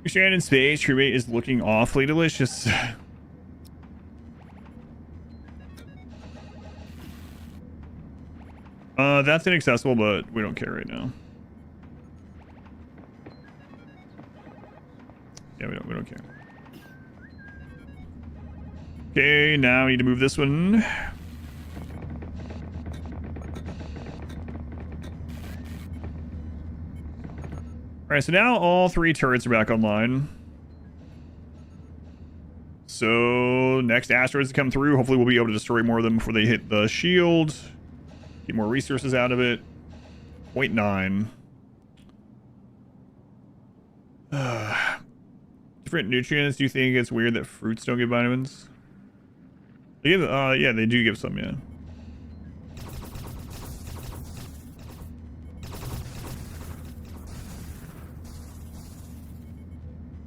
Speaker 1: Stranded in space, crewmate is looking awfully delicious. That's inaccessible, but we don't care right now. Yeah, we don't care. Okay, now we need to move this one. Alright, so now all 3 turrets are back online. So, next asteroids to come through. Hopefully we'll be able to destroy more of them before they hit the shield. Get more resources out of it. 0.9. Different nutrients. Do you think it's weird that fruits don't give vitamins? They give, yeah, they do give some, yeah.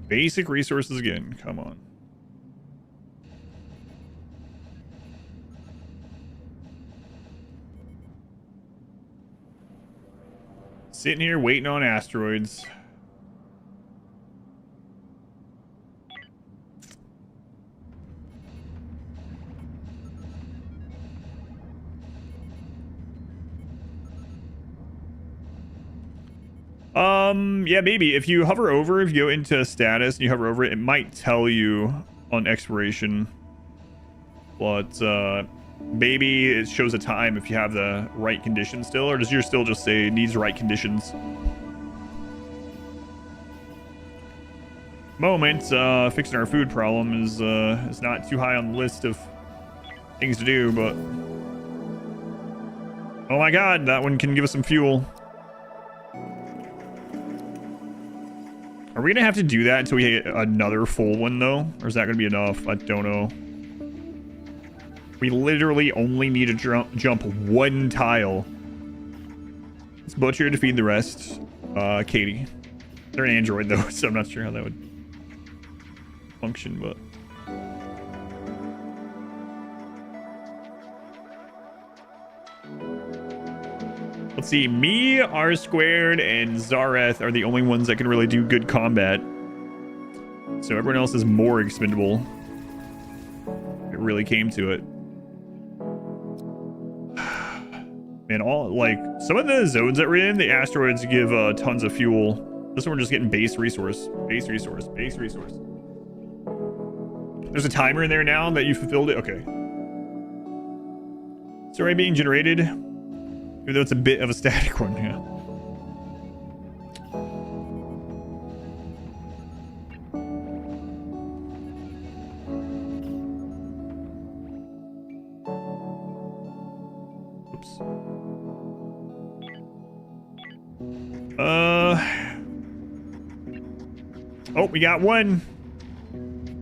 Speaker 1: Basic resources again. Come on. Sitting here waiting on asteroids. Yeah, maybe. If you hover over, if you go into status and you hover over it, it might tell you on expiration. But, maybe it shows a time if you have the right conditions still, or does yours still just say needs right conditions? Moment, fixing our food problem is not too high on the list of things to do, but... Oh my god, that one can give us some fuel. Are we gonna have to do that until we hit another full one, though? Or is that gonna be enough? I don't know. We literally only need to jump 1 tile. It's Butcher to feed the rest. Katie. They're an android, though, so I'm not sure how that would function, but... Let's see, me, R squared, and Zareth are the only ones that can really do good combat. So everyone else is more expendable. It really came to it. Man, all, like, some of the zones that we're in, the asteroids give tons of fuel. This one we're just getting base resource. Base resource. Base resource. There's a timer in there now that you fulfilled it? Okay. It's already being generated. Even though it's a bit of a static one, yeah. Oops. Oh, we got one.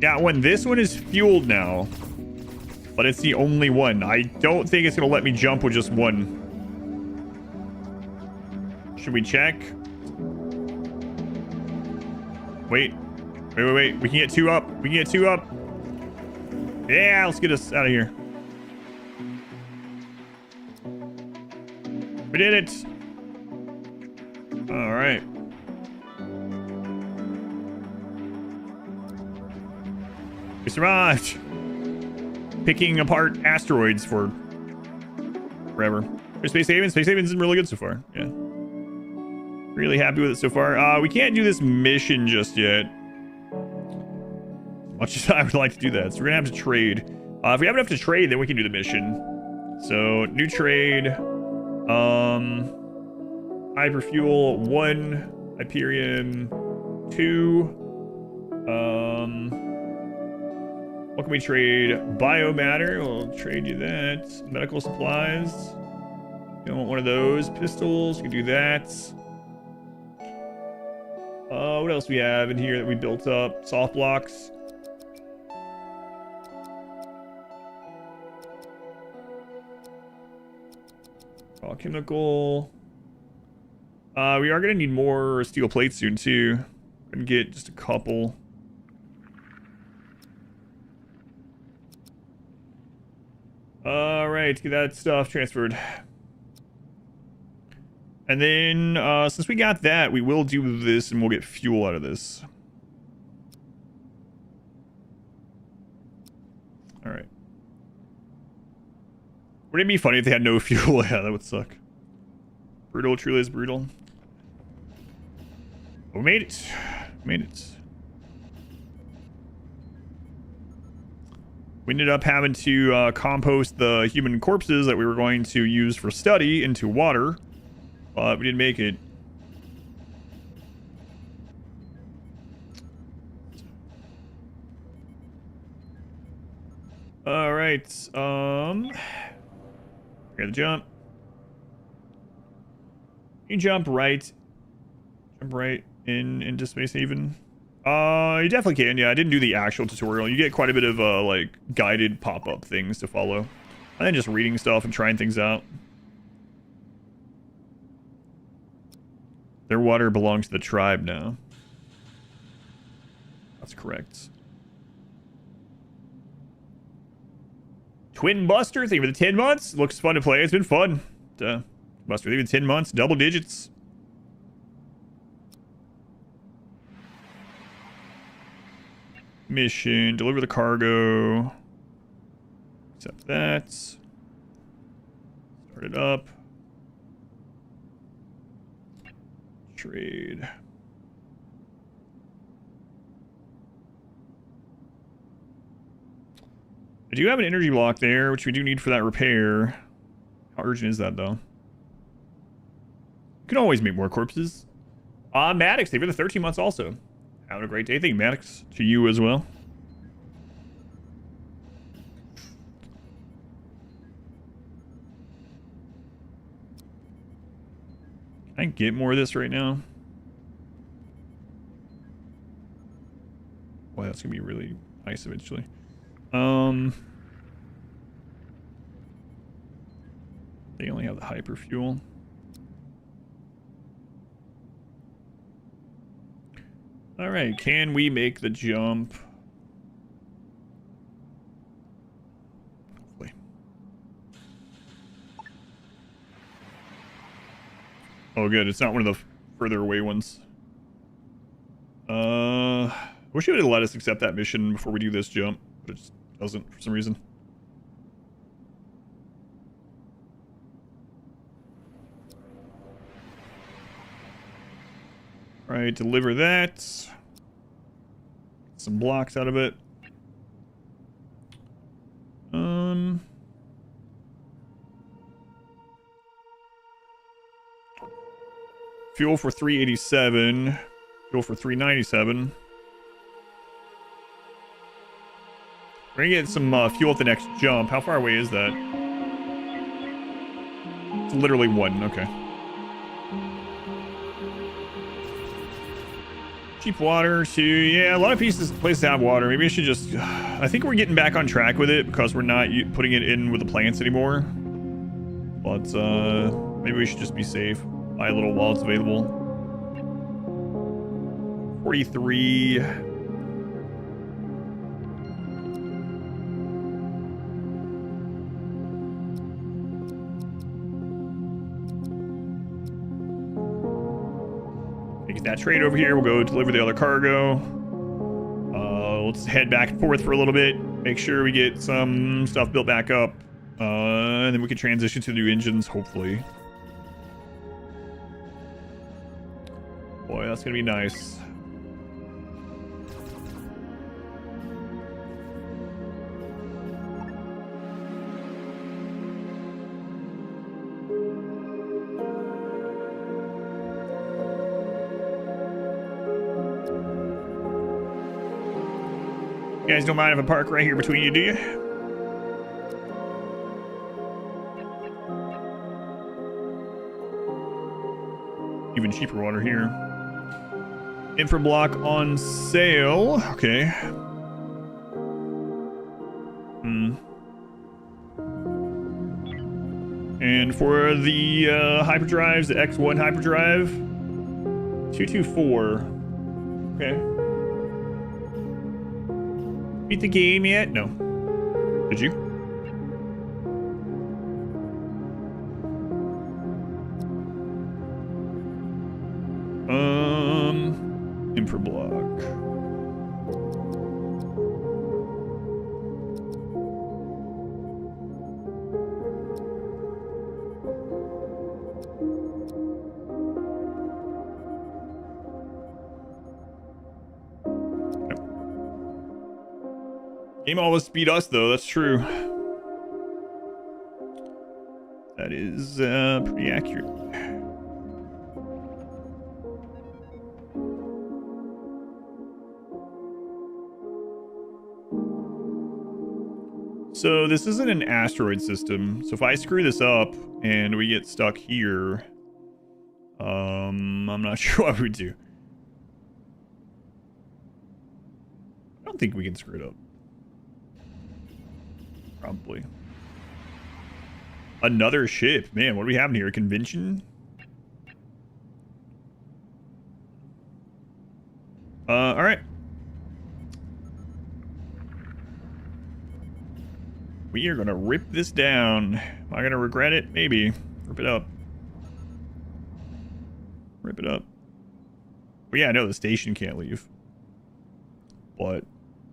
Speaker 1: Got one. This one is fueled now. But it's the only one. I don't think it's going to let me jump with just one. Should we check? Wait. Wait. We can get 2 up. We can get 2 up. Yeah, let's get us out of here. We did it. All right. We survived. Picking apart asteroids for forever. Space Haven. Space Haven's been really good so far. Yeah. Really happy with it so far. We can't do this mission just yet. Much as I would like to do that. So we're going to have to trade. If we have enough to trade, then we can do the mission. So, new trade. Hyperfuel 1. Hyperion 2. What can we trade? Biomatter. We'll trade you that. Medical supplies. You don't want one of those. Pistols. You can do that. What else we have in here that we built up? Soft blocks. Chemical. We are going to need more steel plates soon, too. We're going to get just a couple. Alright, get that stuff transferred. And then, since we got that, we will do this and we'll get fuel out of this. Alright. Wouldn't it be funny if they had no fuel? Yeah, that would suck. Brutal, truly is brutal. We made it. Made it. We ended up having to compost the human corpses that we were going to use for study into water. But we didn't make it. Alright. Got to jump. You jump right into Space Haven. You definitely can. Yeah, I didn't do the actual tutorial. You get quite a bit of like guided pop-up things to follow, and then just reading stuff and trying things out. Their water belongs to the tribe now. That's correct. Twin Buster, thank you for the 10 months. Looks fun to play. It's been fun. Buster, even 10 months, double digits. Mission, deliver the cargo. Accept that. Start it up. Trade. I do have an energy block there, which we do need for that repair. How urgent is that, though? You can always make more corpses. Maddox, thank you for the 13 months also. Having a great day. Thank you, Maddox. To you as well. Can I get more of this right now? Boy, that's going to be really nice eventually. They only have the hyper fuel. All right, can we make the jump? Hopefully. Oh, good. It's not one of the further away ones. Wish it would have let us accept that mission before we do this jump, but it just doesn't for some reason. All right, deliver that. Some blocks out of it. Fuel for 387. Fuel for 397. We're gonna get some fuel at the next jump. How far away is that? It's literally 1. Okay. Cheap water too. Yeah, a lot of places have water. Maybe I should just... I think we're getting back on track with it because we're not putting it in with the plants anymore. But maybe we should just be safe. Buy a little while it's available. 43. Get that trade over here. We'll go deliver the other cargo. Let's head back and forth for a little bit. Make sure we get some stuff built back up. And then we can transition to the new engines, hopefully. Boy, that's going to be nice. You guys don't mind if I park right here between you, do you? Even cheaper water here. Infra block on sale. Okay. And for the hyperdrives, the X1 hyperdrive, 224. Okay. Beat the game yet? No. Did you? Infra block. Game always beat us, though. That's true. That is pretty accurate. So this isn't an asteroid system. So if I screw this up and we get stuck here, I'm not sure what we'd do. I don't think we can screw it up. Probably. Another ship. Man, what do we have here? A convention? Alright. We are gonna rip this down. Am I gonna regret it? Maybe. Rip it up. Rip it up. Well, yeah, I know the station can't leave. But,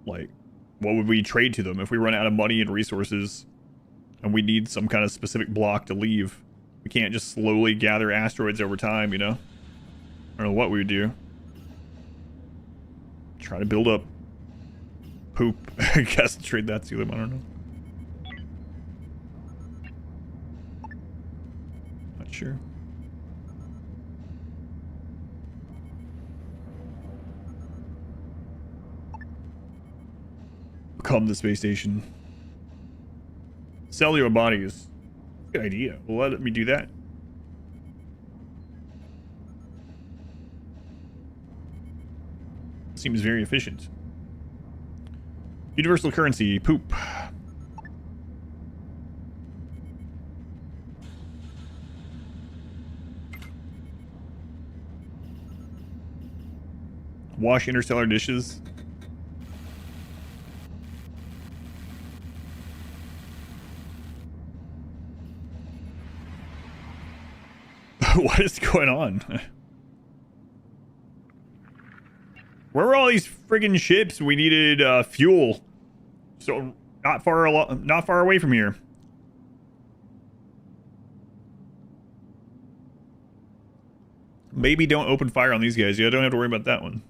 Speaker 1: like, what would we trade to them if we run out of money and resources and we need some kind of specific block to leave? We can't just slowly gather asteroids over time, you know? I don't know what we would do. Try to build up poop. I guess trade that to them. I don't know. Not sure. Become the space station. Sell your bodies. Good idea. Well, let me do that. Seems very efficient. Universal currency, poop. Wash interstellar dishes. What is going on? Where were all these friggin' ships? We needed fuel. So not far away from here. Maybe don't open fire on these guys. Yeah, I don't have to worry about that one.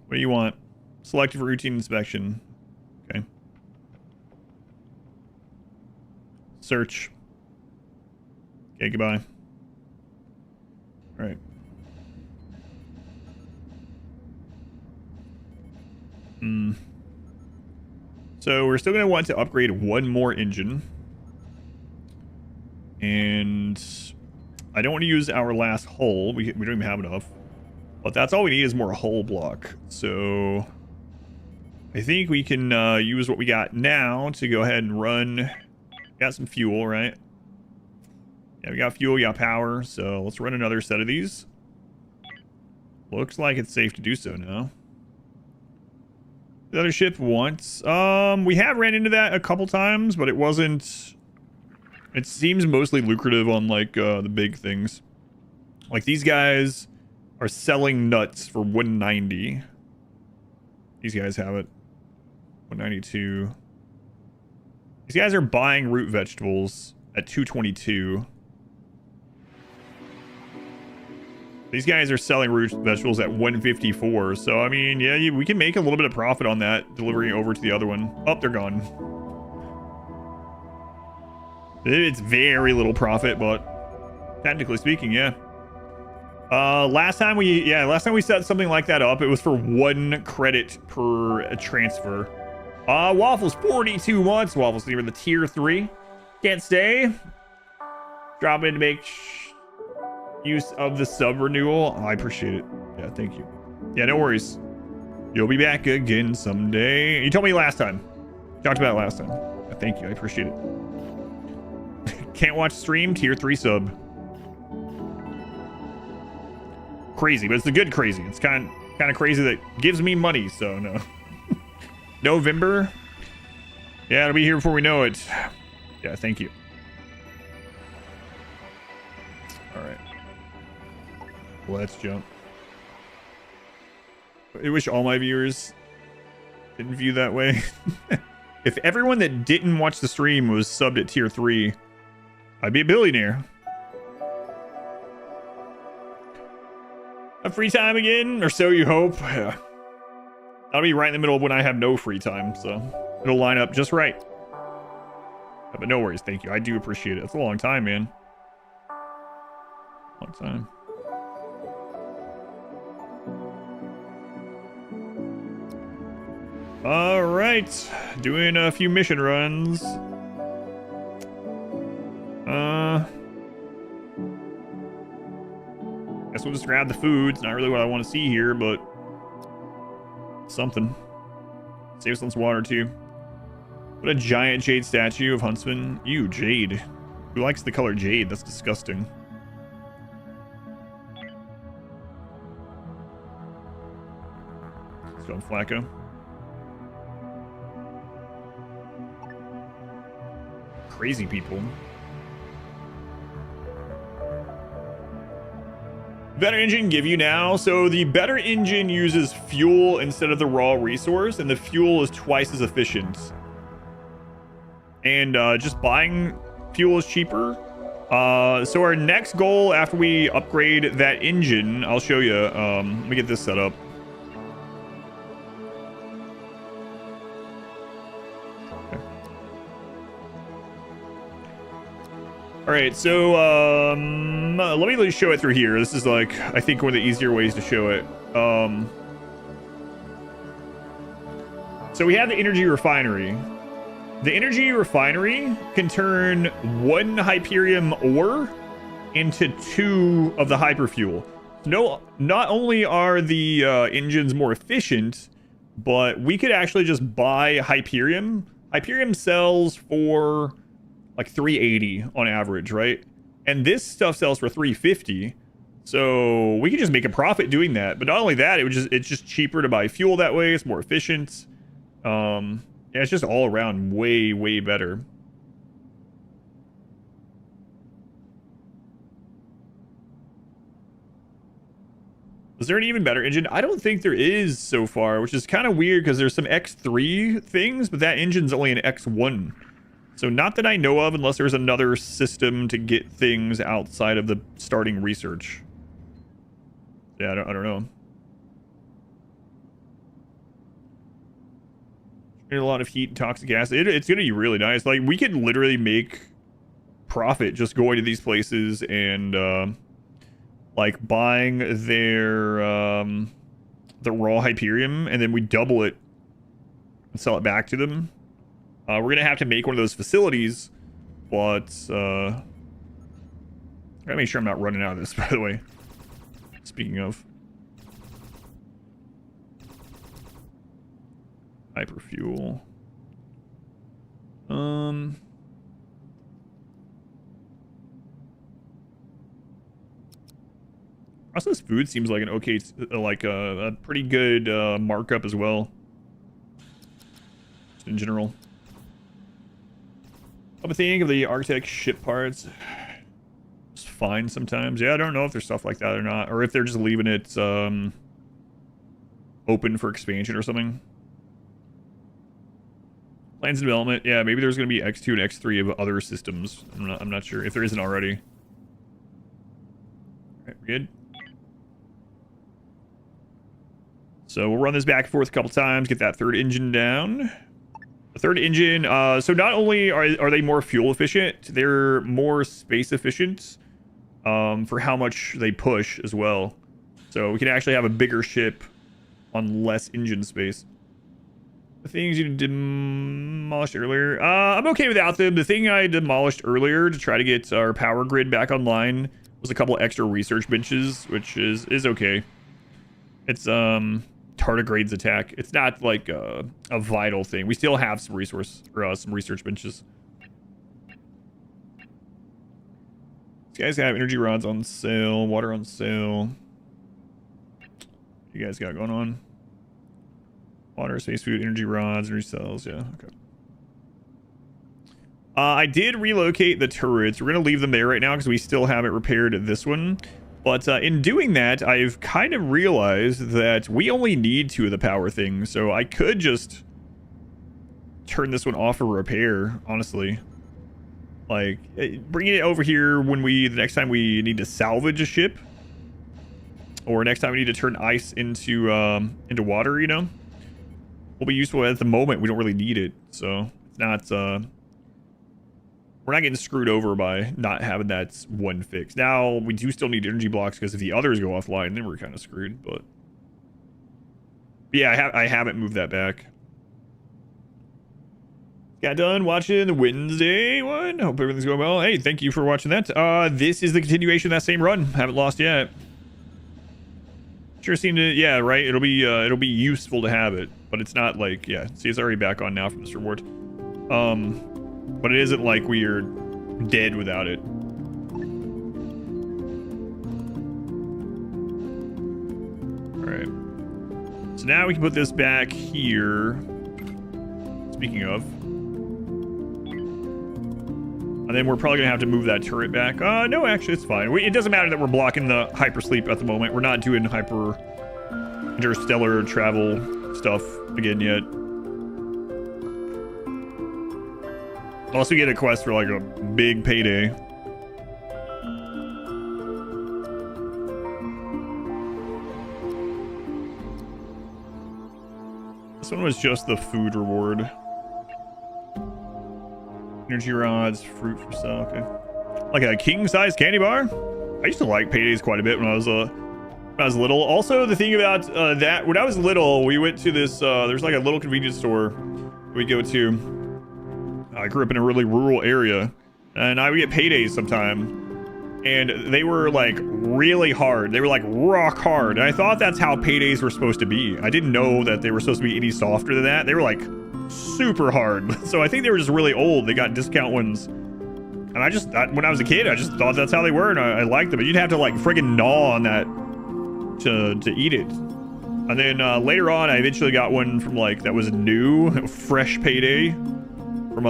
Speaker 1: What do you want? Selective routine inspection. Okay. Search. Okay, goodbye. All right. So we're still going to want to upgrade one more engine. And I don't want to use our last hull. We don't even have enough. But that's all we need is more hull block. So I think we can use what we got now to go ahead and run. Got some fuel, right? Yeah, we got fuel, we got power. So let's run another set of these. Looks like it's safe to do so now. The other ship once. We have ran into that a couple times, but it wasn't... It seems mostly lucrative on, like, the big things. Like, these guys are selling nuts for 190. These guys have it. 192. These guys are buying root vegetables at 222. These guys are selling root vegetables at 154. So, I mean, yeah, we can make a little bit of profit on that, delivering over to the other one. Oh, they're gone. It's very little profit, but technically speaking, yeah. Last time we set something like that up, it was for 1 credit per transfer. Waffles, 42 months. Waffles, you're in the tier 3. Can't stay. Drop in to make use of the sub renewal. Oh, I appreciate it. Yeah, thank you. Yeah, no worries. You'll be back again someday. You told me last time. Talked about it last time. Yeah, thank you. I appreciate it. Can't watch stream, tier 3 sub. Crazy, but it's a good crazy. It's kind of crazy that gives me money, so no. November. Yeah, it'll be here before we know it. Yeah, thank you. All right. Let's jump. I wish all my viewers didn't view that way. If everyone that didn't watch the stream was subbed at tier 3, I'd be a billionaire. Have free time again, or so you hope. Yeah. That'll be right in the middle of when I have no free time, so it'll line up just right. But no worries, thank you. I do appreciate it. It's a long time, man. Long time. All right, doing a few mission runs. Guess we'll just grab the food. It's not really what I want to see here, but something. Save us some water too. What a giant jade statue of Huntsman. Ew, jade. Who likes the color jade? That's disgusting. Let's go on Flacco. Crazy people. Better engine give you now. So the better engine uses fuel instead of the raw resource, and the fuel is twice as efficient. And just buying fuel is cheaper. So our next goal after we upgrade that engine, I'll show you. Let me get this set up. All right, so let me show it through here. This is like, I think, one of the easier ways to show it. So we have the energy refinery. The energy refinery can turn 1 Hyperium ore into 2 of the hyperfuel. No, not only are the engines more efficient, but we could actually just buy Hyperium. Hyperium sells for like 380 on average, right? And this stuff sells for 350. So we could just make a profit doing that. But not only that, it's just cheaper to buy fuel that way. It's more efficient. Yeah, it's just all around way better. Is there an even better engine? I don't think there is so far, which is kind of weird because there's some X3 things, but that engine's only an X1. So not that I know of, unless there's another system to get things outside of the starting research. Yeah, I don't know. A lot of heat and toxic acid. It's gonna be really nice. Like, we could literally make profit just going to these places and like buying their the raw Hyperium, and then we double it and sell it back to them. We're gonna have to make one of those facilities, but I gotta make sure I'm not running out of this, by the way. Speaking of hyperfuel, also this food seems like an okay, like a pretty good markup as well, just in general. What do you think of the Arctic ship parts? It's fine sometimes. Yeah, I don't know if there's stuff like that or not, or if they're just leaving it open for expansion or something. Plans and development. Yeah, maybe there's going to be X2 and X3 of other systems. I'm not sure if there isn't already. All right, we're good. So we'll run this back and forth a couple times, get that third engine down. The third engine, so not only are they more fuel efficient, they're more space efficient for how much they push as well. So we can actually have a bigger ship on less engine space. The things you demolished earlier, I'm okay without them. The thing I demolished earlier to try to get our power grid back online was a couple extra research benches, which is okay. It's tardigrade's attack. It's not like a vital thing. We still have some resource or some research benches. These guys have energy rods on sale, water on sale. What you guys got going on? Water, space food, energy rods, energy cells. Yeah, okay. I did relocate the turrets. We're going to leave them there right now because we still haven't repaired this one. But in doing that, I've kind of realized that we only need 2 of the power things. So I could just turn this one off for repair, honestly. Like, bringing it over here when the next time we need to salvage a ship. Or next time we need to turn ice into water, you know? Will be useful. At the moment, we don't really need it. So it's not... we're not getting screwed over by not having that one fix. Now, we do still need energy blocks because if the others go offline, then we're kind of screwed. But yeah, I haven't moved that back. Got done watching the Wednesday one. Hope everything's going well. Hey, thank you for watching that. This is the continuation of that same run. Haven't lost yet. Sure seemed to, yeah, right? It'll be useful to have it, but it's not like, yeah. See, it's already back on now from this reward. But it isn't like we are dead without it. Alright. So now we can put this back here. Speaking of. And then we're probably going to have to move that turret back. No, actually, it's fine. It doesn't matter that we're blocking the hypersleep at the moment. We're not doing interstellar travel stuff again yet. Unless we get a quest for like a big payday. This one was just the food reward. Energy rods, fruit for sale. Okay. Like a king-size candy bar? I used to like paydays quite a bit when I was little. Also, the thing about that, when I was little, we went to this, there's like a little convenience store we go to. I grew up in a really rural area, and I would get paydays sometime, and they were like really hard. They were like rock hard, and I thought that's how paydays were supposed to be. I didn't know that they were supposed to be any softer than that. They were like super hard. So I think they were just really old. They got discount ones, and when I was a kid, I just thought that's how they were, and I liked them. But you'd have to like friggin' gnaw on that to eat it. And then later on, I eventually got one from like that was new, fresh payday. From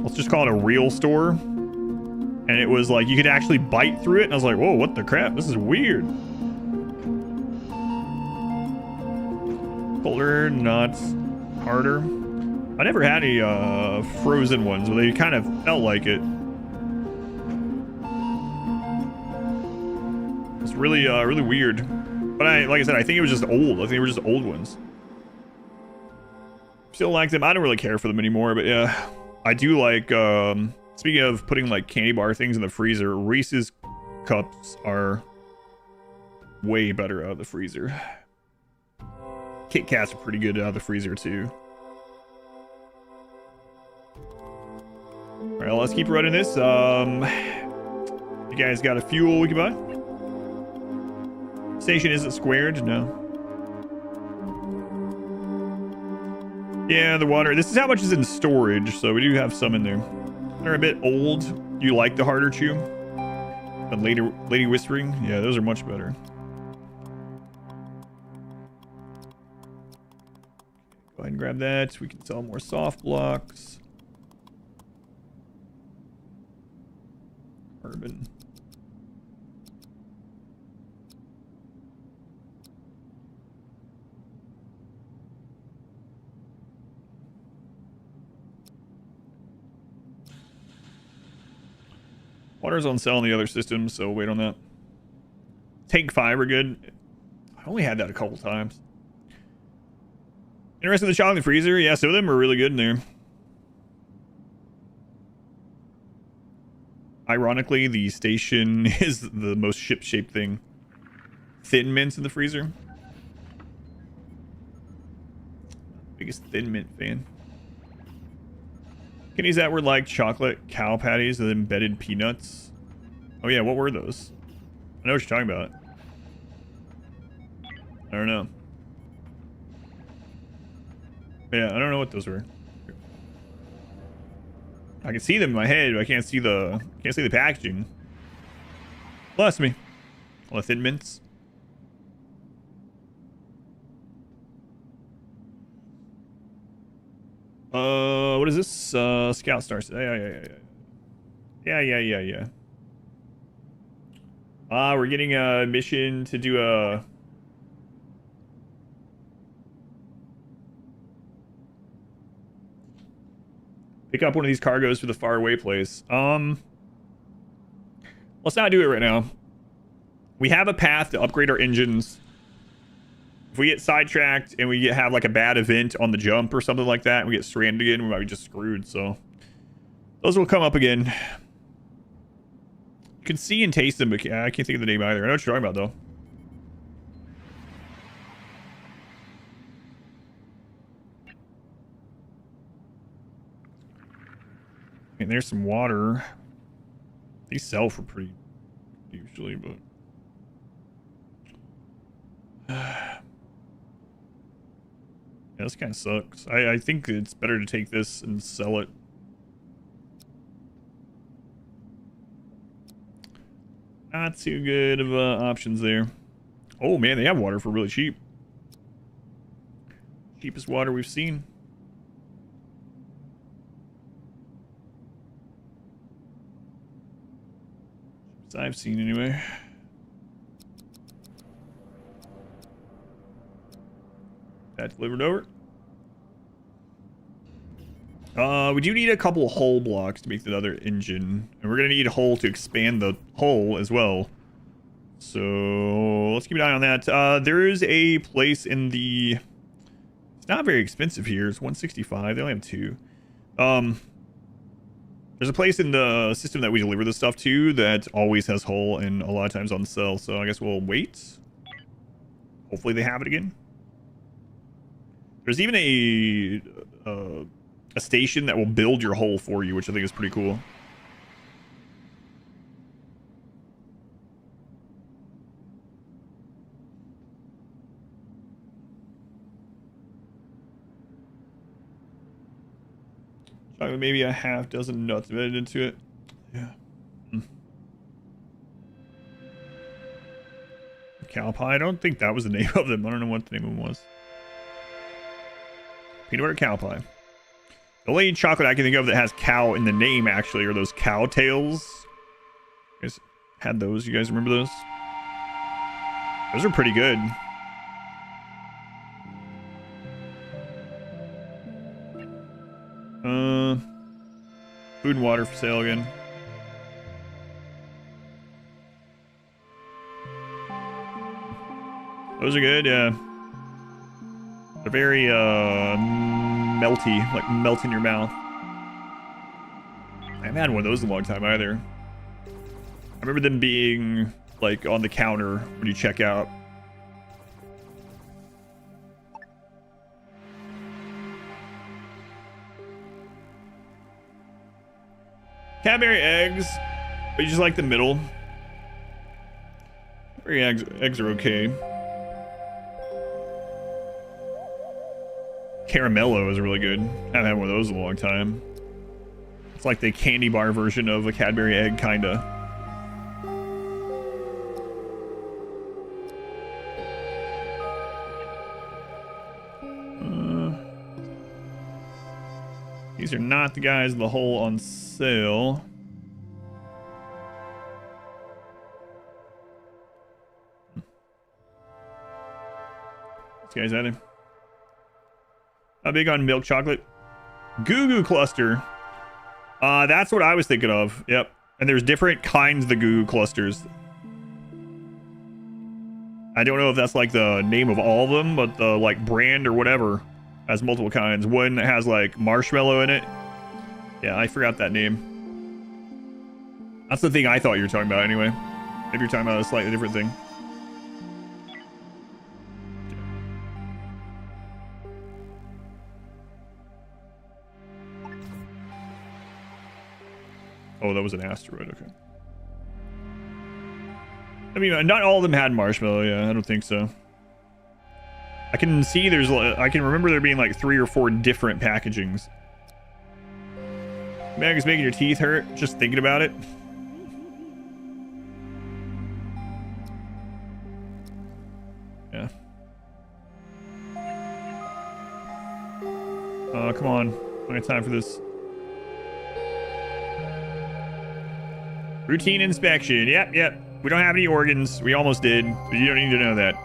Speaker 1: let's just call it a real store, and it was like you could actually bite through it, and I was like, whoa, what the crap, this is weird. Colder, not harder. I never had any frozen ones, but they kind of felt like it. It's really really weird, but like I said, I think it was just old. I think they were just old ones. Still like them. I don't really care for them anymore, but yeah, I do like, speaking of putting like candy bar things in the freezer, Reese's cups are way better out of the freezer. Kit Kats are pretty good out of the freezer too. All right, let's keep running this. You guys got a fuel we can buy? Station isn't squared? No. Yeah, the water. This is how much is in storage, so we do have some in there. They're a bit old. Do you like the harder chew? The lady whispering? Yeah, those are much better. Go ahead and grab that. We can sell more soft blocks. Carbon. Water's on sale in the other system, so wait on that. Tank 5 are good. I only had that a couple times. Interested in the chocolate in the freezer? Yeah, some of them are really good in there. Ironically, the station is the most ship-shaped thing. Thin mints in the freezer. Biggest Thin Mint fan. Can use that word like chocolate cow patties with embedded peanuts. Oh yeah, what were those? I know what you're talking about. I don't know. Yeah, I don't know what those were. I can see them in my head, but I can't see the packaging. Bless me. All the Thin Mints. What is this? Scout Stars. Yeah. We're getting a mission to do a... Pick up one of these cargoes for the faraway place. Let's not do it right now. We have a path to upgrade our engines. If we get sidetracked and we have like a bad event on the jump or something like that, and we get stranded again, we might be just screwed. So those will come up again. You can see and taste them, but I can't think of the name either. I know what you're talking about though. And there's some water. These sell for pretty usually, but yeah, this kind of sucks. I think it's better to take this and sell it. Not too good of options there. Oh man, they have water for really cheap. Cheapest water we've seen. I've seen anyway. That delivered over. We do need a couple of hull blocks to make another engine, and we're gonna need a hull to expand the hull as well. So let's keep an eye on that. There is a place in the... It's not very expensive here. It's 165. They only have 2. There's a place in the system that we deliver this stuff to that always has hull and a lot of times on sale. So I guess we'll wait. Hopefully they have it again. There's even a station that will build your hull for you, which I think is pretty cool. Maybe a half dozen nuts embedded into it. Yeah. Cow pie. I don't think that was the name of them. I don't know what the name of them was. Peanut butter cow pie. The only chocolate I can think of that has cow in the name actually are those cow tails. You guys had those? You guys remember those? Those are pretty good. Food and water for sale again. Those are good, yeah. They're very melty, like melt in your mouth. I haven't had one of those in a long time either. I remember them being like on the counter when you check out. Cadbury eggs, but you just like the middle. Cadbury eggs are okay. Caramello is really good. I haven't had one of those in a long time. It's like the candy bar version of a Cadbury egg, kinda. These are not the guys in the hole on sale. This guy's at him. How big on milk chocolate? Goo Goo Cluster. That's what I was thinking of. Yep. And there's different kinds of the goo clusters. I don't know if that's like the name of all of them, but the like brand or whatever has multiple kinds. One that has like marshmallow in it. Yeah, I forgot that name. That's the thing I thought you were talking about anyway. Maybe you're talking about a slightly different thing. Oh, that was an asteroid. Okay. I mean, not all of them had marshmallow. Yeah, I don't think so. I can see I can remember there being like 3 or 4 different packagings. Man, it's making your teeth hurt just thinking about it. Yeah. Oh, come on. I don't have time for this. Routine inspection. Yep. We don't have any organs. We almost did, but you don't need to know that.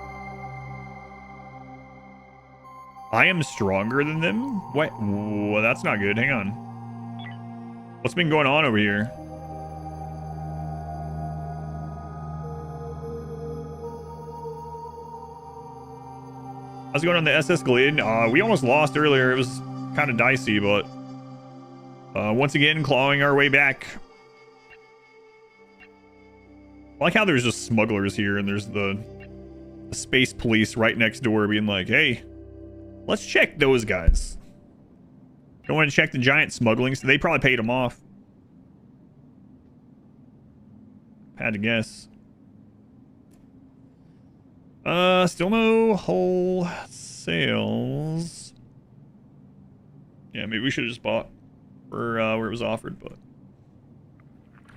Speaker 1: I am stronger than them? What? Well, that's not good. Hang on. What's been going on over here? How's it going on the SS Glid? We almost lost earlier. It was kind of dicey, but once again, clawing our way back. I like how there's just smugglers here, and there's the space police right next door being like, hey, let's check those guys. Don't want to check the giant smuggling, so they probably paid them off. Had to guess. Still no whole sales. Yeah, maybe we should have just bought for where it was offered, but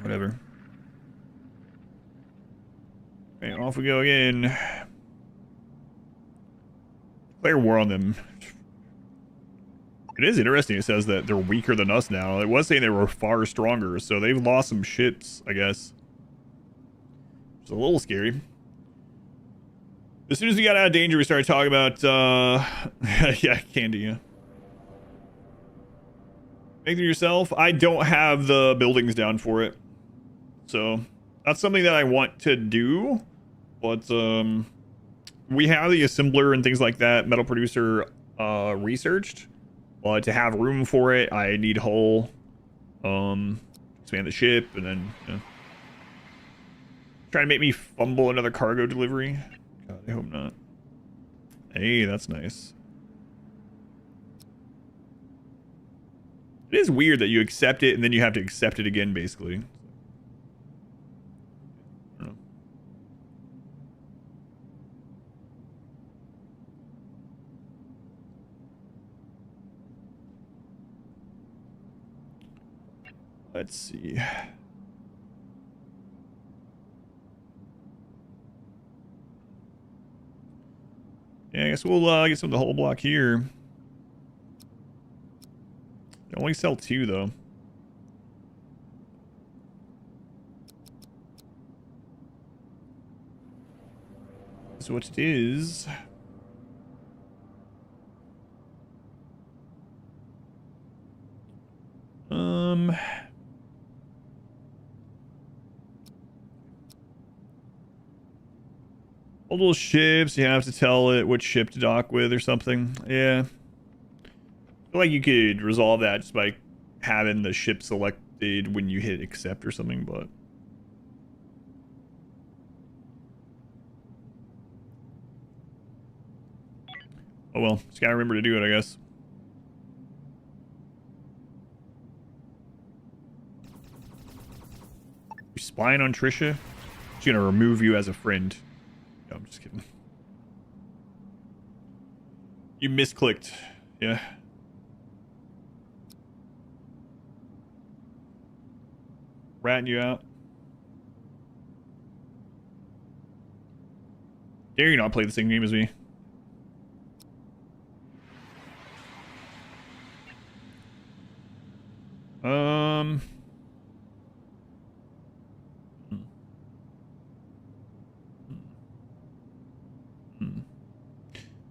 Speaker 1: whatever. Okay, off we go again. Declare war on them. It is interesting. It says that they're weaker than us now. It was saying they were far stronger, so they've lost some ships, I guess. It's a little scary. As soon as we got out of danger, we started talking about, yeah, candy, yeah. Make it yourself. I don't have the buildings down for it. So, that's something that I want to do. But, we have the assembler and things like that, metal producer, researched. But to have room for it, I need hull, expand the ship, and then, you know. Trying to make me fumble another cargo delivery. God, I hope not. Hey, that's nice. It is weird that you accept it and then you have to accept it again, basically. I don't know. Let's see. Yeah, I guess we'll get some of the whole block here. They only sell 2 though. So what it is. All those ships, you have to tell it which ship to dock with or something. Yeah. I feel like you could resolve that just by having the ship selected when you hit accept or something, but... oh well, just gotta remember to do it, I guess. You spying on Trisha? She's gonna remove you as a friend. No, I'm just kidding. You misclicked. Yeah. Ratting you out. Dare you not play the same game as me?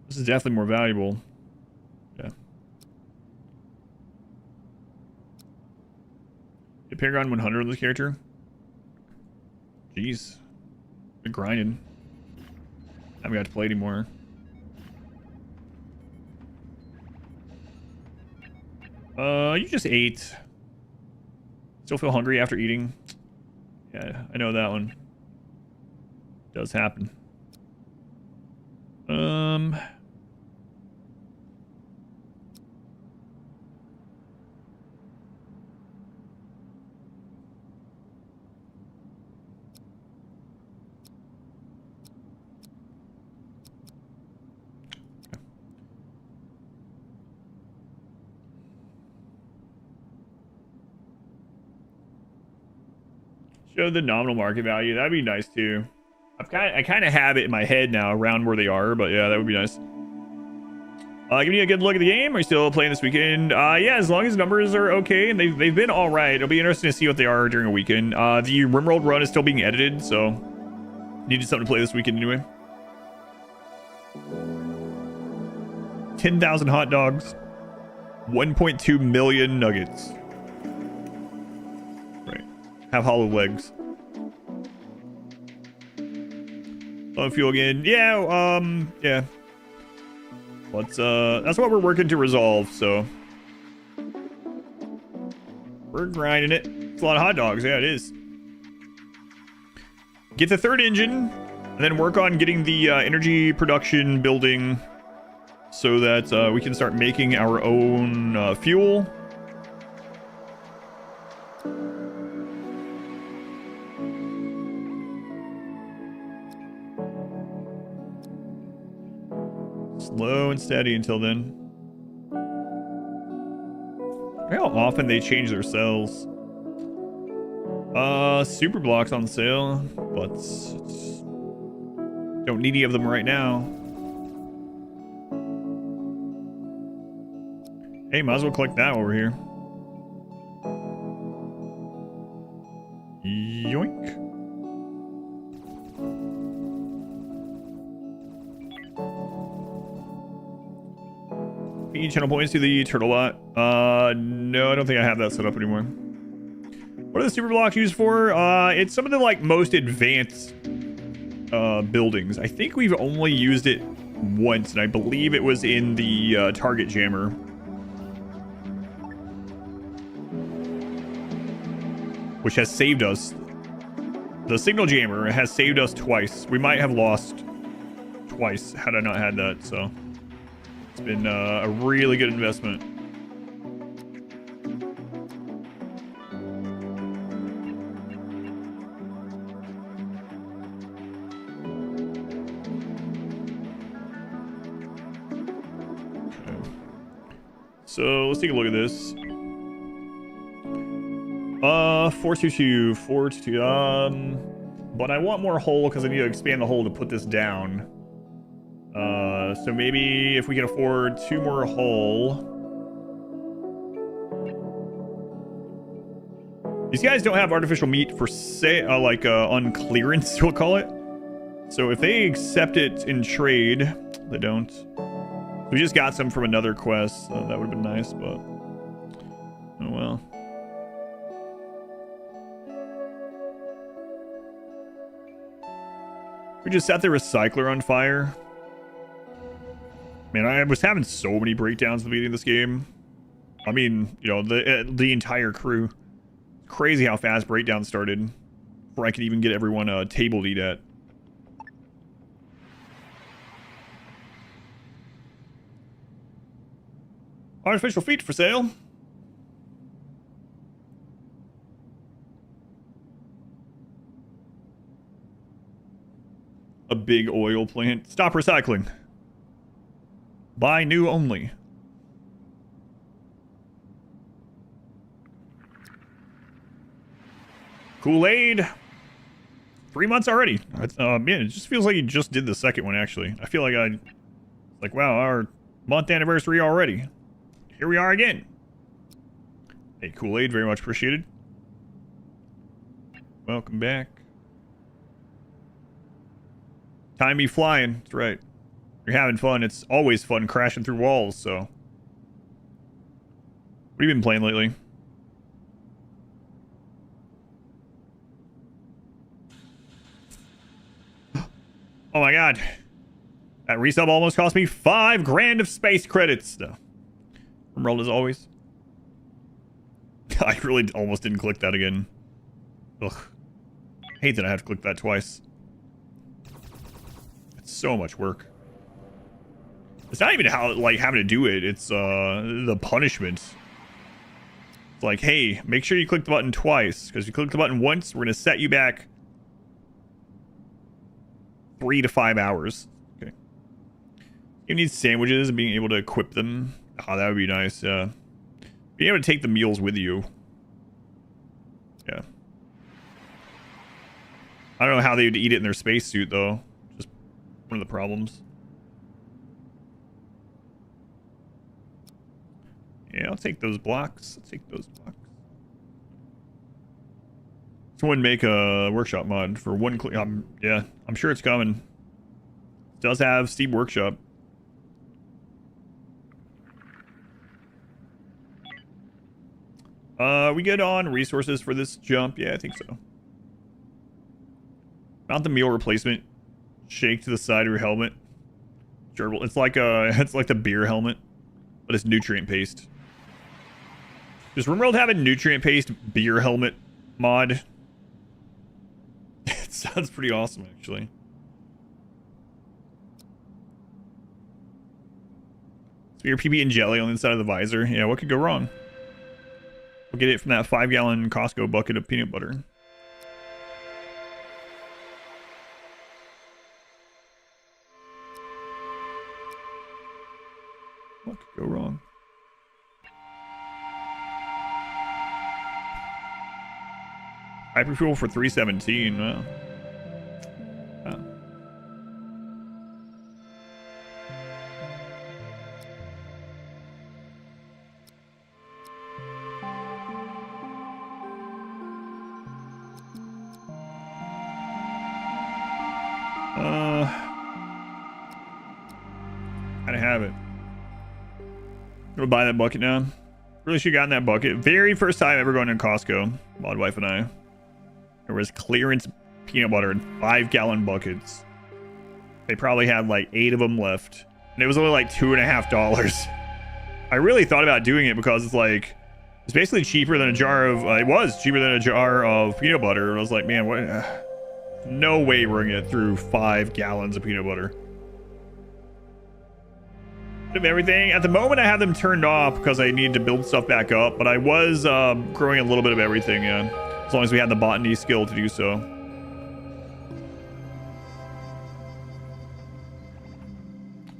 Speaker 1: This is definitely more valuable. Yeah. Get Paragon 100 on this character. Jeez. Been grinding. Haven't got to play anymore. You just ate. Still feel hungry after eating? Yeah, I know that one. Does happen. Show the nominal market value. That'd be nice too. I kind of have it in my head now around where they are, but yeah, that would be nice. Giving you a good look at the game. Are you still playing this weekend? Yeah, as long as numbers are okay, and they've been all right. It'll be interesting to see what they are during a weekend. The RimWorld run is still being edited, so needed something to play this weekend anyway. 10,000 hot dogs, 1.2 million nuggets. Right, have hollow legs. Low fuel again. Yeah, yeah. That's what we're working to resolve, so. We're grinding it. It's a lot of hot dogs. Yeah, it is. Get the third engine, and then work on getting the energy production building so that we can start making our own fuel. Slow and steady until then. How often they change their cells. Super blocks on sale, but don't need any of them right now. Hey, might as well collect that over here. Yoink. Channel points to the turtle lot. No, I don't think I have that set up anymore. What are the super blocks used for? It's some of the like most advanced buildings. I think we've only used it once, and I believe it was in the target jammer. Which has saved us. The signal jammer has saved us twice. We might have lost twice had I not had that, so. It's been a really good investment. Okay. So let's take a look at this. 422, 422. But I want more hull because I need to expand the hull to put this down. So maybe if we can afford 2 more hull. These guys don't have artificial meat for sale, like on clearance, we'll call it. So if they accept it in trade, they don't. We just got some from another quest, so that would have been nice, but oh well. We just set the recycler on fire. Man, I was having so many breakdowns at the beginning of this game. I mean, you know, the entire crew. Crazy how fast breakdowns started before I could even get everyone table to eat at. Artificial feet for sale. A big oil plant. Stop recycling. Buy new only. Kool-Aid. 3 months already. Man, it just feels like you just did the second one, actually. I feel like like, wow, our month anniversary already. Here we are again. Hey, Kool-Aid, very much appreciated. Welcome back. Time be flying. That's right. You're having fun. It's always fun crashing through walls, so. What have you been playing lately? Oh my god. That resub almost cost me 5 grand of space credits. No. RimWorld as always. I really almost didn't click that again. Ugh. Hate that I have to click that twice. It's so much work. It's not even how like having to do it. It's the punishment. It's like, hey, make sure you click the button twice, because if you click the button once, we're gonna set you back 3 to 5 hours. Okay. You need sandwiches and being able to equip them. Oh, that would be nice. Yeah. Being able to take the meals with you. Yeah. I don't know how they would eat it in their spacesuit though. Just one of the problems. Yeah, I'll take those blocks. I'll take those blocks. Someone make a workshop mod for one click. Yeah, I'm sure it's coming. It does have Steam Workshop. We good on resources for this jump? Yeah, I think so. Mount the meal replacement. Shake to the side of your helmet. Gerbil. It's like the beer helmet, but it's nutrient paste. Does RimWorld have a nutrient paste beer helmet mod? It sounds pretty awesome, actually. Spear PP and jelly on the inside of the visor. Yeah, what could go wrong? We'll get it from that 5-gallon Costco bucket of peanut butter. What could go wrong? Hyperfuel for 317. Wow. Gotta have it. Go buy that bucket now. Really should have gotten that bucket. Very first time ever going to Costco. Mod wife and I. There was clearance peanut butter in 5-gallon buckets. They probably had like 8 of them left. And it was only like $2.50. I really thought about doing it because it's like, it's basically cheaper than a jar of, it was cheaper than a jar of peanut butter. And I was like, man, what? No way we're gonna get through 5 gallons of peanut butter. Of everything. At the moment, I have them turned off because I need to build stuff back up. But I was growing a little bit of everything, yeah. As long as we had the botany skill to do so.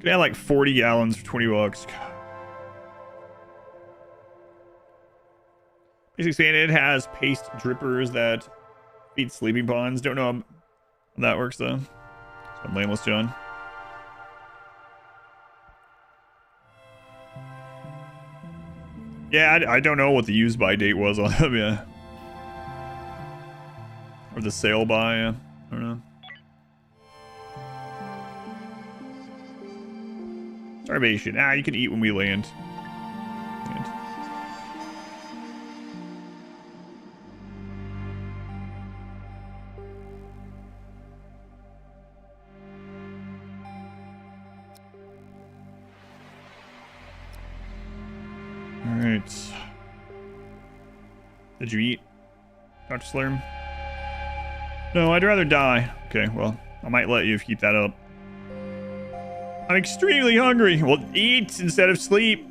Speaker 1: Could have like 40 gallons for 20 bucks. Basic Expanded has paste drippers that feed sleeping ponds. Don't know how that works though. So I'm Landless John. Yeah, I don't know what the use by date was on them, yeah. Or the sale by, yeah. I don't know. Starvation. Ah, you can eat when we land. Alright. Did you eat, Dr. Slurm? No, I'd rather die. Okay, well, I might let you keep that up. I'm extremely hungry. Well, eat instead of sleep.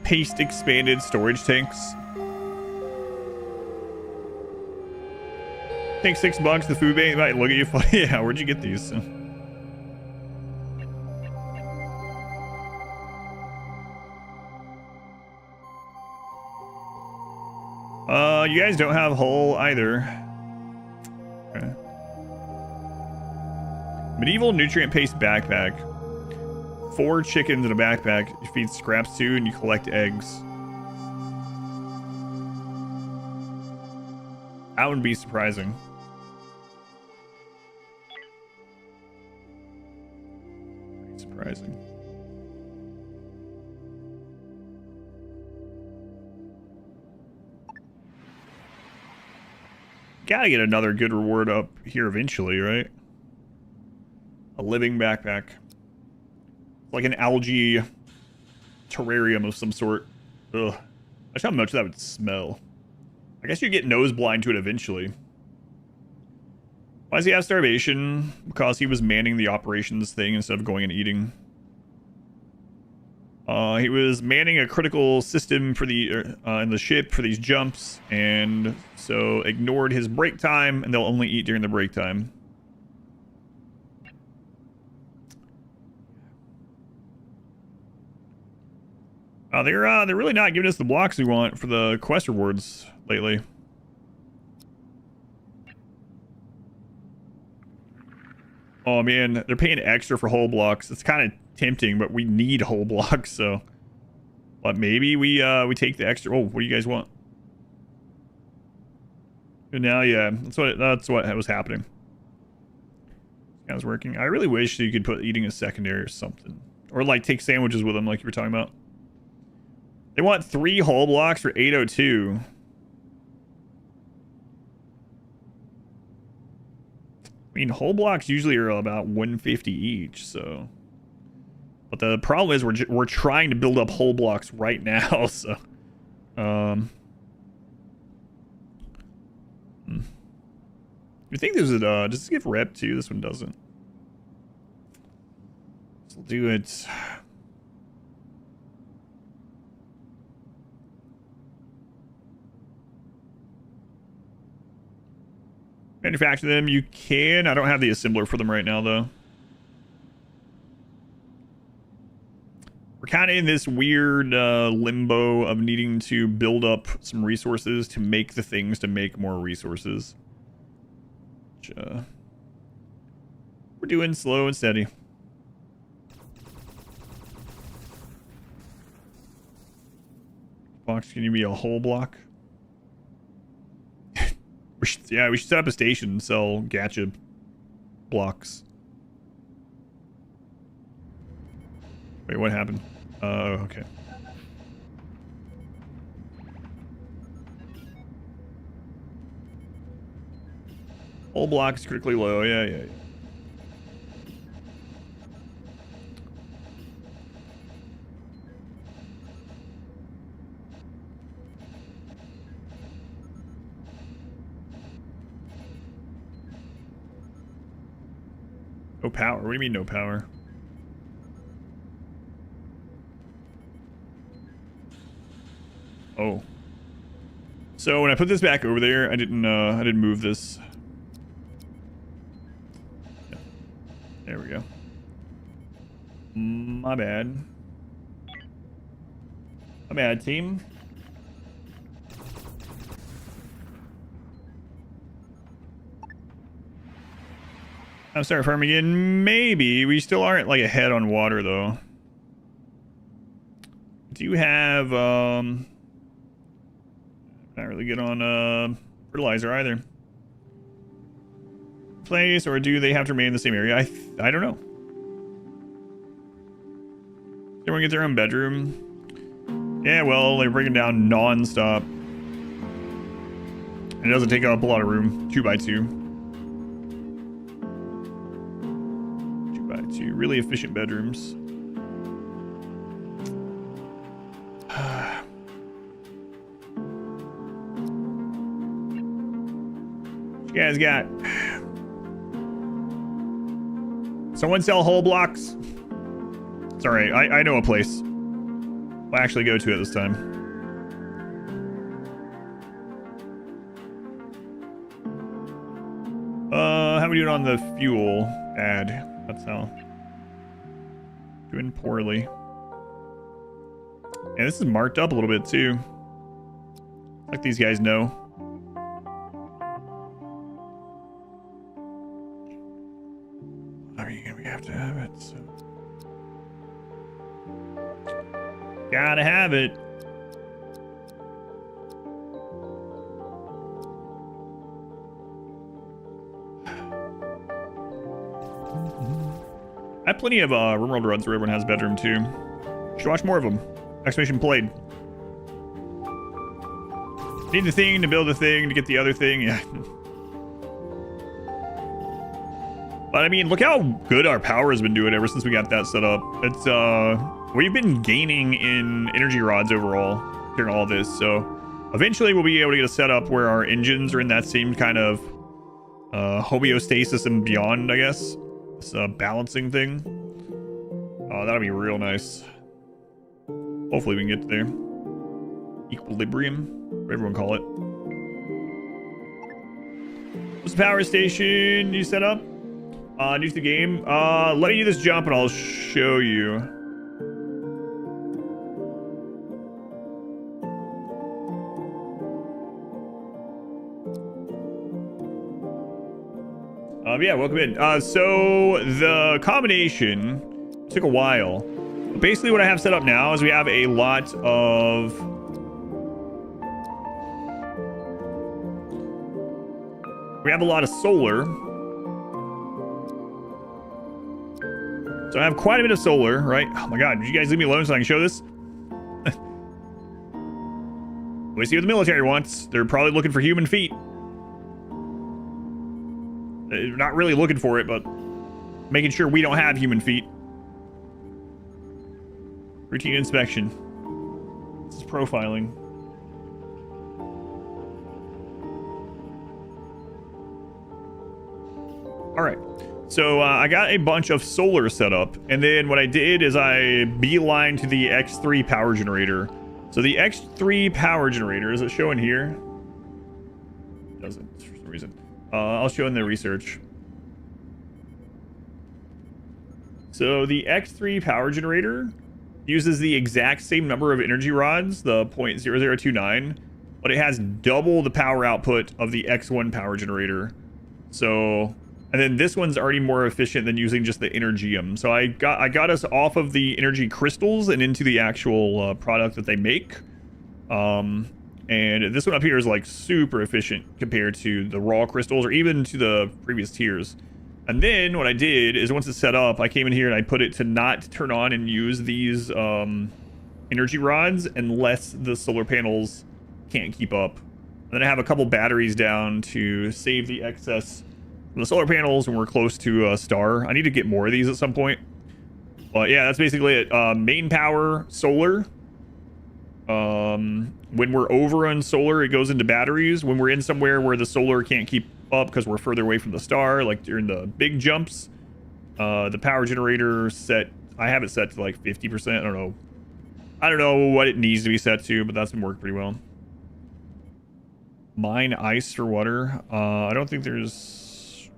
Speaker 1: Paste expanded storage tanks. Take $6. The food bank might look at you funny. Yeah, where'd you get these? You guys don't have hull either. Okay. Medieval nutrient paste backpack. 4 chickens in a backpack. You feed scraps to and you collect eggs. That wouldn't be surprising. Surprising. Gotta get another good reward up here eventually, right? A living backpack. Like an algae terrarium of some sort. Ugh. That's how much that would smell. I guess you get nose blind to it eventually. Why does he have starvation? Because he was manning the operations thing instead of going and eating. He was manning a critical system for the in the ship for these jumps, and so ignored his break time, and they'll only eat during the break time. They're really not giving us the blocks we want for the quest rewards lately. Oh man, they're paying extra for whole blocks. It's kind of tempting, but we need whole blocks, so. But maybe we take the extra. Oh, what do you guys want? And now, yeah, that's what was happening. That was working. I really wish you could put eating as secondary or something, or like take sandwiches with them, like you were talking about. They want 3 whole blocks for 802. I mean, whole blocks usually are about 150 each, so. But the problem is we're trying to build up whole blocks right now, so. You think this would does this give rep too? This one doesn't. So we'll do it. Manufacture them, you can. I don't have the assembler for them right now, though. We're kind of in this weird limbo of needing to build up some resources to make the things to make more resources. Which, we're doing slow and steady. Box, can you be a whole block? Yeah, we should set up a station and sell gacha blocks. Wait, what happened? Okay. Whole block is critically low. Yeah. No power? What do you mean no power? Oh. So when I put this back over there, I didn't move this. Yeah. There we go. My bad. My bad, team. I'm sorry, farming again. Maybe. We still aren't like ahead on water though. Do you have not really good on fertilizer either. Place, or do they have to remain in the same area? I don't know. Everyone get their own bedroom. Yeah, well, they're breaking down non-stop. And it doesn't take up a lot of room. 2x2. 2x2. Really efficient bedrooms. What you guys got? Someone sell whole blocks? It's alright, I know a place. We'll actually go to it this time. How we doing on the fuel ad? That's how. Doing poorly. And this is marked up a little bit too. Like these guys know. I mean, we have to have it. So. Gotta have it. I have plenty of RimWorld runs where everyone has a bedroom too. Should watch more of them. Exclamation played. Need the thing to build the thing to get the other thing. Yeah. But I mean, look how good our power has been doing ever since we got that set up. It's we've been gaining in energy rods overall during all this. So eventually we'll be able to get a setup where our engines are in that same kind of homeostasis and beyond, I guess. This balancing thing. That'll be real nice. Hopefully we can get there. Equilibrium, whatever everyone call it. What's the power station you set up? New to the game. Let me do this jump and I'll show you. Yeah, welcome in. So the combination took a while. Basically what I have set up now is we have a lot of solar. So I have quite a bit of solar, right? Oh my god, did you guys leave me alone so I can show this? We see what the military wants. They're probably looking for human feet. They're not really looking for it, but making sure we don't have human feet. Routine inspection. This is profiling. All right. So I got a bunch of solar set up, and then what I did is I beeline to the X3 power generator. So the X3 power generator, is it showing here? It doesn't, for some reason. I'll show in the research. So the X3 power generator uses the exact same number of energy rods, the 0.0029, but it has double the power output of the X1 power generator. So, and then this one's already more efficient than using just the Energium. So I got us off of the energy crystals and into the actual product that they make. And this one up here is like super efficient compared to the raw crystals or even to the previous tiers. And then what I did is once it's set up, I came in here and I put it to not turn on and use these energy rods unless the solar panels can't keep up. And then I have a couple batteries down to save the excess from the solar panels when we're close to a star. I need to get more of these at some point. But yeah, that's basically it. Main power, solar. When we're over on solar, it goes into batteries. When we're in somewhere where the solar can't keep up because we're further away from the star, like during the big jumps, the power generator set, I have it set to like 50%. I don't know what it needs to be set to, but that's been working pretty well. Mine ice for water. I don't think there's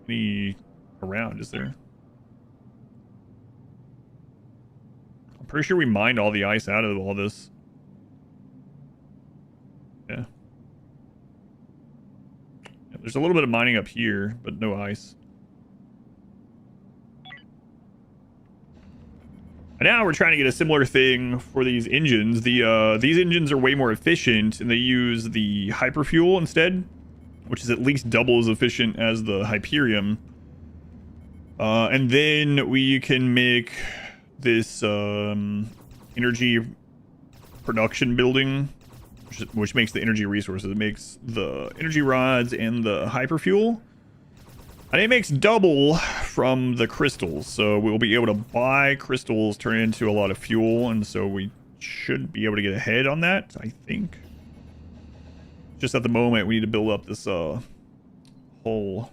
Speaker 1: any around, is there? I'm pretty sure we mined all the ice out of all this. Yeah. There's a little bit of mining up here, but no ice. And now we're trying to get a similar thing for these engines. These engines are way more efficient, and they use the hyperfuel instead, which is at least double as efficient as the Hyperion. And then we can make this energy production building, which makes the energy resources. It makes the energy rods and the hyperfuel. And it makes double from the crystals. So we'll be able to buy crystals, turn it into a lot of fuel. And so we should be able to get ahead on that, I think. Just at the moment, we need to build up this whole...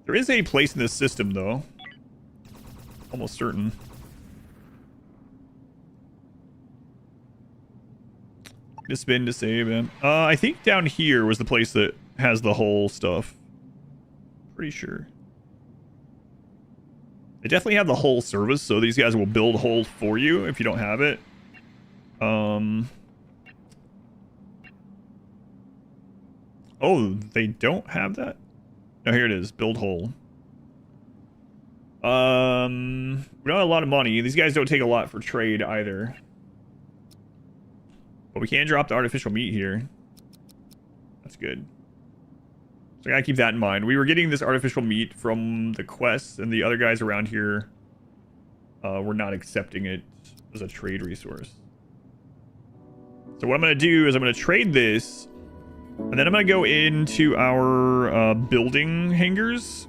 Speaker 1: There is a place in this system, though. Almost certain. To spin to save it. I think down here was the place that has the whole stuff. Pretty sure. They definitely have the whole service, so these guys will build whole for you if you don't have it. Oh, they don't have that? No, here it is. Build whole. We don't have a lot of money. These guys don't take a lot for trade either. But we can drop the artificial meat here. That's good. So I gotta keep that in mind. We were getting this artificial meat from the quests, and the other guys around here were not accepting it as a trade resource. So what I'm gonna do is I'm gonna trade this And then I'm going to go into our building hangars.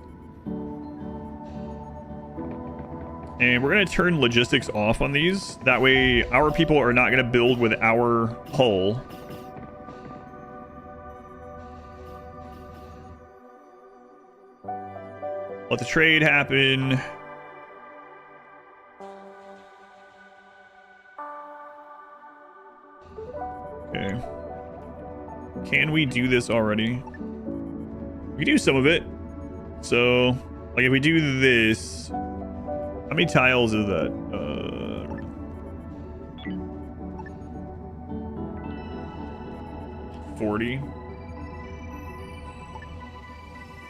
Speaker 1: And we're going to turn logistics off on these. That way, our people are not going to build with our hull. Let the trade happen. Okay. Can we do this already? We can do some of it. So, like if we do this, how many tiles is that? 40.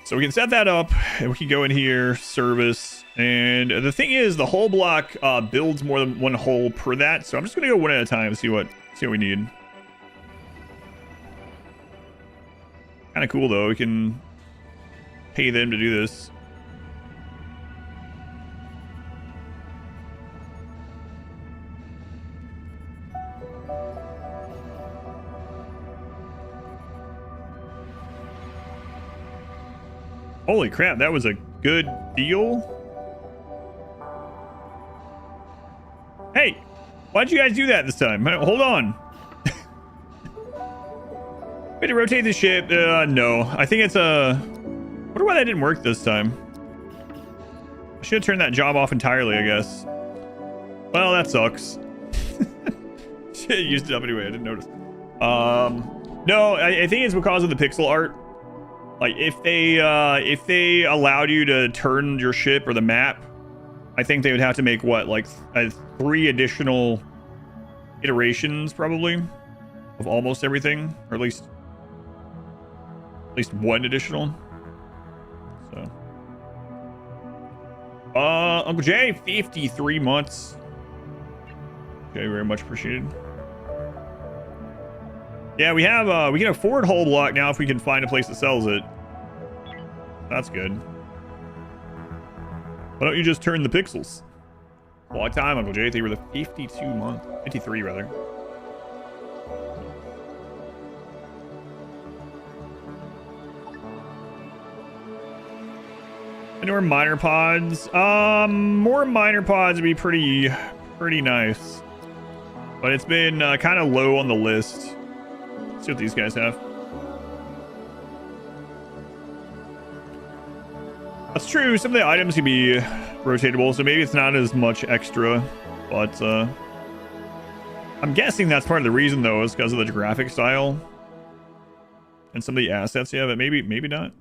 Speaker 1: So we can set that up, and we can go in here, service, and the thing is, the whole block builds more than one hull per that. So I'm just gonna go one at a time and see what we need. Kind of cool though. We can pay them to do this. Holy crap, that was a good deal. Hey, why'd you guys do that this time? Hold on. We had to rotate the ship. No, I think it's a... I wonder why that didn't work this time. I should have turned that job off entirely, I guess. Well, that sucks. Shit, used it up anyway, I didn't notice. No, I think it's because of the pixel art. Like if they allowed you to turn your ship or the map, I think they would have to make what, like 3 additional iterations probably of almost everything, or at least 1 additional. So, Uncle Jay, 53 months. Okay, very much appreciated. Yeah, we have we can afford hull block now if we can find a place that sells it. That's good. Why don't you just turn the pixels? Long time, Uncle Jay. They were the 52 month, 53 rather. Any more minor pods? More minor pods would be pretty nice. But it's been kind of low on the list. Let's see what these guys have. That's true. Some of the items can be rotatable, so maybe it's not as much extra. But I'm guessing that's part of the reason, though, is because of the graphic style and some of the assets. Yeah, but maybe not.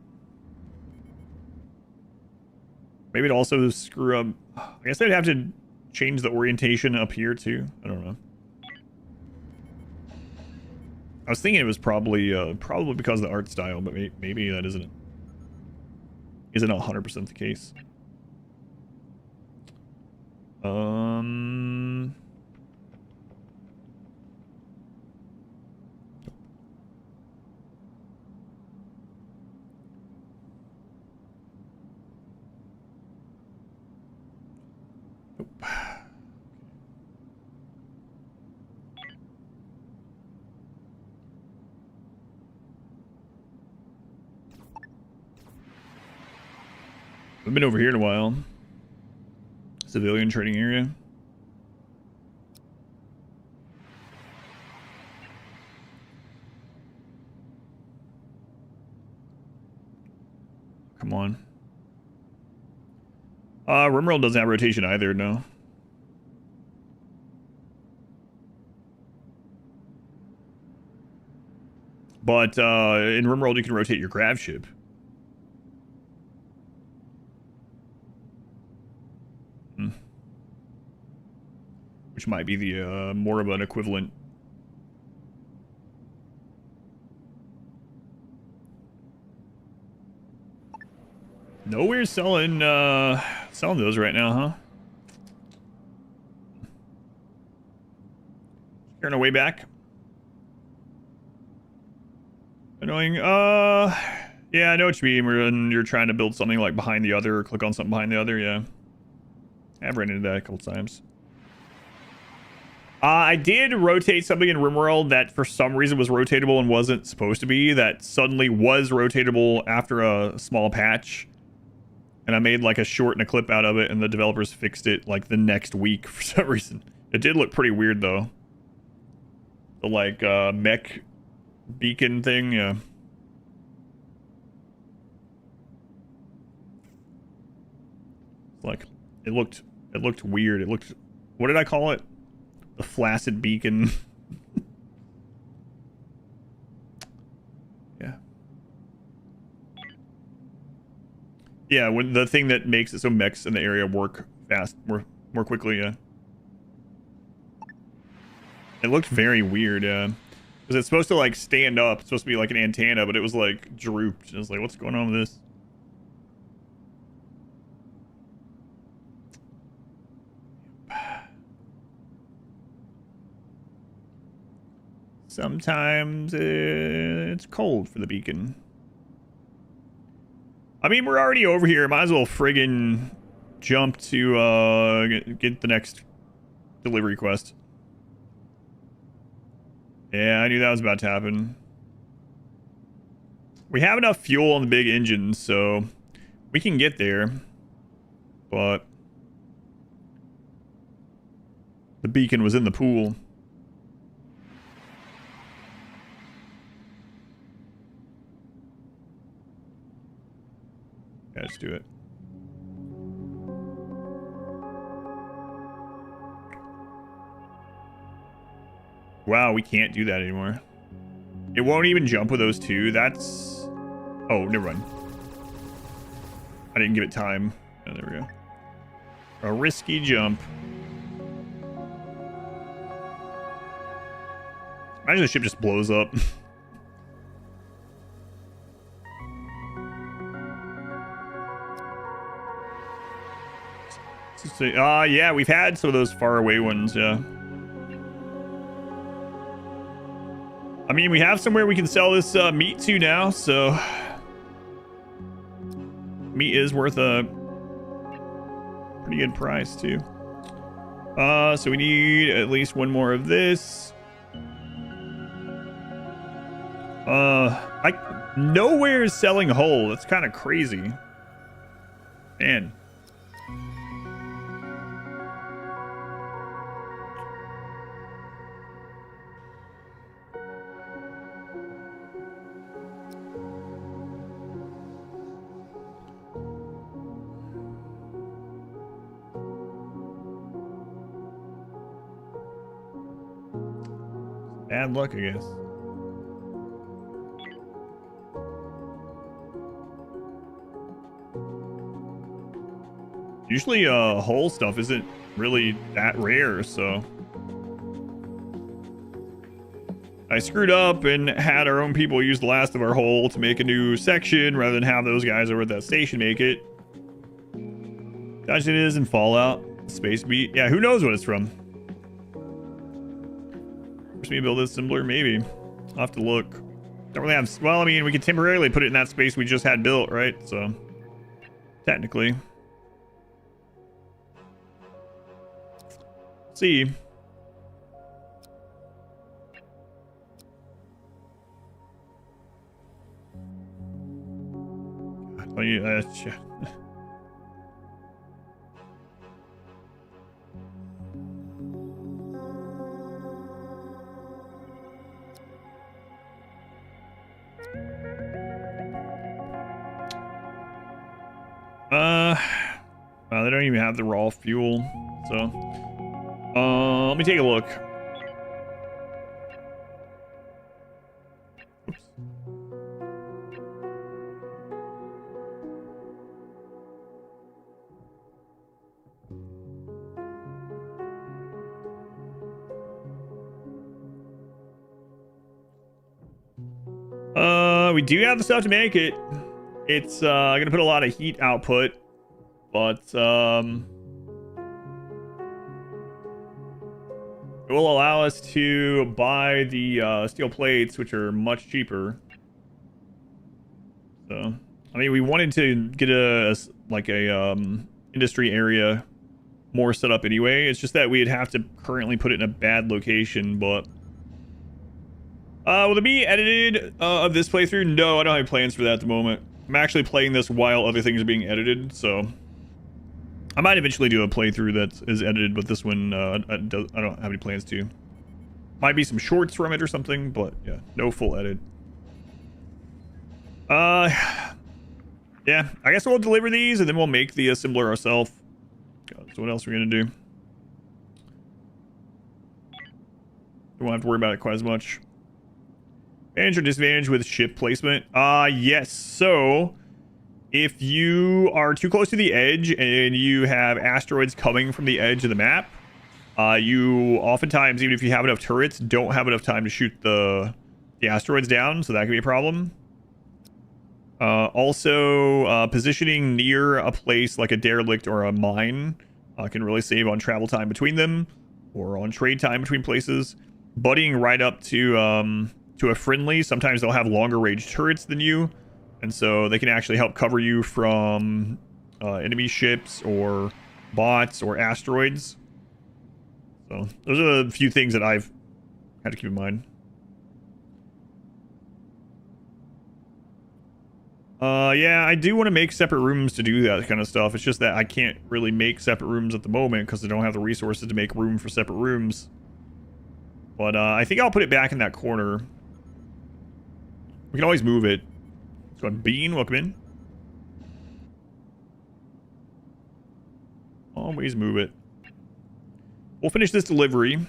Speaker 1: Maybe it also screw up. I guess they'd have to change the orientation up here too. I don't know. I was thinking it was probably because of the art style, but maybe that isn't 100% the case. I've been over here in a while. Civilian trading area. Come on. RimWorld doesn't have rotation either, no. But in RimWorld you can rotate your grav ship. Which might be the more of an equivalent. No, we're selling those right now, huh? You're on our way back. Annoying. Yeah, I know what you mean. When you're trying to build something like behind the other, or click on something behind the other. Yeah, I've run into that a couple times. I did rotate something in RimWorld that for some reason was rotatable and wasn't supposed to be, that suddenly was rotatable after a small patch. And I made like a short and a clip out of it, and the developers fixed it like the next week for some reason. It did look pretty weird though. The like mech beacon thing, yeah. Like it looked weird. It looked, what did I call it? The flaccid beacon. Yeah. Yeah, when the thing that makes it so mechs in the area work fast, more quickly, yeah. It looked very weird, yeah. Because it's supposed to like stand up. It's supposed to be like an antenna, but it was like drooped. I was like, what's going on with this? Sometimes it's cold for the beacon. I mean, we're already over here. Might as well friggin' jump to get the next delivery quest. Yeah, I knew that was about to happen. We have enough fuel on the big engine, so we can get there. But the beacon was in the pool. Yeah, let's do it. Wow, we can't do that anymore. It won't even jump with those two. That's... Oh, never mind. I didn't give it time. Oh, there we go. A risky jump. Imagine the ship just blows up. Yeah, we've had some of those faraway ones, yeah. I mean, we have somewhere we can sell this meat to now, so... Meat is worth a pretty good price, too. So we need at least one more of this. Nowhere is selling whole. That's kind of crazy. Man. Bad luck, I guess. Usually, whole stuff isn't really that rare, so... I screwed up and had our own people use the last of our whole to make a new section rather than have those guys over at that station make it. Gosh, it is in Fallout. Space Beat. Yeah, who knows what it's from? Force me to build this assembler? Maybe. I'll have to look. Don't really have... Well, I mean, we could temporarily put it in that space we just had built, right? So, technically. See. Oh, yeah, well, they don't even have the raw fuel, so let me take a look. Oops. We do have the stuff to make it. It's gonna put a lot of heat output, but it will allow us to buy the steel plates, which are much cheaper. So, I mean, we wanted to get a industry area more set up anyway. It's just that we'd have to currently put it in a bad location, but... will it be edited of this playthrough? No, I don't have plans for that at the moment. I'm actually playing this while other things are being edited, so... I might eventually do a playthrough that is edited, but this one, I don't have any plans to. Might be some shorts from it or something, but yeah, no full edit. Yeah, I guess we'll deliver these and then we'll make the assembler ourselves. So what else are we gonna do? We won't have to worry about it quite as much. Advantage or disadvantage with ship placement? Yes. So if you are too close to the edge and you have asteroids coming from the edge of the map, you oftentimes, even if you have enough turrets, don't have enough time to shoot the asteroids down, so that can be a problem. Also, positioning near a place like a derelict or a mine can really save on travel time between them, or on trade time between places. Buddying right up to a friendly, sometimes they'll have longer range turrets than you, and so they can actually help cover you from enemy ships or bots or asteroids. So those are a few things that I've had to keep in mind. Yeah, I do want to make separate rooms to do that kind of stuff. It's just that I can't really make separate rooms at the moment because I don't have the resources to make room for separate rooms. But I think I'll put it back in that corner. We can always move it. So Bean, welcome in. Always move it. We'll finish this delivery. And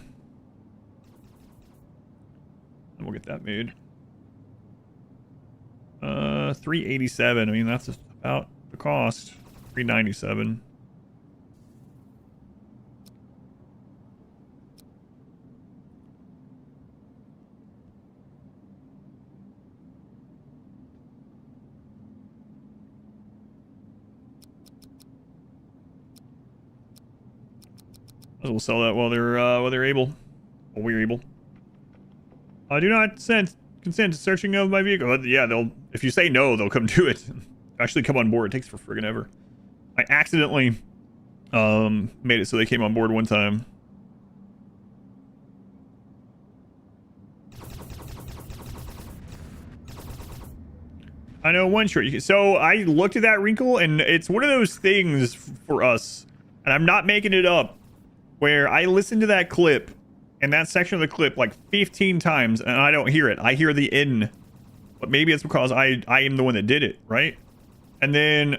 Speaker 1: we'll get that made. 387. I mean, that's about the cost. 397. We'll sell that while they're able. While we're able. I do not consent to searching of my vehicle. Yeah, if you say no, they'll come do it. Actually come on board. It takes for friggin' ever. I accidentally made it so they came on board one time. I know one short. So I looked at that wrinkle, and it's one of those things for us, and I'm not making it up, where I listened to that clip and that section of the clip like 15 times and I don't hear it. I hear the N, but maybe it's because I am the one that did it, right? And then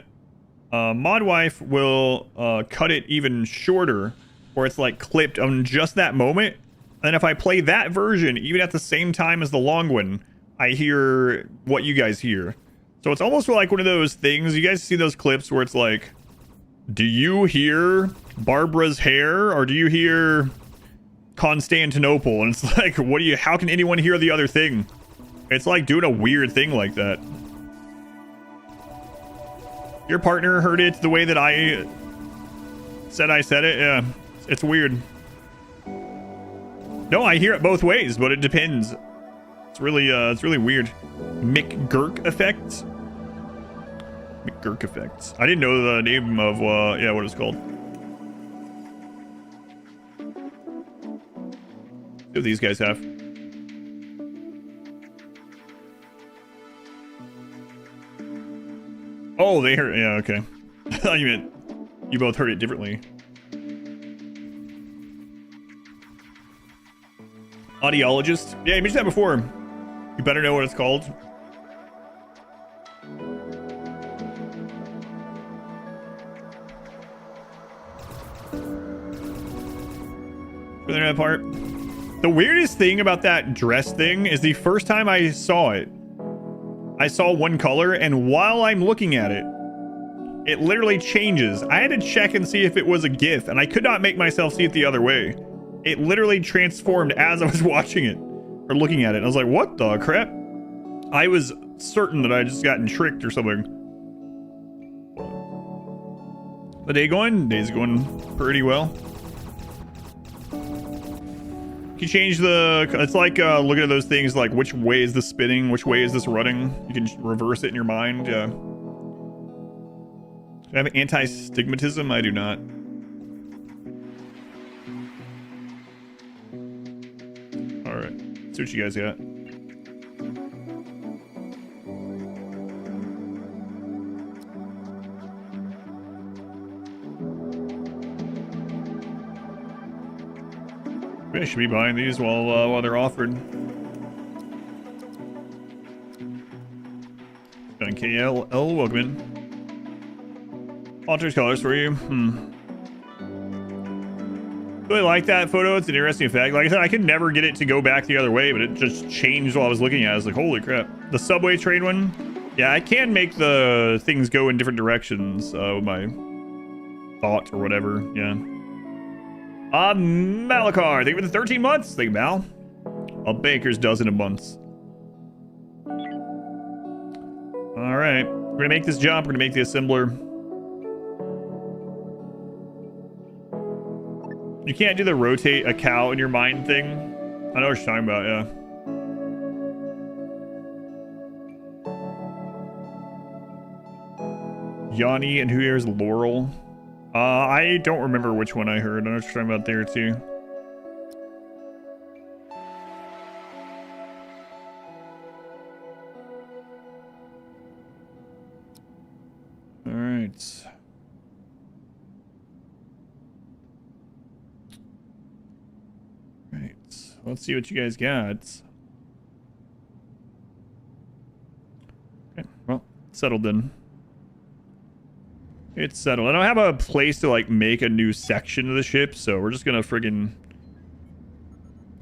Speaker 1: Modwife will cut it even shorter, where it's like clipped on just that moment. And if I play that version even at the same time as the long one, I hear what you guys hear. So it's almost like one of those things. You guys see those clips where it's like, do you hear Barbara's hair or do you hear Constantinople? And it's like, how can anyone hear the other thing? It's like doing a weird thing like that. Your partner heard it the way that I said it. Yeah, it's weird. No, I hear it both ways, but it depends. It's really weird. McGurk effects. McGurk effects. I didn't know the name of yeah, what it's called. See what these guys have. Oh, they heard. Yeah, okay. I thought you meant you both heard it differently. Audiologist. Yeah, you mentioned that before. You better know what it's called. For that part. The weirdest thing about that dress thing is the first time I saw it, I saw one color, and while I'm looking at it, it literally changes. I had to check and see if it was a GIF, and I could not make myself see it the other way. It literally transformed as I was watching it, or looking at it. I was like, what the crap? I was certain that I just gotten tricked or something. The day going? Day's going pretty well. You change the, it's like looking at those things like which way is this spinning, which way is this running. You can reverse it in your mind. Yeah. Do I have anti-stigmatism? I do not. All right. See what you guys got. Maybe I should be buying these while they're offered. KL, welcome in. Alters colors for you. Really like that photo. It's an interesting effect. Like I said, I could never get it to go back the other way, but it just changed while I was looking at it. I was like, holy crap. The subway train one. Yeah, I can make the things go in different directions with my thought or whatever. Yeah. Malakar, thank you for the 13 months. Thank you, Mal. A baker's dozen of months. All right, we're gonna make this jump. We're gonna make the assembler. You can't do the rotate a cow in your mind thing. I know what you're talking about, yeah. Yanni and who here's Laurel? I don't remember which one I heard. I know what you're talking about there too. All right. Right. Let's see what you guys got. Okay. Well, settled then. It's settled. I don't have a place to like make a new section of the ship, so we're just gonna friggin'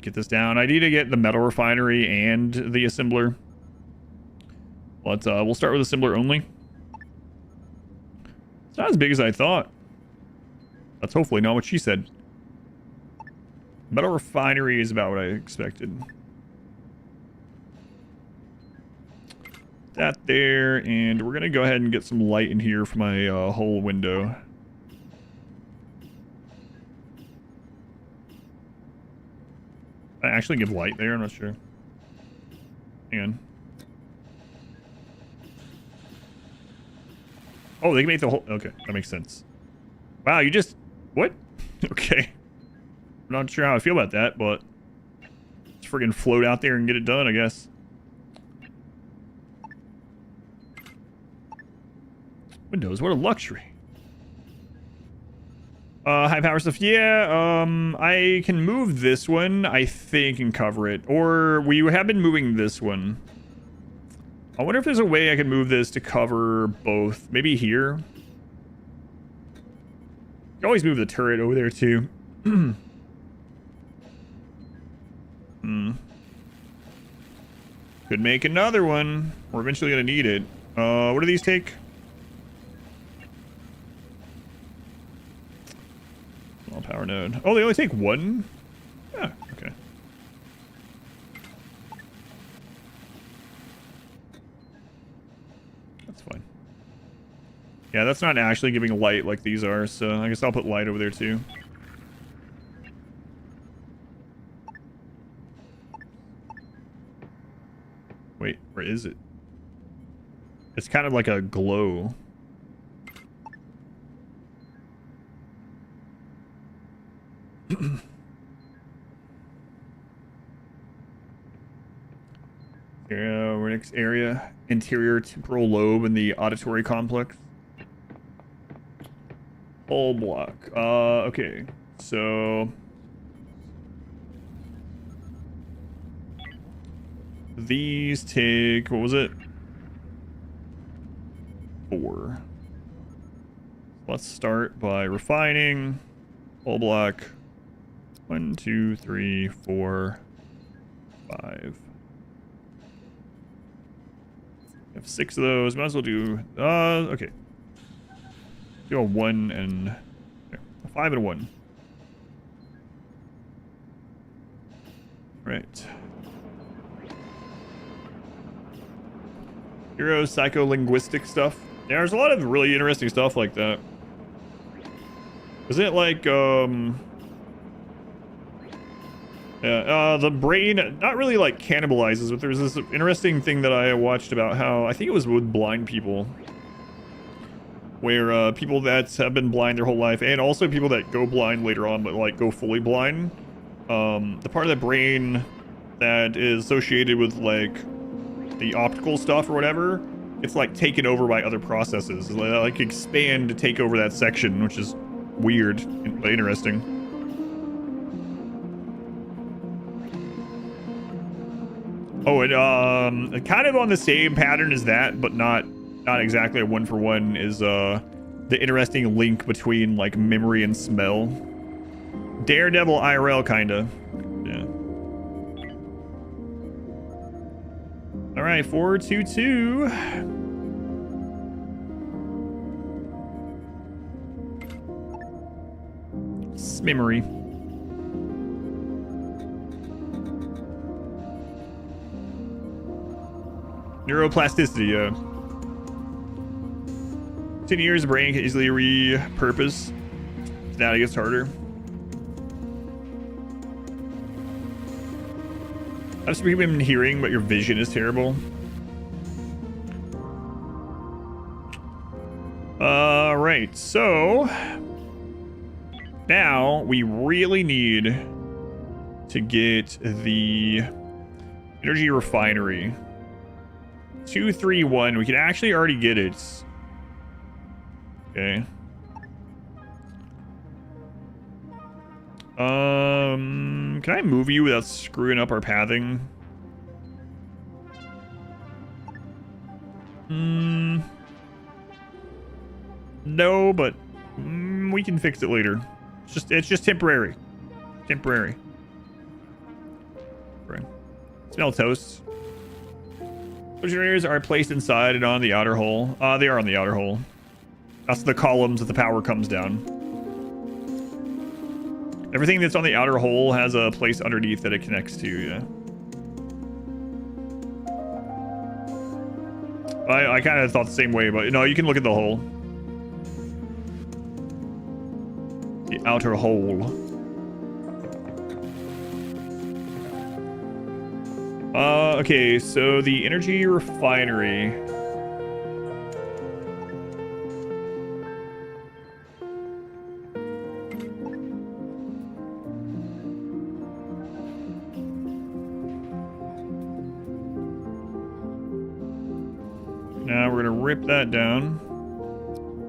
Speaker 1: get this down. I need to get the metal refinery and the assembler. But we'll start with assembler only. It's not as big as I thought. That's hopefully not what she said. Metal refinery is about what I expected. That there, and we're gonna go ahead and get some light in here for my whole window. I actually give light there, I'm not sure. Hang on. Oh, they can make the whole... Okay, that makes sense. Wow, you just... What? Okay. I'm not sure how I feel about that, but... Just friggin' float out there and get it done, I guess. Windows, what a luxury. High power stuff. Yeah, I can move this one, I think, and cover it. Or we have been moving this one. I wonder if there's a way I can move this to cover both. Maybe here. You can always move the turret over there, too. Could make another one. We're eventually going to need it. What do these take? Small power node. Oh, they only take one? Yeah, okay. That's fine. Yeah, that's not actually giving light like these are, so I guess I'll put light over there too. Wait, where is it? It's kind of like a glow. We're next area. Interior temporal lobe in the auditory complex. Whole block. Okay. So... These take... What was it? 4. Let's start by refining. Whole block. 1, 2, 3, 4, 5. We have 6 of those. Might as well do... okay. Do a 1 and... Okay, a 5 and a 1. Right. Hero psycholinguistic stuff. Yeah, there's a lot of really interesting stuff like that. Isn't it like, yeah, the brain not really like cannibalizes, but there's this interesting thing that I watched about how, I think it was with blind people, where people that have been blind their whole life, and also people that go blind later on, but like go fully blind, the part of the brain that is associated with like the optical stuff or whatever, it's like taken over by other processes. It's like expand to take over that section, which is weird but interesting. Oh, and kind of on the same pattern as that, but not exactly a one for one, is the interesting link between like memory and smell. Daredevil IRL kinda. Yeah. All right, 422. Memory. Neuroplasticity, yeah. 10 years, the brain can easily repurpose. Now it gets harder. I've just been hearing, but your vision is terrible. Right, so now we really need to get the energy refinery. 231. We can actually already get it. Okay. Can I move you without screwing up our pathing? No, but we can fix it later. It's just temporary. Temporary. Right. Smell toast. Those generators are placed inside and on the outer hull. They are on the outer hull. That's the columns that the power comes down. Everything that's on the outer hull has a place underneath that it connects to, yeah. I kind of thought the same way, but no, you can look at the hull. The outer hull. Okay, so the energy refinery. Now we're gonna rip that down.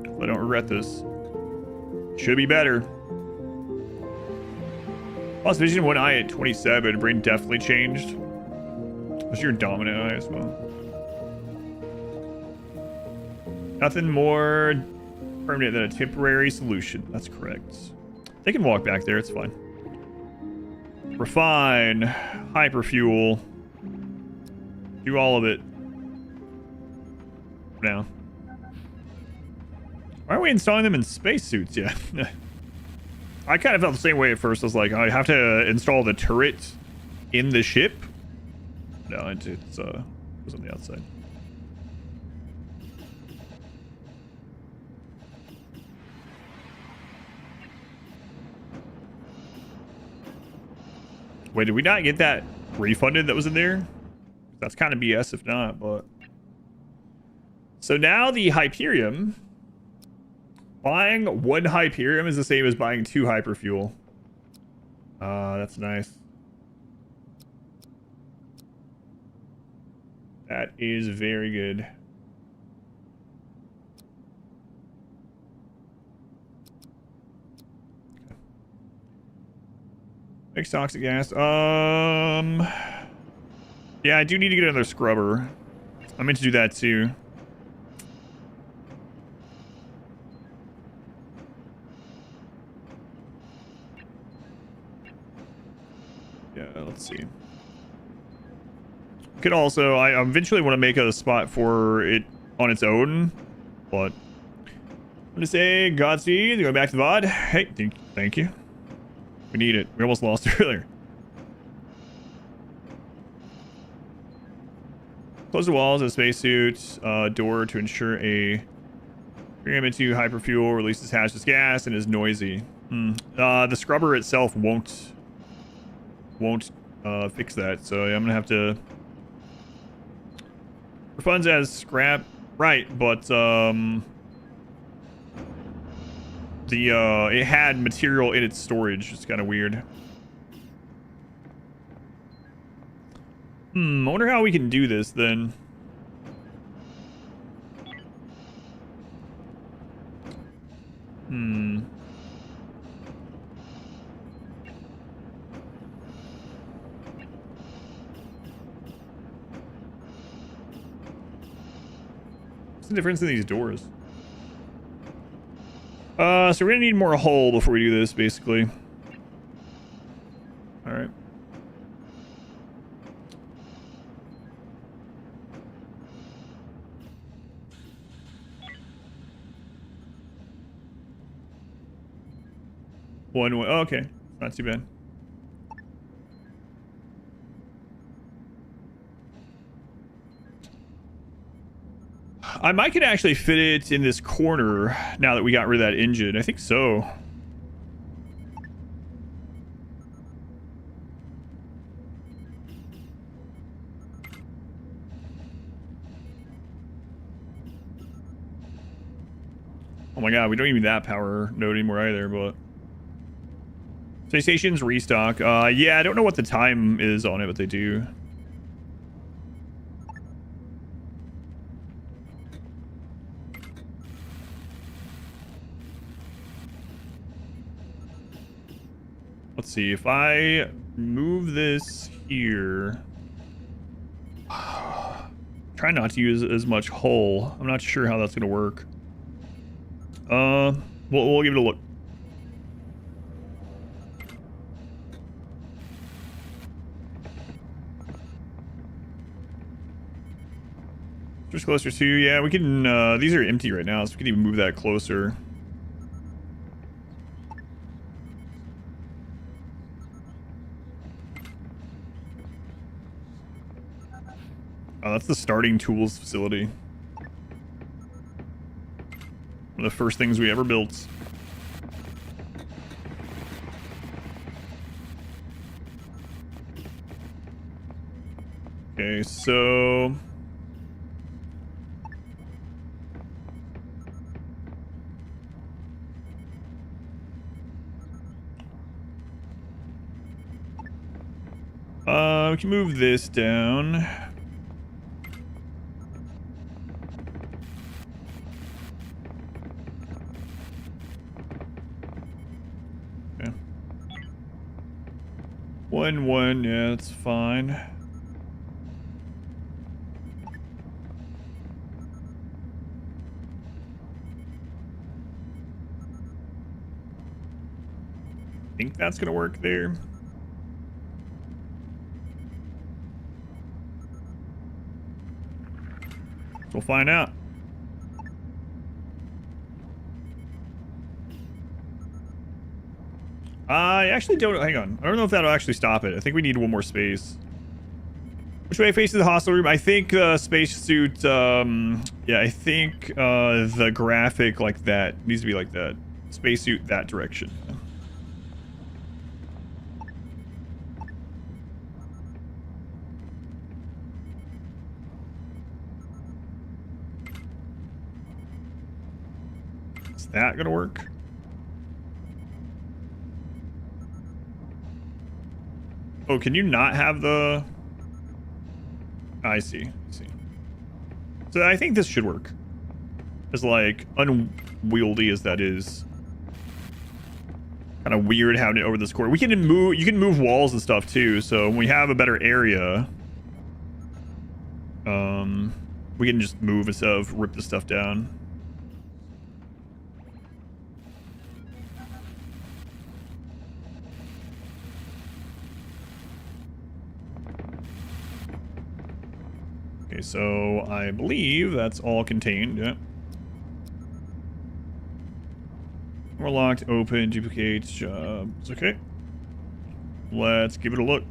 Speaker 1: Hopefully I don't regret this. Should be better. Lost vision, one eye at 27. Brain definitely changed. Was your dominant eye as well? Nothing more permanent than a temporary solution. That's correct. They can walk back there. It's fine. Refine. Hyperfuel. Do all of it. Now. Why aren't we installing them in spacesuits yet? I kind of felt the same way at first. I was like, I have to install the turret in the ship. No, it was on the outside. Wait, did we not get that refunded that was in there? That's kind of BS if not, but... So now the Hyperium... Buying one Hyperium is the same as buying 2 Hyperfuel. That's nice. That is very good. Mixed toxic gas. Yeah, I do need to get another scrubber. I meant to do that too. Yeah, let's see. Could also, I eventually want to make a spot for it on its own, but I'm gonna say Godspeed, going back to the VOD. Hey, thank you. We need it. We almost lost it earlier. Close the walls of the spacesuit door to ensure a Bring into hyperfuel, releases hazardous gas, and is noisy. The scrubber itself won't fix that, so I'm gonna have to refunds as scrap, right? But it had material in its storage. It's kind of weird. I wonder how we can do this then. What's the difference in these doors? So we're gonna need more hull before we do this, basically. All right. One way. Oh, okay, not too bad. I might could actually fit it in this corner now that we got rid of that engine. I think so. Oh my god, we don't even need that power node anymore either, but... Space stations restock. Yeah, I don't know what the time is on it, but they do. Let's see, if I move this here... Try not to use as much hull. I'm not sure how that's going to work. We'll give it a look. Just closer to, yeah, we can, these are empty right now, so we can even move that closer. Oh, that's the starting tools facility. One of the first things we ever built. Okay, so... we can move this down. Okay. 1, 1, yeah, that's fine. I think that's gonna work there. We'll find out. I actually don't... Hang on. I don't know if that'll actually stop it. I think we need one more space. Which way faces the hostel room? I think spacesuit... yeah, I think the graphic like that needs to be like that. Spacesuit that direction. Is that gonna work? Oh, can you not have the... I see. I see. So I think this should work. As like unwieldy as that is. Kind of weird having it over this corner. We can move. You can move walls and stuff too. So when we have a better area, we can just move instead of rip the stuff down. Okay, so I believe that's all contained. Yeah. We're locked, open, duplicate jobs. Okay. Let's give it a look.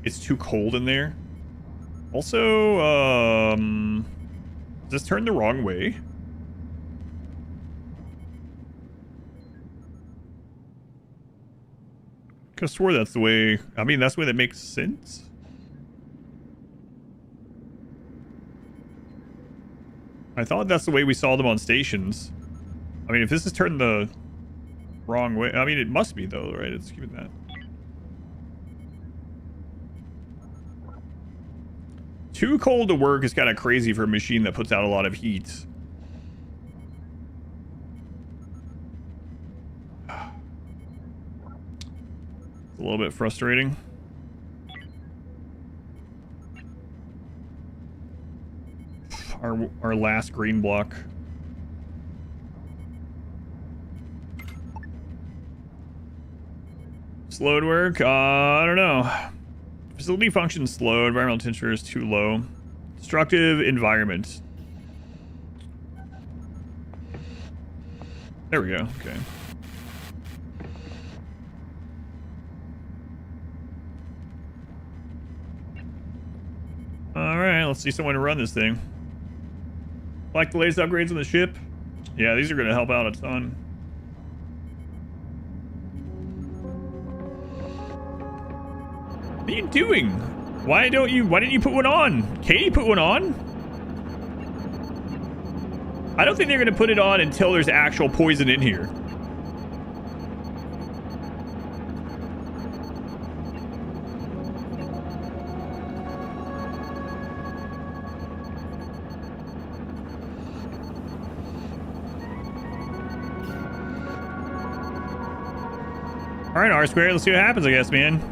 Speaker 1: It's too cold in there. Also, does this turn the wrong way? I swore that's the way. I mean, that's the way that makes sense. I thought that's the way we saw them on stations. I mean, if this is turned the wrong way, I mean, it must be though, right? It's keeping that. Too cold to work is kind of crazy for a machine that puts out a lot of heat. It's a little bit frustrating. Our last green block. Slowed work? I don't know. Facility function slow. Environmental temperature is too low. Destructive environment. There we go. Okay. Alright, let's see someone run this thing. Like the latest upgrades on the ship? Yeah, these are going to help out a ton. What are you doing? Why didn't you put one on? Katie put one on? I don't think they're going to put it on until there's actual poison in here. Alright, R-squared, let's see what happens, I guess, man.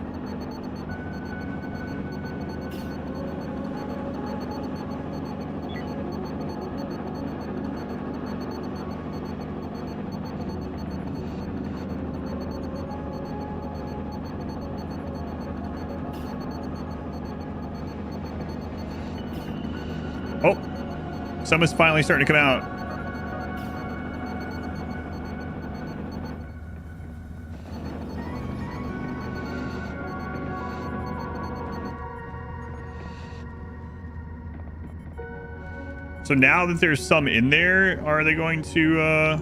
Speaker 1: Oh, someone's finally starting to come out. So now that there's some in there, are they going to,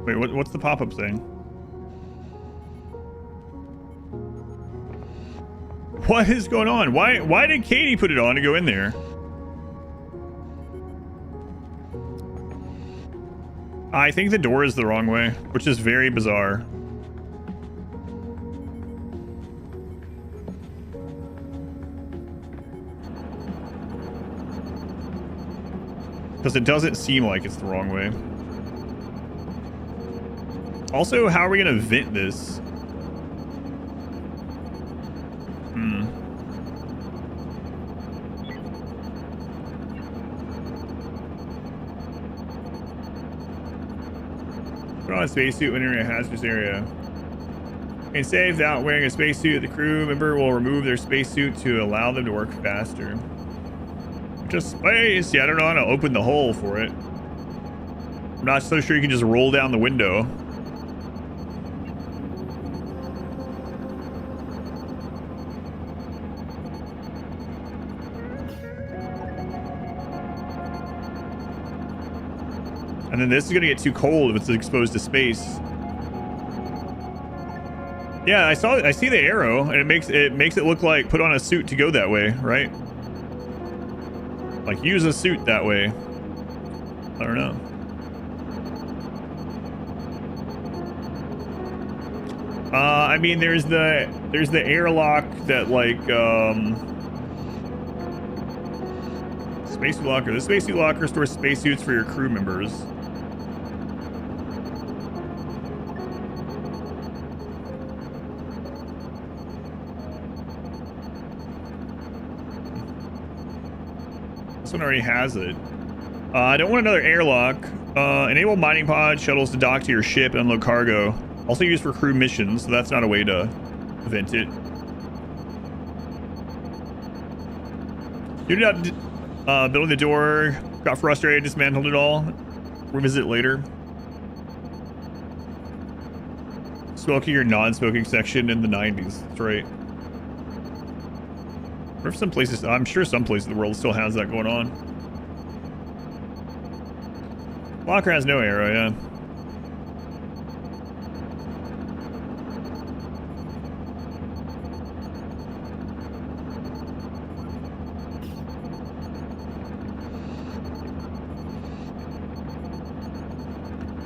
Speaker 1: Wait, what's the pop-up thing? What is going on? Why did Katie put it on to go in there? I think the door is the wrong way, which is very bizarre. Because it doesn't seem like it's the wrong way. Also, how are we going to vent this? Put on a spacesuit when entering a hazardous area. And say without wearing a spacesuit, the crew member will remove their spacesuit to allow them to work faster. Just space. Yeah, I don't know how to open the hole for it. I'm not so sure you can just roll down the window. And then this is gonna get too cold if it's exposed to space. Yeah, I see the arrow, and it makes it look like put on a suit to go that way, right? Like use a suit that way. I don't know. I mean, there's the airlock that like spacesuit locker. The spacesuit locker stores spacesuits for your crew members. This one already has it. I don't want another airlock. Enable mining pod shuttles to dock to your ship and unload cargo. Also used for crew missions, so that's not a way to vent it. You did not building the door. Got frustrated, dismantled it all. Revisit later. Smoking or non-smoking section in the 90s. That's right. Or if some places, I'm sure some places in the world still has that going on. Locker has no arrow, yeah.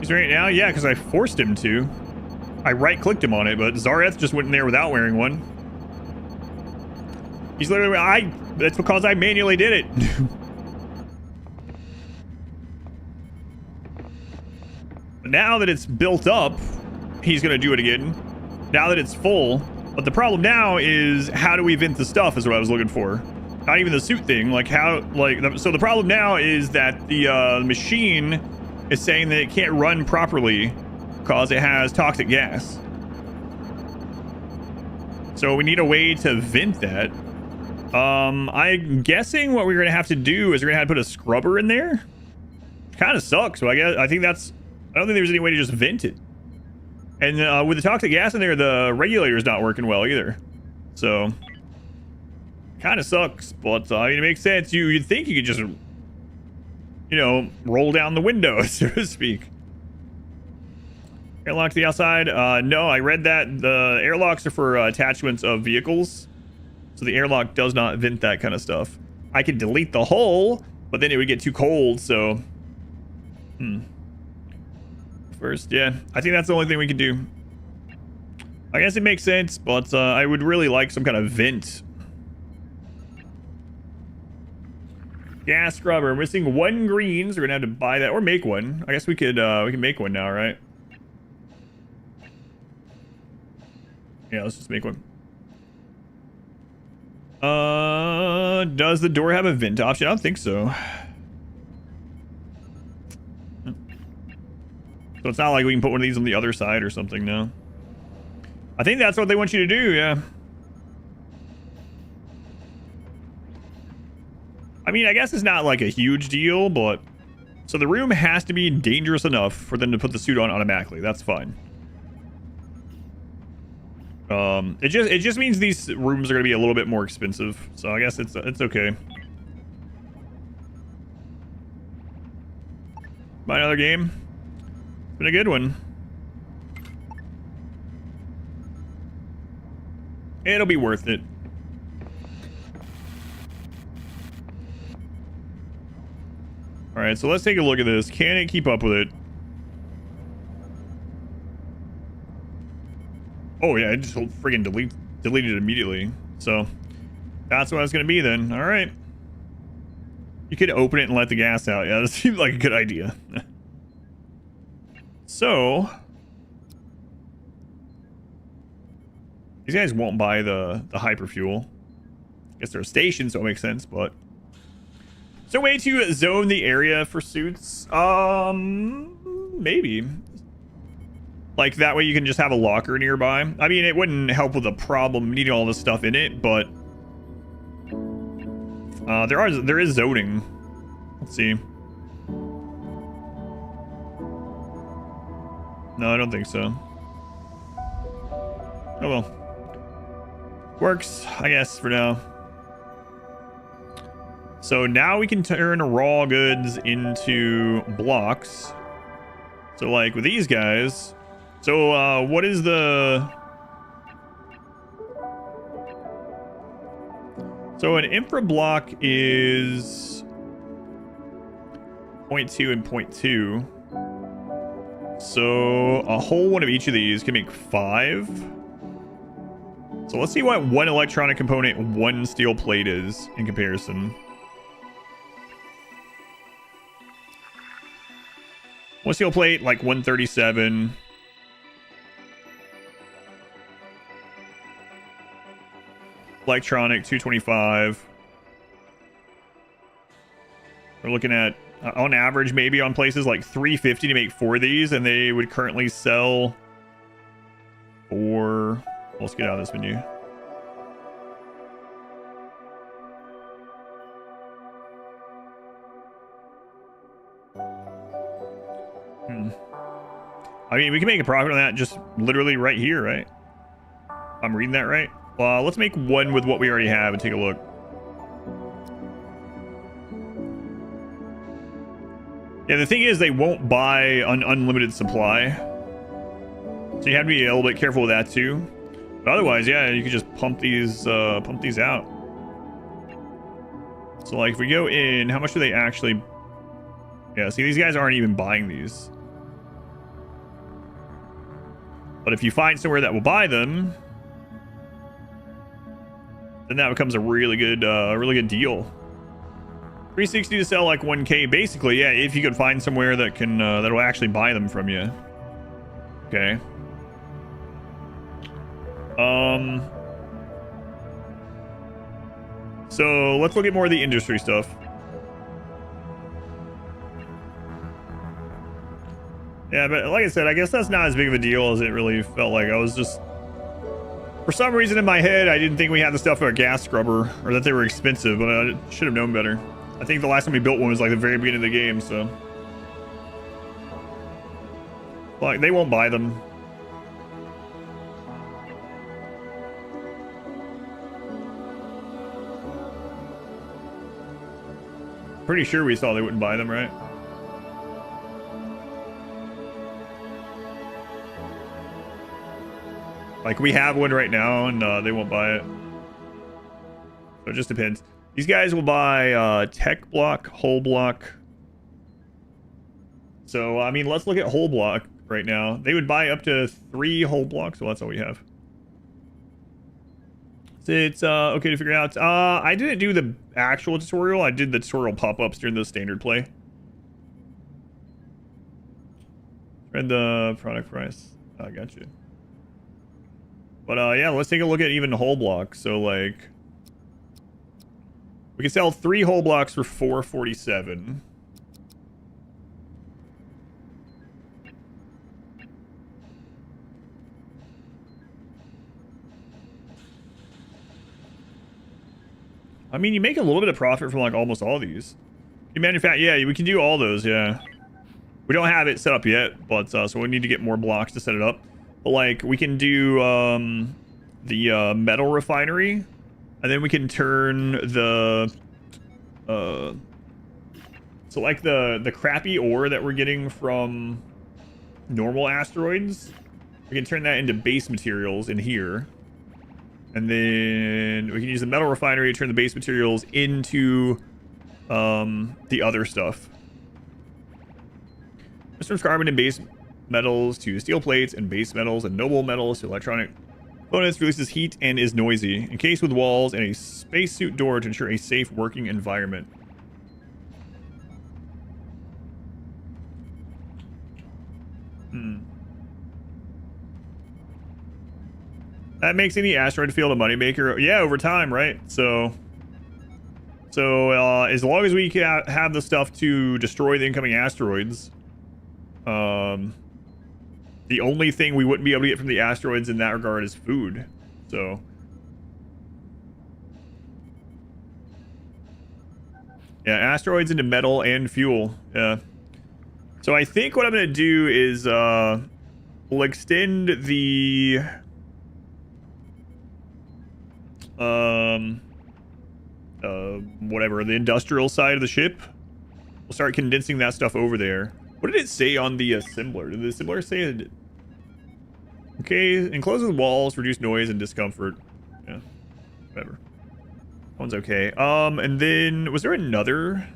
Speaker 1: fixing right now? Yeah, because I forced him to. I right-clicked him on it, but Zareth just went in there without wearing one. He's literally... That's because I manually did it. But now that it's built up, he's going to do it again. Now that it's full. But the problem now is, how do we vent the stuff is what I was looking for. Not even the suit thing. Like, how... So the problem now is that the machine is saying that it can't run properly because it has toxic gas. So we need a way to vent that. I'm guessing what we're going to have to do is we're going to have to put a scrubber in there. Kind of sucks. So I don't think there's any way to just vent it. And with the toxic gas in there, the regulator's not working well either. So kind of sucks, but I mean, it makes sense. You'd think you could just, you know, roll down the window, so to speak. Airlock to the outside. No, I read that the airlocks are for attachments of vehicles. So the airlock does not vent that kind of stuff. I could delete the hull, but then it would get too cold, so... First, yeah. I think that's the only thing we can do. I guess it makes sense, but I would really like some kind of vent. Gas scrubber. We're missing 1 green, so we're gonna have to buy that or make one. I guess we can make one now, right? Yeah, let's just make one. Does the door have a vent option? I don't think so. So it's not like we can put one of these on the other side or something, no. I think that's what they want you to do, yeah. I mean, I guess it's not like a huge deal, but... So the room has to be dangerous enough for them to put the suit on automatically. That's fine. It just means these rooms are going to be a little bit more expensive. So I guess it's okay. Buy another game. It's been a good one. It'll be worth it. Alright, so let's take a look at this. Can it keep up with it? Oh yeah, it just friggin' deleted it immediately. So that's what it's gonna be then. All right. You could open it and let the gas out. Yeah, that seems like a good idea. So these guys won't buy the hyperfuel. Guess they're a station, so it makes sense. But is there a way to zone the area for suits? Maybe. Like, that way you can just have a locker nearby. I mean, it wouldn't help with the problem needing all this stuff in it, but... there is zoning. Let's see. No, I don't think so. Oh well. Works, I guess, for now. So now we can turn raw goods into blocks. So, like, with these guys... So, what is the... So, an infra block is 0.2 and 0.2. So, a whole one of each of these can make 5. So, let's see what one electronic component, one steel plate is in comparison. One steel plate, like 137. Electronic 225. We're looking at on average maybe on places like 350 to make 4 of these, and they would currently sell for... Let's get out of this menu. I mean, we can make a profit on that just literally right here, right? I'm reading that right? Let's make one with what we already have and take a look. Yeah, the thing is they won't buy an unlimited supply. So you have to be a little bit careful with that too. But otherwise, yeah, you can just pump these out. So like if we go in, how much do they actually... Yeah, see, these guys aren't even buying these. But if you find somewhere that will buy them, then that becomes a really good deal. 360 to sell like 1K, basically. Yeah, if you could find somewhere that can that'll actually buy them from you. Okay. So let's look at more of the industry stuff. Yeah, but like I said, I guess that's not as big of a deal as it really felt like. I was just, for some reason in my head, I didn't think we had the stuff for a gas scrubber, or that they were expensive, but I should have known better. I think the last time we built one was like the very beginning of the game, so. Like, they won't buy them. Pretty sure we saw they wouldn't buy them, right? Like, we have one right now, and they won't buy it. So it just depends. These guys will buy tech block, whole block. So, I mean, let's look at whole block right now. They would buy up to 3 whole blocks, so that's all we have. So it's okay to figure out. I didn't do the actual tutorial. I did the tutorial pop-ups during the standard play. Read the product price. I got you. But yeah, let's take a look at even whole blocks. So like, we can sell 3 whole blocks for $4.47. I mean, you make a little bit of profit from like almost all these. You manufacture, yeah, we can do all those, yeah. We don't have it set up yet, but so we need to get more blocks to set it up. But like, we can do the metal refinery, and then we can turn the so like the crappy ore that we're getting from normal asteroids, we can turn that into base materials in here. And then we can use the metal refinery to turn the base materials into the other stuff. This turns carbon and base metals to steel plates and base metals and noble metals to electronic components, releases heat and is noisy. Encased with walls and a spacesuit door to ensure a safe working environment. That makes any asteroid field a moneymaker. Yeah, over time, right? So as long as we can have the stuff to destroy the incoming asteroids, the only thing we wouldn't be able to get from the asteroids in that regard is food. So yeah, asteroids into metal and fuel. Yeah. So I think what I'm gonna do is we'll extend the whatever, the industrial side of the ship. We'll start condensing that stuff over there. What did it say on the assembler? Did the assembler say it? Okay, enclose with walls, reduce noise and discomfort. Yeah, whatever. That one's okay. And then was there another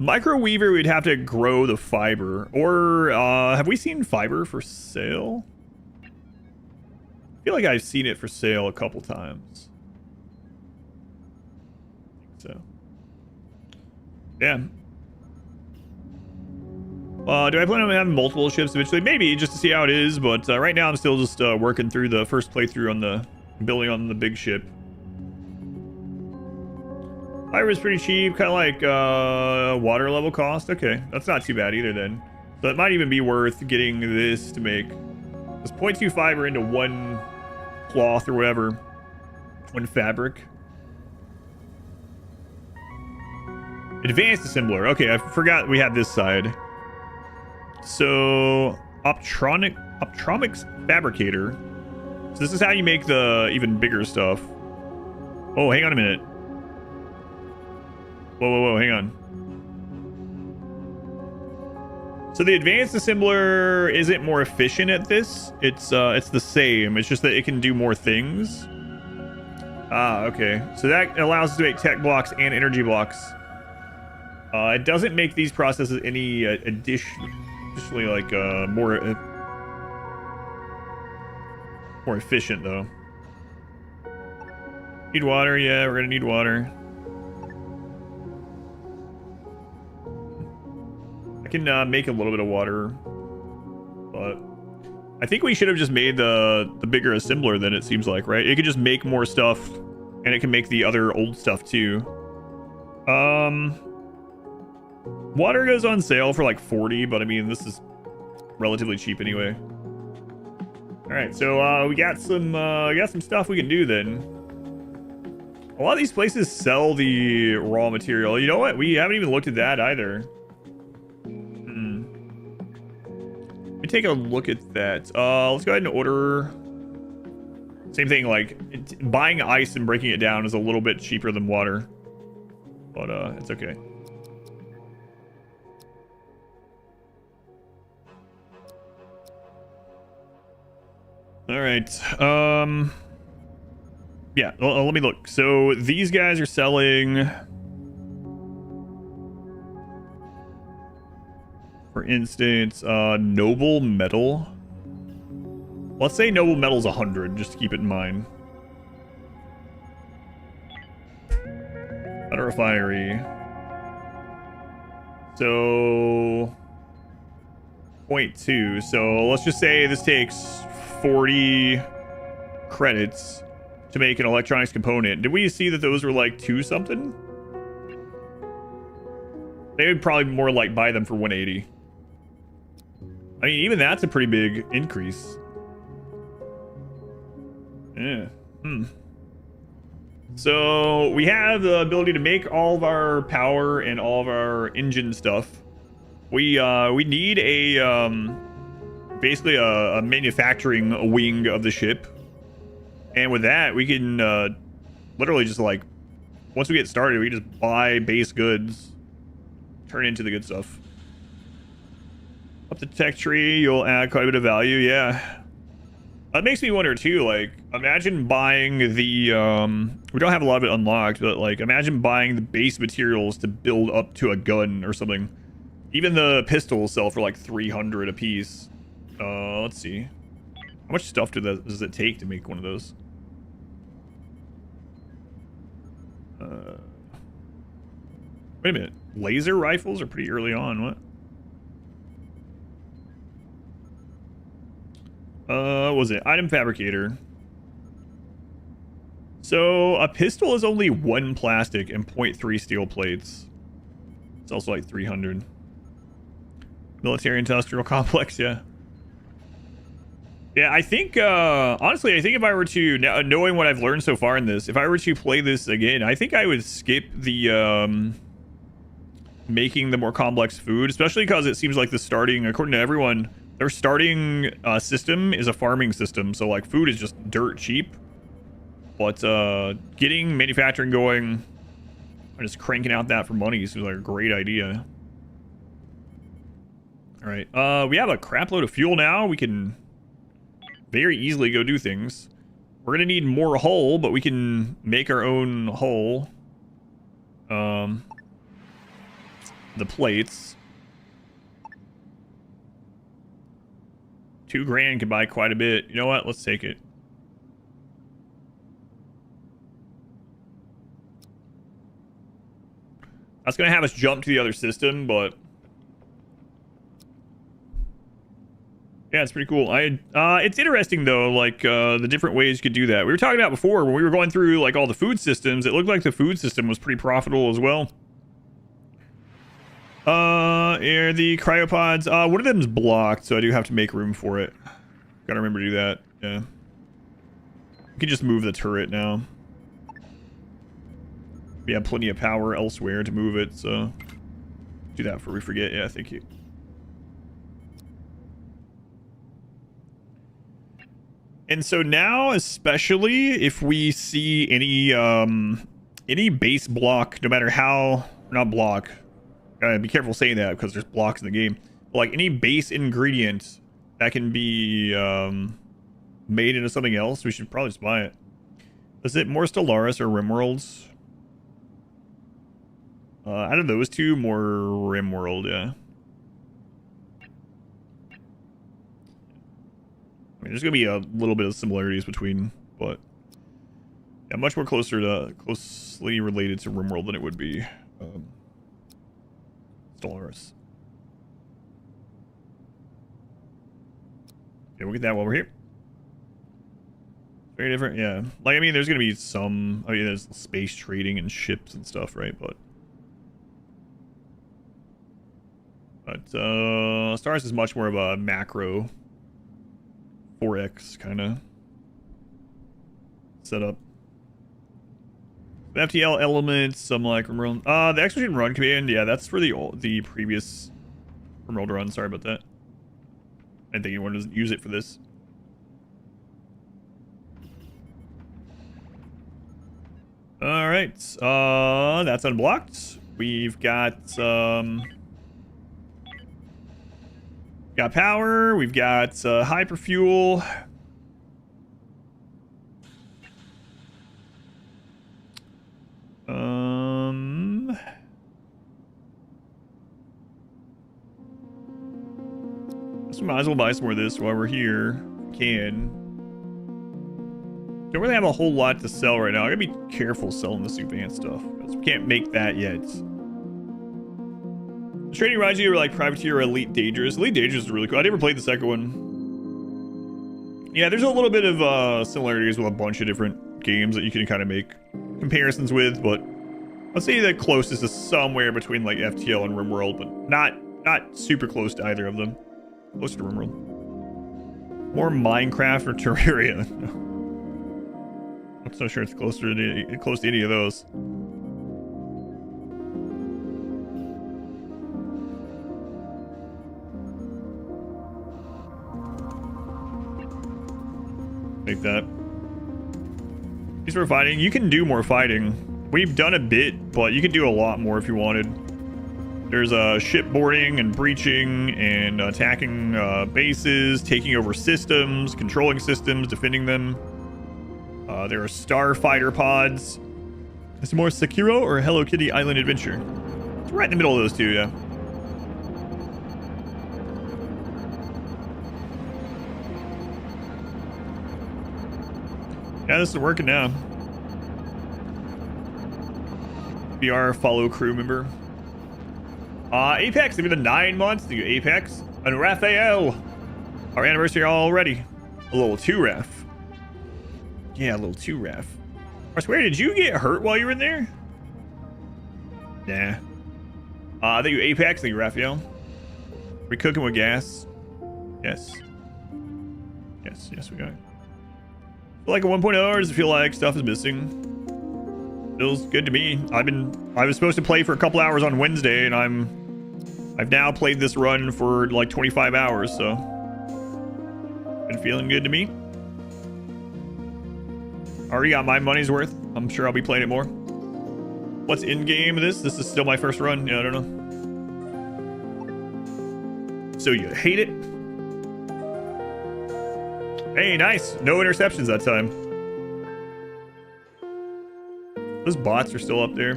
Speaker 1: microweaver? We'd have to grow the fiber, or have we seen fiber for sale? I feel like I've seen it for sale a couple times. So, yeah. Do I plan on having multiple ships eventually? Maybe, just to see how it is, but right now I'm still just working through the first playthrough on the building on the big ship. Fiber is pretty cheap, kind of like water level cost. Okay, that's not too bad either then. So it might even be worth getting this to make this 0.2 fiber into 1 cloth or whatever, 1 fabric. Advanced assembler. Okay, I forgot we had this side. So optronics fabricator. So this is how you make the even bigger stuff. Oh, hang on a minute. Whoa, hang on. So the advanced assembler isn't more efficient at this. It's the same. It's just that it can do more things. Ah, okay. So that allows us to make tech blocks and energy blocks. It doesn't make these processes any additionally like more More efficient, though. Need water? Yeah, we're gonna need water. I can make a little bit of water, but I think we should have just made the bigger assembler then, it seems like, right? It could just make more stuff, and it can make the other old stuff too. Water goes on sale for like 40, but I mean, this is relatively cheap anyway. All right, so we got some stuff we can do then. A lot of these places sell the raw material. You know what? We haven't even looked at that either. Let me take a look at that. Let's go ahead and order. Same thing, like buying ice and breaking it down is a little bit cheaper than water, but it's okay. All right. Yeah, let me look. So these guys are selling, for instance, noble metal. Let's say noble metal's 100, just to keep it in mind. At a refinery. So 0.2. So let's just say this takes 40 credits to make an electronics component. Did we see that those were like 2 something? They would probably more like buy them for 180. I mean, even that's a pretty big increase. Yeah. So we have the ability to make all of our power and all of our engine stuff. We need a basically a manufacturing wing of the ship. And with that, we can literally just like, once we get started, we just buy base goods, turn into the good stuff. Up the tech tree, you'll add quite a bit of value. Yeah. That makes me wonder too, like, imagine buying the, we don't have a lot of it unlocked, but like, imagine buying the base materials to build up to a gun or something. Even the pistols sell for like 300 a piece. Let's see. How much stuff does it take to make one of those? Wait a minute. Laser rifles are pretty early on. What was it? Item fabricator. So a pistol is only 1 plastic and 0.3 steel plates. It's also like 300. Military industrial complex, yeah. Yeah, I think, honestly, I think if I were to, knowing what I've learned so far in this, if I were to play this again, I think I would skip the, making the more complex food, especially because it seems like the starting, according to everyone, their starting system is a farming system, so like food is just dirt cheap. But getting manufacturing going and just cranking out that for money seems like a great idea. All right, we have a crap load of fuel now. We can very easily go do things. We're gonna need more hull, but we can make our own hull. The plates. 2 grand can buy quite a bit. You know what? Let's take it. That's gonna have us jump to the other system, but yeah, it's pretty cool. It's interesting though, like the different ways you could do that. We were talking about before when we were going through like all the food systems. It looked like the food system was pretty profitable as well. Are the cryopods? One of them's blocked, so I do have to make room for it. Gotta remember to do that. Yeah. We can just move the turret now. We have plenty of power elsewhere to move it, so do that before we forget. Yeah, thank you. And so now, especially if we see any base block, no matter how, not block, gotta be careful saying that because there's blocks in the game, but like any base ingredient that can be made into something else, we should probably just buy it. Is it more Stellaris or RimWorlds? Out of those two, more RimWorld, yeah. I mean, there's gonna be a little bit of similarities between, but yeah, much more closely related to RimWorld than it would be Stellaris. Okay, we'll get that while we're here. Very different, yeah. Like, I mean, there's gonna be some. I mean, there's space trading and ships and stuff, right? But Stellaris is much more of a macro 4X kind of setup. The FTL elements, some like RimWorld. The execution run command, yeah, that's for the previous RimWorld run. Sorry about that. I think anyone doesn't use it for this. All right, that's unblocked. We've got power. We've got hyperfuel. So we might as well buy some more of this while we're here. Can. Don't really have a whole lot to sell right now. I gotta be careful selling this advanced stuff because we can't make that yet. The trading rides you are like Privateer or Elite Dangerous. Elite Dangerous is really cool. I never played the second one. Yeah, there's a little bit of similarities with a bunch of different games that you can kind of make comparisons with, but I'd say the closest is somewhere between like FTL and RimWorld, but not super close to either of them. Closer to RimWorld. More Minecraft or Terraria. I'm not so sure it's close to any of those. Like that. These for fighting. You can do more fighting. We've done a bit, but you can do a lot more if you wanted. There's shipboarding and breaching and attacking bases, taking over systems, controlling systems, defending them. There are starfighter pods. Is it more Sekiro or Hello Kitty Island Adventure? It's right in the middle of those two, yeah. Yeah, this is working now. VR follow crew member. Apex, they've been 9 months to Apex. And Raphael. Our anniversary already. A little 2-Raf. Yeah, a little 2-Raf. I swear, did you get hurt while you were in there? Nah. Thank you, Apex. Thank you, Raphael. We cooking with gas? Yes. Yes, we got it. Feel like a 1.0, or does it feel like stuff is missing? Feels good to me. I was supposed to play for a couple hours on Wednesday, and I've now played this run for like 25 hours, so been feeling good to me. Already got my money's worth. I'm sure I'll be playing it more. What's in game of this? This is still my first run. Yeah, I don't know. So you hate it? Hey, nice. No interceptions that time. Those bots are still up there.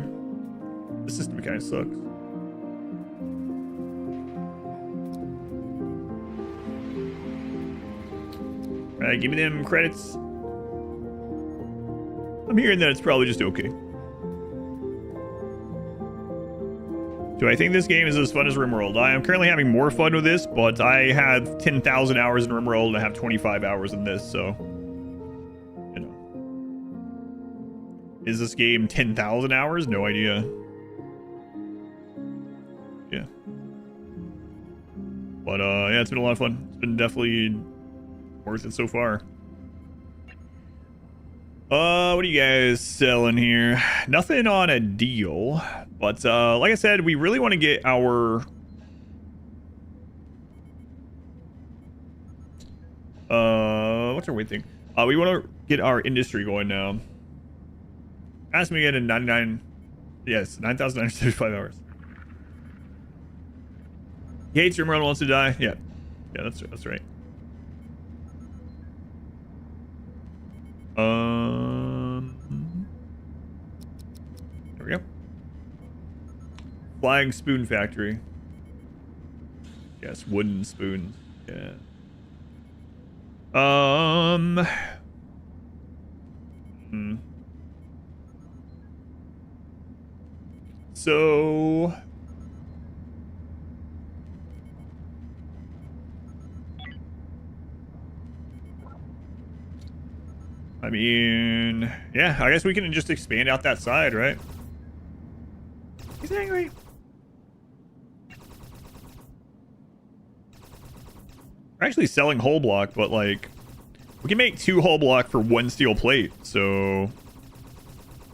Speaker 1: The system kind of sucks. Alright, give me them credits. I'm hearing that it's probably just okay. Do I think this game is as fun as RimWorld? I am currently having more fun with this, but I have 10,000 hours in RimWorld and I have 25 hours in this, so... You know. Is this game 10,000 hours? No idea. Yeah. But, yeah, it's been a lot of fun. It's been definitely worth it so far. What are you guys selling here? Nothing on a deal, but like I said, we really want to get our what's our weight thing? We want to get our industry going now. Ask me again in 99. Yes, 9,975 hours. He hates your wants to die. Yeah, that's right. There we go. Flying spoon factory. Yes, wooden spoons. Yeah. So I mean, yeah, I guess we can just expand out that side, right? He's angry. We're actually selling hull block, but like we can make 2 hull block for 1 steel plate, so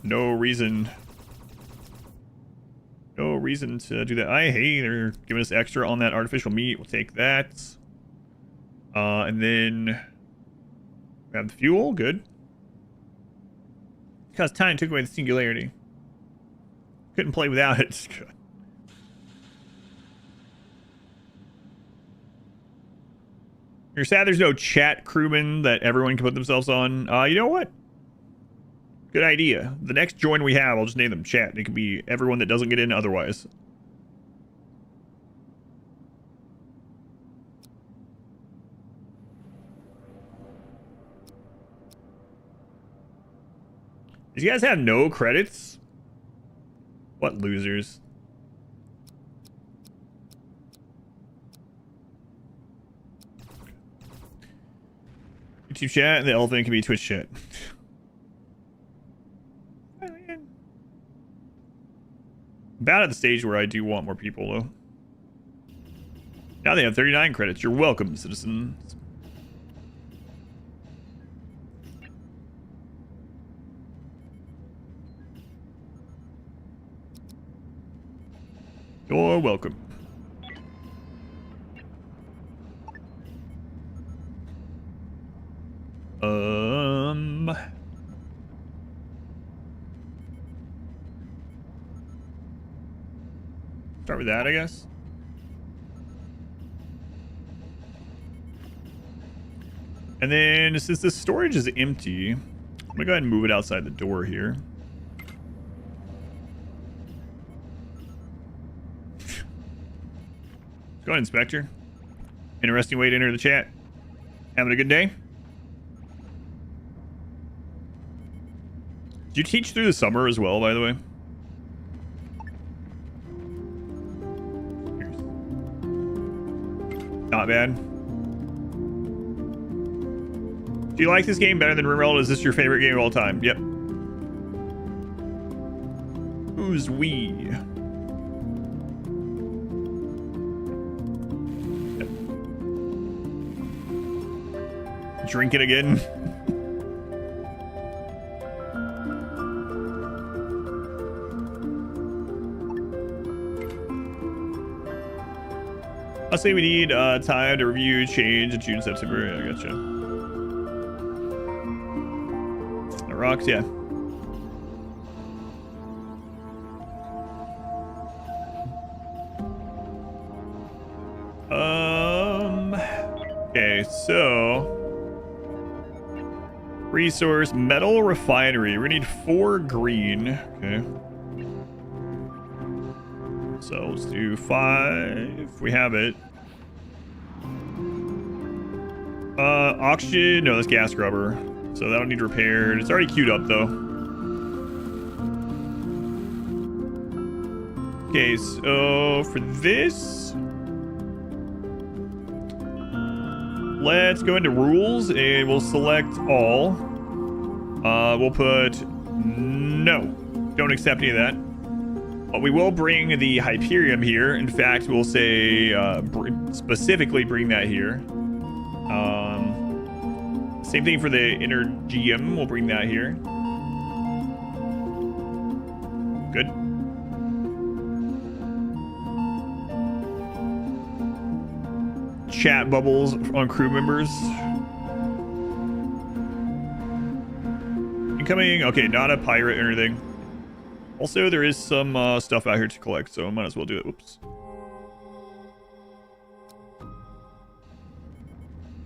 Speaker 1: no reason to do that. Hey, they're giving us extra on that artificial meat. We'll take that. And then we have the fuel. Good. Because time took away the singularity. Couldn't play without it. You're sad there's no chat crewman that everyone can put themselves on. You know what? Good idea. The next join we have, I'll just name them chat. It could be everyone that doesn't get in otherwise. These guys have no credits? What losers? YouTube chat and the elephant can be Twitch chat. About at the stage where I do want more people, though. Now they have 39 credits. You're welcome, citizens. You're welcome. Start with that, I guess. And then, since the storage is empty, I'm gonna go ahead and move it outside the door here. Go ahead, Inspector. Interesting way to enter the chat. Having a good day? Did you teach through the summer as well, by the way? Not bad. Do you like this game better than RimWorld? Is this your favorite game of all time? Yep. Who's we? Yep. Drink it again. I'll say we need time to review change in June, September. Yeah, I gotcha. That rocks, yeah. Okay, so resource metal refinery. We need 4 green. Okay. So let's do 5. We have it. Oxygen. No, that's gas scrubber. So that'll need repaired. It's already queued up though. Okay, so for this, let's go into rules and we'll select all. We'll put no. Don't accept any of that. But we will bring the Hyperion here. In fact, we'll say specifically bring that here. Same thing for the Energium. We'll bring that here. Good. Chat bubbles on crew members. Incoming. Okay, not a pirate or anything. Also, there is some stuff out here to collect, so I might as well do it. Oops.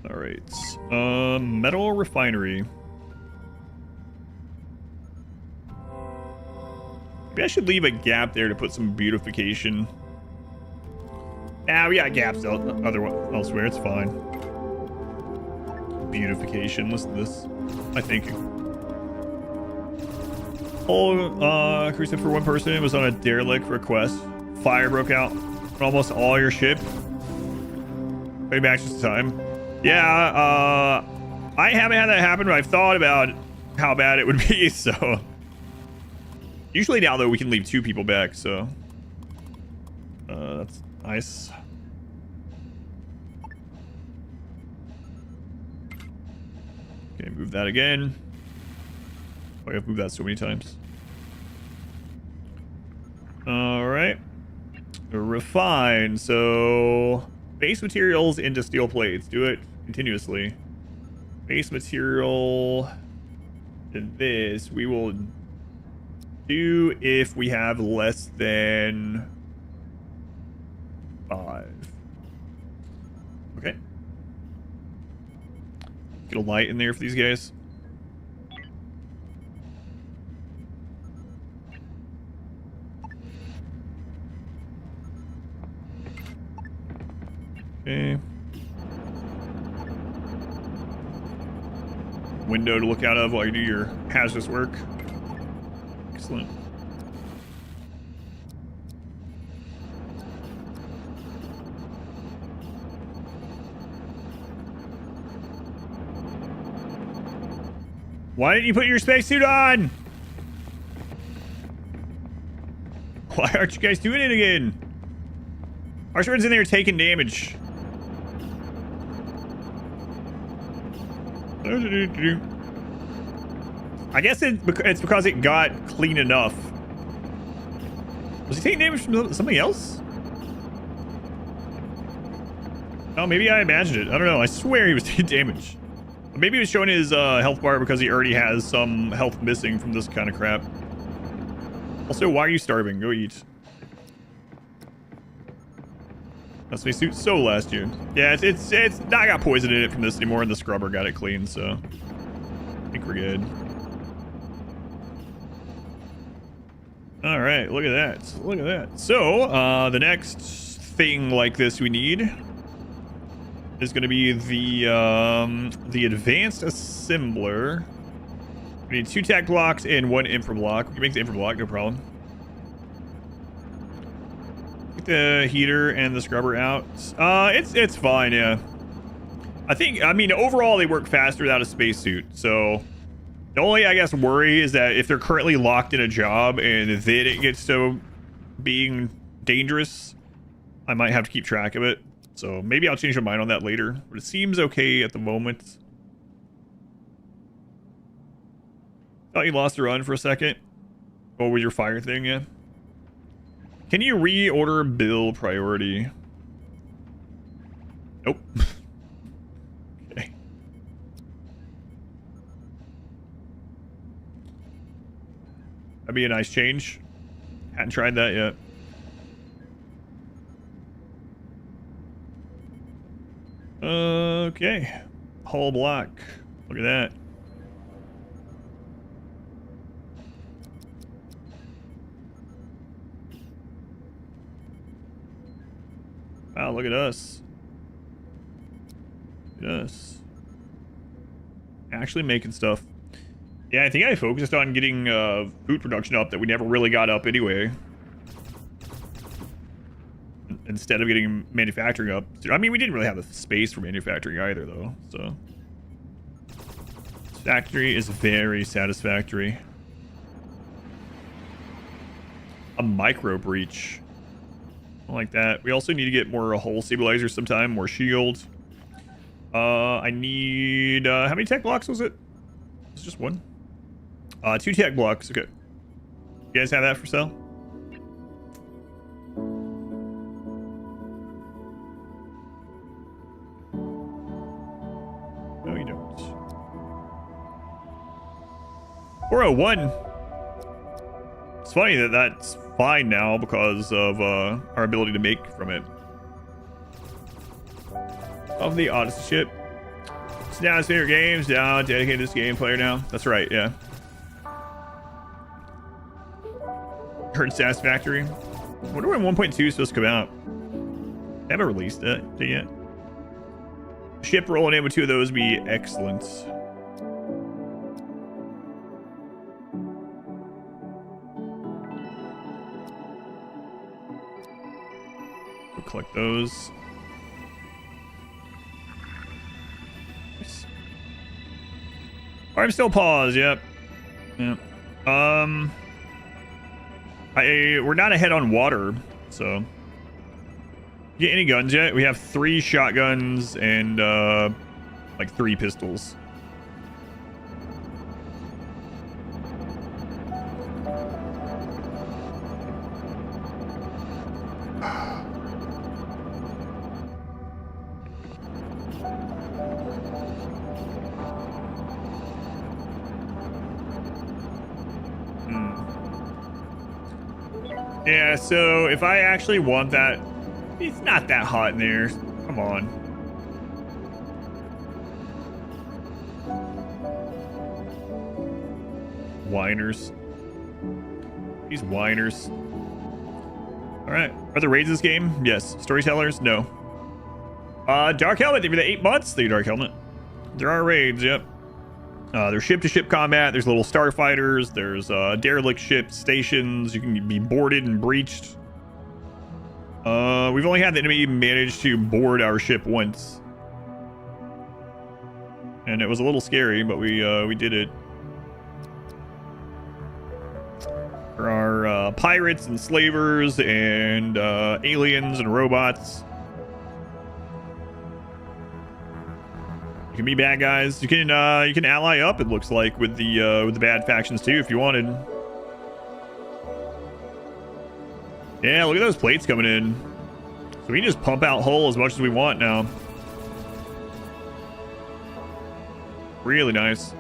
Speaker 1: All right. Metal refinery. Maybe I should leave a gap there to put some beautification. Nah, we got gaps elsewhere. It's fine. beautification. Listen to this. My thinking. Whole cruise ship for one person was on a derelict request. Fire broke out on almost all your ship. Maybe back just in time. Yeah, I haven't had that happen, but I've thought about how bad it would be, so. Usually now, though, we can leave 2 people back, so. That's nice. Okay, move that again. Oh, I've moved that so many times. Alright. Refine. So, base materials into steel plates. Do it continuously. Base material to this. We will do if we have less than 5. Okay. Get a light in there for these guys. Okay. Window to look out of while you do your hazardous work. Excellent. Why didn't you put your spacesuit on? Why aren't you guys doing it again? Our friends in there taking damage. I guess it's because it got clean enough. Was he taking damage from something else? Oh, maybe I imagined it. I don't know. I swear he was taking damage. Maybe he was showing his health bar because he already has some health missing from this kind of crap. Also, why are you starving? Go eat. That's my suit so last year. Yeah, it's not got poison in it from this anymore, and the scrubber got it clean, so I think we're good. All right, look at that. Look at that. So, the next thing like this we need is going to be the advanced assembler. We need 2 tack blocks and 1 infra block. We can make the infra block, no problem. Get the heater and the scrubber out. It's fine, yeah. I mean, overall they work faster without a spacesuit. So the only, I guess, worry is that if they're currently locked in a job and then it gets to being dangerous, I might have to keep track of it. So maybe I'll change my mind on that later. But it seems okay at the moment. Thought you lost a run for a second. Oh, with your fire thing, yeah. Can you reorder bill priority? Nope. Okay. That'd be a nice change. Hadn't tried that yet. Okay. Hull block. Look at that. Wow, look at us. Look at us. Actually making stuff. Yeah, I think I focused on getting food production up that we never really got up anyway. Instead of getting manufacturing up. I mean, we didn't really have the space for manufacturing either, though, so. This factory is very satisfactory. A micro breach. I like that. We also need to get more hull stabilizers sometime, more shield. I need, how many tech blocks was it? It's just 1. 2 tech blocks, okay. You guys have that for sale? No, you don't. 401. It's funny that that's fine now because of our ability to make from it. Of the Odyssey ship. It's now his favorite games. Now dedicated to this game player now. That's right, yeah. Heard Satisfactory. I wonder when 1.2 is supposed to come out. They haven't released it yet. Ship rolling in with 2 of those would be excellent. We'll collect those. Nice. I'm still paused. Yep. Yep. We're not ahead on water, so. Get any guns yet? We have 3 shotguns and like 3 pistols. Yeah, so if I actually want that, it's not that hot in there. Come on. Whiners. These whiners. Alright. Are there raids this game? Yes. Storytellers? No. Dark Helmet, thank you for the 8 months. Thank you, Dark Helmet. There are raids, yep. There's ship-to-ship combat. There's little starfighters. There's derelict ship stations. You can be boarded and breached. We've only had the enemy manage to board our ship once. And it was a little scary, but we did it. There are pirates and slavers and aliens and robots. You can be bad guys. You can ally up, it looks like, with the bad factions too, if you wanted. Yeah, look at those plates coming in. So we can just pump out hull as much as we want now. Really nice.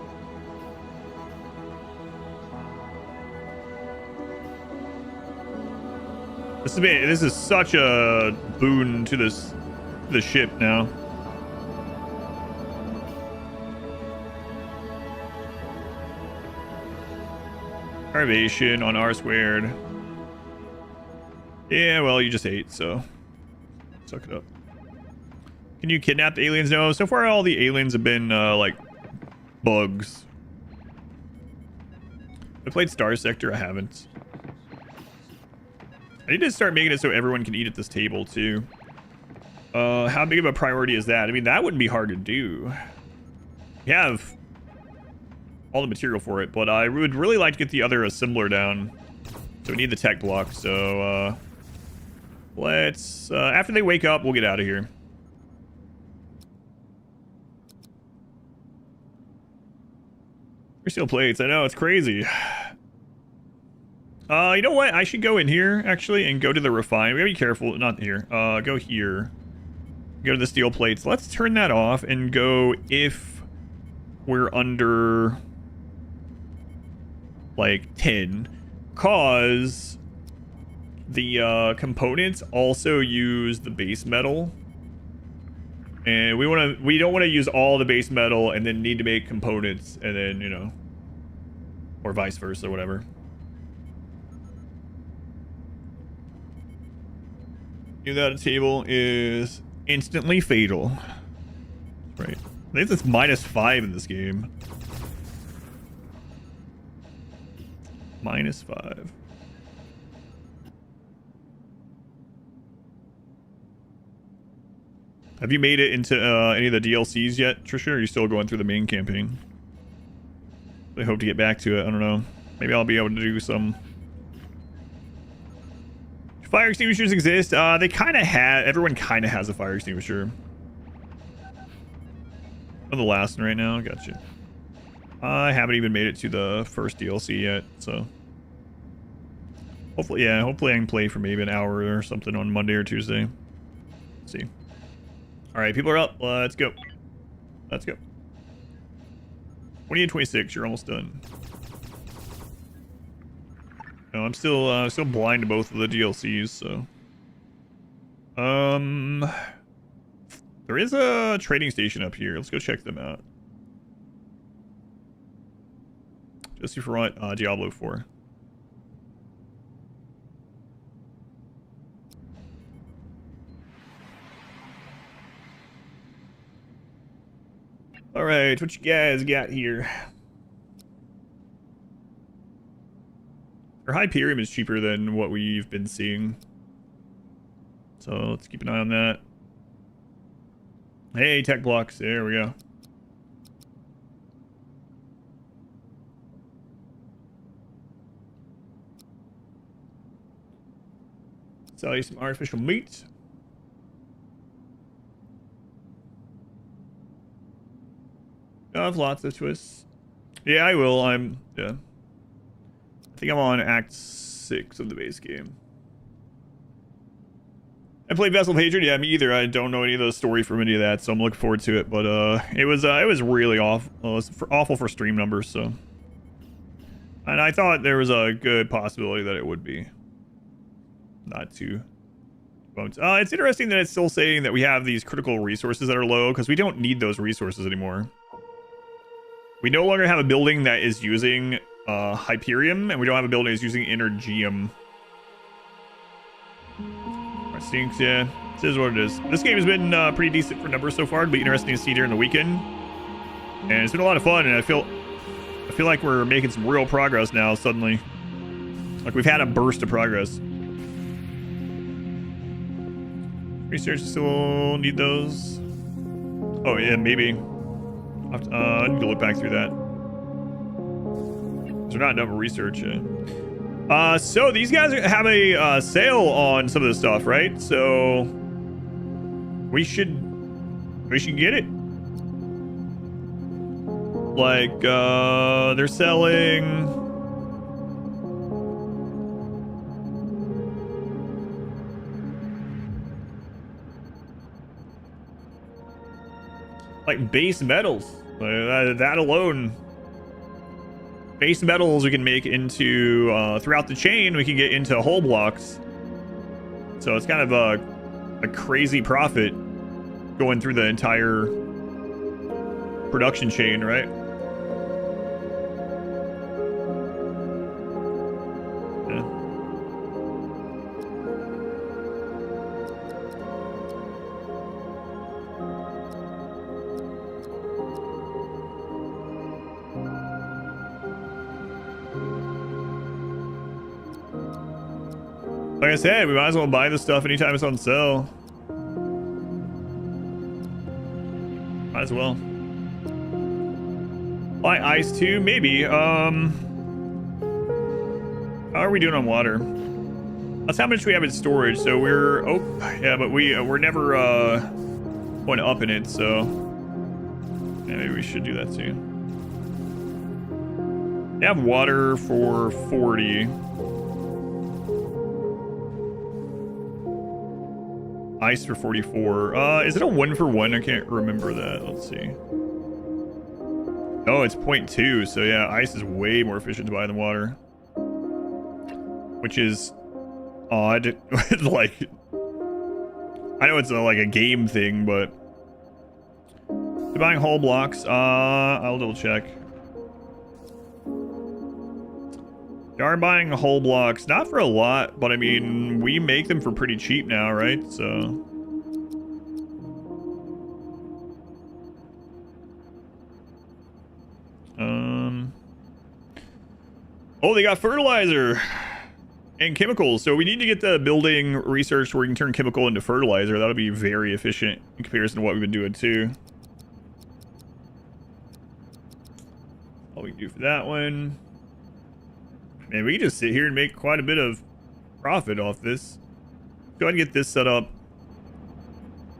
Speaker 1: This is such a boon to the ship now. Starvation on R squared. Yeah, well, you just ate, so suck it up. Can you kidnap the aliens? No, so far all the aliens have been like bugs. I played Star Sector. I haven't. I need to start making it so everyone can eat at this table too. How big of a priority is that? I mean, that wouldn't be hard to do. We have all the material for it, but I would really like to get the other assembler down. So we need the tech block. So let's after they wake up, we'll get out of here. Steel plates. I know, it's crazy. You know what? I should go in here actually and go to the refine. We gotta be careful. Not here. Go here. Go to the steel plates. Let's turn that off and go if we're under like 10, cause the components also use the base metal, and we don't want to use all the base metal and then need to make components and then, you know, or vice versa, whatever. Without a table is instantly fatal. Right. I think it's -5 in this game. -5. Have you made it into any of the DLCs yet, Trisha? Or are you still going through the main campaign? I hope to get back to it. I don't know. Maybe I'll be able to do some. Fire extinguishers exist. They kind of have. Everyone kind of has a fire extinguisher. On the last one right now. Gotcha. I haven't even made it to the first DLC yet, so hopefully, yeah, hopefully I can play for maybe an hour or something on Monday or Tuesday. Let's see. All right, people are up. Let's go. Let's go. 28-26. You're almost done. No, I'm still blind to both of the DLCs, so. There is a trading station up here. Let's go check them out. Just see for what Diablo 4. All right, what you guys got here? Our Hyperion is cheaper than what we've been seeing. So let's keep an eye on that. Hey, tech blocks. There we go. Sell you some artificial meat. I have lots of twists. Yeah, I will. Yeah. I think I'm on Act 6 of the base game. I played Vessel Patron. Yeah, me either. I don't know any of the story from any of that, so I'm looking forward to it. But it was really awful. It was awful for stream numbers. So, and I thought there was a good possibility that it would be. Not too. It's interesting that it's still saying that we have these critical resources that are low because we don't need those resources anymore. We no longer have a building that is using Hyperium, and we don't have a building that's using Energium. Our sinks, yeah. This is what it is. This game has been pretty decent for numbers so far. It'll be interesting to see during the weekend. And it's been a lot of fun, and I feel like we're making some real progress now suddenly. Like we've had a burst of progress. Research still need those. Oh yeah, maybe. I need to look back through that. They're not done for research yet. So these guys have a sale on some of this stuff, right? So we should get it. Like they're selling. Like base metals. That alone. Base metals we can make into, throughout the chain, we can get into hull blocks. So it's kind of a crazy profit going through the entire production chain, right? Like I said, we might as well buy this stuff anytime it's on sale. Might as well. Buy ice too? Maybe. How are we doing on water? That's how much we have in storage. So we're... Oh, yeah, but we're never going up in it, so... Yeah, maybe we should do that too. We have water for 40. Ice for 44. Is it a 1-for-1? I can't remember that. Let's see. Oh, it's 0.2. So yeah, ice is way more efficient to buy than water. Which is odd. Like, I know it's like a game thing, but they're buying hull blocks. I'll double check. They are buying hull blocks, not for a lot, but I mean, we make them for pretty cheap now, right? So. Oh, they got fertilizer and chemicals. So we need to get the building research where we can turn chemical into fertilizer. That'll be very efficient in comparison to what we've been doing too. All we can do for that one. Man, we can just sit here and make quite a bit of profit off this. Go ahead and get this set up.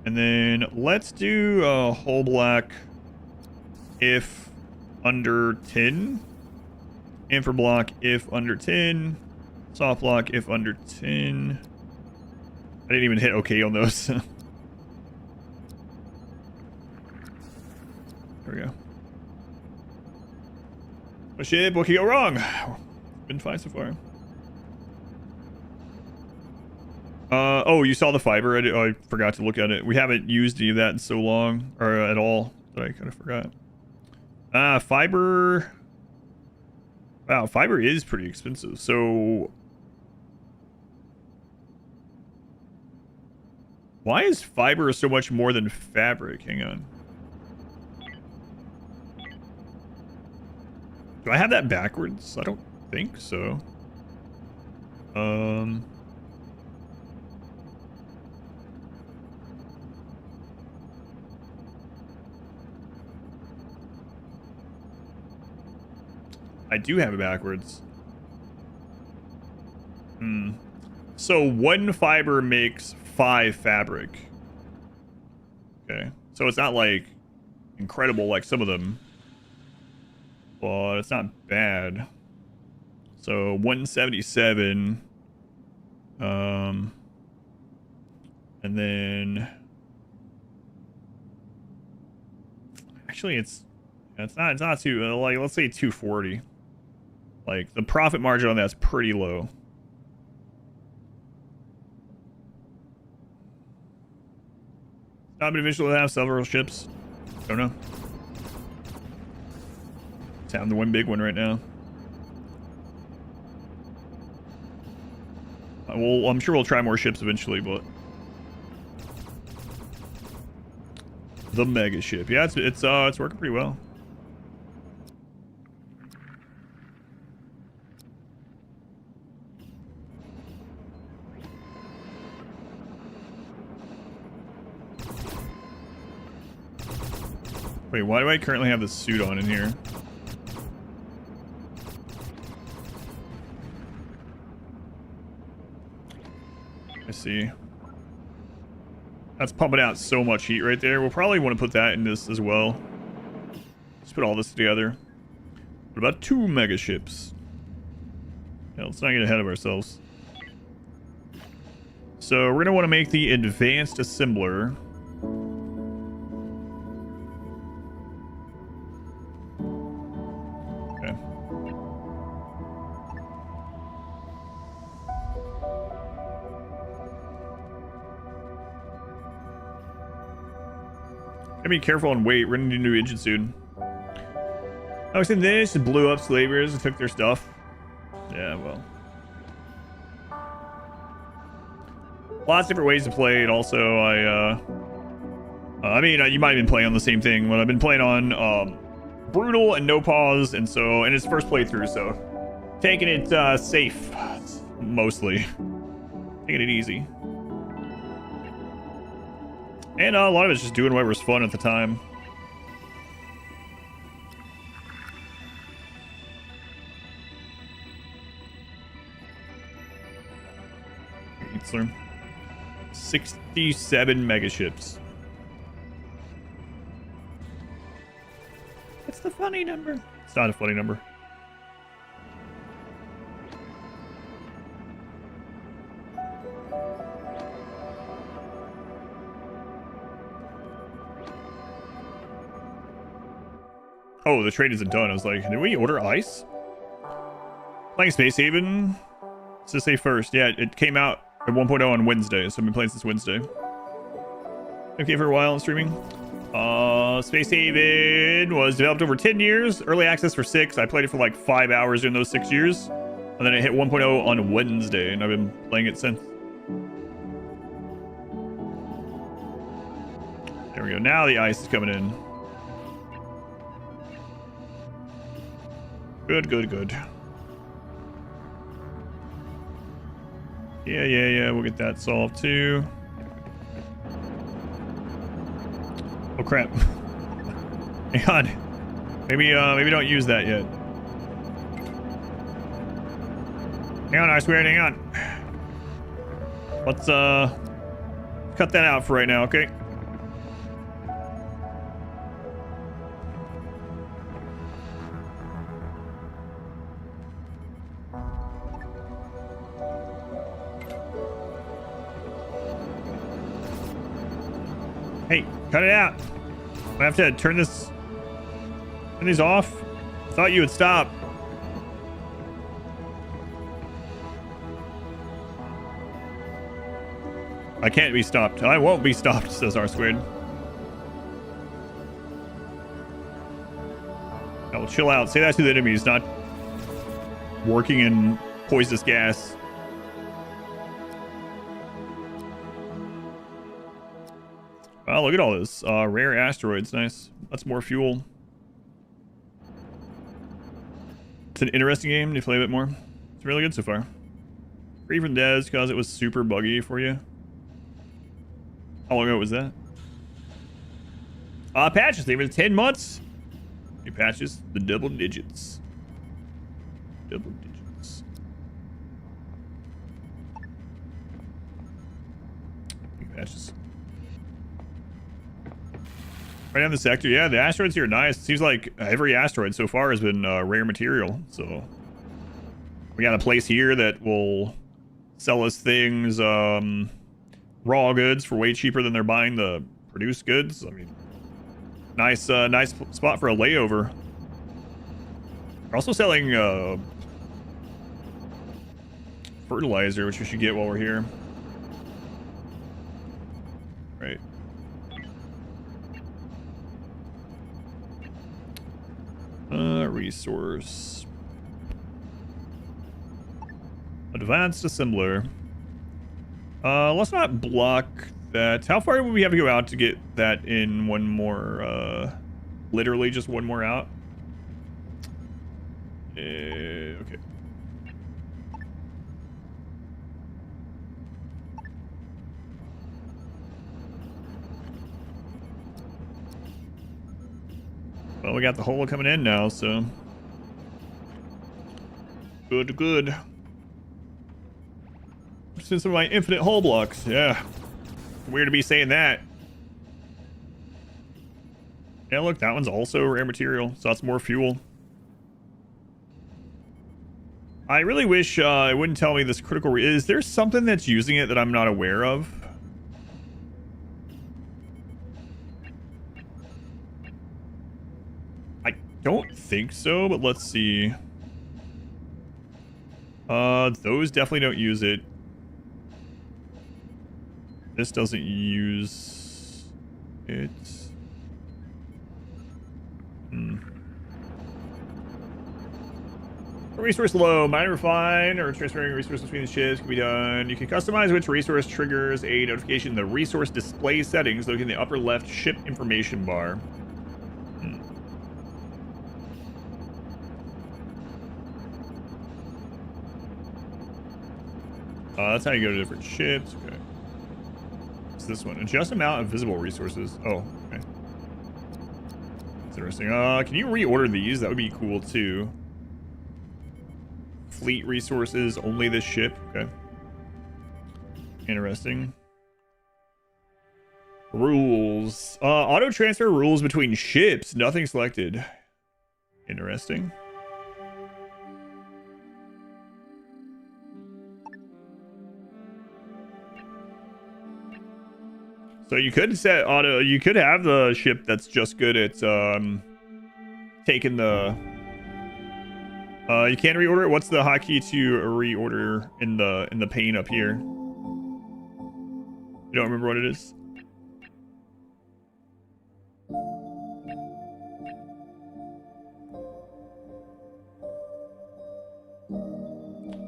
Speaker 1: And then let's do a hull block if under 10. Infra block if under 10. Soft block if under 10. I didn't even hit OK on those. There we go. Oh shit, what can go wrong? Been fine so far. Oh, you saw the fiber? I forgot to look at it. We haven't used any of that in so long, or at all, that I kind of forgot. Fiber. Wow, fiber is pretty expensive. So, why is fiber so much more than fabric? Hang on. Do I have that backwards? I don't think so. I do have it backwards. So 1 fiber makes 5 fabric. Okay. So it's not like incredible like some of them. But it's not bad. So 177. And then actually it's not too like, let's say 240. Like the profit margin on that's pretty low. Not beneficial to have several ships. Don't know. It's having the one big one right now. Well, I'm sure we'll try more ships eventually, but the mega ship, yeah, it's working pretty well. Wait, why do I currently have this suit on in here? I see. That's pumping out so much heat right there. We'll probably want to put that in this as well. Let's put all this together. What about 2 mega ships? Yeah, let's not get ahead of ourselves. So we're gonna want to make the advanced assembler. Okay. Gotta be careful and wait. We're gonna need a new engine soon. I was in this and blew up slavers and took their stuff. Yeah, well. Lots of different ways to play it. Also, I mean, you might have been playing on the same thing, but I've been playing on brutal and no pause, and so, and it's first playthrough, so taking it safe, mostly. Taking it easy. And a lot of it's just doing whatever's fun at the time. Let's learn. 67 megaships. What's the funny number? It's not a funny number. Oh, the trade isn't done. I was like, did we order ice? Playing Space Haven. Let's just say first. Yeah, it came out at 1.0 on Wednesday, so I've been playing since Wednesday. Okay for a while and streaming. Space Haven was developed over 10 years. Early access for 6. I played it for like 5 hours during those 6 years. And then it hit 1.0 on Wednesday, and I've been playing it since. There we go. Now the ice is coming in. Good, good, good. Yeah, we'll get that solved too. Oh crap. Hang on. Maybe don't use that yet. Hang on, I swear, hang on. Let's cut that out for right now, okay? Hey, cut it out. I have to turn these off. I thought you would stop. I can't be stopped. I won't be stopped, says R squared. I will chill out. Say that to the enemies, not working in poisonous gas. Oh, look at all this. Rare asteroids. Nice. That's more fuel. It's an interesting game. To play a bit more. It's really good so far. Free from devs because it was super buggy for you. How long ago was that? Patches. They were 10 months. New patches. The double digits. Double digits. New patches. Right down the sector. Yeah, the asteroids here are nice. It seems like every asteroid so far has been rare material. So we got a place here that will sell us things, raw goods for way cheaper than they're buying the produced goods. I mean, nice spot for a layover. We're also selling fertilizer, which we should get while we're here. Right. Resource. Advanced assembler. Let's not block that. How far would we have to go out to get that in one more, literally just one more out? Okay. Well, we got the hole coming in now, so good. Since some of my infinite hull blocks, yeah. Weird to be saying that. Yeah, look, that one's also rare material, so that's more fuel. I really wish it wouldn't tell me this critical. Is there something that's using it that I'm not aware of? I don't think so, but let's see. Those definitely don't use it. This doesn't use it. Resource low. Mine refine or transferring resources between the ships can be done. You can customize which resource triggers a notification in the resource display settings located in the upper left ship information bar. That's how you go to different ships. Okay. What's this one? Adjust amount of visible resources. Oh, okay. That's interesting. Can you reorder these? That would be cool too. Fleet resources, only this ship. Okay. Interesting. Rules. Auto transfer rules between ships. Nothing selected. Interesting. So you could set auto. You could have the ship that's just good at taking the. You can reorder it. What's the hotkey to reorder in the pane up here? You don't remember what it is?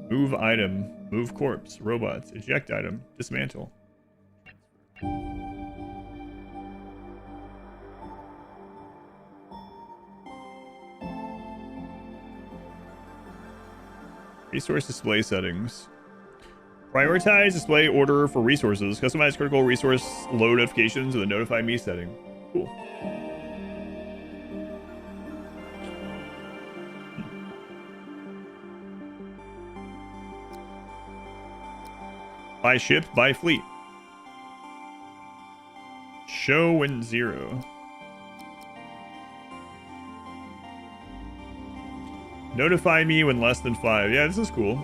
Speaker 1: Move item, move corpse, robots, eject item, dismantle. Resource display settings. Prioritize display order for resources. Customize critical resource load notifications with a notify me setting. Cool. Buy ship, buy fleet. Show when 0. Notify me when less than 5. Yeah, this is cool.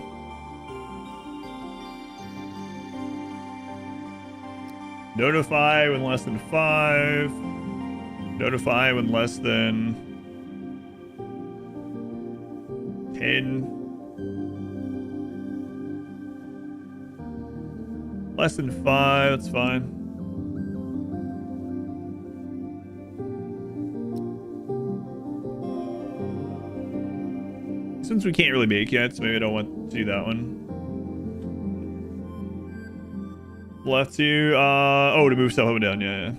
Speaker 1: Notify when less than 5. Notify when less than 10. Less than 5, that's fine. Since we can't really make yet, so maybe I don't want to do that one. Left to, oh, to move stuff up and down, yeah.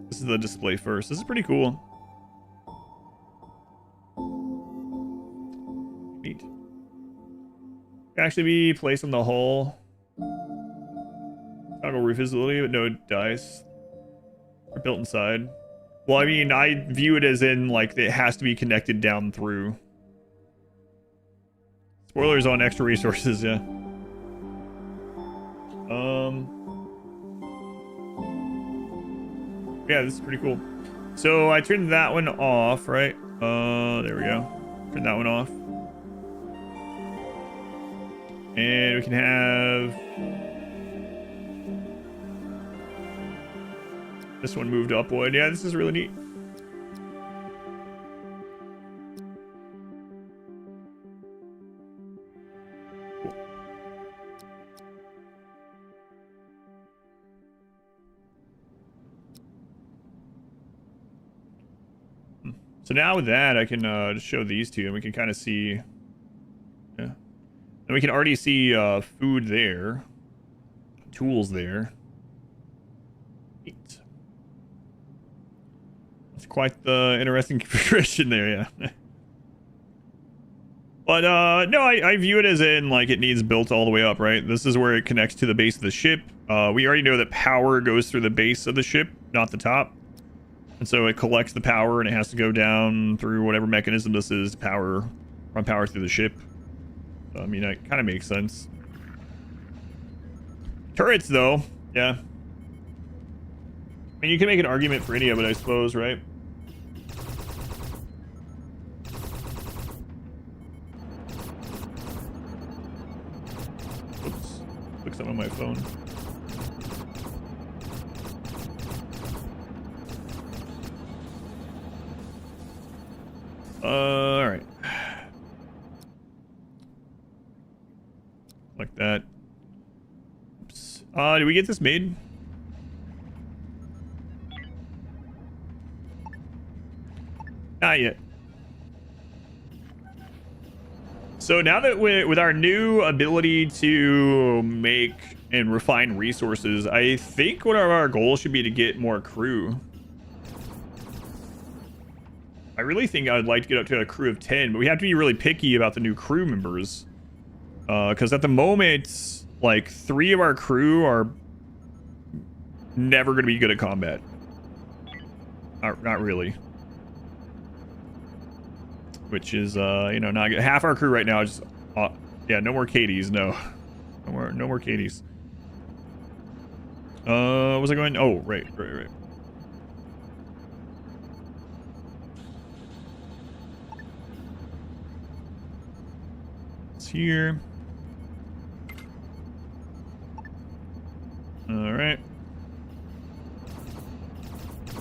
Speaker 1: This is the display first. This is pretty cool. Can actually be placed on the hull. Toggle roof visibility, but no dice. Or built inside. Well, I mean, I view it as in, like, it has to be connected down through. Spoilers on extra resources, yeah. Yeah, this is pretty cool. So I turned that one off, right? There we go. Turn that one off. And we can have this one moved upward. Yeah, this is really neat. Cool. So now with that, I can just show these two, and we can kind of see. Yeah. And we can already see food there, tools there. Neat. It's quite the interesting configuration there, yeah. But no, I view it as in, like, it needs built all the way up, right? This is where it connects to the base of the ship. We already know that power goes through the base of the ship, not the top. And so it collects the power, and it has to go down through whatever mechanism this is to run power through the ship. So, I mean, that kind of makes sense. Turrets, though, yeah. I mean, you can make an argument for any of it, I suppose, right? Oops. Click something on my phone. All right. Like that. Oops. Did we get this made? Not yet. So now that with our new ability to make and refine resources, I think one of our goals should be to get more crew. I really think I would like to get up to a crew of 10, but we have to be really picky about the new crew members. Because at the moment, like, 3 of our crew are never going to be good at combat. Not really. Which is, you know, not good. Half our crew right now is just, yeah, no more Katie's, no. No more Katie's. Was I going? Oh, right. It's here. All right.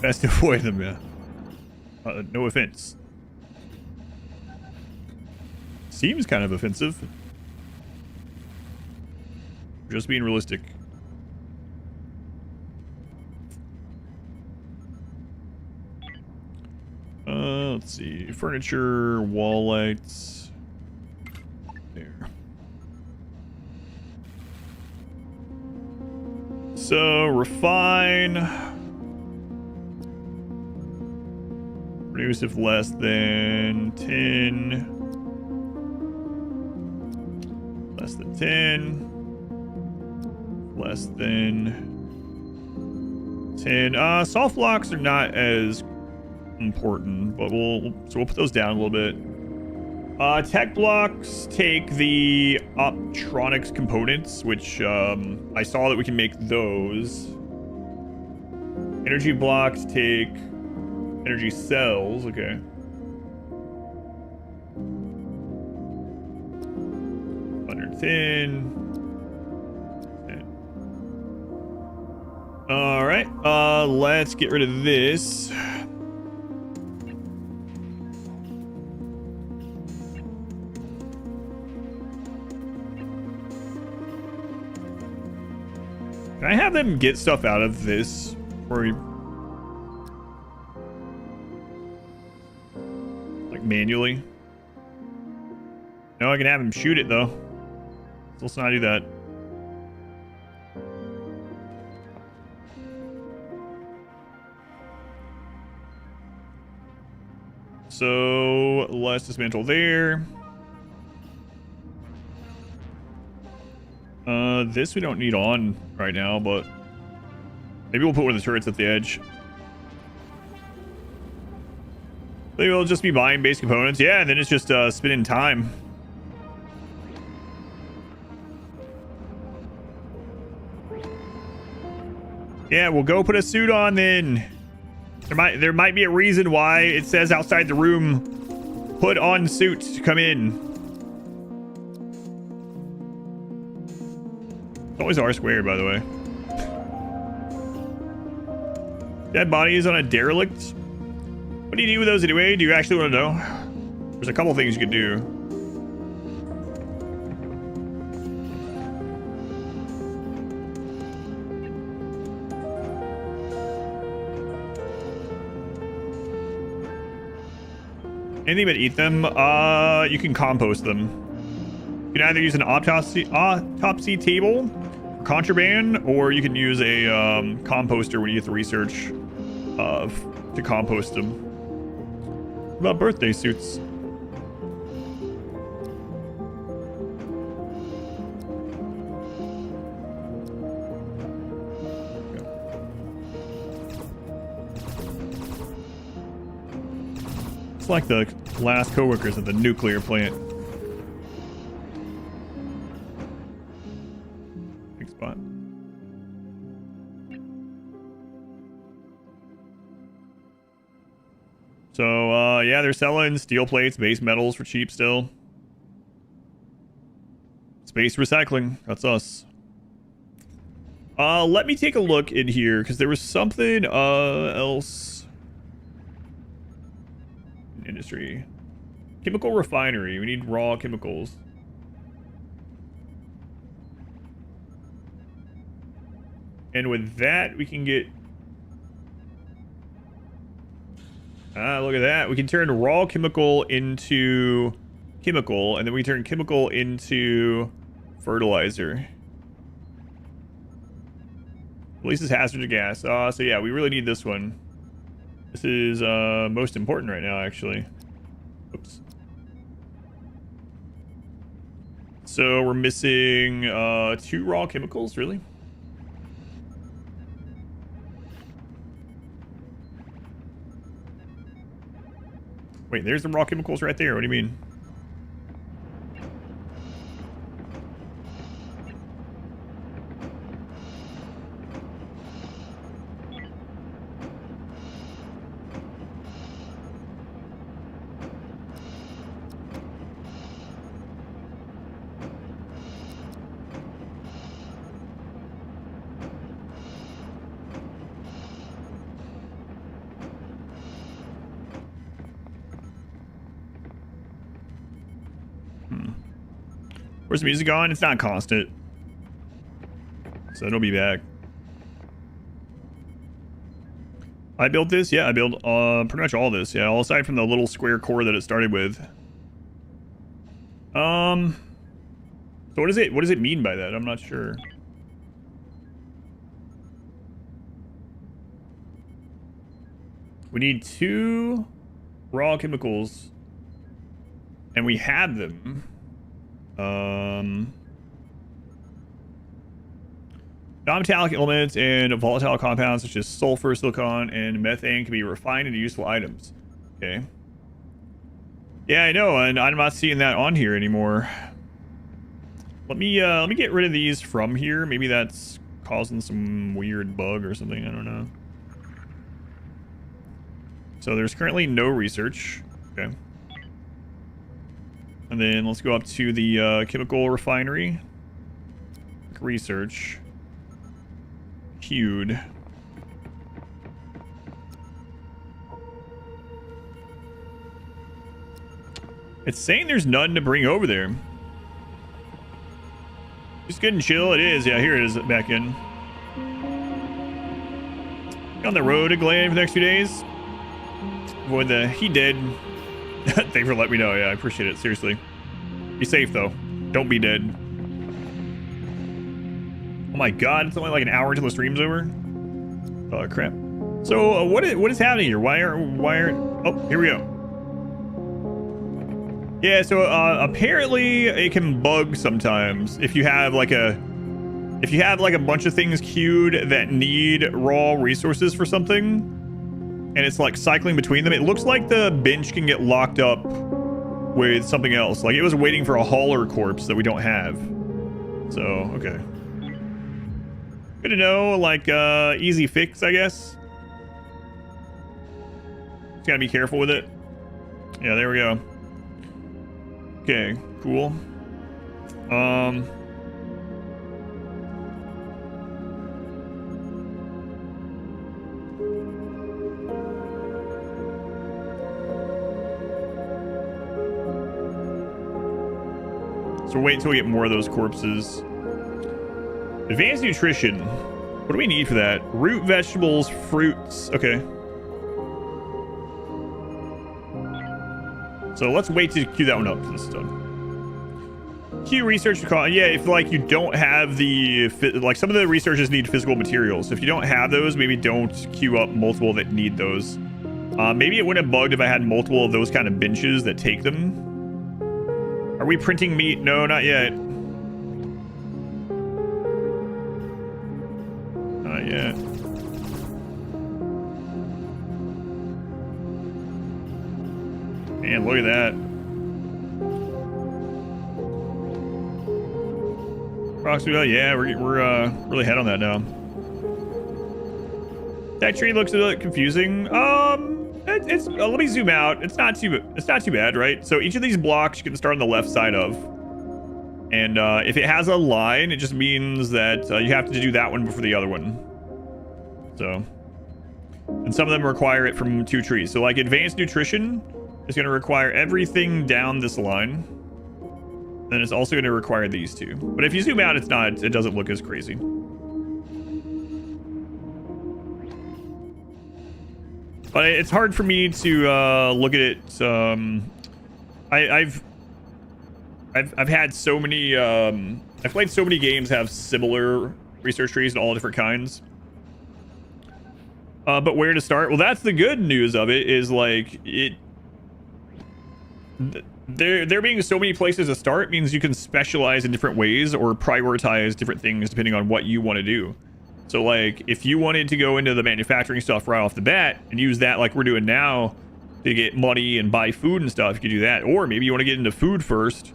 Speaker 1: Best to avoid them, yeah. No offense. Seems kind of offensive. Just being realistic. Let's see. Furniture, wall lights. There. So, refine. Produce if less than 10. Less than 10. Less than 10. Soft blocks are not as important, but we'll put those down a little bit. Tech blocks take the optronics components, which I saw that we can make those. Energy blocks take energy cells. Okay. Under 10. All right. Let's get rid of this. Can I have them get stuff out of this? Or like manually? No, I can have him shoot it though. So let's not do that. So let's dismantle there. This we don't need on right now, but maybe we'll put one of the turrets at the edge. Maybe we'll just be buying base components. Yeah, and then it's just spinning time. Yeah, we'll go put a suit on then. There might be a reason why it says outside the room, put on suit to come in. It's always R squared, by the way. Dead body is on a derelict. What do you do with those anyway? Do you actually want to know? There's a couple things you could do. Anything but eat them? You can compost them. You can either use an autopsy table for contraband, or you can use a composter when you get the research to compost them. What about birthday suits? It's like the last coworkers at the nuclear plant. Big spot. So, yeah, they're selling steel plates, base metals for cheap still. Space recycling. That's us. Let me take a look in here, because there was something else. Industry. Chemical refinery. We need raw chemicals. And with that, we can get... look at that. We can turn raw chemical into chemical, and then we turn chemical into fertilizer. Releases hazardous gas. So yeah, we really need this one. This is most important right now, actually. Oops. So we're missing 2 raw chemicals, really? Wait, there's the raw chemicals right there. What do you mean? Where's the music on? It's not constant. So it'll be back. I built this? Yeah, I built pretty much all this. Yeah, all aside from the little square core that it started with. So what does it mean by that? I'm not sure. We need 2 raw chemicals. And we have them. Non-metallic elements and volatile compounds such as sulfur, silicon, and methane can be refined into useful items. Okay. Yeah, I know, and I'm not seeing that on here anymore. Let me get rid of these from here. Maybe that's causing some weird bug or something. I don't know. So there's currently no research. Okay. And then let's go up to the chemical refinery. Research. Queued. It's saying there's none to bring over there. Just good and chill. It is. Yeah, here it is back in. On the road to Glen for the next few days. Avoid the... He did. Thanks for letting me know. Yeah, I appreciate it. Seriously. Be safe, though. Don't be dead. Oh my god, it's only like an hour until the stream's over? Oh, crap. So, what is happening here? Why are... Oh, here we go. Yeah, so, apparently it can bug sometimes if you have, like, a if you have like a bunch of things queued that need raw resources for something, and it's like cycling between them, it looks like the bench can get locked up with something else. Like it was waiting for a hauler corpse that we don't have. So, okay. Good to know, like, easy fix, I guess. Just gotta be careful with it. Yeah, there we go. Okay, cool. So we'll wait until we get more of those corpses. Advanced nutrition. What do we need for that? Root, vegetables, fruits. Okay. So let's wait to queue that one up for this stuff. Queue research. Yeah, if like you don't have the... Like some of the researchers need physical materials. So if you don't have those, maybe don't queue up multiple that need those. Maybe it wouldn't have bugged if I had multiple of those kind of benches that take them. Are we printing meat? No, not yet. Not yet. Man, look at that. Approximately, yeah, we're really ahead on that now. That tree looks a bit confusing. It's let me zoom out. It's not too bad, right? So each of these blocks you can start on the left side of, and if it has a line, it just means that you have to do that one before the other one. So, and some of them require it from 2 trees. So like advanced nutrition is going to require everything down this line. Then it's also going to require these 2. But if you zoom out, it doesn't look as crazy. But it's hard for me to look at it. I've had so many. I've played so many games have similar research trees and all different kinds. But where to start? Well, that's the good news of it. Is like it. There being so many places to start means you can specialize in different ways or prioritize different things depending on what you want to do. So like if you wanted to go into the manufacturing stuff right off the bat and use that like we're doing now to get money and buy food and stuff, you could do that. Or maybe you want to get into food first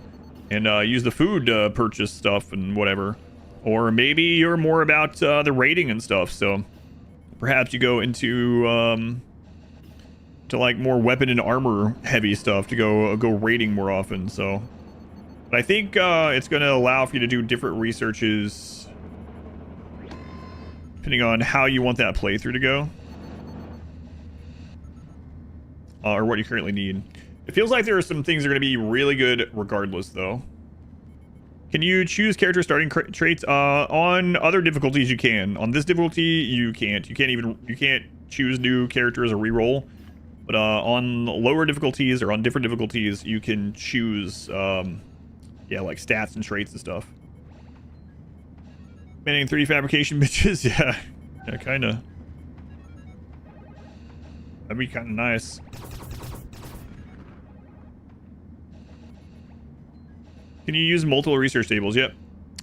Speaker 1: and use the food to purchase stuff and whatever. Or maybe you're more about the raiding and stuff. So perhaps you go into to like more weapon and armor heavy stuff to go raiding more often. So, but I think it's going to allow for you to do different researches depending on how you want that playthrough to go. Or what you currently need. It feels like there are some things that are going to be really good regardless, though. Can you choose character starting traits? On other difficulties, you can. On this difficulty, you can't. You can't choose new characters or reroll. But on lower difficulties or on different difficulties, you can choose, yeah, like stats and traits and stuff. Manning 3D fabrication bitches, yeah, kind of. That'd be kind of nice. Can you use multiple research tables? Yep.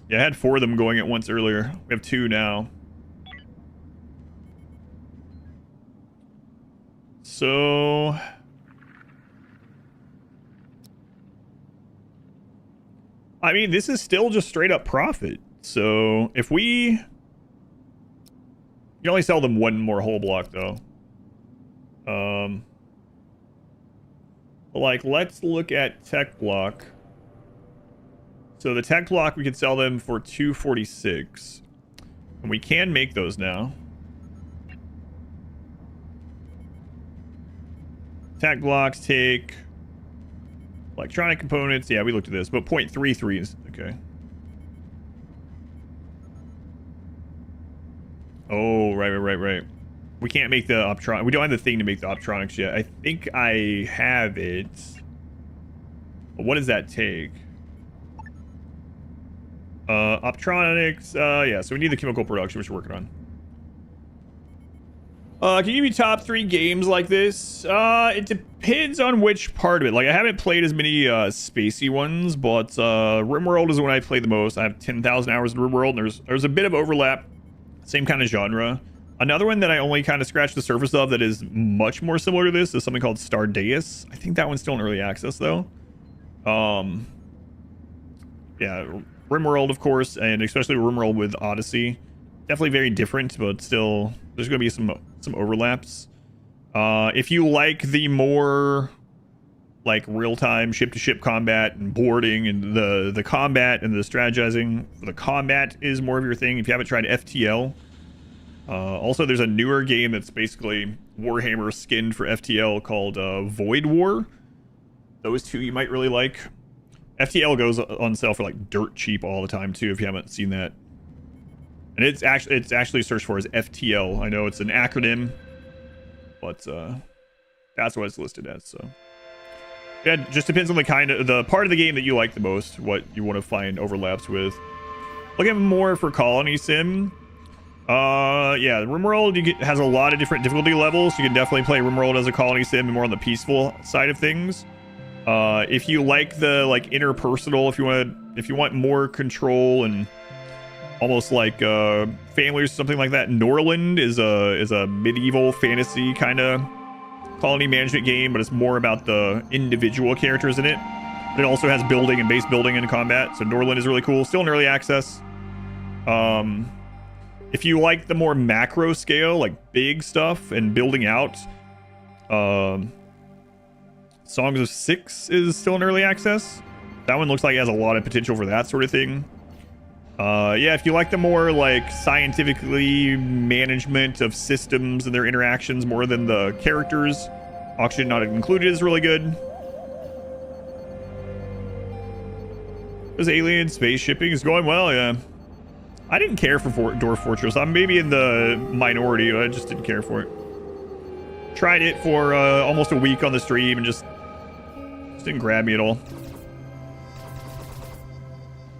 Speaker 1: Yeah, I had 4 of them going at once earlier. We have 2 now. So... I mean, this is still just straight up profit. So if we... You can only sell them 1 more whole block, though. Like, let's look at tech block. So the tech block, we could sell them for $246. And we can make those now. Tech blocks take electronic components. Yeah, we looked at this, but 0.33s. Okay. Oh, right. We can't make the optronic. We don't have the thing to make the optronics yet. I think I have it. But what does that take? Optronics. Yeah, so we need the chemical production, which we're working on. Can you give me top 3 games like this? It depends on which part of it. Like, I haven't played as many spacey ones, but RimWorld is the one I play the most. I have 10,000 hours in RimWorld, and there's a bit of overlap. Same kind of genre. Another one that I only kind of scratched the surface of that is much more similar to this is something called Stardeus. I think that one's still in early access, though. Yeah, RimWorld, of course, and especially RimWorld with Odyssey. Definitely very different, but still, there's going to be some overlaps. If you like the more like real-time ship-to-ship combat and boarding and the combat and the strategizing, the combat is more of your thing. If you haven't tried FTL, also there's a newer game that's basically Warhammer skinned for FTL called Void War. Those two you might really like. FTL goes on sale for like dirt cheap all the time too, if you haven't seen that. And it's actually searched for as FTL. I know it's an acronym, but that's what it's listed as. So yeah, it just depends on the part of the game that you like the most, what you want to find overlaps with. Looking more for Colony Sim. Yeah, RimWorld has a lot of different difficulty levels. You can definitely play RimWorld as a Colony Sim and more on the peaceful side of things. If you like the interpersonal, if you want more control and almost like family or something like that, Norland is a medieval fantasy kind of colony management game, but it's more about the individual characters in it. But it also has building and base building and combat, so Norland is really cool. Still in early access. If you like the more macro scale, like big stuff and building out, Songs of Six is still in early access. That one looks like it has a lot of potential for that sort of thing. Yeah, if you like the more like scientifically management of systems and their interactions more than the characters, Oxygen Not Included is really good. This alien space shipping is going well, yeah. I didn't care for Dwarf Fortress. I'm maybe in the minority, but I just didn't care for it. Tried it for almost a week on the stream and just didn't grab me at all.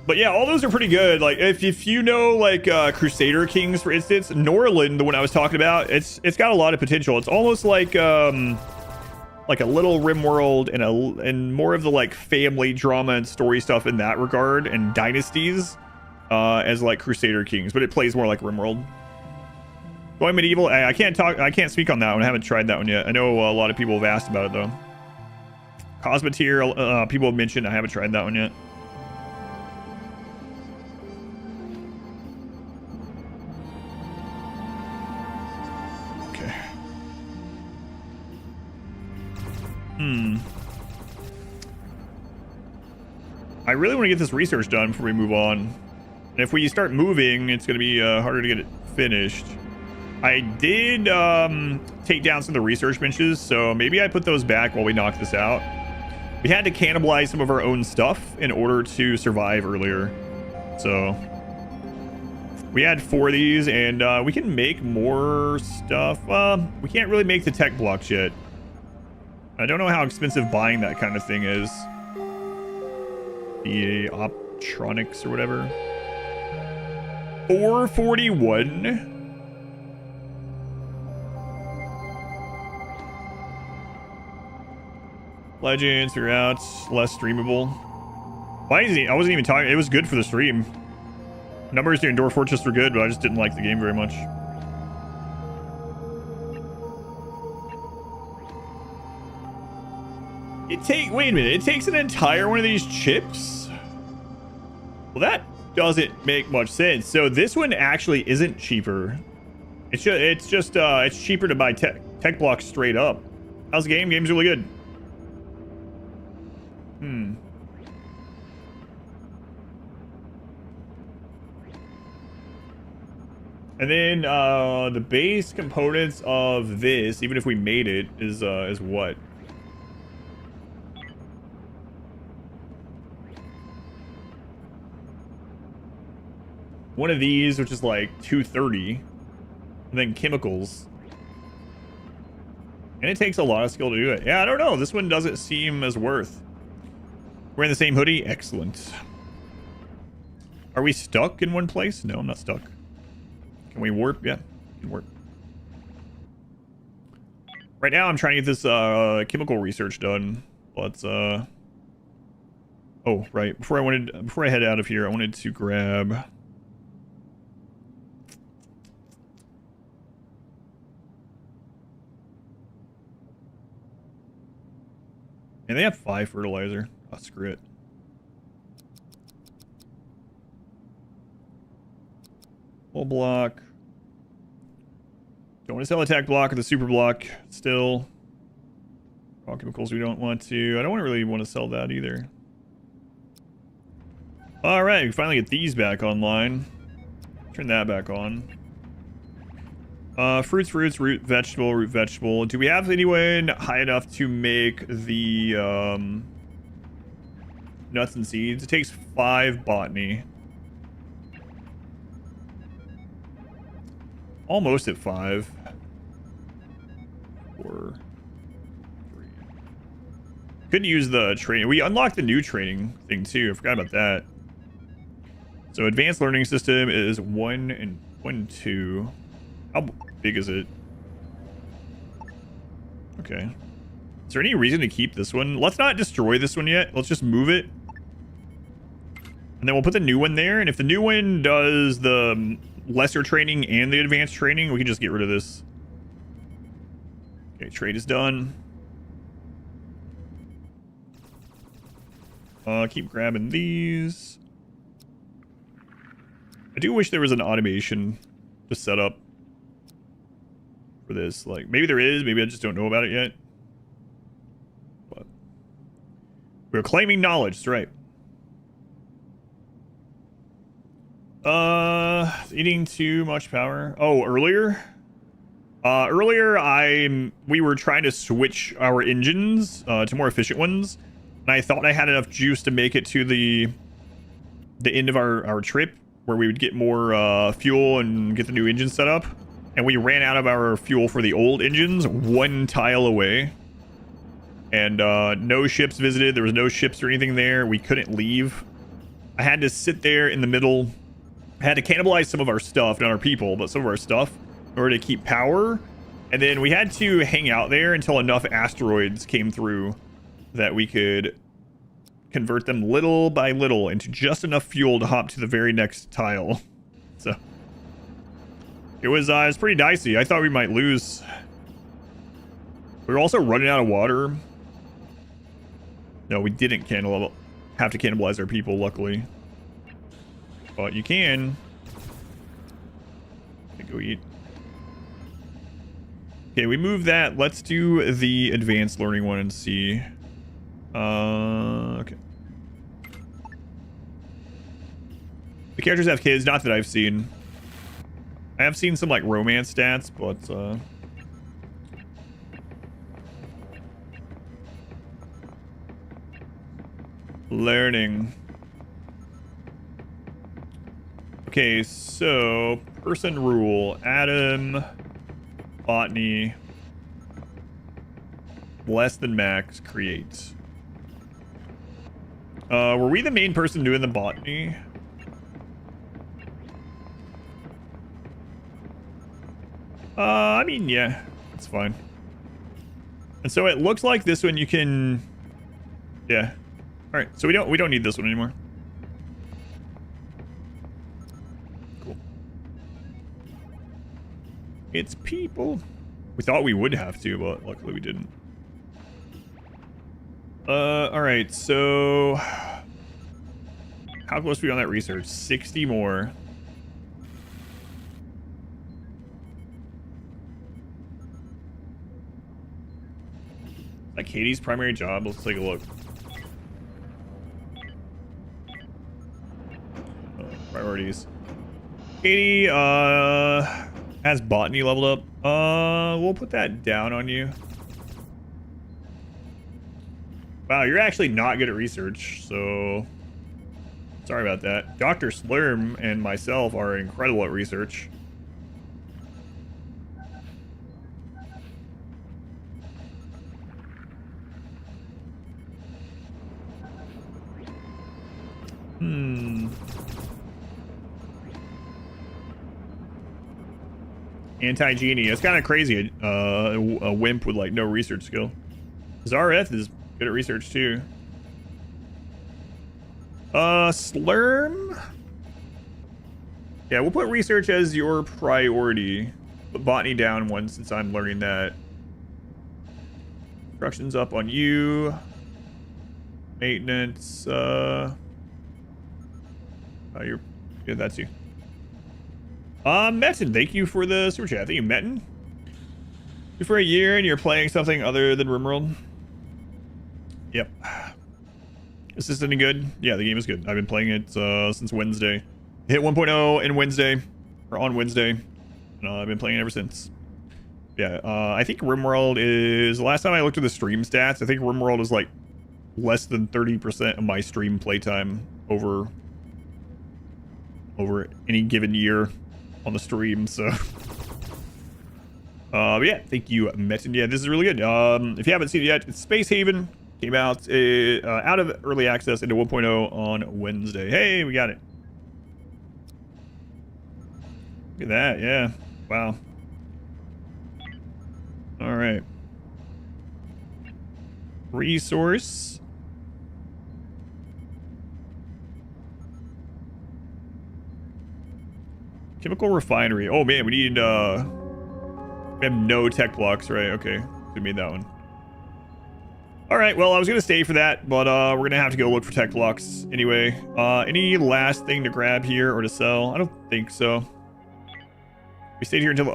Speaker 1: But yeah, all those are pretty good. Like if you know like Crusader Kings, for instance, Norland, the one I was talking about, it's got a lot of potential. It's almost like a little RimWorld and more of the like family drama and story stuff in that regard, and Dynasties as like Crusader Kings, but it plays more like RimWorld. Going medieval, I can't speak on that one. I haven't tried that one yet. I know a lot of people have asked about it though. Cosmoteer, people have mentioned. I haven't tried that one yet. I really want to get this research done before we move on. And if we start moving, it's going to be harder to get it finished. I did take down some of the research benches, so maybe I put those back while we knock this out. We had to cannibalize some of our own stuff in order to survive earlier. So we had 4 of these, and we can make more stuff. We can't really make the tech blocks yet. I don't know how expensive buying that kind of thing is. The optronics or whatever. 441. Legends, figure out, less streamable. Why is he? I wasn't even talking. It was good for the stream. Numbers during Dwarf Fortress were good, but I just didn't like the game very much. Wait a minute, it takes an entire one of these chips? Well, that doesn't make much sense. So this one actually isn't cheaper. It's cheaper to buy tech blocks straight up. How's the game? Game's really good. And then the base components of this, even if we made it, is what? One of these, which is like 230, and then chemicals. And it takes a lot of skill to do it. Yeah, I don't know. This one doesn't seem as worth. We're in the same hoodie. Excellent. Are we stuck in one place? No, I'm not stuck. Can we warp? Yeah, we can warp. Right now, I'm trying to get this chemical research done. Let's oh, right. Before I head out of here, I wanted to grab. And they have 5 fertilizer. Oh, screw it. Full block. Don't want to sell attack block or the super block still. Raw chemicals we don't want to. I don't really want to sell that either. Alright, we finally get these back online. Turn that back on. Fruits, root vegetable. Do we have anyone high enough to make the nuts and seeds? It takes 5 botany. Almost at 5. 4, 3. Couldn't use the training. We unlocked the new training thing too. I forgot about that. So advanced learning system is 1 and 2. How big is it? Okay. Is there any reason to keep this one? Let's not destroy this one yet. Let's just move it. And then we'll put the new one there. And if the new one does the lesser training and the advanced training, we can just get rid of this. Okay, trade is done. Keep grabbing these. I do wish there was an automation to set up for this. Like, maybe there is, maybe I just don't know about it yet. But we're claiming knowledge, that's right. Eating too much power. Oh, earlier? We were trying to switch our engines to more efficient ones, and I thought I had enough juice to make it to the end of our trip, where we would get more fuel and get the new engine set up. And we ran out of our fuel for the old engines 1 tile away. And no ships visited. There was no ships or anything there. We couldn't leave. I had to sit there in the middle. I had to cannibalize some of our stuff, not our people, but some of our stuff, in order to keep power. And then we had to hang out there until enough asteroids came through that we could convert them little by little into just enough fuel to hop to the very next tile. So it was pretty dicey. I thought we might lose. We were also running out of water. No, we didn't have to cannibalize our people, luckily. But you can. Go eat. Okay, we move that. Let's do the advanced learning one and see. Okay. The characters have kids, not that I've seen. I have seen some like romance stats, but learning. Okay, so person rule, Adam, botany, less than max, create. Were we the main person doing the botany? I mean, yeah, it's fine. And so it looks like this one you can, yeah. All right, so we don't need this one anymore. Cool. It's people. We thought we would have to, but luckily we didn't. All right, so how close are we on that research? 60 more. Like Katie's primary job. Let's take a look. Priorities. Katie has botany leveled up. We'll put that down on you. Wow, you're actually not good at research, so sorry about that. Dr. Slurm and myself are incredible at research. Anti-genie. That's kind of crazy. A wimp with like no research skill. Zareth is good at research too. Slurm. Yeah, we'll put research as your priority. Put botany down one since I'm learning that. Instructions up on you. Maintenance. Oh, yeah, that's you. Metin, thank you for the super chat. Thank you, Metin. You for a year and you're playing something other than RimWorld. Yep. Is this any good? Yeah, the game is good. I've been playing it since Wednesday. Hit 1.0 in Wednesday, or on Wednesday. And I've been playing it ever since. Yeah, I think RimWorld is... Last time I looked at the stream stats, I think RimWorld is like less than 30% of my stream playtime over any given year on the stream, so... yeah, thank you, Metin. Yeah, this is really good. If you haven't seen it yet, it's Space Haven. Came out out of early access into 1.0 on Wednesday. Hey, we got it. Look at that, yeah. Wow. All right. Resource. Chemical refinery. Oh man, we need we have no tech blocks, right? Okay. We made that one. All right, well, I was gonna stay for that, but we're gonna have to go look for tech blocks anyway. Any last thing to grab here or to sell? I don't think so. We stayed here until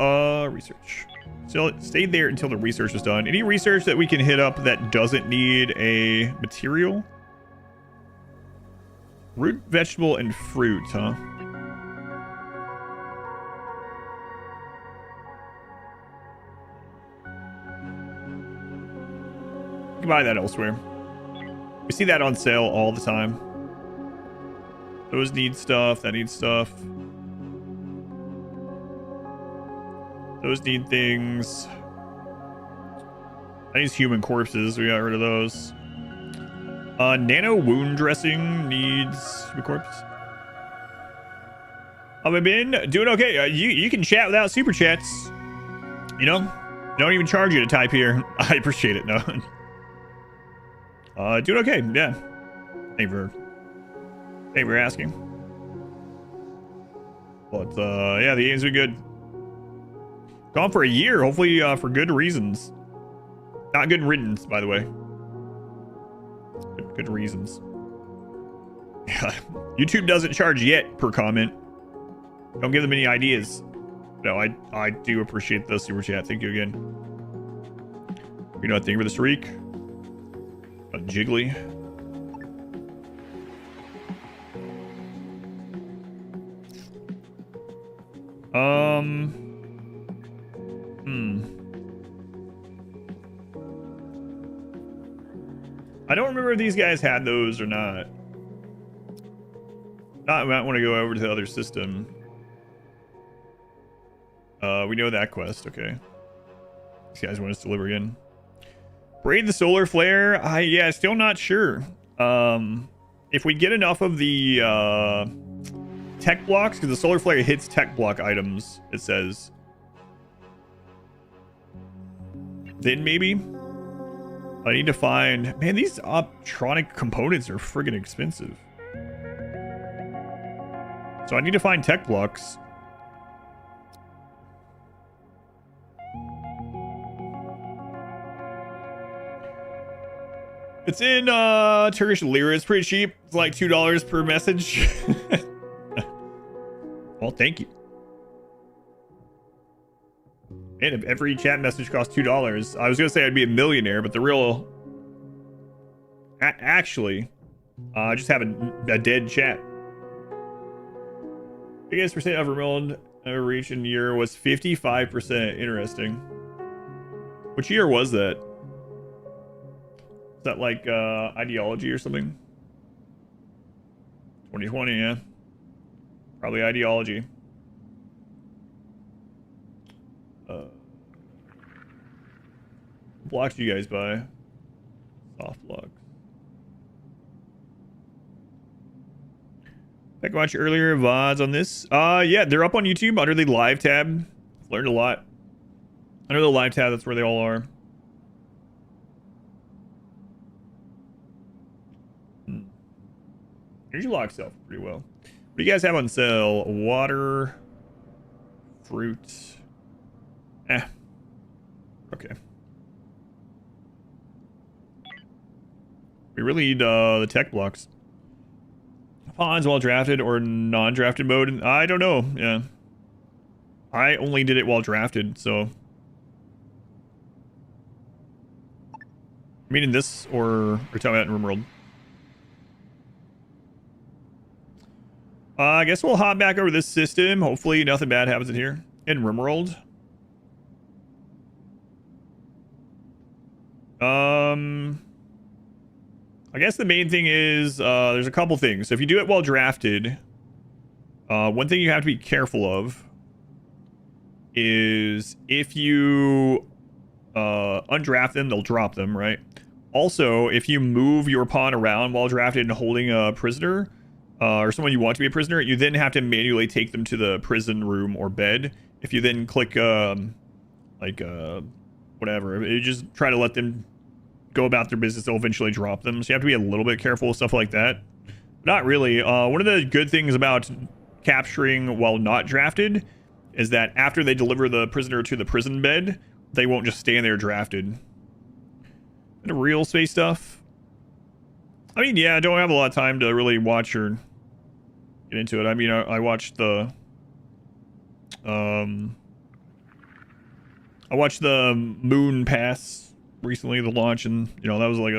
Speaker 1: research. So stayed there until the research was done. Any research that we can hit up that doesn't need a material? Root, vegetable, and fruit, huh? You can buy that elsewhere. We see that on sale all the time. Those need stuff. That needs stuff. Those need things. That needs human corpses. We got rid of those. Nano wound dressing needs human corpse. I've been doing okay. You can chat without super chats. You know, don't even charge you to type here. I appreciate it. No. Doing okay. Yeah. Thank you for asking. But yeah, the game's been good. Gone for a year, hopefully for good reasons. Not good riddance, by the way. Good reasons. Yeah, YouTube doesn't charge yet per comment. Don't give them any ideas. No, I do appreciate the super chat. Thank you again. You know what? Thank you for the streak. A jiggly. I don't remember if these guys had those or not. I might want to go over to the other system. We know that quest. Okay. These guys want us to deliver again. Braid the solar flare. Yeah, still not sure. If we get enough of the tech blocks, because the solar flare hits tech block items, it says. Then maybe. I need to find... Man, these optronic components are friggin' expensive. So I need to find tech blocks. It's in Turkish lira. It's pretty cheap. It's like $2 per message. Well, thank you. And if every chat message costs $2, I was gonna say I'd be a millionaire, but the real... Actually, I just have a dead chat. Biggest percent of RimWorld ever reached in a year was 55%. Interesting. Which year was that? Is that like ideology or something? 2020, yeah. Probably ideology. Blocks you guys buy? Soft blocks. I can watch earlier VODs on this. Yeah, they're up on YouTube under the live tab. Learned a lot. I know the live tab, that's where they all are. Usually locks self pretty well. What do you guys have on sale? Water, fruit. Okay. We really need the tech blocks. Pawns while drafted or non-drafted mode? I don't know. Yeah. I only did it while drafted, so. I mean in this or talking about in RimWorld. I guess we'll hop back over this system. Hopefully nothing bad happens in here. In RimWorld. I guess the main thing is there's a couple things. So if you do it while drafted, one thing you have to be careful of is if you undraft them, they'll drop them, right? Also, if you move your pawn around while drafted and holding a prisoner, or someone you want to be a prisoner, you then have to manually take them to the prison room or bed. If you then click whatever, you just try to let them go about their business, they'll eventually drop them. So you have to be a little bit careful with stuff like that. Not really. One of the good things about capturing while not drafted is that after they deliver the prisoner to the prison bed, they won't just stand there drafted. The real space stuff. I mean, yeah, I don't have a lot of time to really watch or get into it. I mean, I watched the moon pass recently, the launch, and you know that was like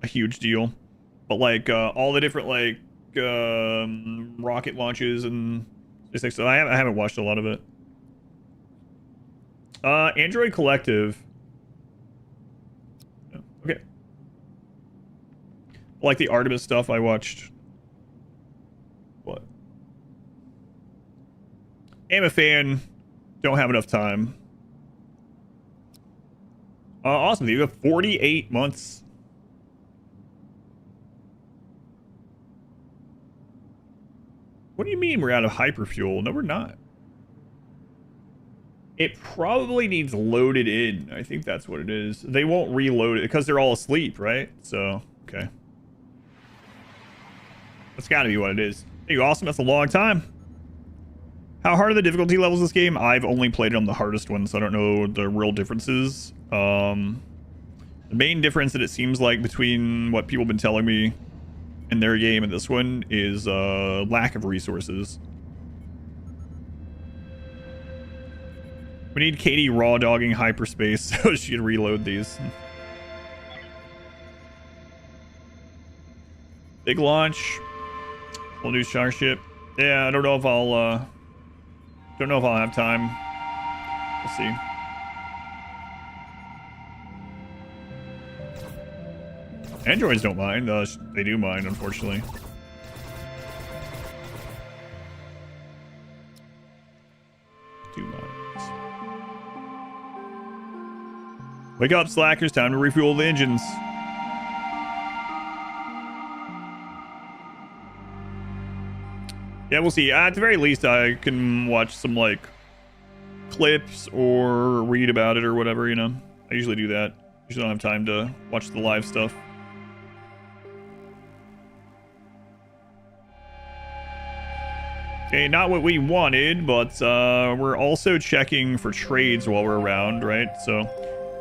Speaker 1: a huge deal. But like all the different like rocket launches and so I haven't watched a lot of it. Android Collective. Okay. Like the Artemis stuff, I watched. What? Am a fan. Don't have enough time. Awesome. You have 48 months. What do you mean we're out of hyperfuel? No, we're not. It probably needs loaded in. I think that's what it is. They won't reload it because they're all asleep, right? So, okay. That's got to be what it is. Hey, awesome. That's a long time. How hard are the difficulty levels of this game? I've only played it on the hardest one, so I don't know the real differences. The main difference that it seems like between what people have been telling me in their game and this one is lack of resources. We need Katie raw dogging hyperspace so she can reload these. Big launch. Whole new starship. Yeah, I don't know if I'll have time. We'll see. Androids don't mind. They do mind, unfortunately. Do mind. Wake up, slackers. Time to refuel the engines. Yeah, we'll see. At the very least, I can watch some, like, clips or read about it or whatever, you know. I usually do that. Usually don't have time to watch the live stuff. Okay, not what we wanted, but we're also checking for trades while we're around, right? So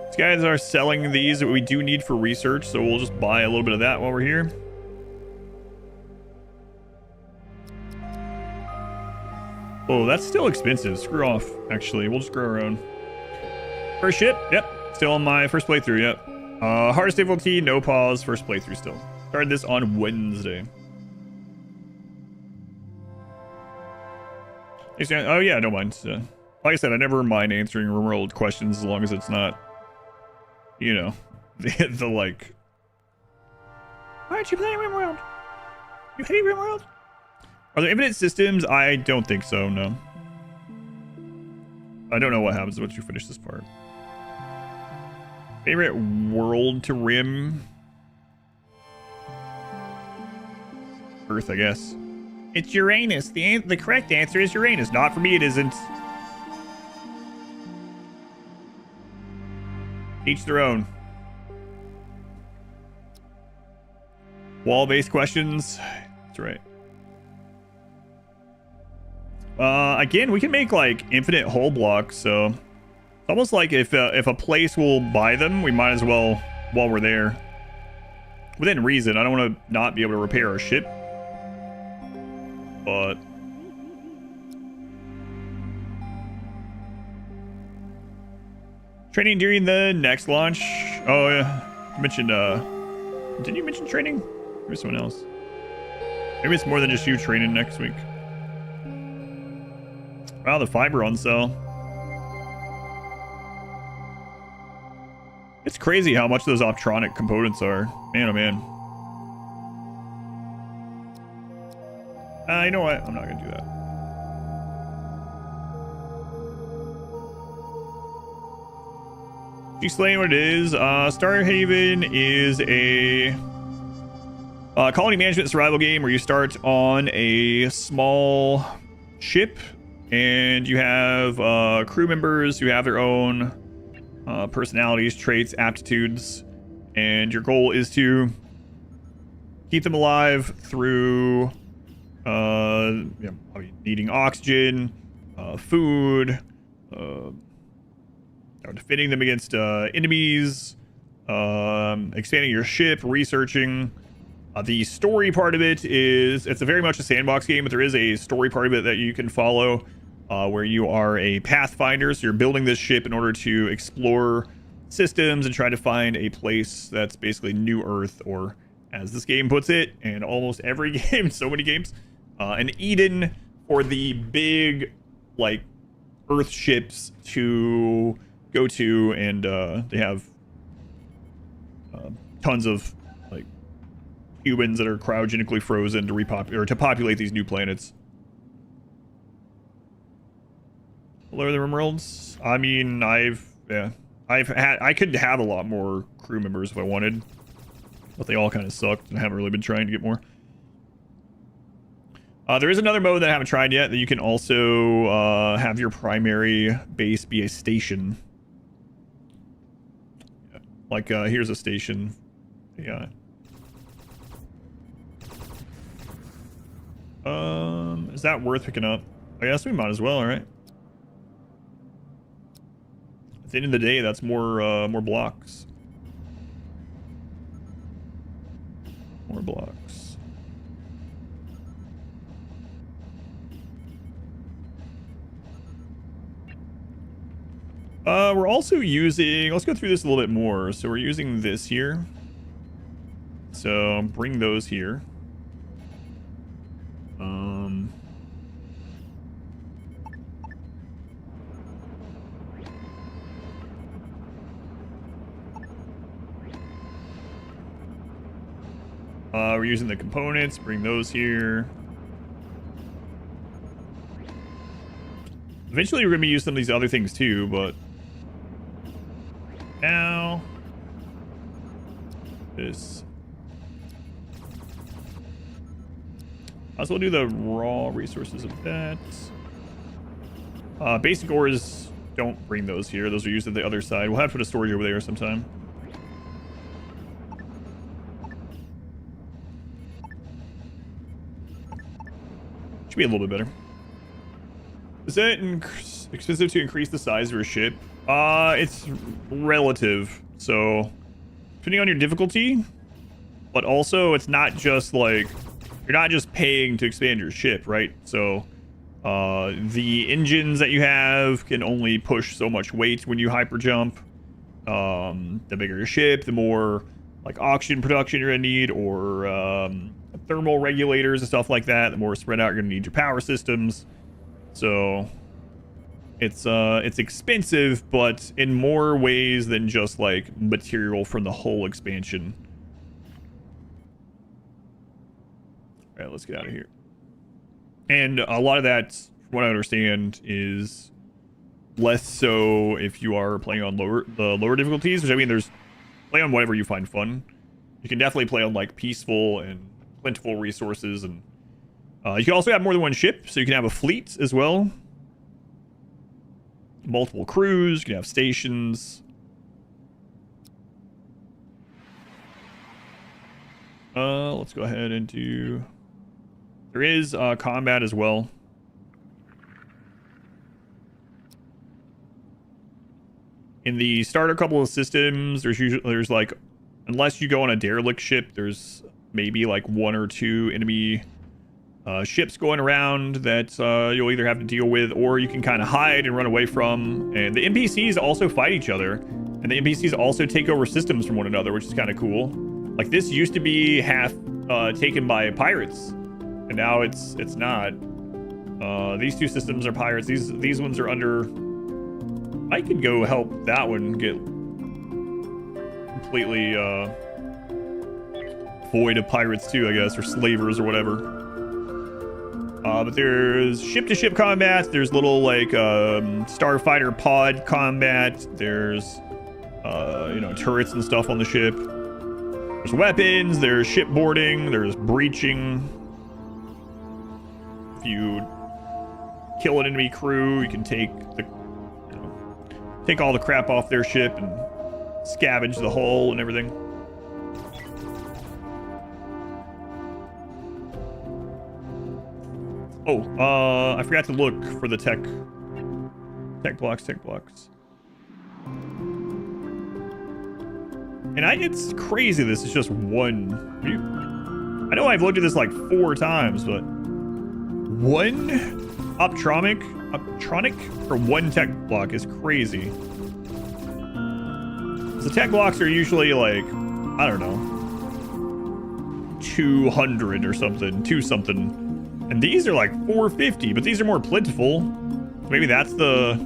Speaker 1: these guys are selling these that we do need for research, so we'll just buy a little bit of that while we're here. Oh, that's still expensive. Screw off, actually. We'll just grow our own. First ship? Yep. Still on my first playthrough, yep. Hardest difficulty, no pause, first playthrough still. Started this on Wednesday. Oh yeah, I don't mind. Like I said, I never mind answering RimWorld questions as long as it's not, you know, the like. Why aren't you playing RimWorld? You hate RimWorld? Are there infinite systems? I don't think so, no. I don't know what happens once you finish this part. Favorite world to Rim? Earth, I guess. It's Uranus. The correct answer is Uranus. Not for me, it isn't. Each their own. Wall-based questions. That's right. Again, we can make like infinite hull blocks, so it's almost like if a place will buy them, we might as well while we're there. Within reason. I don't want to not be able to repair our ship, but training during the next launch. Oh yeah, you mentioned. Didn't you mention training? Maybe someone else. Maybe it's more than just you training next week. Wow, the fiber on sale. It's crazy how much those optronic components are. Man, oh man. You know what? I'm not gonna do that. Explain what it is. Starhaven is a colony management survival game where you start on a small ship and you have crew members who have their own personalities, traits, aptitudes, and your goal is to keep them alive through needing oxygen, food, defending them against enemies, expanding your ship, researching. The story part of it is, it's a very much a sandbox game, but there is a story part of it that you can follow where you are a pathfinder. So you're building this ship in order to explore systems and try to find a place that's basically New Earth, or as this game puts it, and almost every game, so many games, an Eden for the big, like, Earth ships to go to, and they have tons of like humans that are cryogenically frozen to populate these new planets. Hello, the RimWorlds. I mean, I could have a lot more crew members if I wanted, but they all kind of sucked and I haven't really been trying to get more. There is another mode that I haven't tried yet that you can also have your primary base be a station. Like, here's a station. Yeah. Is that worth picking up? I guess we might as well, right? At the end of the day, that's more blocks. More blocks. We're also using, let's go through this a little bit more. So we're using this here. So bring those here. We're using the components, bring those here. Eventually we're going to use some of these other things too, but now this. Also, we'll do the raw resources of that. Basic ores, don't bring those here. Those are used at the other side. We'll have to put a storage over there sometime. Should be a little bit better. Is that expensive to increase the size of your ship? It's relative. So, depending on your difficulty, but also it's not just like, you're not just paying to expand your ship, right? So, the engines that you have can only push so much weight when you hyper jump. The bigger your ship, the more like oxygen production you're gonna need, or thermal regulators and stuff like that. The more spread out you're gonna need your power systems. So it's expensive, but in more ways than just like material from the whole expansion. All right, let's get out of here. And a lot of that, from what I understand, is less so if you are playing on the lower difficulties, which I mean, there's play on whatever you find fun. You can definitely play on like peaceful and plentiful resources, and you can also have more than one ship, so you can have a fleet as well. Multiple crews, you can have stations. Let's go ahead and do... There is combat as well. In the starter couple of systems, there's like, unless you go on a derelict ship, there's maybe like 1 or 2 enemy ships going around that you'll either have to deal with, or you can kind of hide and run away from. And the NPCs also fight each other, and the NPCs also take over systems from one another, which is kind of cool. Like, this used to be half taken by pirates, and now it's not. These 2 systems are pirates. These ones are under... I could go help that one get completely void of pirates too, I guess, or slavers or whatever. But there's ship-to-ship combat. There's little like starfighter pod combat. There's you know, turrets and stuff on the ship. There's weapons. There's shipboarding. There's breaching. If you kill an enemy crew, you can take all the crap off their ship and scavenge the hull and everything. Oh, I forgot to look for the tech blocks. And it's crazy this is just 1. I know I've looked at this like 4 times, but 1 optronic for 1 tech block is crazy. The tech blocks are usually like, I don't know, 200 or something, 2 something. And these are like 450, but these are more plentiful. Maybe that's the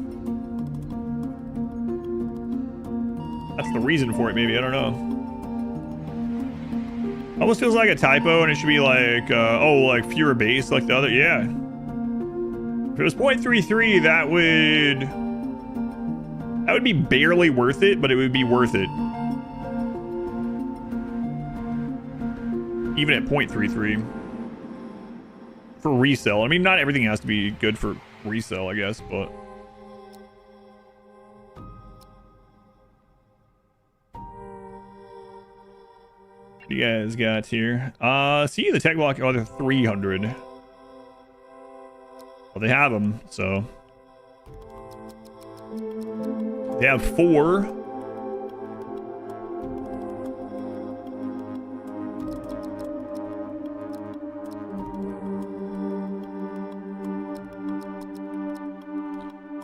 Speaker 1: reason for it, maybe. I don't know. Almost feels like a typo, and it should be like, oh, like fewer base like the other. Yeah. If it was 0.33, that would be barely worth it, but it would be worth it. Even at 0.33. For resell. I mean, not everything has to be good for resell, I guess, but... What do you guys got here? See the tech block. Oh, they're 300. Well, they have them, so... They have 4.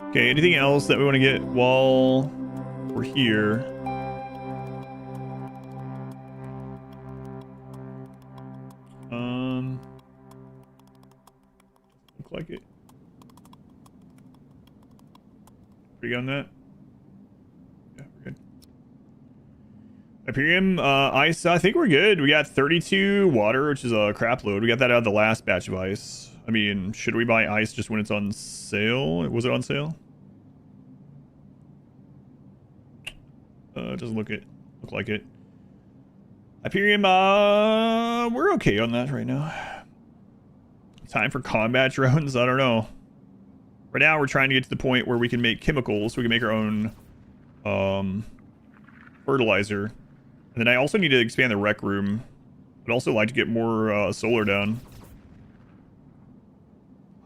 Speaker 1: Okay, anything else that we want to get while we're here? Look like it. Pretty good on that. Yeah, we're good. Hyperion, ice, I think we're good. We got 32 water, which is a crap load. We got that out of the last batch of ice. I mean, should we buy ice just when it's on sale? Was it on sale? It doesn't look like it. Hyperion, we're okay on that right now. Time for combat drones? I don't know. Right now, we're trying to get to the point where we can make chemicals, so we can make our own fertilizer. And then I also need to expand the rec room. I'd also like to get more solar down.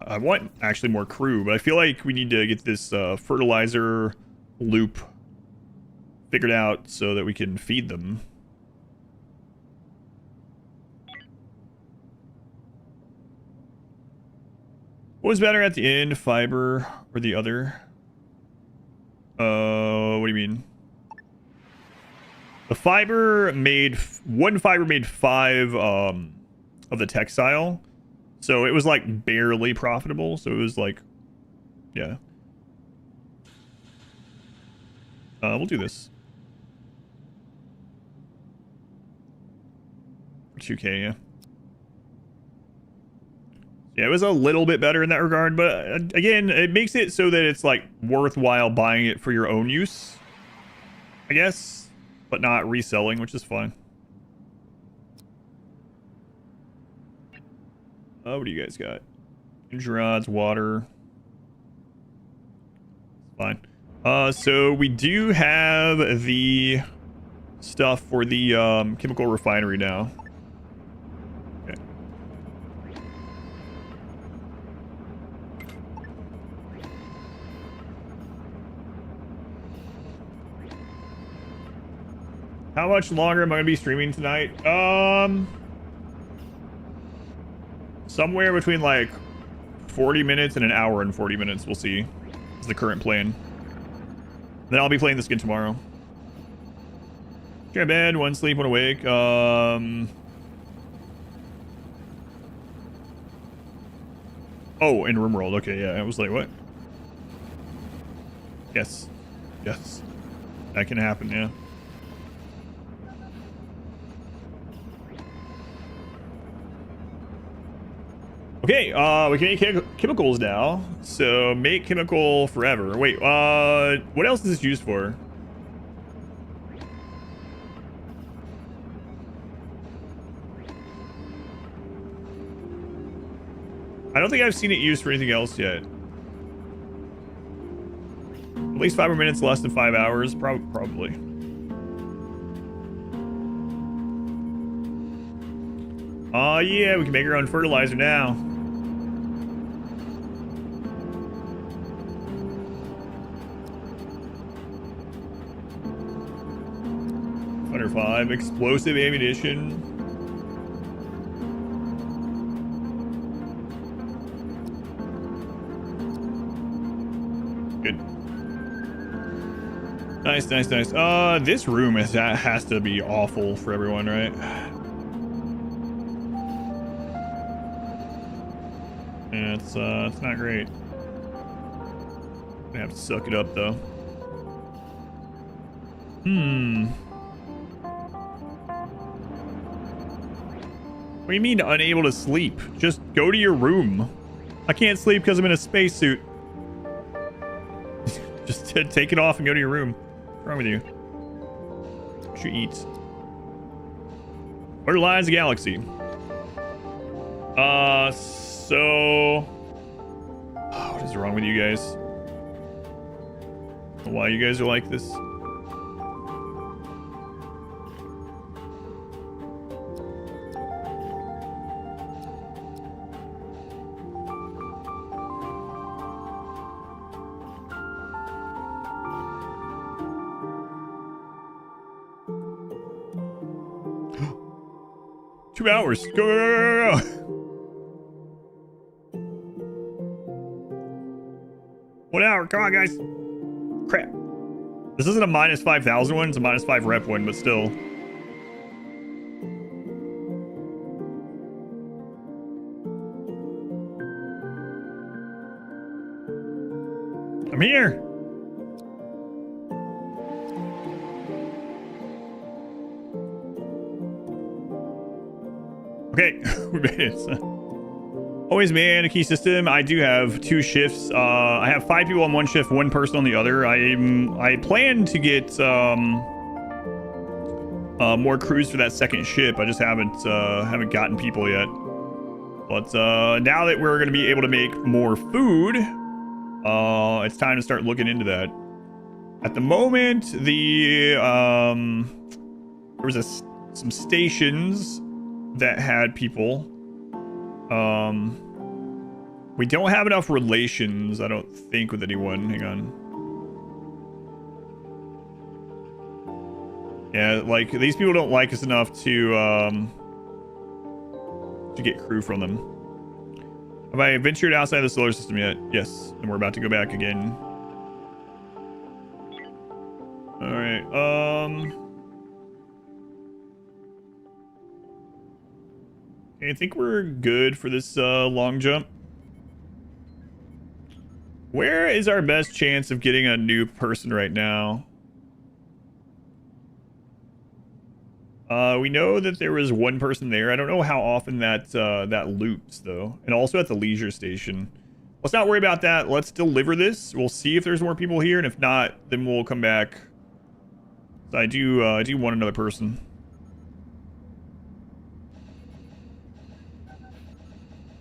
Speaker 1: I want actually more crew, but I feel like we need to get this fertilizer loop figured out so that we can feed them. What was better at the end, fiber or the other? What do you mean? The fiber made... One fiber made 5 of the textile. So it was like barely profitable. So it was like... Yeah. We'll do this. 2K, yeah. Yeah, it was a little bit better in that regard, but again, it makes it so that it's like worthwhile buying it for your own use, I guess, but not reselling, which is fine. What do you guys got? Engine rods, water. Fine. So we do have the stuff for the chemical refinery now. How much longer am I gonna be streaming tonight? Somewhere between like 40 minutes and an hour and 40 minutes. We'll see. Is the current plan. Then I'll be playing this again tomorrow. Try bed, one sleep, one awake. Oh, in RimWorld. Okay, yeah. I was like, what? Yes. Yes. That can happen, yeah. Okay, we can make chemicals now. So make chemical forever. Wait, what else is this used for? I don't think I've seen it used for anything else yet. At least 5 more minutes, less than 5 hours, probably. Oh yeah, we can make our own fertilizer now. Under 5 explosive ammunition. Good. Nice. This room has to be awful for everyone, right? Yeah, it's not great. Gonna have to suck it up though. What do you mean unable to sleep? Just go to your room. I can't sleep because I'm in a spacesuit. Just take it off and go to your room. What's wrong with you? What you eat? Where lies the galaxy? So... what is wrong with you guys? Why you guys are like this? Two hours. Go. 1 hour. Come on, guys. Crap. This isn't a minus 5,000 one. It's a minus 5 rep one, but still. I'm here. Okay, we made it. Always man, a key system. I do have 2 shifts. I have 5 people on one shift, 1 person on the other. I plan to get more crews for that second ship. I just haven't gotten people yet. But now that we're gonna be able to make more food, it's time to start looking into that. At the moment, there was some stations that had people. We don't have enough relations, I don't think, with anyone. Hang on. Yeah, like, these people don't like us enough to get crew from them. Have I ventured outside the solar system yet? Yes, and we're about to go back again. Alright, I think we're good for this long jump. Where is our best chance of getting a new person right now? We know that there was 1 person there. I don't know how often that loops though, and also at the leisure station. Let's not worry about that. Let's deliver this. We'll see if there's more people here, and if not, then we'll come back. So I do want another person.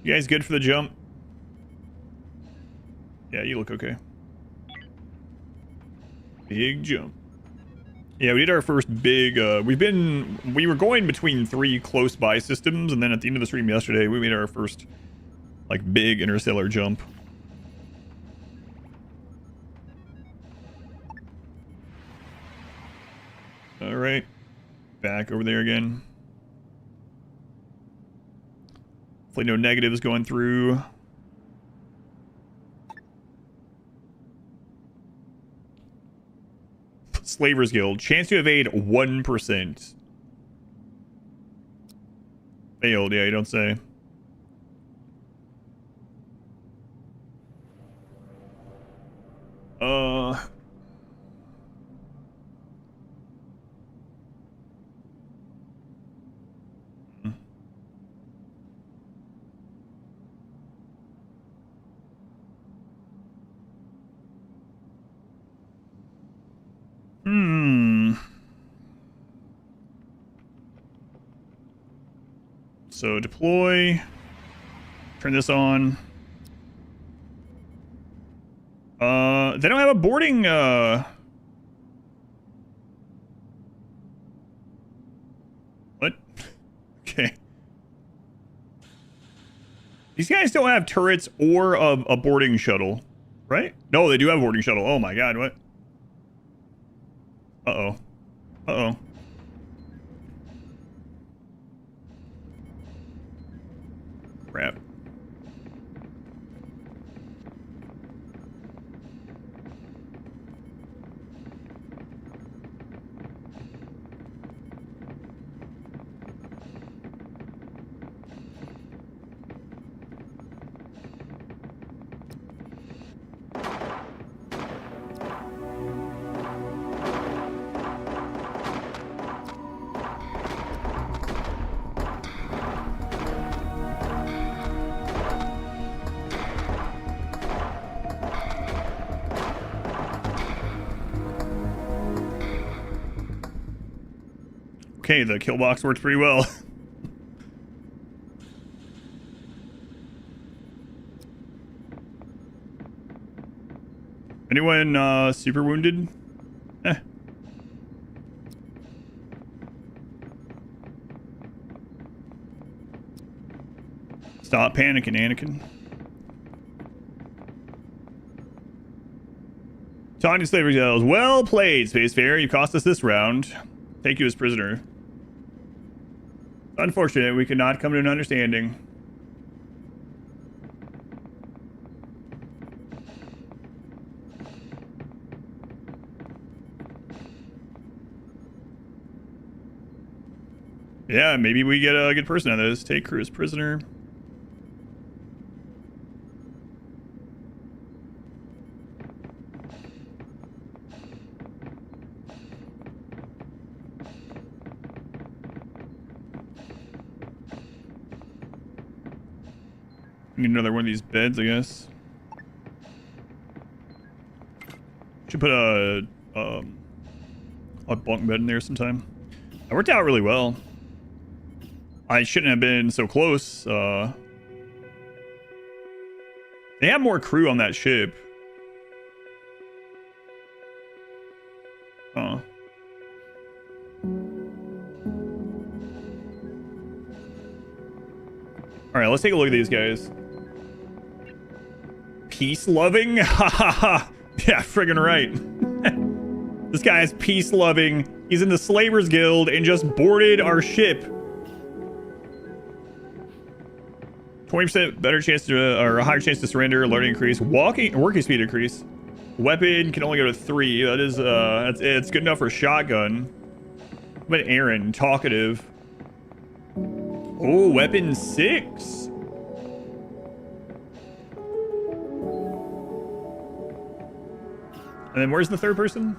Speaker 1: You guys good for the jump? Yeah, you look okay. Big jump. Yeah, we did our first big, we were going between 3 close by systems, and then at the end of the stream yesterday, we made our first, like, big interstellar jump. Alright. back over there again. Hopefully no negatives going through. Slavers Guild. Chance to evade 1%. Failed, yeah, you don't say. So deploy. Turn this on. They don't have a boarding, What? Okay. These guys don't have turrets or a boarding shuttle, right? No, they do have a boarding shuttle. Oh my god, what? Uh-oh. Uh-oh. Crap. Okay, the kill box works pretty well. Anyone super wounded? Stop panicking, Anakin. Talking to Slavers yells, well played, Spacefarer. You cost us this round. Take you as prisoner. Unfortunate, we could not come to an understanding. Yeah, maybe we get a good person out of this. Take crew as prisoner. Need another one of these beds, I guess. Should put a bunk bed in there sometime. That worked out really well. I shouldn't have been so close. They have more crew on that ship. Huh. Alright, let's take a look at these guys. Peace-loving? Ha ha ha! Yeah, friggin' right. This guy is peace-loving. He's in the Slavers Guild and just boarded our ship. 20% better chance to, or a higher chance to surrender, loading increase, working speed increase. Weapon can only go to 3. That is, it's good enough for a shotgun. But Aaron, talkative. Oh, weapon 6. And then where's the third person?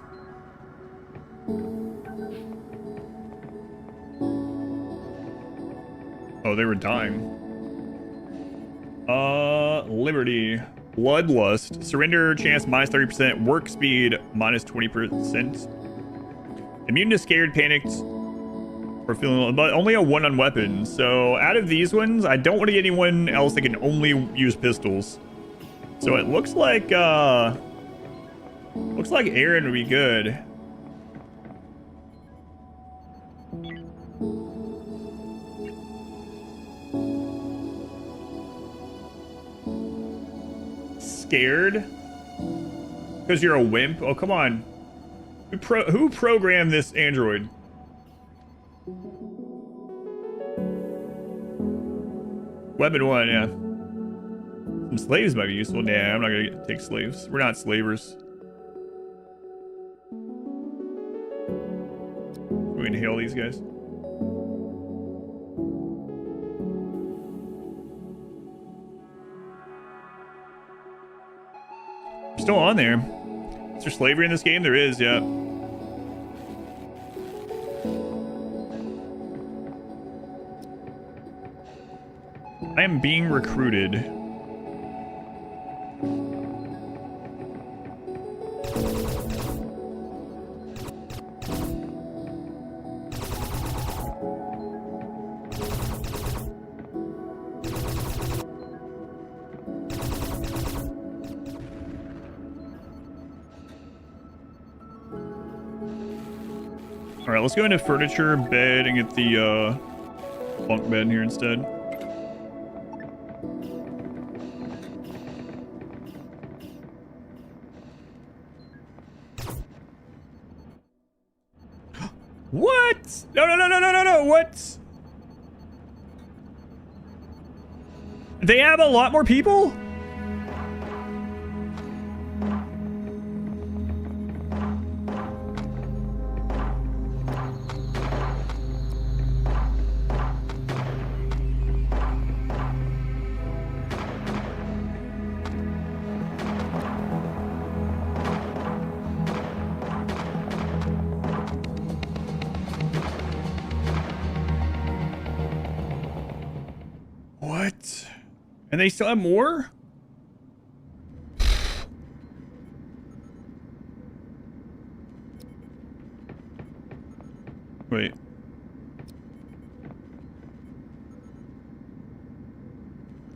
Speaker 1: Oh, they were dying. Liberty. Bloodlust. Surrender chance minus 30%. Work speed minus 20%. Immune to scared, panicked, or feeling, but only a 1 on weapon. So out of these ones, I don't want to get anyone else that can only use pistols. So it looks like Aaron would be good. Scared? Because you're a wimp? Oh, come on. Who programmed this android? Weapon 1, yeah. Some slaves might be useful. Nah, I'm not gonna take slaves. We're not slavers. We can hail these guys. We're still on there. Is there slavery in this game? There is, yeah. I am being recruited. All right, let's go into furniture, bed, and get the bunk bed here instead. What? No, what? They have a lot more people? What? And they still have more? Wait.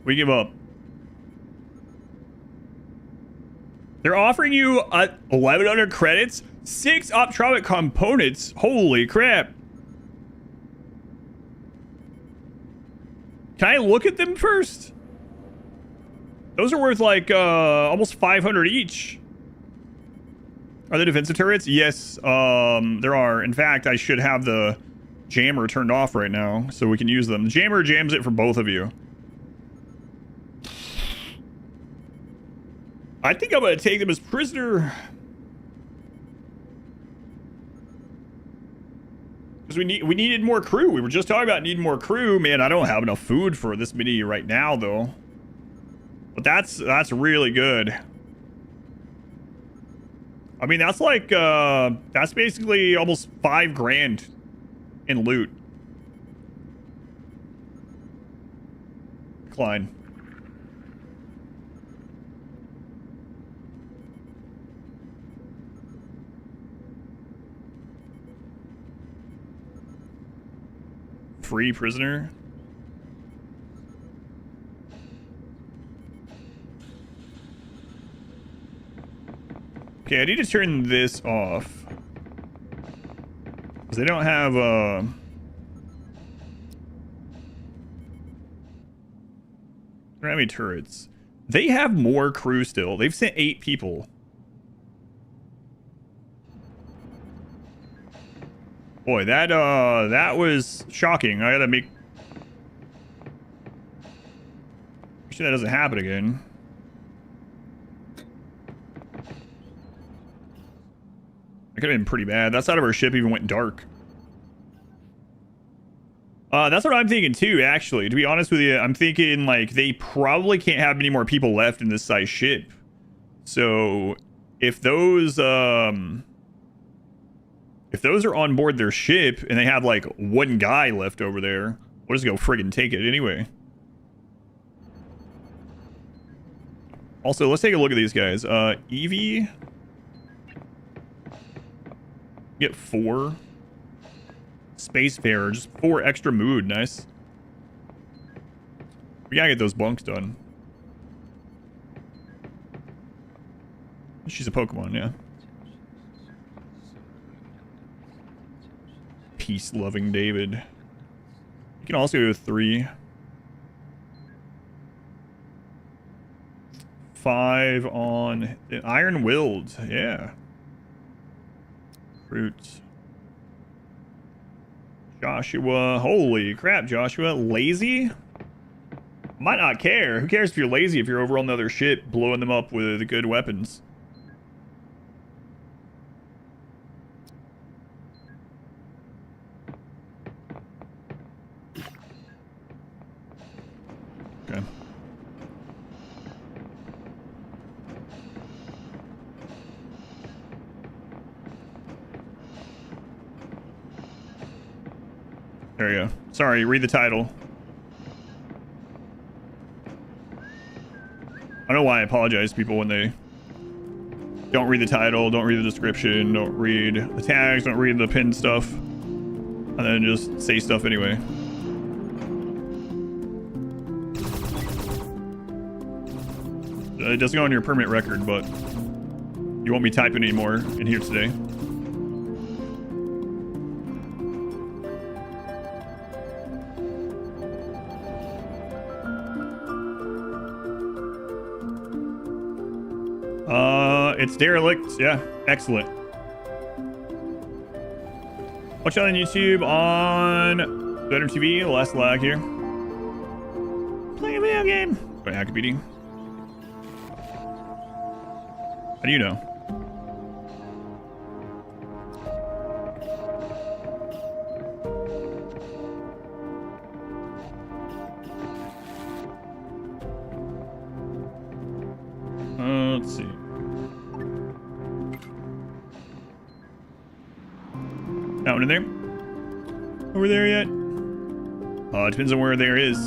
Speaker 1: We give up. They're offering you 1,100 credits, 6 optronic components. Holy crap. Can I look at them first? Those are worth like almost 500 each. Are they defensive turrets? Yes, there are. In fact, I should have the jammer turned off right now so we can use them. The jammer jams it for both of you. I think I'm gonna take them as prisoner. Because we needed more crew. We were just talking about needing more crew. Man, I don't have enough food for this many right now though. But that's really good. I mean, that's like that's basically almost 5 grand in loot. Decline. Free prisoner. Okay, I need to turn this off. Because they don't have, they don't have any turrets. They have more crew still. They've sent 8 people. Boy, that was shocking. I gotta make sure that doesn't happen again. That could have been pretty bad. That side of our ship even went dark. That's what I'm thinking too, actually. To be honest with you, I'm thinking like they probably can't have any more people left in this size ship. So if those are on board their ship and they have like 1 guy left over there, we'll just go friggin' take it anyway. Also, let's take a look at these guys. Evie. Get 4. Spacefarer, just 4 extra mood. Nice. We gotta get those bunks done. She's a Pokemon, yeah. Peace-loving David. You can also go with 3. 5 on Iron-Willed, yeah. Fruits. Joshua. Holy crap, Joshua. Lazy? Might not care. Who cares if you're lazy if you're over on the other ship blowing them up with good weapons? Okay. There you go. Sorry, read the title. I don't know why I apologize to people when they don't read the title, don't read the description, don't read the tags, don't read the pinned stuff, and then just say stuff anyway. It doesn't go on your permanent record, but you won't be typing anymore in here today. It's Derelict. Yeah, excellent. Watch on YouTube on Better TV. Less lag here. Playing a video game. By hack beating. How do you know? Let's see. That one in there? Over there yet? It depends on where there is.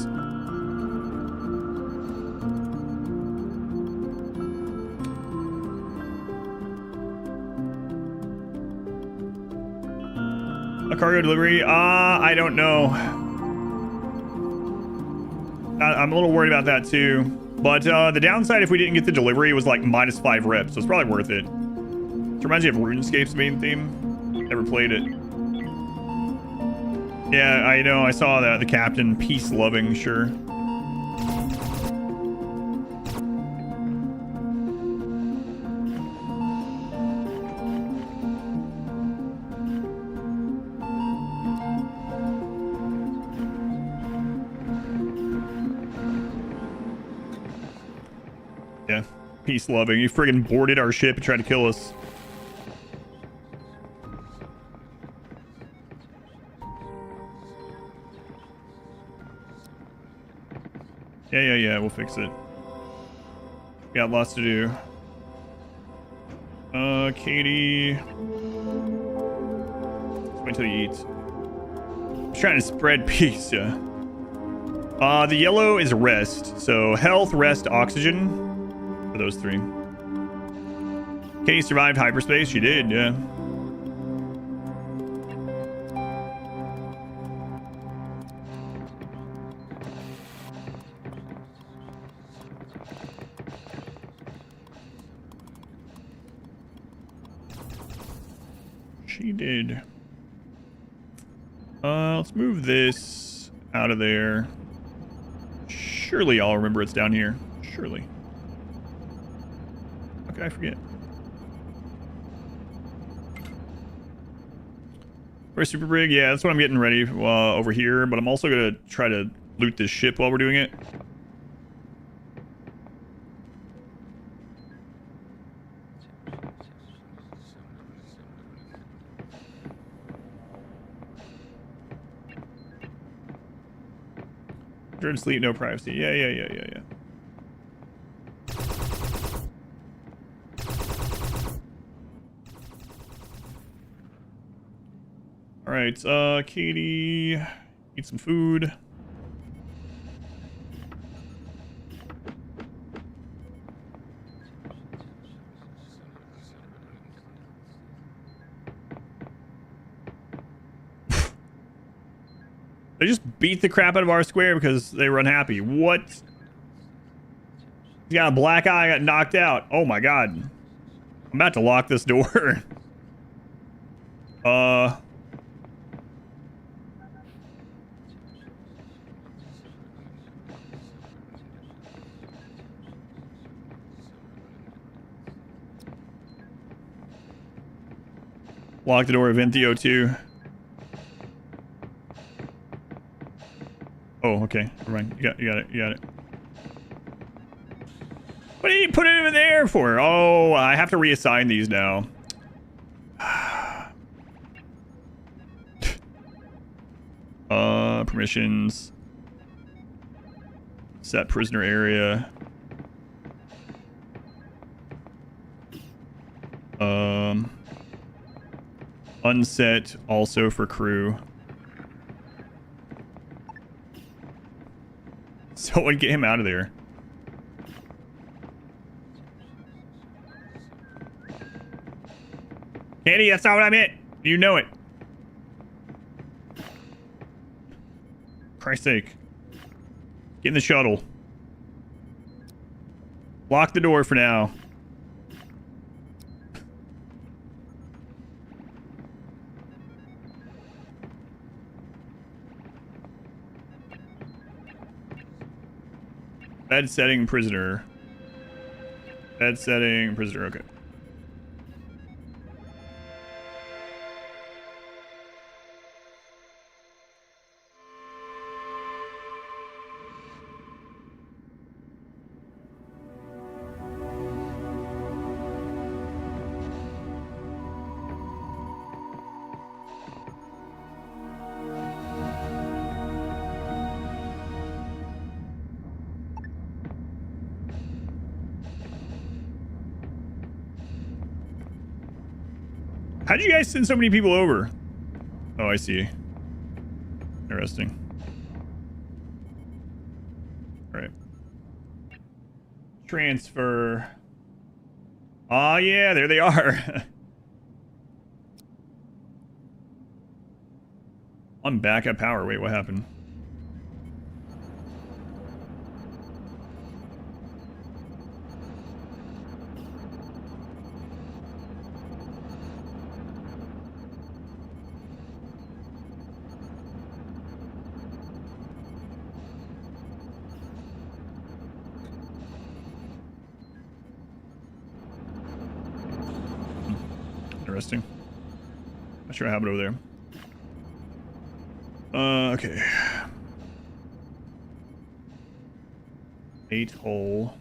Speaker 1: A cargo delivery? I don't know. I'm a little worried about that too. But the downside if we didn't get the delivery was like -5 reps, so it's probably worth it. It reminds me of RuneScape's main theme. Never played it. Yeah, I know. I saw that. The captain, peace-loving, sure. Yeah, peace-loving. You friggin' boarded our ship and tried to kill us. Yeah, we'll fix it. We got lots to do. Katie. Just wait till you eat. I'm trying to spread peace, yeah. The yellow is rest. So health, rest, oxygen. For those three. Katie survived hyperspace. She did, yeah. She did. Let's move this out of there. Surely I'll remember it's down here. Surely. How could I forget? Where's Super Brig? Yeah, that's what I'm getting ready over here, but I'm also going to try to loot this ship while we're doing it. During sleep, no privacy. Yeah. All right, Katie, eat some food. They just beat the crap out of our square because they were unhappy. What? He's got a black eye, got knocked out. Oh my god. I'm about to lock this door. Lock the door, event the O2. Oh, okay. Never mind. You got it. You got it. What did you put it in there for? Oh, I have to reassign these now. Permissions. Set prisoner area. Unset also for crew. Someone get him out of there. Candy, that's not what I meant. You know it. Christ's sake. Get in the shuttle. Lock the door for now. Bed setting prisoner. Bed setting prisoner, okay. How'd you guys send so many people over? Oh, I see. Interesting. All right. Transfer. Oh, yeah, there they are. On backup power. Wait, what happened? Interesting. Not sure what happened over there. Okay. 8 hole.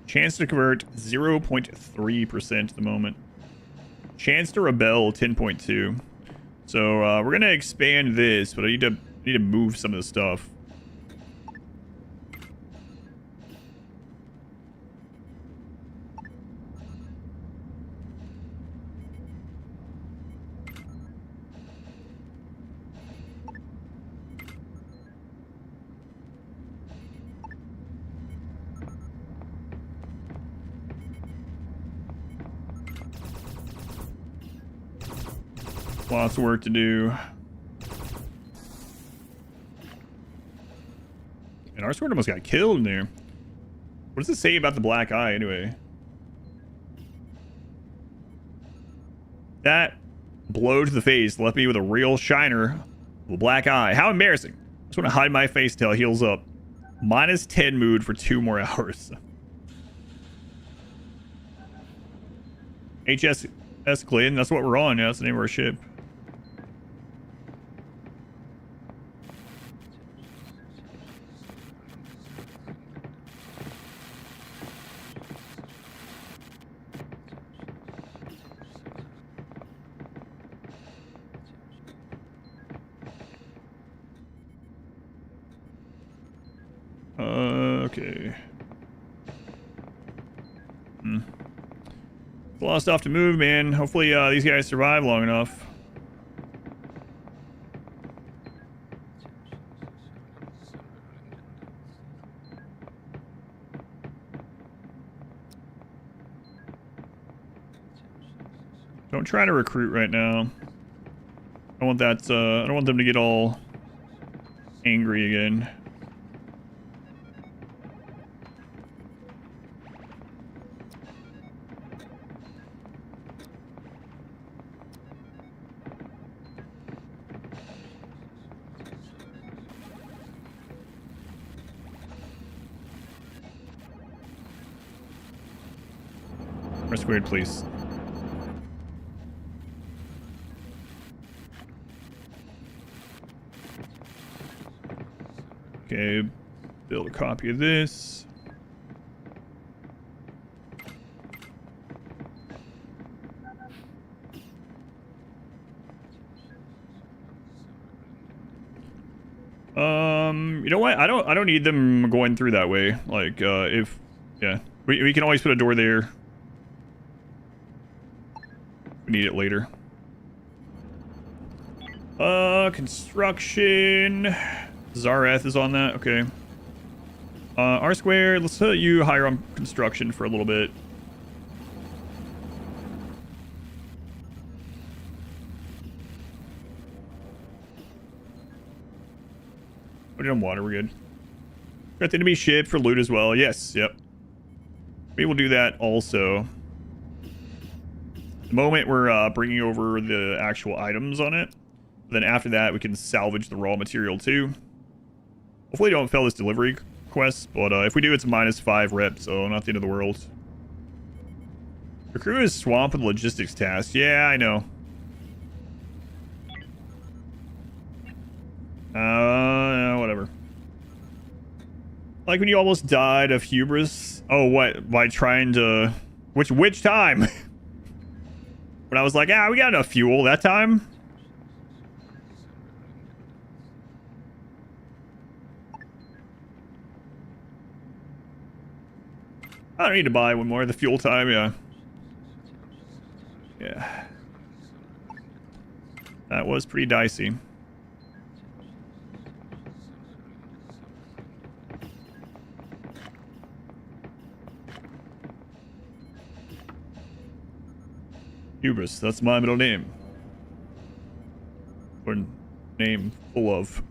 Speaker 1: Chance to convert 0.3% at the moment. Chance to rebel 10.2. So we're gonna expand this, but I need to move some of the stuff. Lots of work to do. And our sword almost got killed in there. What does it say about the black eye anyway? That blow to the face left me with a real shiner of a black eye. How embarrassing. I just want to hide my face till it heals up. -10 mood for 2 more hours. HSS Glynn, that's what we're on. Yeah, that's the name of our ship. Okay. A lot of stuff to move, man. Hopefully these guys survive long enough. Don't try to recruit right now. I want that. I don't want them to get all angry again. R squared, please. Okay, build a copy of this. You know what? I don't need them going through that way. Like, if, yeah, we can always put a door there. We need it later. Construction. Zareth is on that. Okay. R squared. Let's let you hire on construction for a little bit. Put it on water. We're good. Got the enemy ship for loot as well. Yes. Yep. We will do that also. The moment we're bringing over the actual items on it. Then after that, we can salvage the raw material too. Hopefully don't fail this delivery quest, but if we do, it's -5 rep, so not the end of the world. The crew is swamped with logistics tasks. Yeah, I know. Whatever. Like when you almost died of hubris. Oh, what? By trying to... Which time? When I was like, we got enough fuel that time. I don't need to buy one more. The fuel time, yeah. Yeah. That was pretty dicey. Hubris, that's my middle name. Or name full of.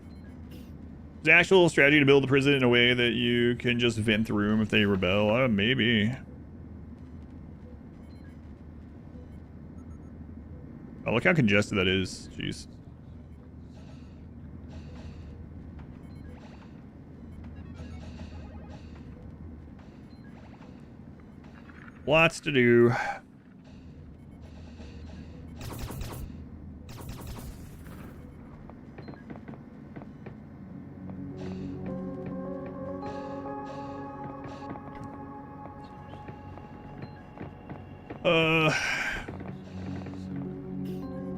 Speaker 1: Is the actual strategy to build the prison in a way that you can just vent the room if they rebel? Maybe. Oh, look how congested that is. Jeez. Lots to do.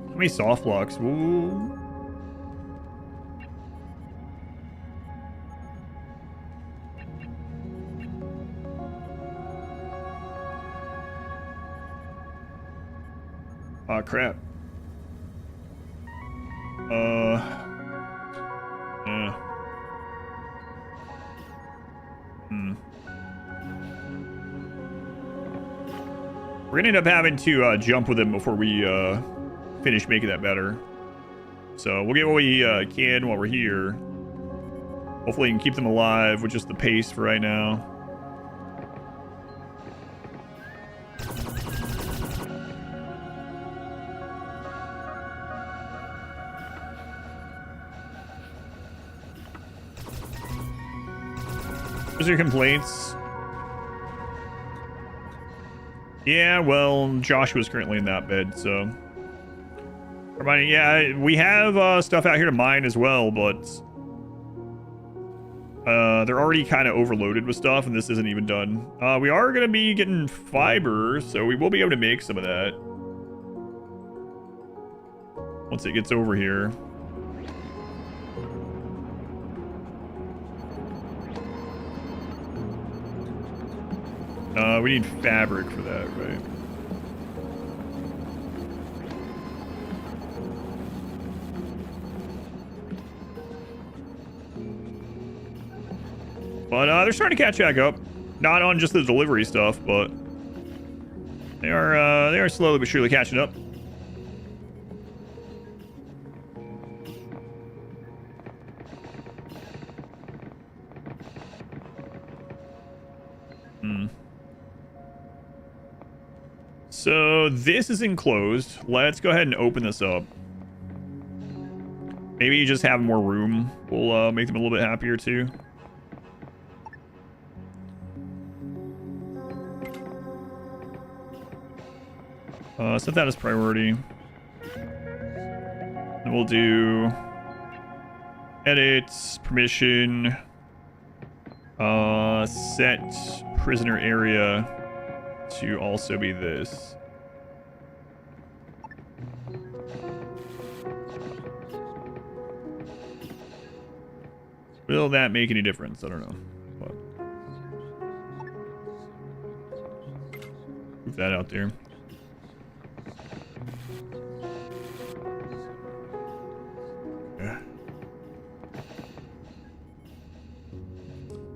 Speaker 1: How many soft blocks? Ooh. Oh, crap. Yeah. We're gonna end up having to jump with him before we finish making that better. So we'll get what we can while we're here. Hopefully we can keep them alive with just the pace for right now. What's your complaints? Yeah, well, Joshua's currently in that bed, so... Reminding, yeah, we have stuff out here to mine as well, but... they're already kind of overloaded with stuff, and this isn't even done. We are going to be getting fiber, so we will be able to make some of that. Once it gets over here. We need fabric for that, right? But they're starting to catch back up. Not on just the delivery stuff, but they are slowly but surely catching up. So this is enclosed. Let's go ahead and open this up. Maybe you just have more room. We'll make them a little bit happier too. Set that as priority. And we'll do edits, permission, set prisoner area to also be this. Will that make any difference? I don't know. But move that out there.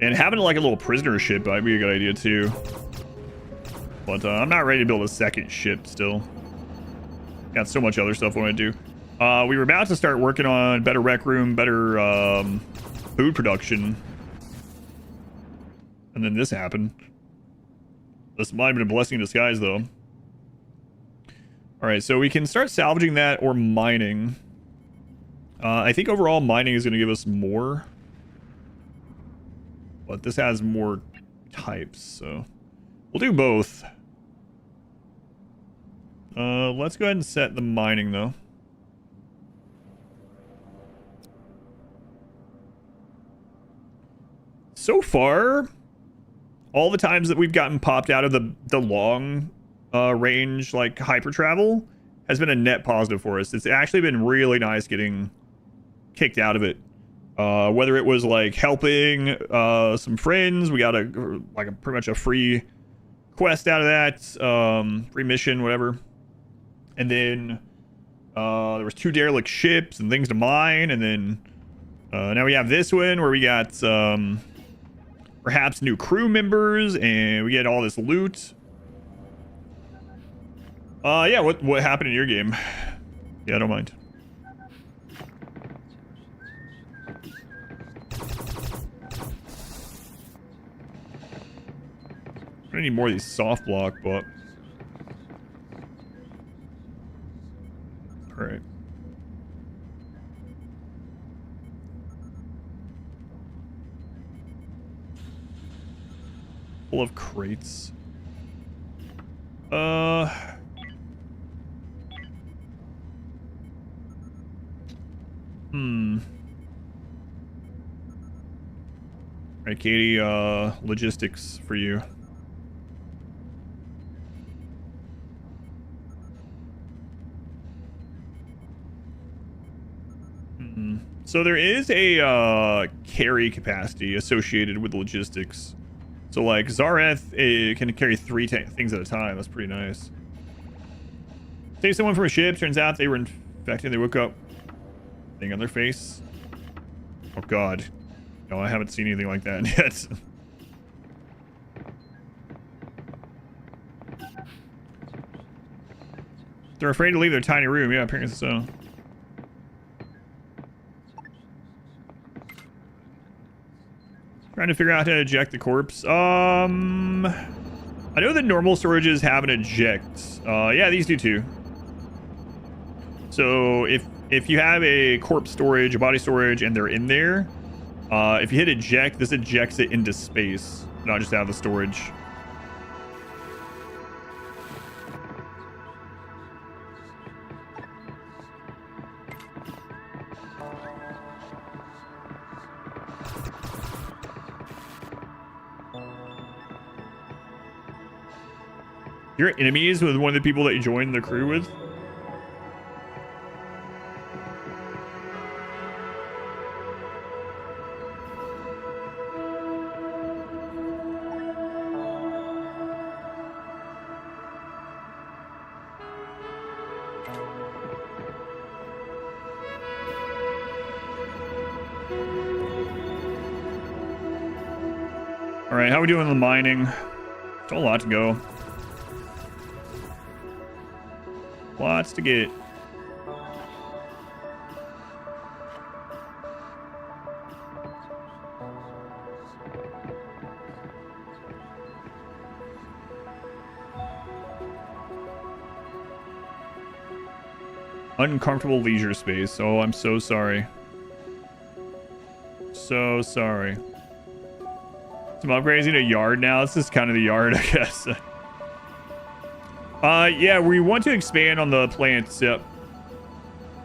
Speaker 1: And having like a little prisoner ship might be a good idea too. But I'm not ready to build a second ship still. Got so much other stuff I want to do. We were about to start working on better rec room, better food production. And then this happened. This might have been a blessing in disguise though. Alright, so we can start salvaging that or mining. I think overall mining is going to give us more. But this has more types, so we'll do both. Let's go ahead and set the mining, though. So far, all the times that we've gotten popped out of the long range, like, hyper travel, has been a net positive for us. It's actually been really nice getting kicked out of it. Whether it was like helping some friends, we got pretty much a free quest out of that, free mission, whatever. And then there was 2 derelict ships and things to mine, and then now we have this one where we got perhaps new crew members, and we get all this loot. Yeah, what happened in your game? Yeah, I don't mind. I need more of these soft block, but all right. Full of crates. All right, Katie, logistics for you. So there is a carry capacity associated with logistics. So like Zareth can carry 3 things at a time. That's pretty nice. Save someone from a ship. Turns out they were infected. They woke up thing on their face. Oh god. No, I haven't seen anything like that yet. They're afraid to leave their tiny room. Yeah, apparently so. Trying to figure out how to eject the corpse. I know that normal storages have an eject. Yeah, these do too. So if you have a corpse storage, a body storage, and they're in there, if you hit eject, this ejects it into space, not just out of the storage. You're enemies with one of the people that you joined the crew with? Alright, how are we doing on the mining? Still a lot to go. Lots to get. Uncomfortable leisure space. Oh, I'm so sorry. So sorry. Some upgrades in a yard now. This is kind of the yard, I guess. Yeah, we want to expand on the plants. Yep.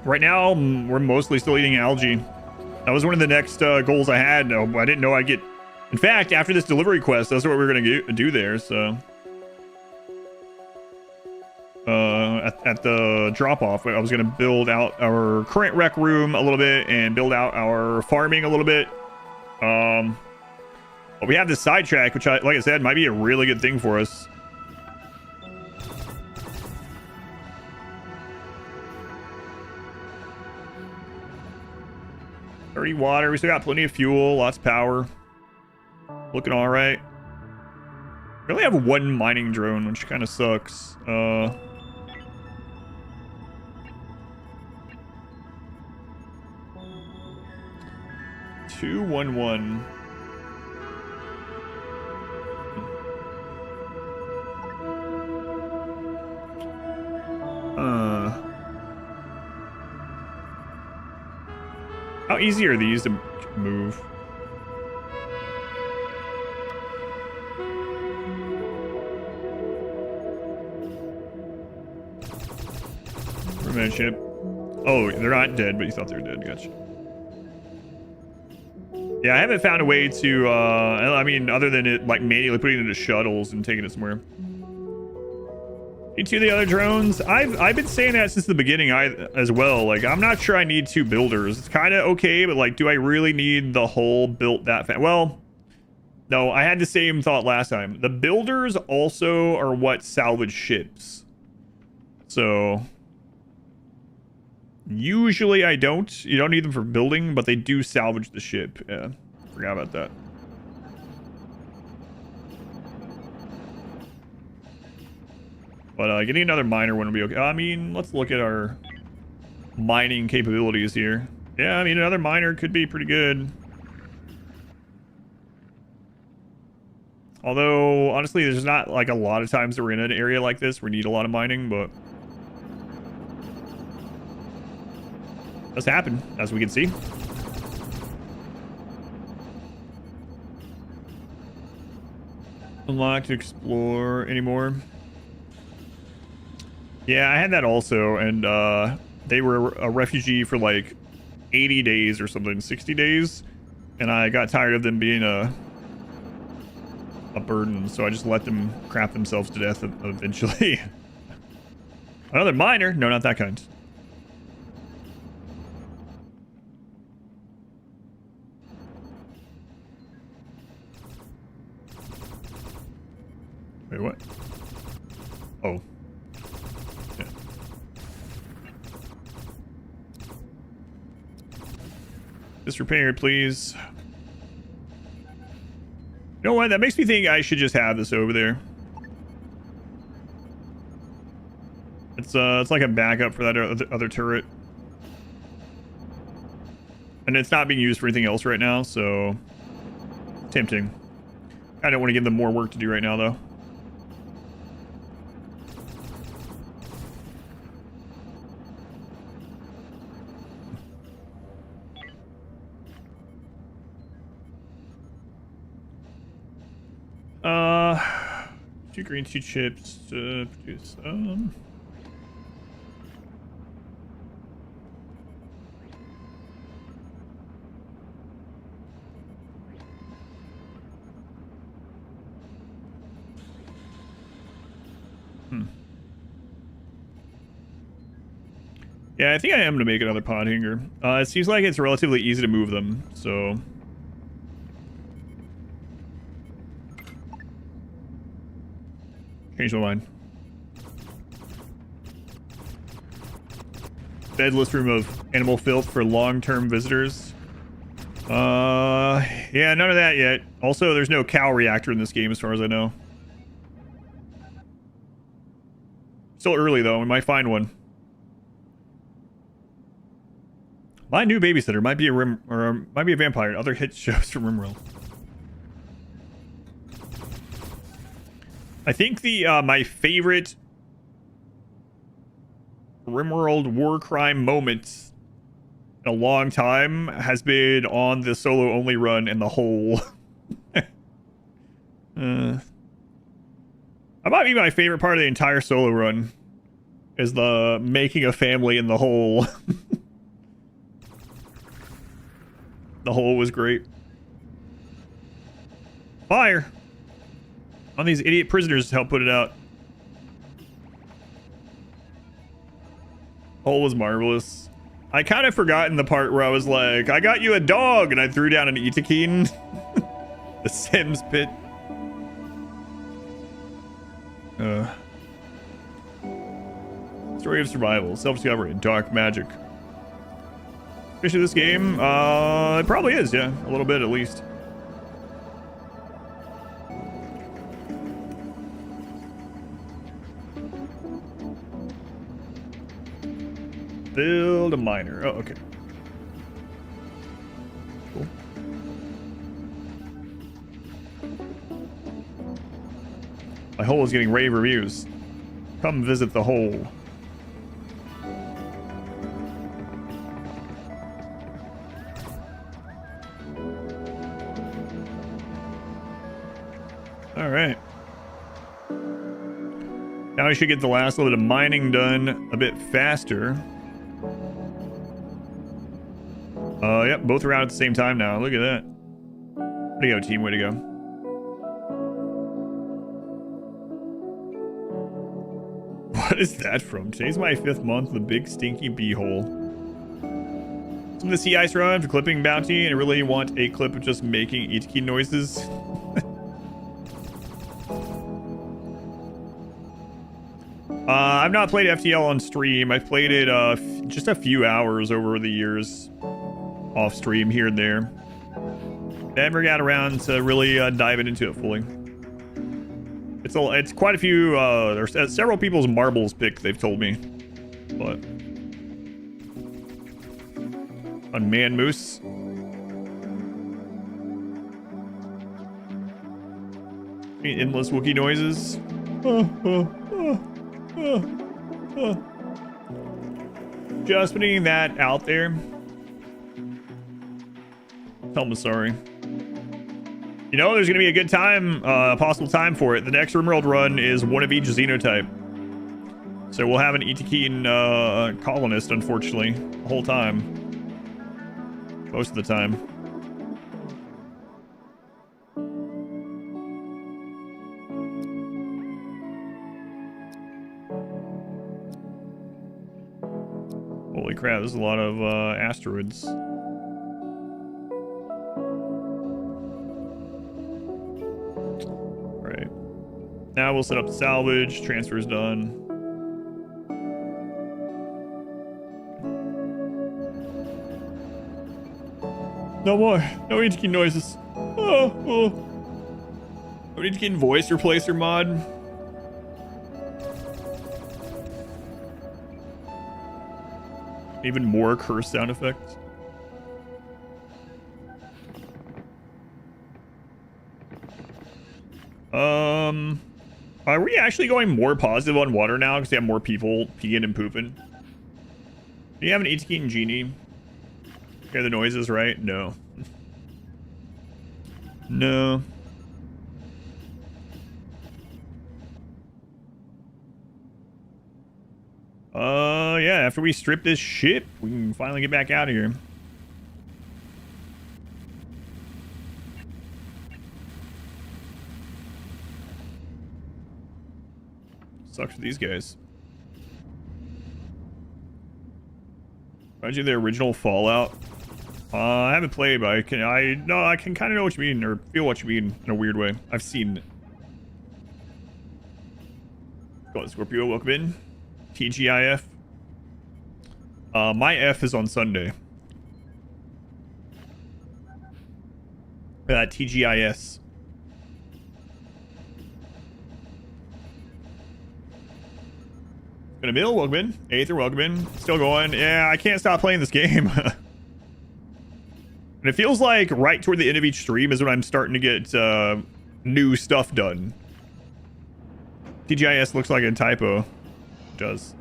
Speaker 1: Right now, we're mostly still eating algae. That was one of the next goals I had. I didn't know I'd get... In fact, after this delivery quest, that's what we were going to do there, so... At the drop-off, I was going to build out our current rec room a little bit and build out our farming a little bit. But we have this sidetrack, which, like I said, might be a really good thing for us. Dirty water. We still got plenty of fuel, lots of power. Looking all right. We only have one mining drone, which kind of sucks. 211. How easy are these to move? Revenge ship. Oh, they're not dead, but you thought they were dead. Gotcha. Yeah, I haven't found a way to, I mean, other than it, like, manually putting it into shuttles and taking it somewhere. Need 2 of the other drones. I've been saying that since the beginning as well. Like, I'm not sure I need 2 builders. It's kind of okay, but, like, do I really need the whole built that fast? Well, no, I had the same thought last time. The builders also are what salvage ships. So... usually I don't. You don't need them for building, but they do salvage the ship. Yeah, forgot about that. But getting another miner wouldn't be okay. I mean, let's look at our mining capabilities here. Yeah, I mean, another miner could be pretty good. Although, honestly, there's not like a lot of times that we're in an area like this where we need a lot of mining, but... does happen, as we can see. Unlock to explore anymore. Yeah, I had that also, and they were a refugee for like 80 days or something, 60 days, and I got tired of them being a burden, so I just let them crap themselves to death eventually. Another miner? No, not that kind. Wait, what? Oh. Yeah. This repaired, please. You know what? That makes me think I should just have this over there. It's like a backup for that other turret. And it's not being used for anything else right now, so... tempting. I don't want to give them more work to do right now, though. Two green, 2 chips to produce some. Yeah, I think I am going to make another pod hanger. It seems like it's relatively easy to move them, so... change my mind. Bedless room of animal filth for long-term visitors. Yeah, none of that yet. Also, there's no cow reactor in this game as far as I know. Still early though, we might find one. My new babysitter might be a vampire. Other hit shows from RimWorld. I think the my favorite RimWorld war crime moment in a long time has been on the solo only run in the hole. That might be my favorite part of the entire solo run. Is the making a family in the hole. The hole was great. Fire! On these idiot prisoners to help put it out. Hole was marvelous. I kind of forgotten the part where I was like, I got you a dog, and I threw down an Itakine. The Sims pit. Story of survival, self-discovery, dark magic. Especially this game, it probably is, yeah. A little bit at least. Build a miner. Oh, okay. Cool. My hole is getting rave reviews. Come visit the hole. All right. Now I should get the last little bit of mining done a bit faster. Yep, both are out at the same time now. Look at that. Way to go, team. Way to go. What is that from? Today's my 5th month, the big stinky beehole. Some of the sea ice run for clipping bounty, and I really want a clip of just making Ichiki noises. I've not played FTL on stream. I've played it just a few hours over the years. Off stream here and there. Never got around to really diving into it fully. It's quite a few. There's several people's marbles picked. They've told me, but on Man Moose. Endless Wookiee noises. Just putting that out there. Tell me sorry. You know, there's going to be a good time, possible time for it. The next RimWorld run is one of each xenotype. So we'll have an Itakine colonist, unfortunately, the whole time. Most of the time. Holy crap, there's a lot of asteroids. Right. Now we'll set up the salvage. Transfer's done. No more. No Ichiki noises. No Ichiki voice replacer mod. Even more curse sound effects. Are we actually going more positive on water now because we have more people peeing and pooping? Do you have an Ichiki genie? Hear the noises, right? No. No. Yeah, after we strip this ship, we can finally get back out of here. Sucks for these guys. Reminds you of the original Fallout. I haven't played, but I can kind of know what you mean, or feel what you mean in a weird way. I've seen it. Go on, Scorpio, welcome in. TGIF. My F is on Sunday. TGIS. Gonna Mill, welcome in. Aether, welcome in. Still going. Yeah, I can't stop playing this game. And it feels like right toward the end of each stream is when I'm starting to get new stuff done. TGIS looks like a typo. It does.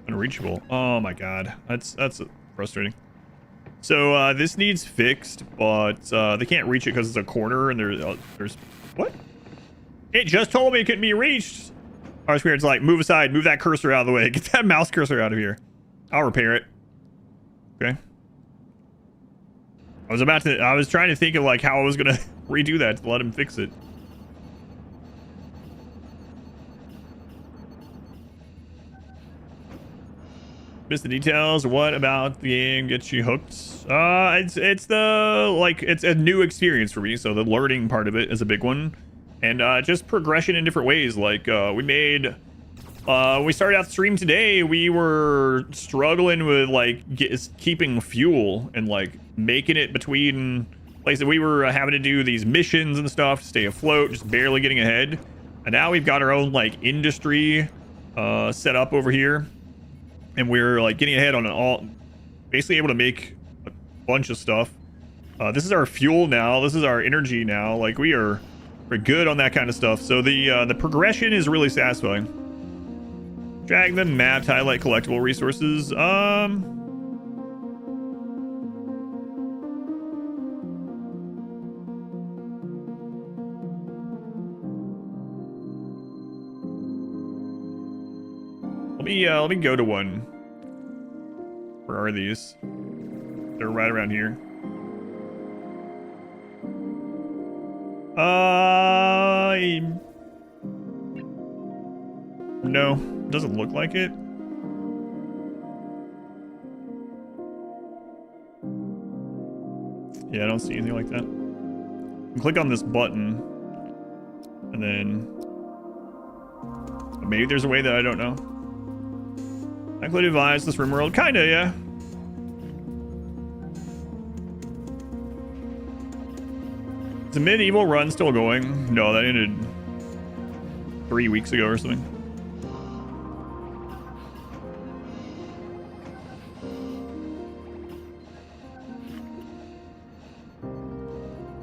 Speaker 1: Unreachable. Oh my god. That's frustrating. So this needs fixed, but they can't reach it because it's a corner and there's what? It just told me it couldn't be reached. Our spirit's like, move aside, move that cursor out of the way. Get that mouse cursor out of here. I'll repair it. Okay. I was trying to think of like how I was gonna redo that to let him fix it. Missed the details. What about the game gets you hooked? It's a new experience for me, so the learning part of it is a big one. And just progression in different ways. Like we started out the stream today, we were struggling with like keeping fuel and like making it between places. We were having to do these missions and stuff to stay afloat, just barely getting ahead. And now we've got our own like industry set up over here, and we're like getting ahead on basically able to make a bunch of stuff. This is our fuel now. This is our energy now. Like we're good on that kind of stuff. So the progression is really satisfying. Drag the map to highlight collectible resources. Let me go to one. Where are these? They're right around here. No, doesn't look like it. Yeah, I don't see anything like that. You can click on this button, and then maybe there's a way that I don't know. I could advise this RimWorld, kinda, yeah. Is the medieval run still going? No, that ended 3 weeks ago or something.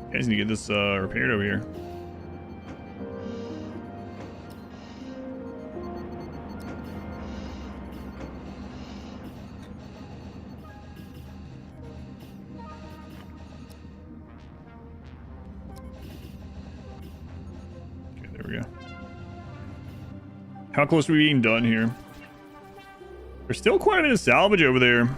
Speaker 1: I just need to get this repaired over here. Okay, there we go. How close are we being done here? There's still quite a bit of salvage over there.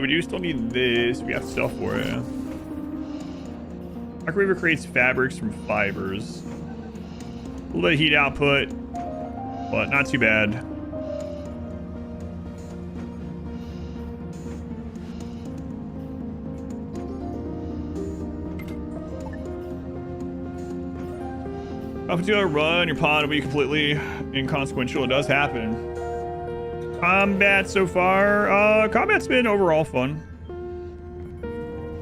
Speaker 1: We do still need this. We got stuff for it. Arc River creates fabrics from fibers. A little bit of heat output, but not too bad. Up to a run, your pod will be completely inconsequential. It does happen. Combat so far, combat's been overall fun.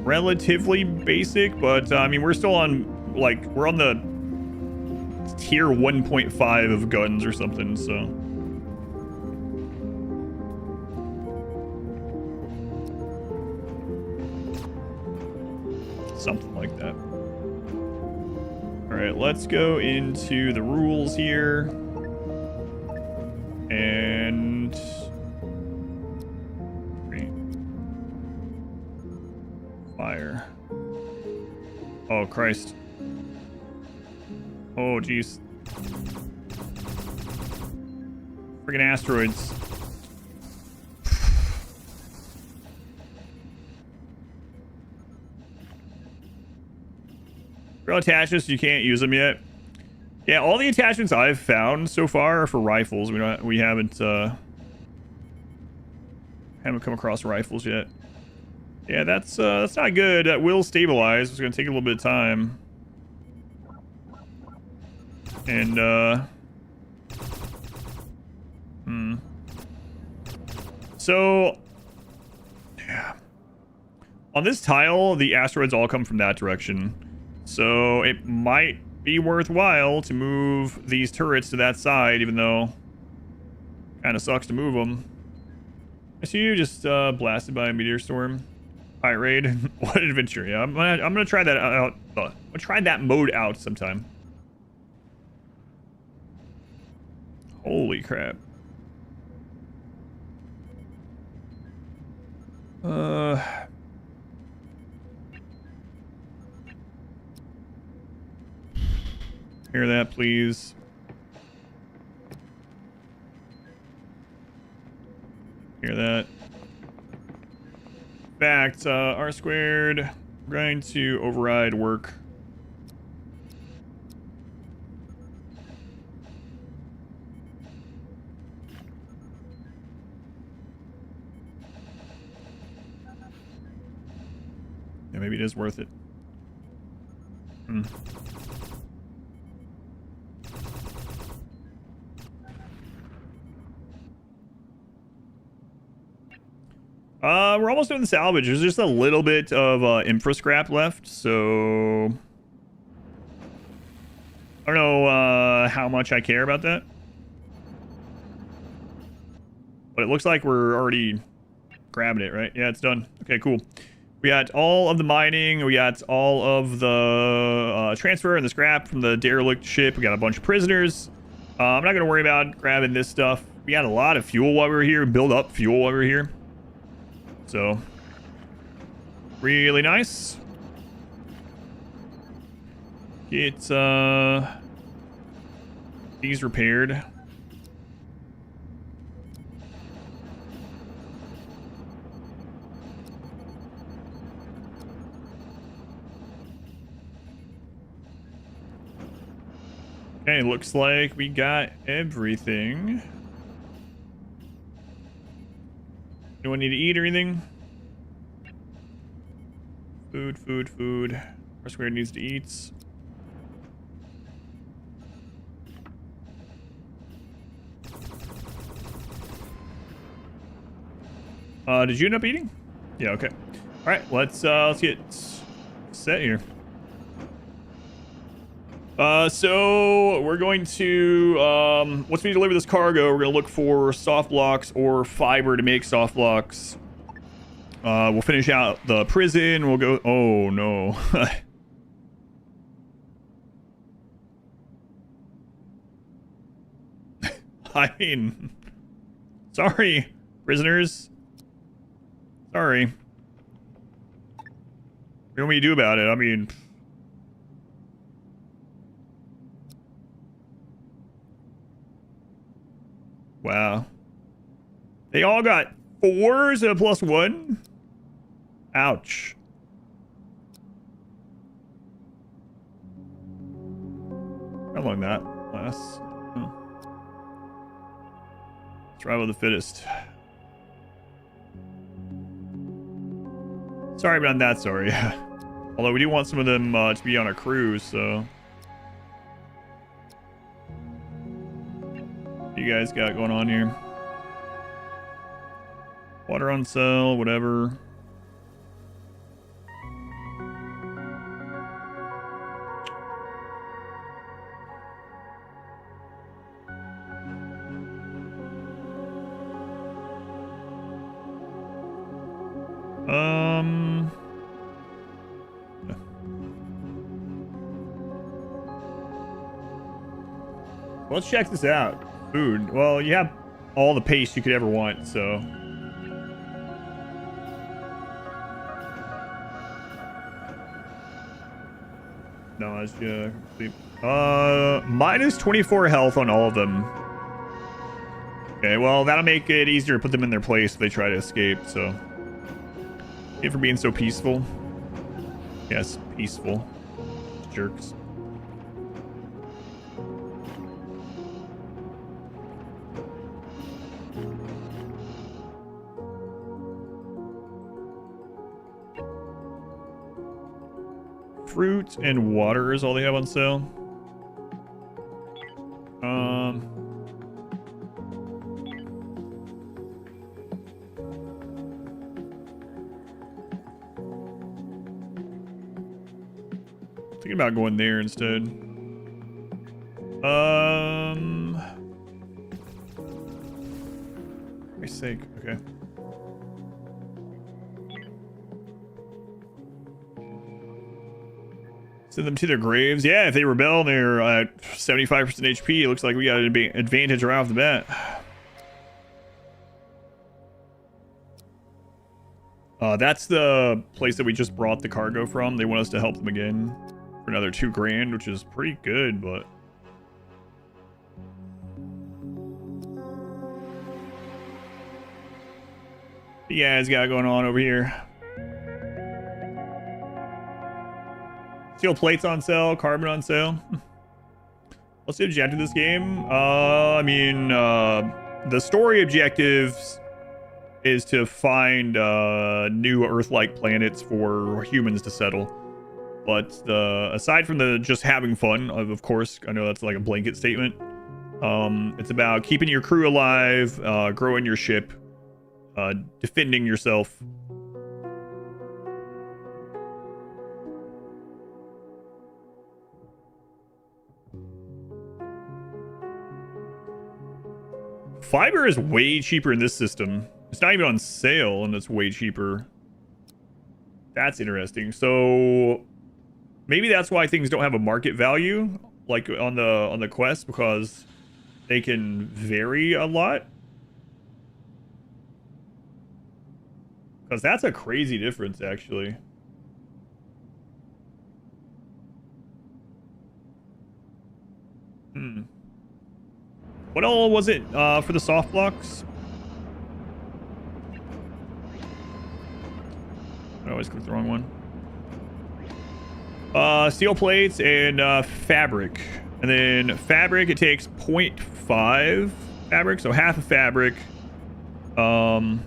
Speaker 1: Relatively basic, but I mean, we're still on, like, we're on the tier 1.5 of guns or something, so. Something like that. All right, let's go into the rules here. And fire. Oh Christ. Oh jeez. Friggin' asteroids. Real attachments, you can't use them yet. Yeah, all the attachments I've found so far are for rifles. We haven't come across rifles yet. Yeah, that's not good. That will stabilize. It's gonna take a little bit of time. And so yeah. On this tile, the asteroids all come from that direction. So it might be worthwhile to move these turrets to that side, even though kind of sucks to move them. I see you just blasted by a meteor storm. All right, raid. What adventure? Yeah, I'm gonna try that out. I'll try that mode out sometime. Holy crap. Hear that, please. Hear that. In fact, R squared. We're going to override work. Yeah, maybe it is worth it. We're almost doing the salvage. There's just a little bit of infra scrap left, so I don't know how much I care about that. But it looks like we're already grabbing it, right? Yeah, it's done. Okay, cool. We got all of the mining. We got all of the transfer and the scrap from the derelict ship. We got a bunch of prisoners. I'm not going to worry about grabbing this stuff. We got a lot of fuel while we were here. Build up fuel while we were here. So, really nice. Get these repaired. Okay, looks like we got everything. Anyone need to eat or anything? Food. R squared needs to eat. Did you end up eating? Yeah, okay. All right, let's get set here. So we're going to once we deliver this cargo, we're gonna look for soft blocks or fiber to make soft blocks. We'll finish out the prison. We'll go. Oh no. I mean, sorry, prisoners. Sorry. What do you want me to do about it? I mean. Wow. They all got 4s and a +1? Ouch. How long that lasts? Survival of the fittest. Sorry, but I'm not sorry. Although we do want some of them to be on a cruise, so... What you guys got going on here? Water on sale, whatever. Let's check this out. Food. Well, you have all the paste you could ever want, so. No, that's complete. Minus 24 health on all of them. Okay, well, that'll make it easier to put them in their place if they try to escape, so. Thank you for being so peaceful. Yes, peaceful. Jerks. Fruit and water is all they have on sale. Thinking about going there instead. For my sake, okay. Send them to their graves. Yeah, if they rebel and they're at 75% HP, it looks like we got an advantage right off the bat. That's the place that we just brought the cargo from. They want us to help them again for another 2 grand, which is pretty good, but... yeah, it's got going on over here. Steel plates on sale, carbon on sale. What's the objective of this game? I mean, the story objectives is to find new Earth-like planets for humans to settle. But aside from the just having fun, of course, I know that's like a blanket statement. It's about keeping your crew alive, growing your ship, defending yourself. Fiber is way cheaper in this system. It's not even on sale, and it's way cheaper. That's interesting. So maybe that's why things don't have a market value, like on the quest, because they can vary a lot. Because that's a crazy difference, actually. What all was it for the soft blocks? I always click the wrong one. Steel plates and fabric. And then fabric, it takes 0.5 fabric, so half a fabric. And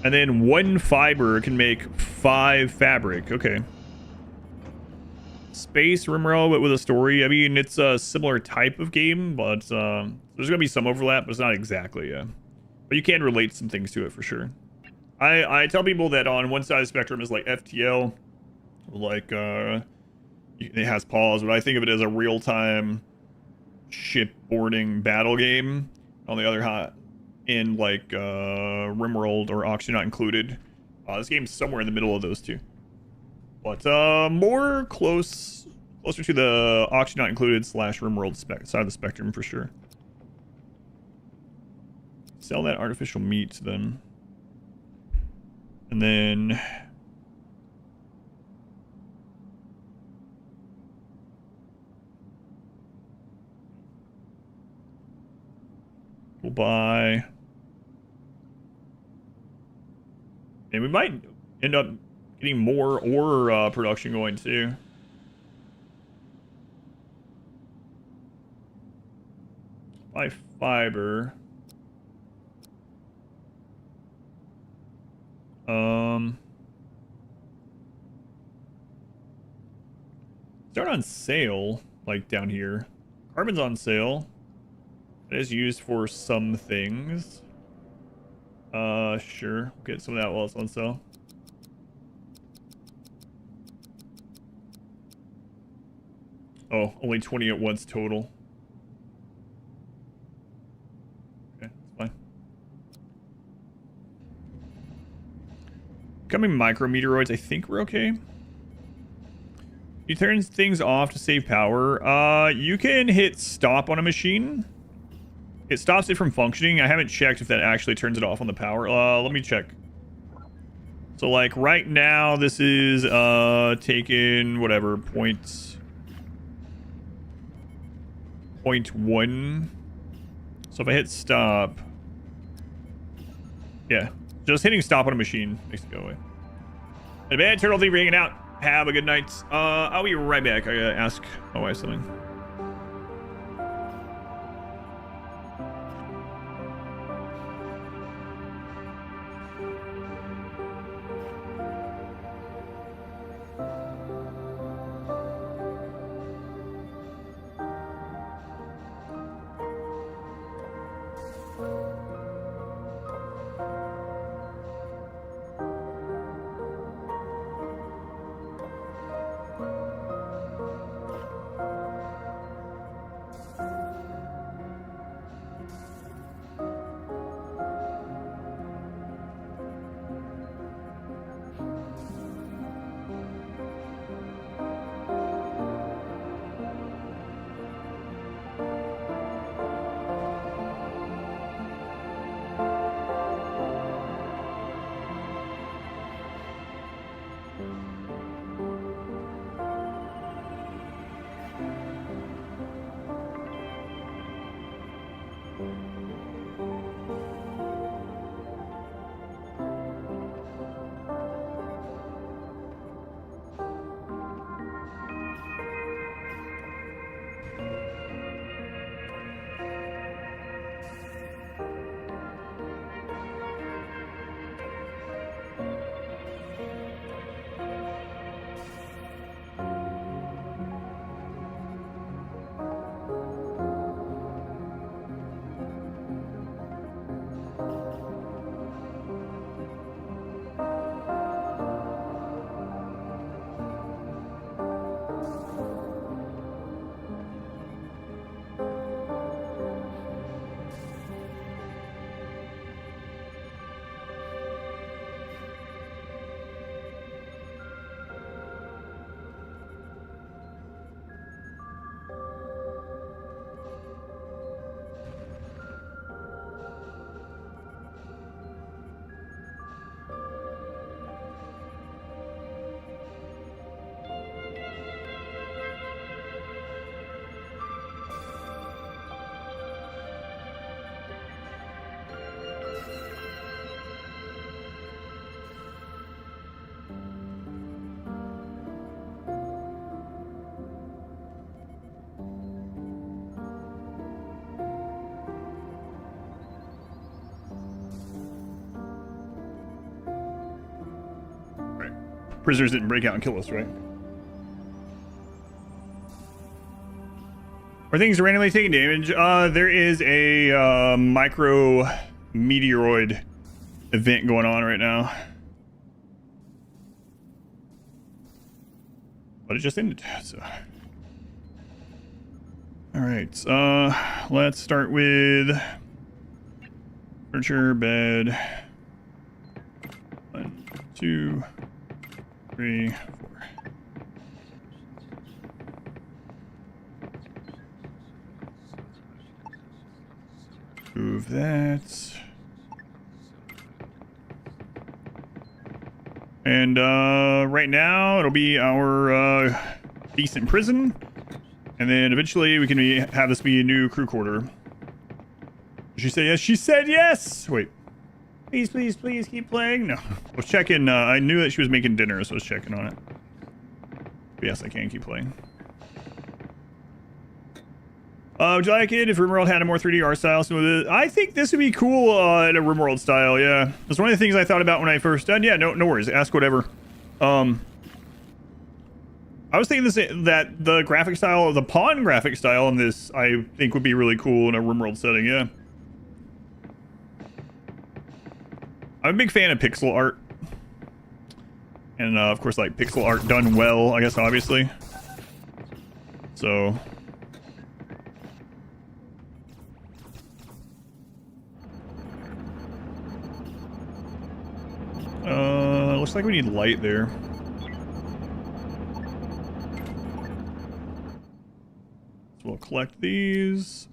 Speaker 1: then 1 fiber can make 5 fabric. Okay. Space RimWorld, but with a story. I mean, it's a similar type of game, but there's gonna be some overlap, but it's not exactly, yeah. But you can relate some things to it for sure. I tell people that on one side of the spectrum is like FTL, like it has pause, but I think of it as a real-time shipboarding battle game. On the other hand, in like RimWorld or Oxygen Not Included, this game's somewhere in the middle of those two. But more closer to the Oxygen Not Included / RimWorld side of the spectrum for sure. Sell that artificial meat then. And then we'll buy, and we might end up getting more ore production going too. Buy fiber. Start on sale, like down here. Carbon's on sale. It is used for some things. Sure. Get some of that while it's on sale. Oh, only 20 at once total. Okay, that's fine. Coming micrometeoroids, I think we're okay. You turn things off to save power. You can hit stop on a machine. It stops it from functioning. I haven't checked if that actually turns it off on the power. Let me check. So like right now, this is taking whatever .1. So if I hit stop, yeah, just hitting stop on a machine makes it go away. And bad turtle, thank you for hanging out. Have a good night. I'll be right back. I gotta ask my wife something. prisoners didn't break out and kill us, right? Are things randomly taking damage? There is a micro meteoroid event going on right now. But it just ended, so. Alright, let's start with furniture, bed. 1, 2, 3, 4. Move that. And right now it'll be our decent prison. And then eventually we can have this be a new crew quarter. Did she say yes? She said yes! Wait. Please, please, please keep playing. No. I was checking. I knew that she was making dinner, so I was checking on it. But yes, I can keep playing. Would you like it if RimWorld had a more 3D art style? So I think this would be cool in a RimWorld style, yeah. That's one of the things I thought about when I first done. Yeah, no worries. Ask whatever. I was thinking that the graphic style, the pawn graphic style in this, I think would be really cool in a RimWorld setting, yeah. I'm a big fan of pixel art. And of course, like pixel art done well, I guess, obviously. So... looks like we need light there. So we'll collect these.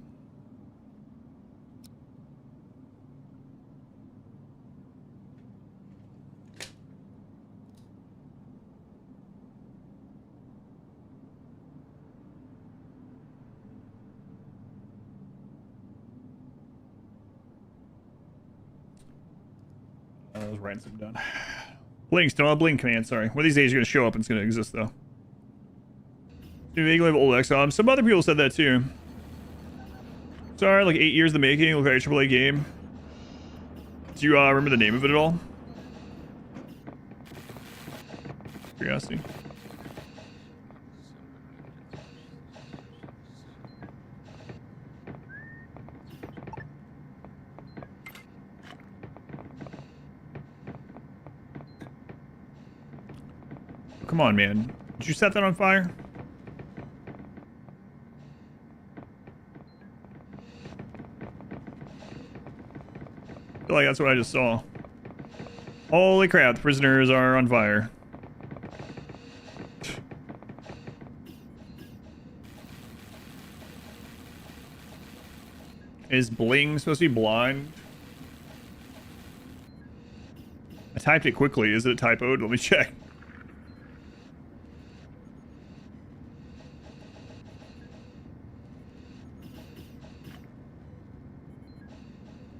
Speaker 1: I was writing some down. Blink, still a blink command, sorry. One of these days you're going to show up and it's going to exist, though. Do vaguely have old XCOM. Some other people said that, too. Sorry, like 8 years in the making. Look like a AAA game. Do you remember the name of it at all? Curiosity. Come on, man. Did you set that on fire? I feel like that's what I just saw. Holy crap, the prisoners are on fire. Is bling supposed to be blind? I typed it quickly. Is it typoed? Let me check.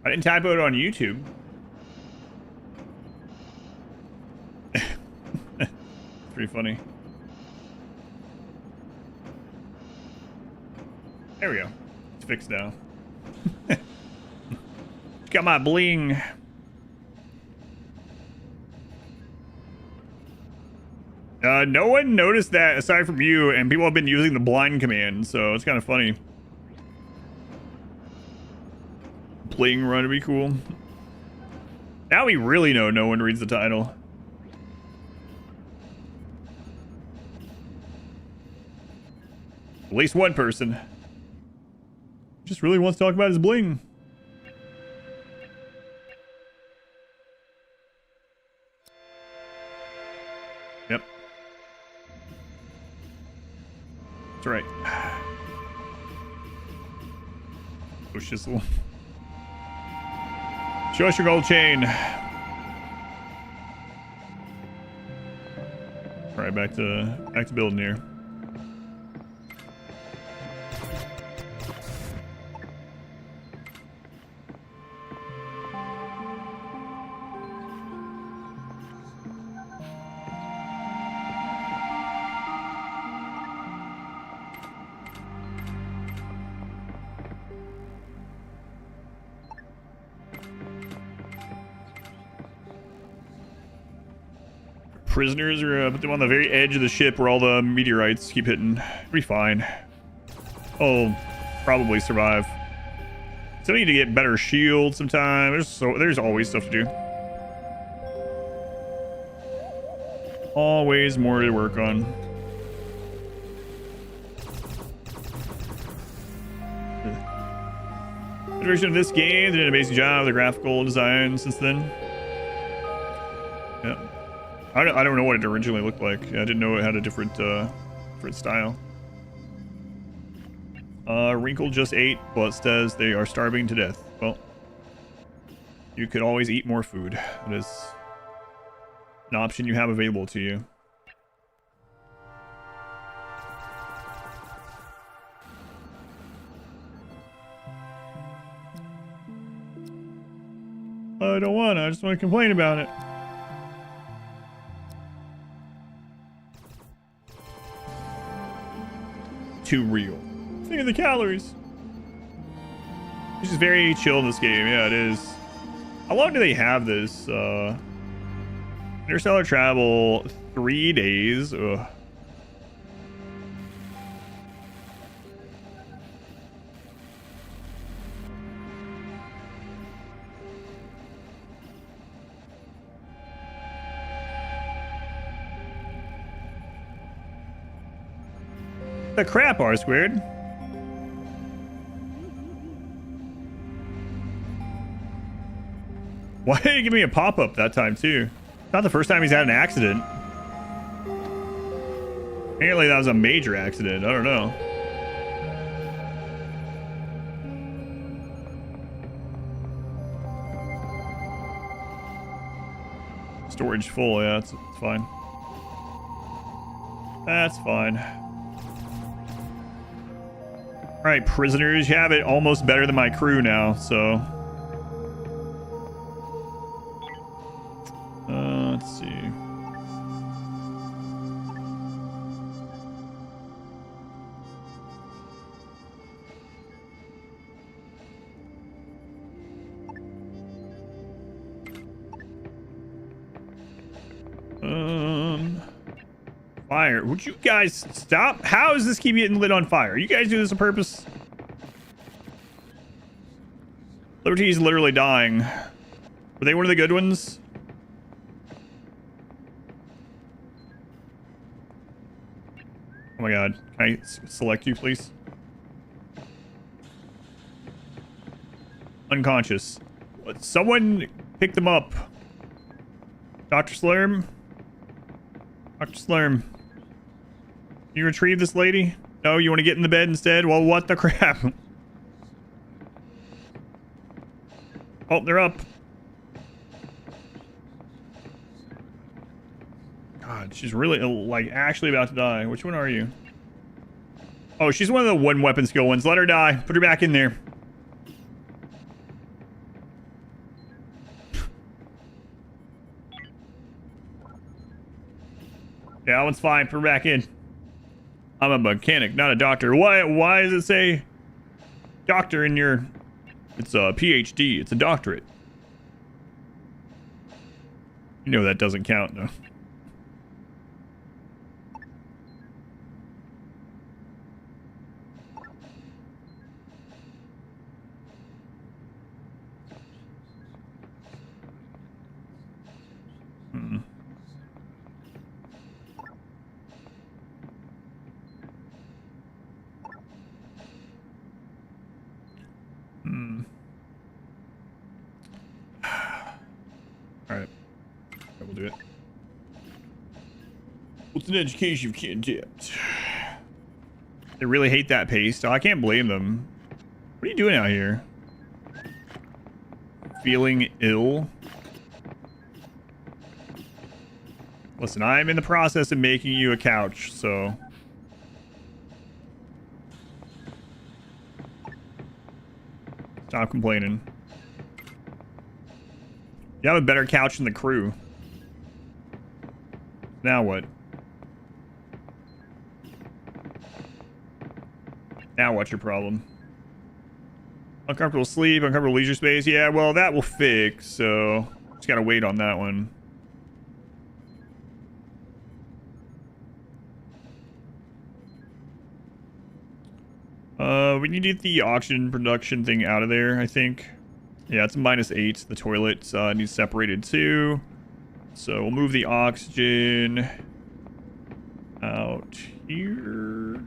Speaker 1: I didn't typo it on YouTube. Pretty funny. There we go. It's fixed now. Got my bling. No one noticed that aside from you, and people have been using the blind command, so it's kind of funny. Bling run would be cool. Now we really know no one reads the title. At least one person. Just really wants to talk about his bling. Yep. That's right. Oh, shizzle. Show us your gold chain. All right, back to building here. Prisoners are put them on the very edge of the ship where all the meteorites keep hitting. It'll be fine. Oh, probably survive. So we need to get better shield sometime. There's always stuff to do. Always more to work on. The version of this game did an amazing job with the graphical design since then. Yeah. I don't know what it originally looked like. I didn't know it had a different style. Wrinkle just ate, but says they are starving to death. Well, you could always eat more food. That is an option you have available to you. I don't want to. I just want to complain about it. Too real. Think of the calories. This is very chill in this game. Yeah, it is. How long do they have this? Interstellar travel 3 days. Ugh. The crap, R squared. Why did he give me a pop-up that time too? Not the first time he's had an accident. Apparently that was a major accident. I don't know. Storage full, yeah, it's fine. That's fine. Alright, prisoners, you have it almost better than my crew now, so... let's see. Fire. Would you guys stop? How does this keep getting lit on fire? You guys do this on purpose? Liberty's literally dying. Were they one of the good ones? Oh my god. Can I select you, please? Unconscious. Someone pick them up. Dr. Slurm? Dr. Slurm. You retrieve this lady? No, you want to get in the bed instead? Well, what the crap? Oh, they're up. God, she's really, like, actually about to die. Which one are you? Oh, she's one of the one weapon skill ones. Let her die. Put her back in there. Yeah, that one's fine. Put her back in. I'm a mechanic, not a doctor. Why does it say doctor in your... It's a PhD. It's a doctorate. You know that doesn't count, though. Alright. We'll do it. What's an education you can't get? They really hate that paste. Oh, I can't blame them. What are you doing out here? Feeling ill? Listen, I'm in the process of making you a couch, so... Stop complaining. You have a better couch than the crew. Now what? Now what's your problem? Uncomfortable sleep, uncomfortable leisure space. Yeah, well, that will fix, so... Just gotta wait on that one. We need to get the oxygen production thing out of there, I think. Yeah, it's -8. The toilet needs separated too. So we'll move the oxygen out here.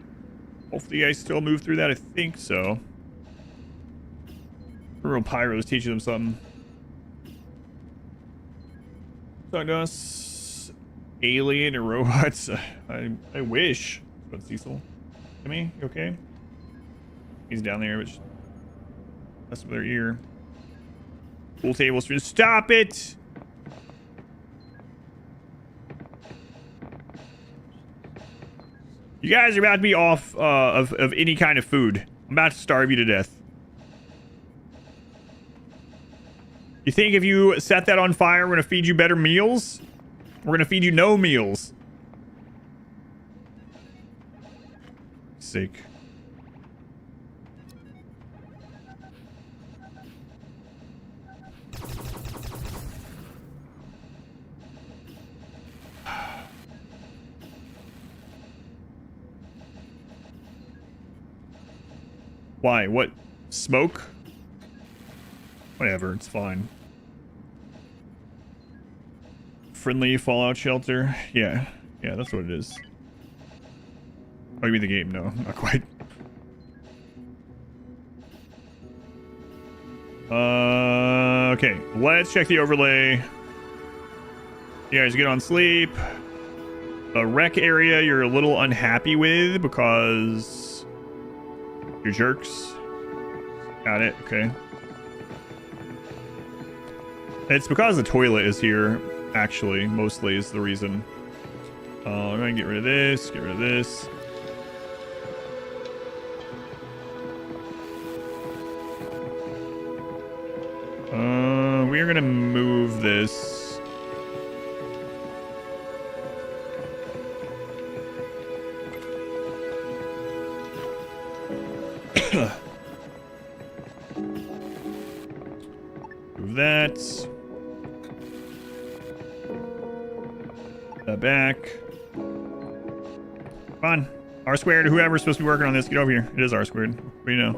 Speaker 1: Hopefully I still move through that. I think so. Real Pyro's teaching them something. Talk to us. Alien or robots. I wish. But Cecil. Timmy, you okay? He's down there, which messing with their ear. Pool tables. Stop it! You guys are about to be off of any kind of food. I'm about to starve you to death. You think if you set that on fire, we're going to feed you better meals? We're going to feed you no meals. Sick. Why? What? Smoke? Whatever, it's fine. Friendly fallout shelter? Yeah. Yeah, that's what it is. Oh, you mean the game? No, not quite. Okay. Let's check the overlay. You guys get on sleep. The rec area you're a little unhappy with because you're jerks. Got it. Okay. It's because the toilet is here, actually, mostly is the reason. I'm gonna get rid of this, get rid of this. We're gonna move this. Move that. That back. Come on. R squared, whoever's supposed to be working on this, get over here. It is R squared. What do you know?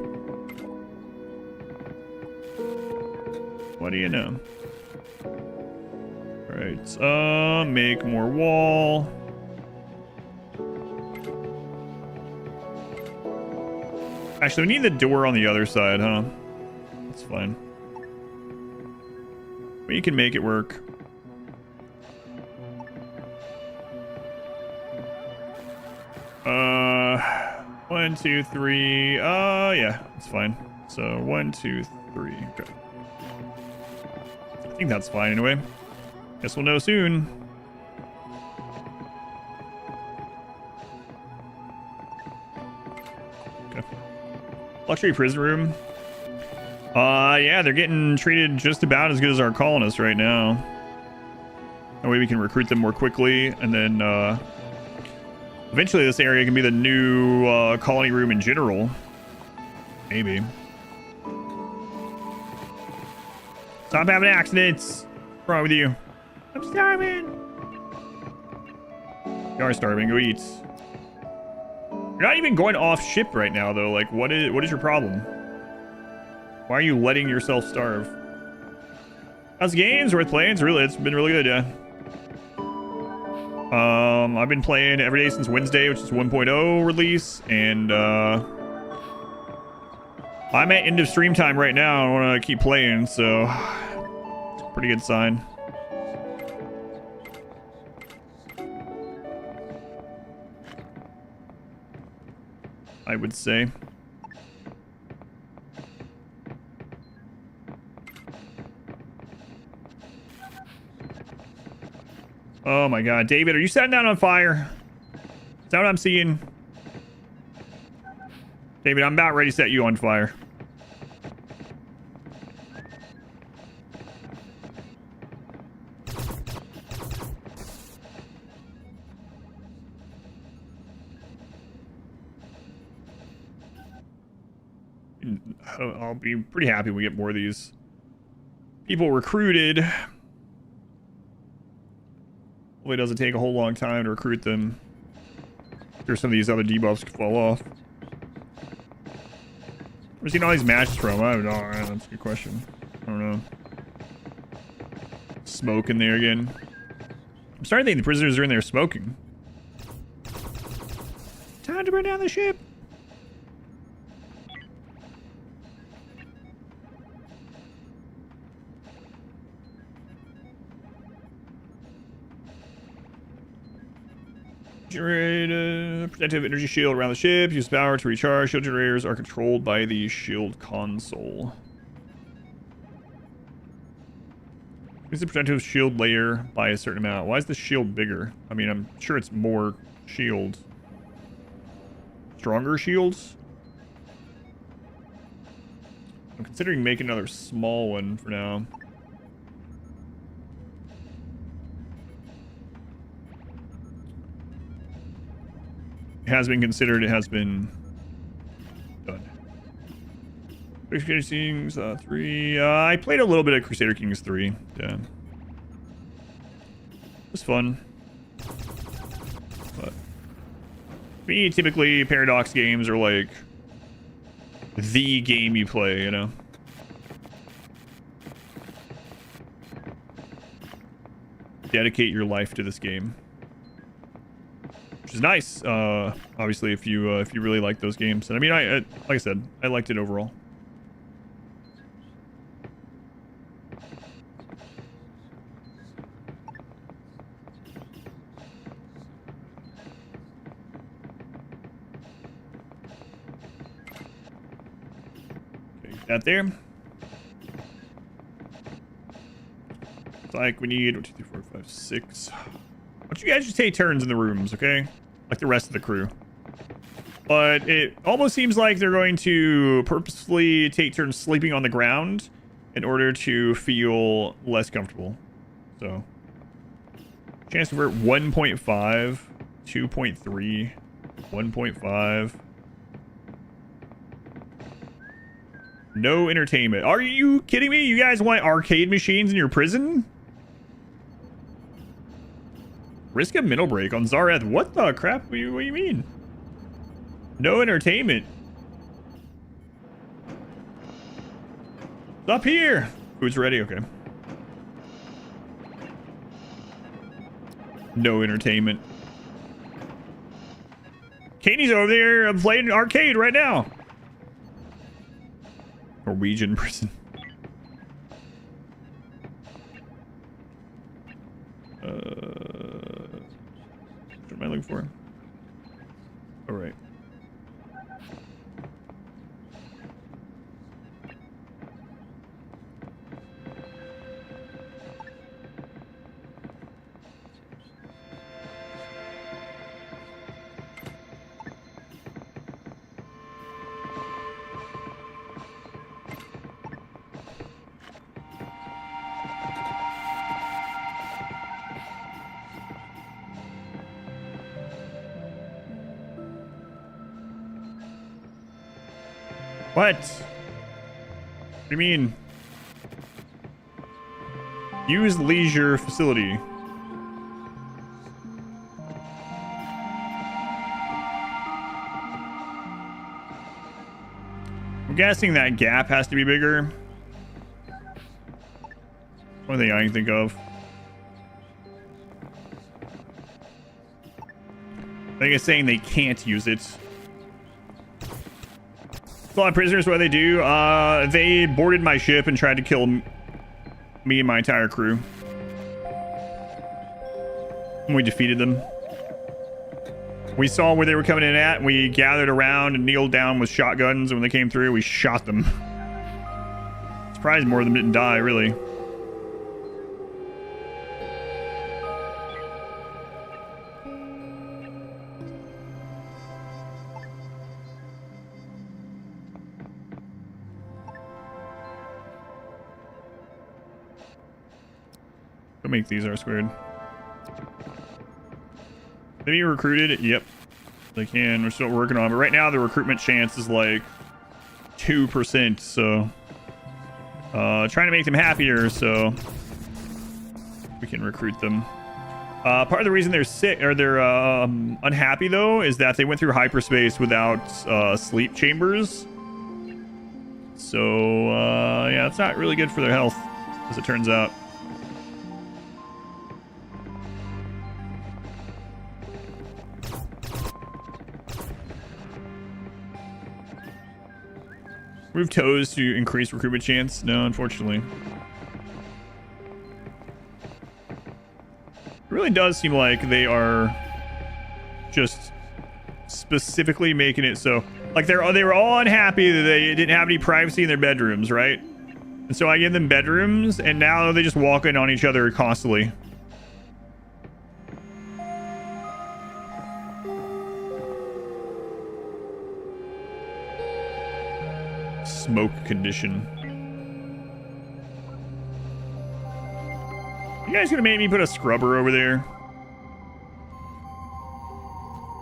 Speaker 1: What do you know? Alright, make more wall. Actually, we need the door on the other side, huh? That's fine. We can make it work. One, two, three. Yeah, it's fine. So 1, 2, 3. Okay. I think that's fine anyway. Guess we'll know soon. Okay. Luxury prison room. Yeah, they're getting treated just about as good as our colonists right now. That way we can recruit them more quickly, and then eventually this area can be the new colony room in general. Maybe. Stop having accidents. What's wrong with you? I'm starving. You are starving. Go eat. You're not even going off ship right now, though. Like, what is your problem? Why are you letting yourself starve? How's games worth playing? It's been really good, yeah. I've been playing every day since Wednesday, which is 1.0 release, and I'm at end of stream time right now. I want to keep playing, so it's a pretty good sign. I would say. Oh my god, David, are you setting that on fire? Is that what I'm seeing? David, I'm about ready to set you on fire. I'll be pretty happy we get more of these people recruited. Hopefully it doesn't take a whole long time to recruit them. Sure, some of these other debuffs could fall off. Where's he getting all these matches from? I don't know. That's a good question. I don't know. Smoke in there again. I'm starting to think the prisoners are in there smoking. Time to burn down the ship. Generate a protective energy shield around the ship. Use power to recharge. Shield generators are controlled by the shield console. Use the protective shield layer by a certain amount. Why is the shield bigger? I mean, I'm sure it's more shield. Stronger shields? I'm considering making another small one for now. It has been considered. It has been done. Crusader Kings 3. I played a little bit of Crusader Kings 3. Yeah. It was fun. But for me, typically, Paradox games are like the game you play, you know? Dedicate your life to this game. Which is nice, obviously, if you really like those games. And I mean, like I said, I liked it overall. Okay, that there. It's like we need 1, 2, 3, 4, 5, 6. Why don't you guys just take turns in the rooms, okay? Like the rest of the crew. But it almost seems like they're going to purposefully take turns sleeping on the ground in order to feel less comfortable. So, chance to convert 1.5, 2.3, 1.5. No entertainment. Are you kidding me? You guys want arcade machines in your prison? Risk a mental break on Zareth. What the crap? What do you mean? No entertainment. It's up here. Food's ready. Okay. No entertainment. Katie's over there playing arcade right now. Norwegian prison. What am I looking for? All right. What? What do you mean? Use leisure facility. I'm guessing that gap has to be bigger. One thing I can think of. I think it's saying they can't use it. A lot of prisoners, what they do, they boarded my ship and tried to kill me and my entire crew. And we defeated them. We saw where they were coming in at, and we gathered around and kneeled down with shotguns, and when they came through, we shot them. Surprised more of them didn't die, really. Don't make these R squared. Have you recruited? Yep. They can. We're still working on it. But right now, the recruitment chance is like 2%. So, trying to make them happier so we can recruit them. Part of the reason they're sick or they're unhappy though is that they went through hyperspace without sleep chambers. So, yeah, it's not really good for their health, as it turns out. Remove toes to increase recruitment chance? No, unfortunately. It really does seem like they are just specifically making it so, like, they were all unhappy that they didn't have any privacy in their bedrooms, right? And so I give them bedrooms, and now they just walk in on each other constantly. Smoke condition. You guys gonna make me put a scrubber over there?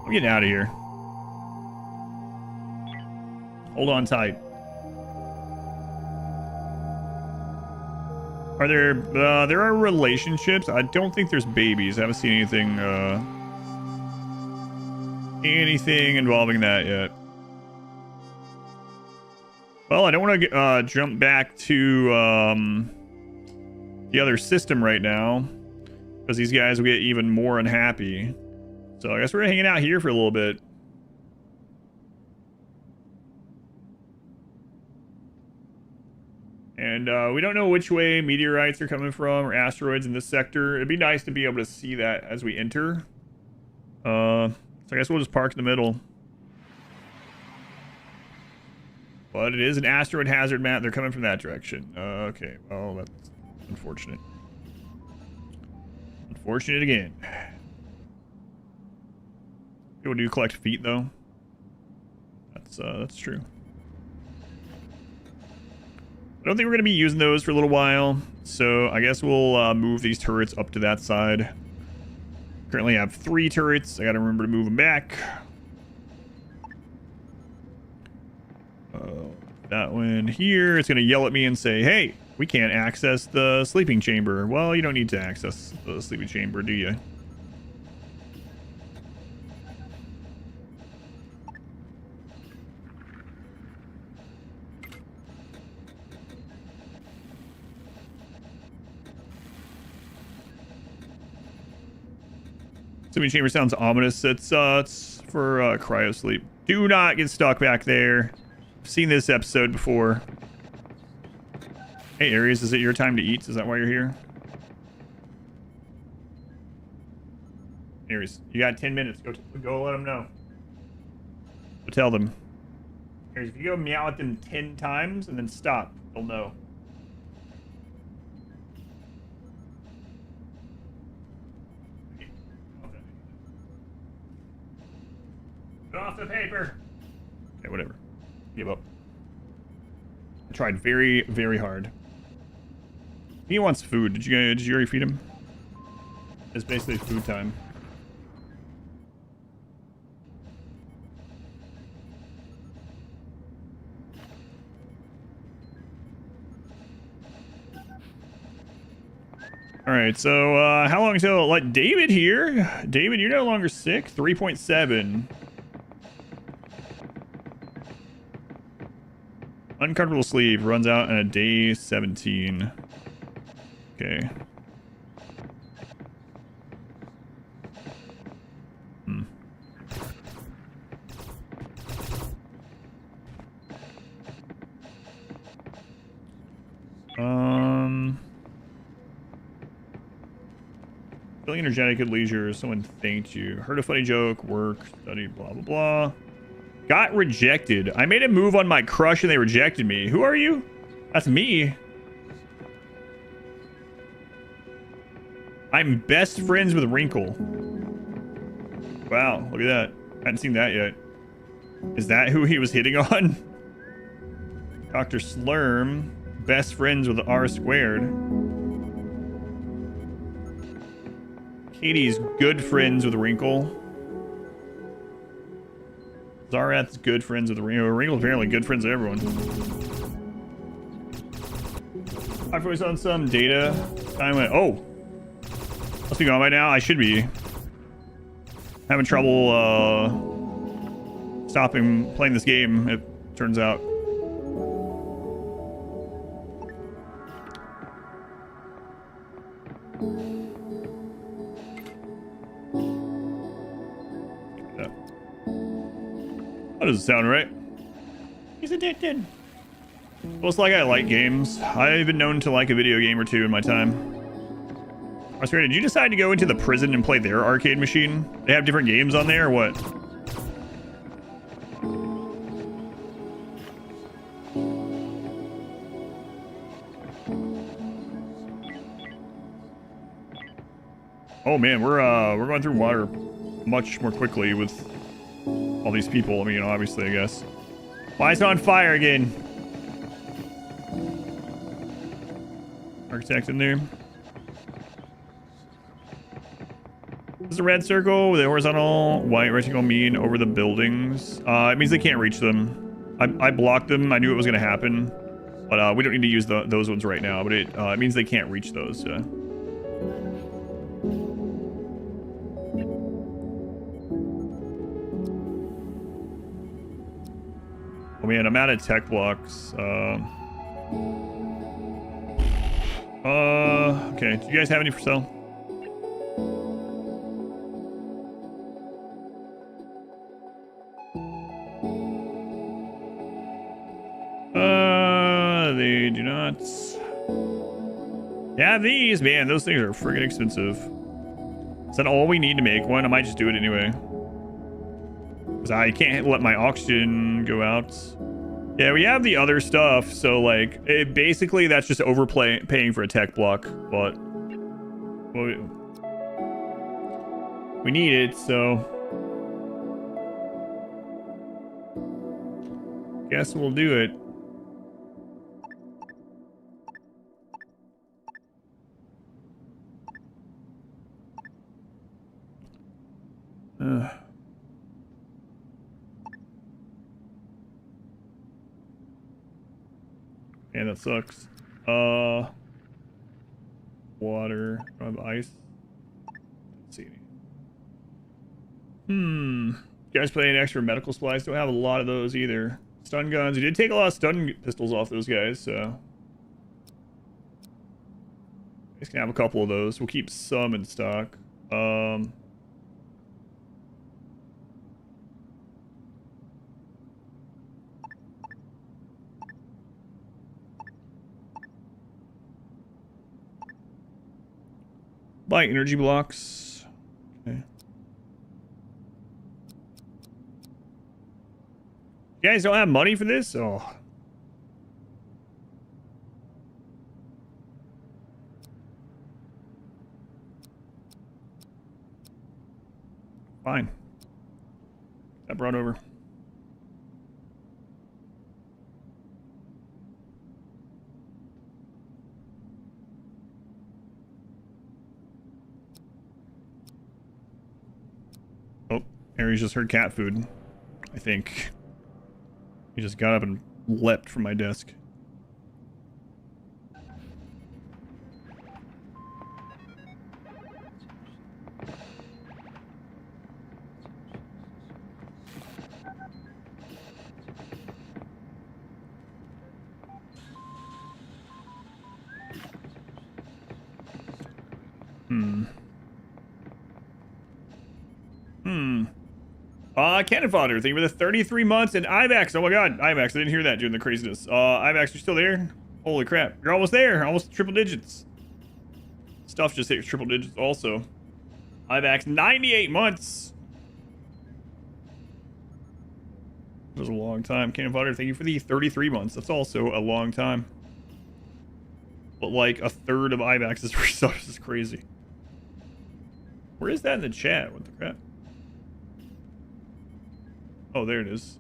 Speaker 1: I'm getting out of here. Hold on tight. Are there there are relationships? I don't think there's babies. I haven't seen anything involving that yet. Well, I don't want to jump back to the other system right now, because these guys will get even more unhappy. So I guess we're hanging out here for a little bit. And we don't know which way meteorites are coming from or asteroids in this sector. It'd be nice to be able to see that as we enter. So I guess we'll just park in the middle. But it is an asteroid hazard map. They're coming from that direction. Okay, well, that's unfortunate. Unfortunate again. People do collect feet, though. That's true. I don't think we're going to be using those for a little while, so I guess we'll move these turrets up to that side. Currently have 3 turrets. I got to remember to move them back. That one here, it's going to yell at me and say, hey, we can't access the sleeping chamber. Well, you don't need to access the sleeping chamber, do you? Sleeping chamber sounds ominous. It's for cryo sleep. Do not get stuck back there. I've seen this episode before. Hey, Aries, is it your time to eat? Is that why you're here? Aries, you got 10 minutes. Go let them know. Go tell them. Aries, if you go meow at them 10 times and then stop, they'll know. Get off the paper. Okay, whatever. Give up. I tried very, very hard. He wants food. Did you already feed him? It's basically food time. All right, so how long until let David here? David, you're no longer sick. 3.7. Uncomfortable sleep runs out on a day 17. Okay. Feeling energetic at leisure. Someone thanked you. Heard a funny joke. Work. Study. Blah, blah, blah. Got rejected. I made a move on my crush and they rejected me. Who are you? That's me. I'm best friends with Wrinkle. Wow, look at that. I hadn't seen that yet. Is that who he was hitting on? Dr. Slurm. Best friends with R squared. Katie's good friends with Wrinkle. Zarath's good friends with Wrinkle. Wrinkle's apparently good friends with everyone. I focused on some data. I went, oh. Must be gone by now. I should be. Having trouble stopping playing this game, it turns out. That doesn't sound right. He's addicted. Well, it's like I like games. I've been known to like a video game or two in my time. I swear, did you decide to go into the prison and play their arcade machine? They have different games on there or what? Oh man, we're going through water much more quickly with all these people. I mean, you know, obviously, I guess. Why is it on fire again? Architect in there. This is a red circle with a horizontal white rectangle mean over the buildings. It means they can't reach them. I blocked them. I knew it was going to happen, but we don't need to use those ones right now. But it means they can't reach those. Oh man, I'm out of tech blocks. Okay. Do you guys have any for sale? They do not. Yeah, these, man, those things are friggin' expensive. Is that all we need to make one? I might just do it anyway. Because I can't let my oxygen go out. Yeah, we have the other stuff, so like, basically that's just paying for a tech block, but well, we need it, so guess we'll do it. Man, that sucks. Water. I have ice. Let's see. You guys play any extra medical supplies? Don't have a lot of those either. Stun guns. You did take a lot of stun pistols off those guys, so guys can have a couple of those. We'll keep some in stock. Buy energy blocks. Okay. You guys don't have money for this? Oh. Fine. That brought over. Oh, Harry's just heard cat food, I think. He just got up and leapt from my desk. Cannon fodder. Thank you for the 33 months and IVAX. Oh my god, IVAX. I didn't hear that during the craziness. IVAX, you're still there? Holy crap. You're almost there. Almost triple digits. Stuff just hit triple digits also. IVAX, 98 months. That was a long time. Cannon fodder, thank you for the 33 months. That's also a long time. But like a third of IVAX's stuff is crazy. Where is that in the chat? What the crap? Oh, there it is.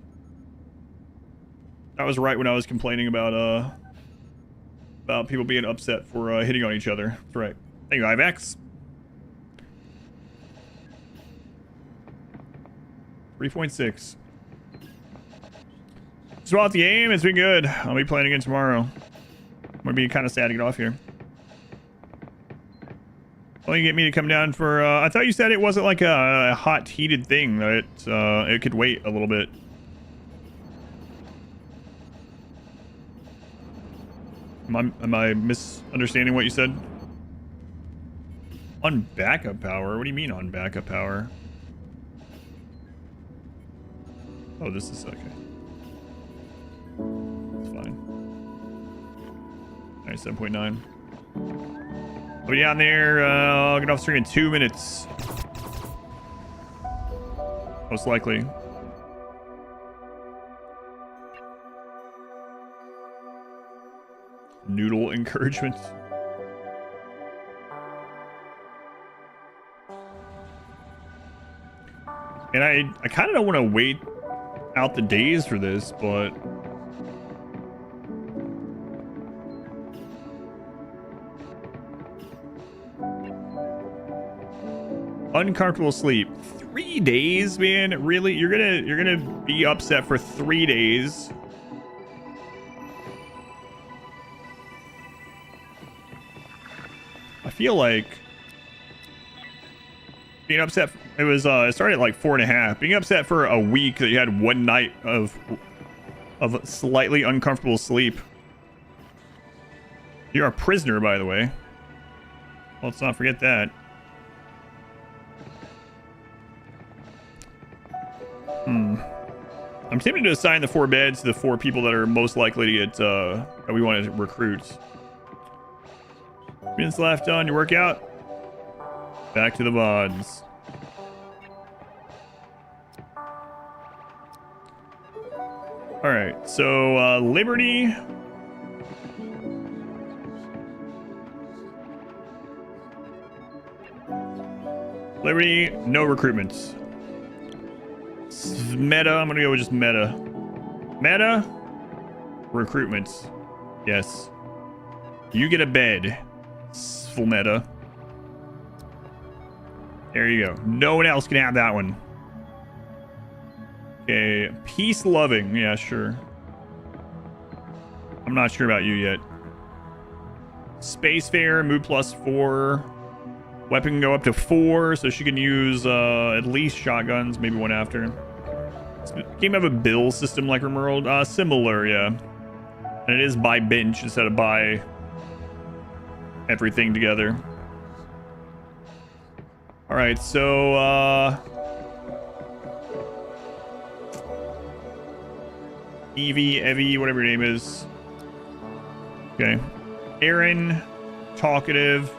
Speaker 1: That was right when I was complaining about people being upset for hitting on each other. That's right. Thank you, IVAX. 3.6. So out the game, it's been good. I'll be playing again tomorrow. I'm gonna be kind of sad to get off here. Well, you get me to come down for, I thought you said it wasn't like a hot heated thing, that it could wait a little bit. Am I misunderstanding what you said? On backup power? What do you mean on backup power? Oh, this is okay. It's fine. 97.9. I'll be down there. I'll get off stream in 2 minutes. Most likely. Noodle encouragement. And I kind of don't want to wait out the days for this, but uncomfortable sleep. 3 days, man. Really? You're gonna be upset for 3 days. I feel like being upset. It was it started at like 4.5. Being upset for a week that you had 1 night of slightly uncomfortable sleep. You're a prisoner, by the way. Let's not forget that. I'm tempted to assign the 4 beds to the 4 people that are most likely to get that we want to recruit. Minutes left on your workout. Back to the VODs. All right, so Liberty. Liberty, no recruitments. Meta, I'm gonna go with just meta. Meta, recruitments. Yes. You get a bed. Full meta. There you go. No one else can have that one. Okay, peace loving. Yeah, sure. I'm not sure about you yet. Spacefarer, mood +4. Weapon can go up to 4, so she can use at least shotguns, maybe one after. Does the game have a bill system like RimWorld? Similar, yeah. And it is by bench instead of by everything together. All right, so Evie, whatever your name is. Okay. Aaron, talkative,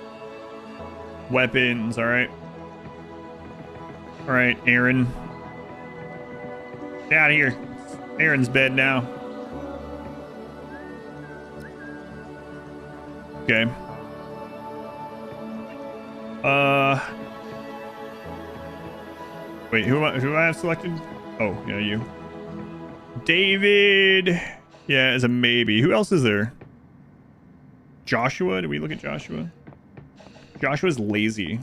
Speaker 1: weapons, all right. All right, Aaron. Get out of here. Aaron's bed now. Okay. Wait, who do I have selected? Oh, yeah, you. David. Yeah, as a maybe. Who else is there? Joshua? Did we look at Joshua? Joshua's lazy,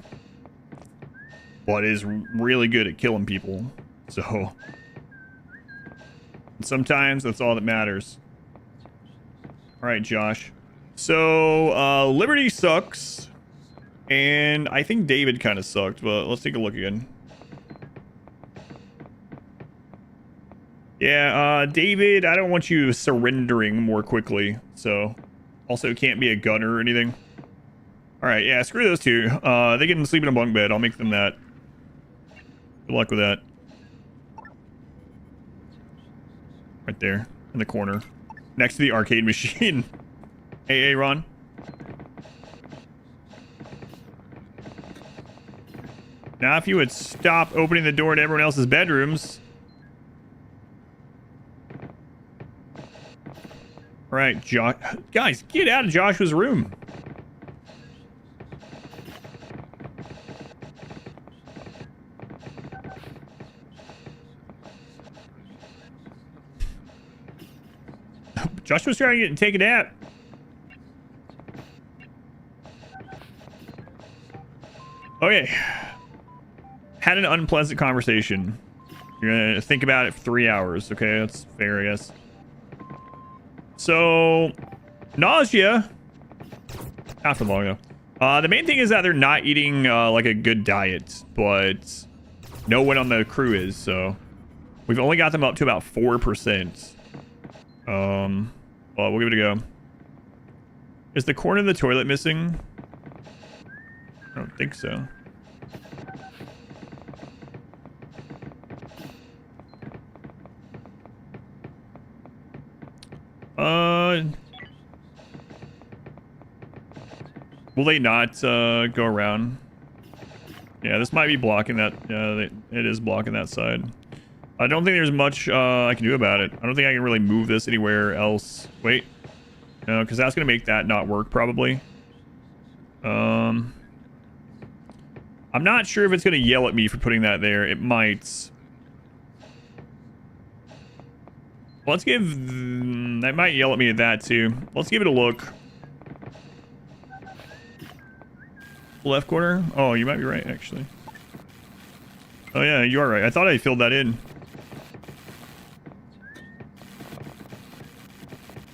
Speaker 1: but is really good at killing people. So sometimes that's all that matters. All right, Josh. So Liberty sucks, and I think David kind of sucked, but let's take a look again. Yeah, David, I don't want you surrendering more quickly, so also can't be a gunner or anything. All right, yeah, screw those two. They can sleep in a bunk bed. I'll make them that. Good luck with that. Right there, in the corner, next to the arcade machine. Hey, Ron. Now, if you would stop opening the door to everyone else's bedrooms. All right, guys, get out of Joshua's room. Joshua's trying to take a nap. Okay. Had an unpleasant conversation. You're gonna think about it for 3 hours. Okay, that's fair, I guess. So, nausea. Not for long though. The main thing is that they're not eating like a good diet, but no one on the crew is. So, we've only got them up to about 4%. Well, we'll give it a go. Is the corner of the toilet missing? I don't think so. Will they not go around? Yeah, this might be blocking that. It is blocking that side. I don't think there's much I can do about it. I don't think I can really move this anywhere else. Wait. No, because that's going to make that not work, probably. I'm not sure if it's going to yell at me for putting that there. It might. Let's give... That might yell at me at that, too. Let's give it a look. Left corner? Oh, you might be right, actually. Oh, yeah, you are right. I thought I filled that in.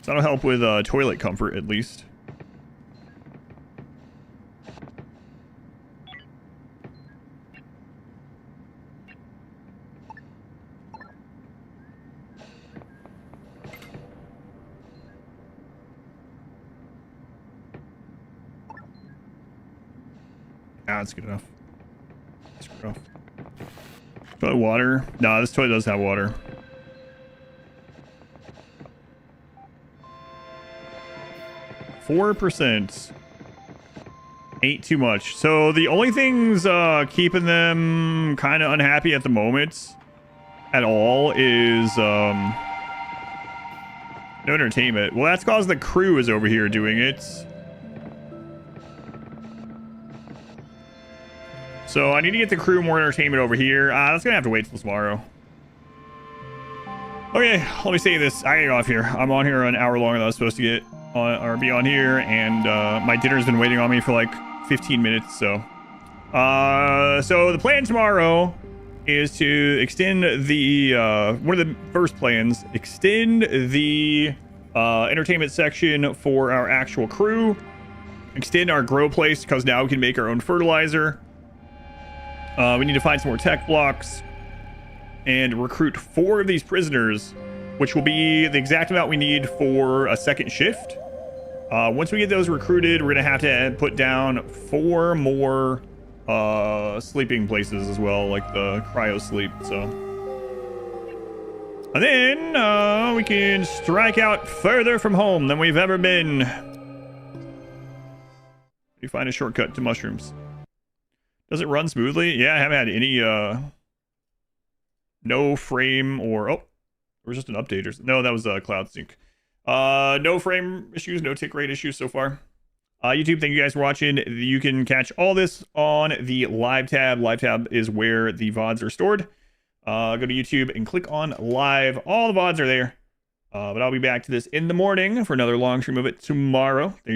Speaker 1: So that'll help with toilet comfort, at least. Ah, that's good enough. That's good enough. Toilet water? Nah, this toilet does have water. %. Ain't too much. So the only things keeping them kind of unhappy at the moment at all is no entertainment. Well, that's because the crew is over here doing it. So I need to get the crew more entertainment over here. That's gonna have to wait till tomorrow. Okay, let me say this. I gotta get off here. I'm on here an hour longer than I was supposed to get on, or be on here, and my dinner's been waiting on me for like 15 minutes. So the plan tomorrow is to extend the one of the first plans. Extend the entertainment section for our actual crew. Extend our grow place because now we can make our own fertilizer. We need to find some more tech blocks and recruit 4 of these prisoners, which will be the exact amount we need for a second shift. Once we get those recruited, we're going to have to put down 4 more sleeping places as well, like the cryo sleep. So, and then we can strike out further from home than we've ever been. We find a shortcut to mushrooms. Does it run smoothly? Yeah, I haven't had any no frame or or just an update or no, that was cloud sync. No frame issues, no tick rate issues so far. YouTube, thank you guys for watching. You can catch all this on the live tab. Live tab is where the VODs are stored. Go to YouTube and click on live. All the VODs are there. But I'll be back to this in the morning for another long stream of it tomorrow. Thank you.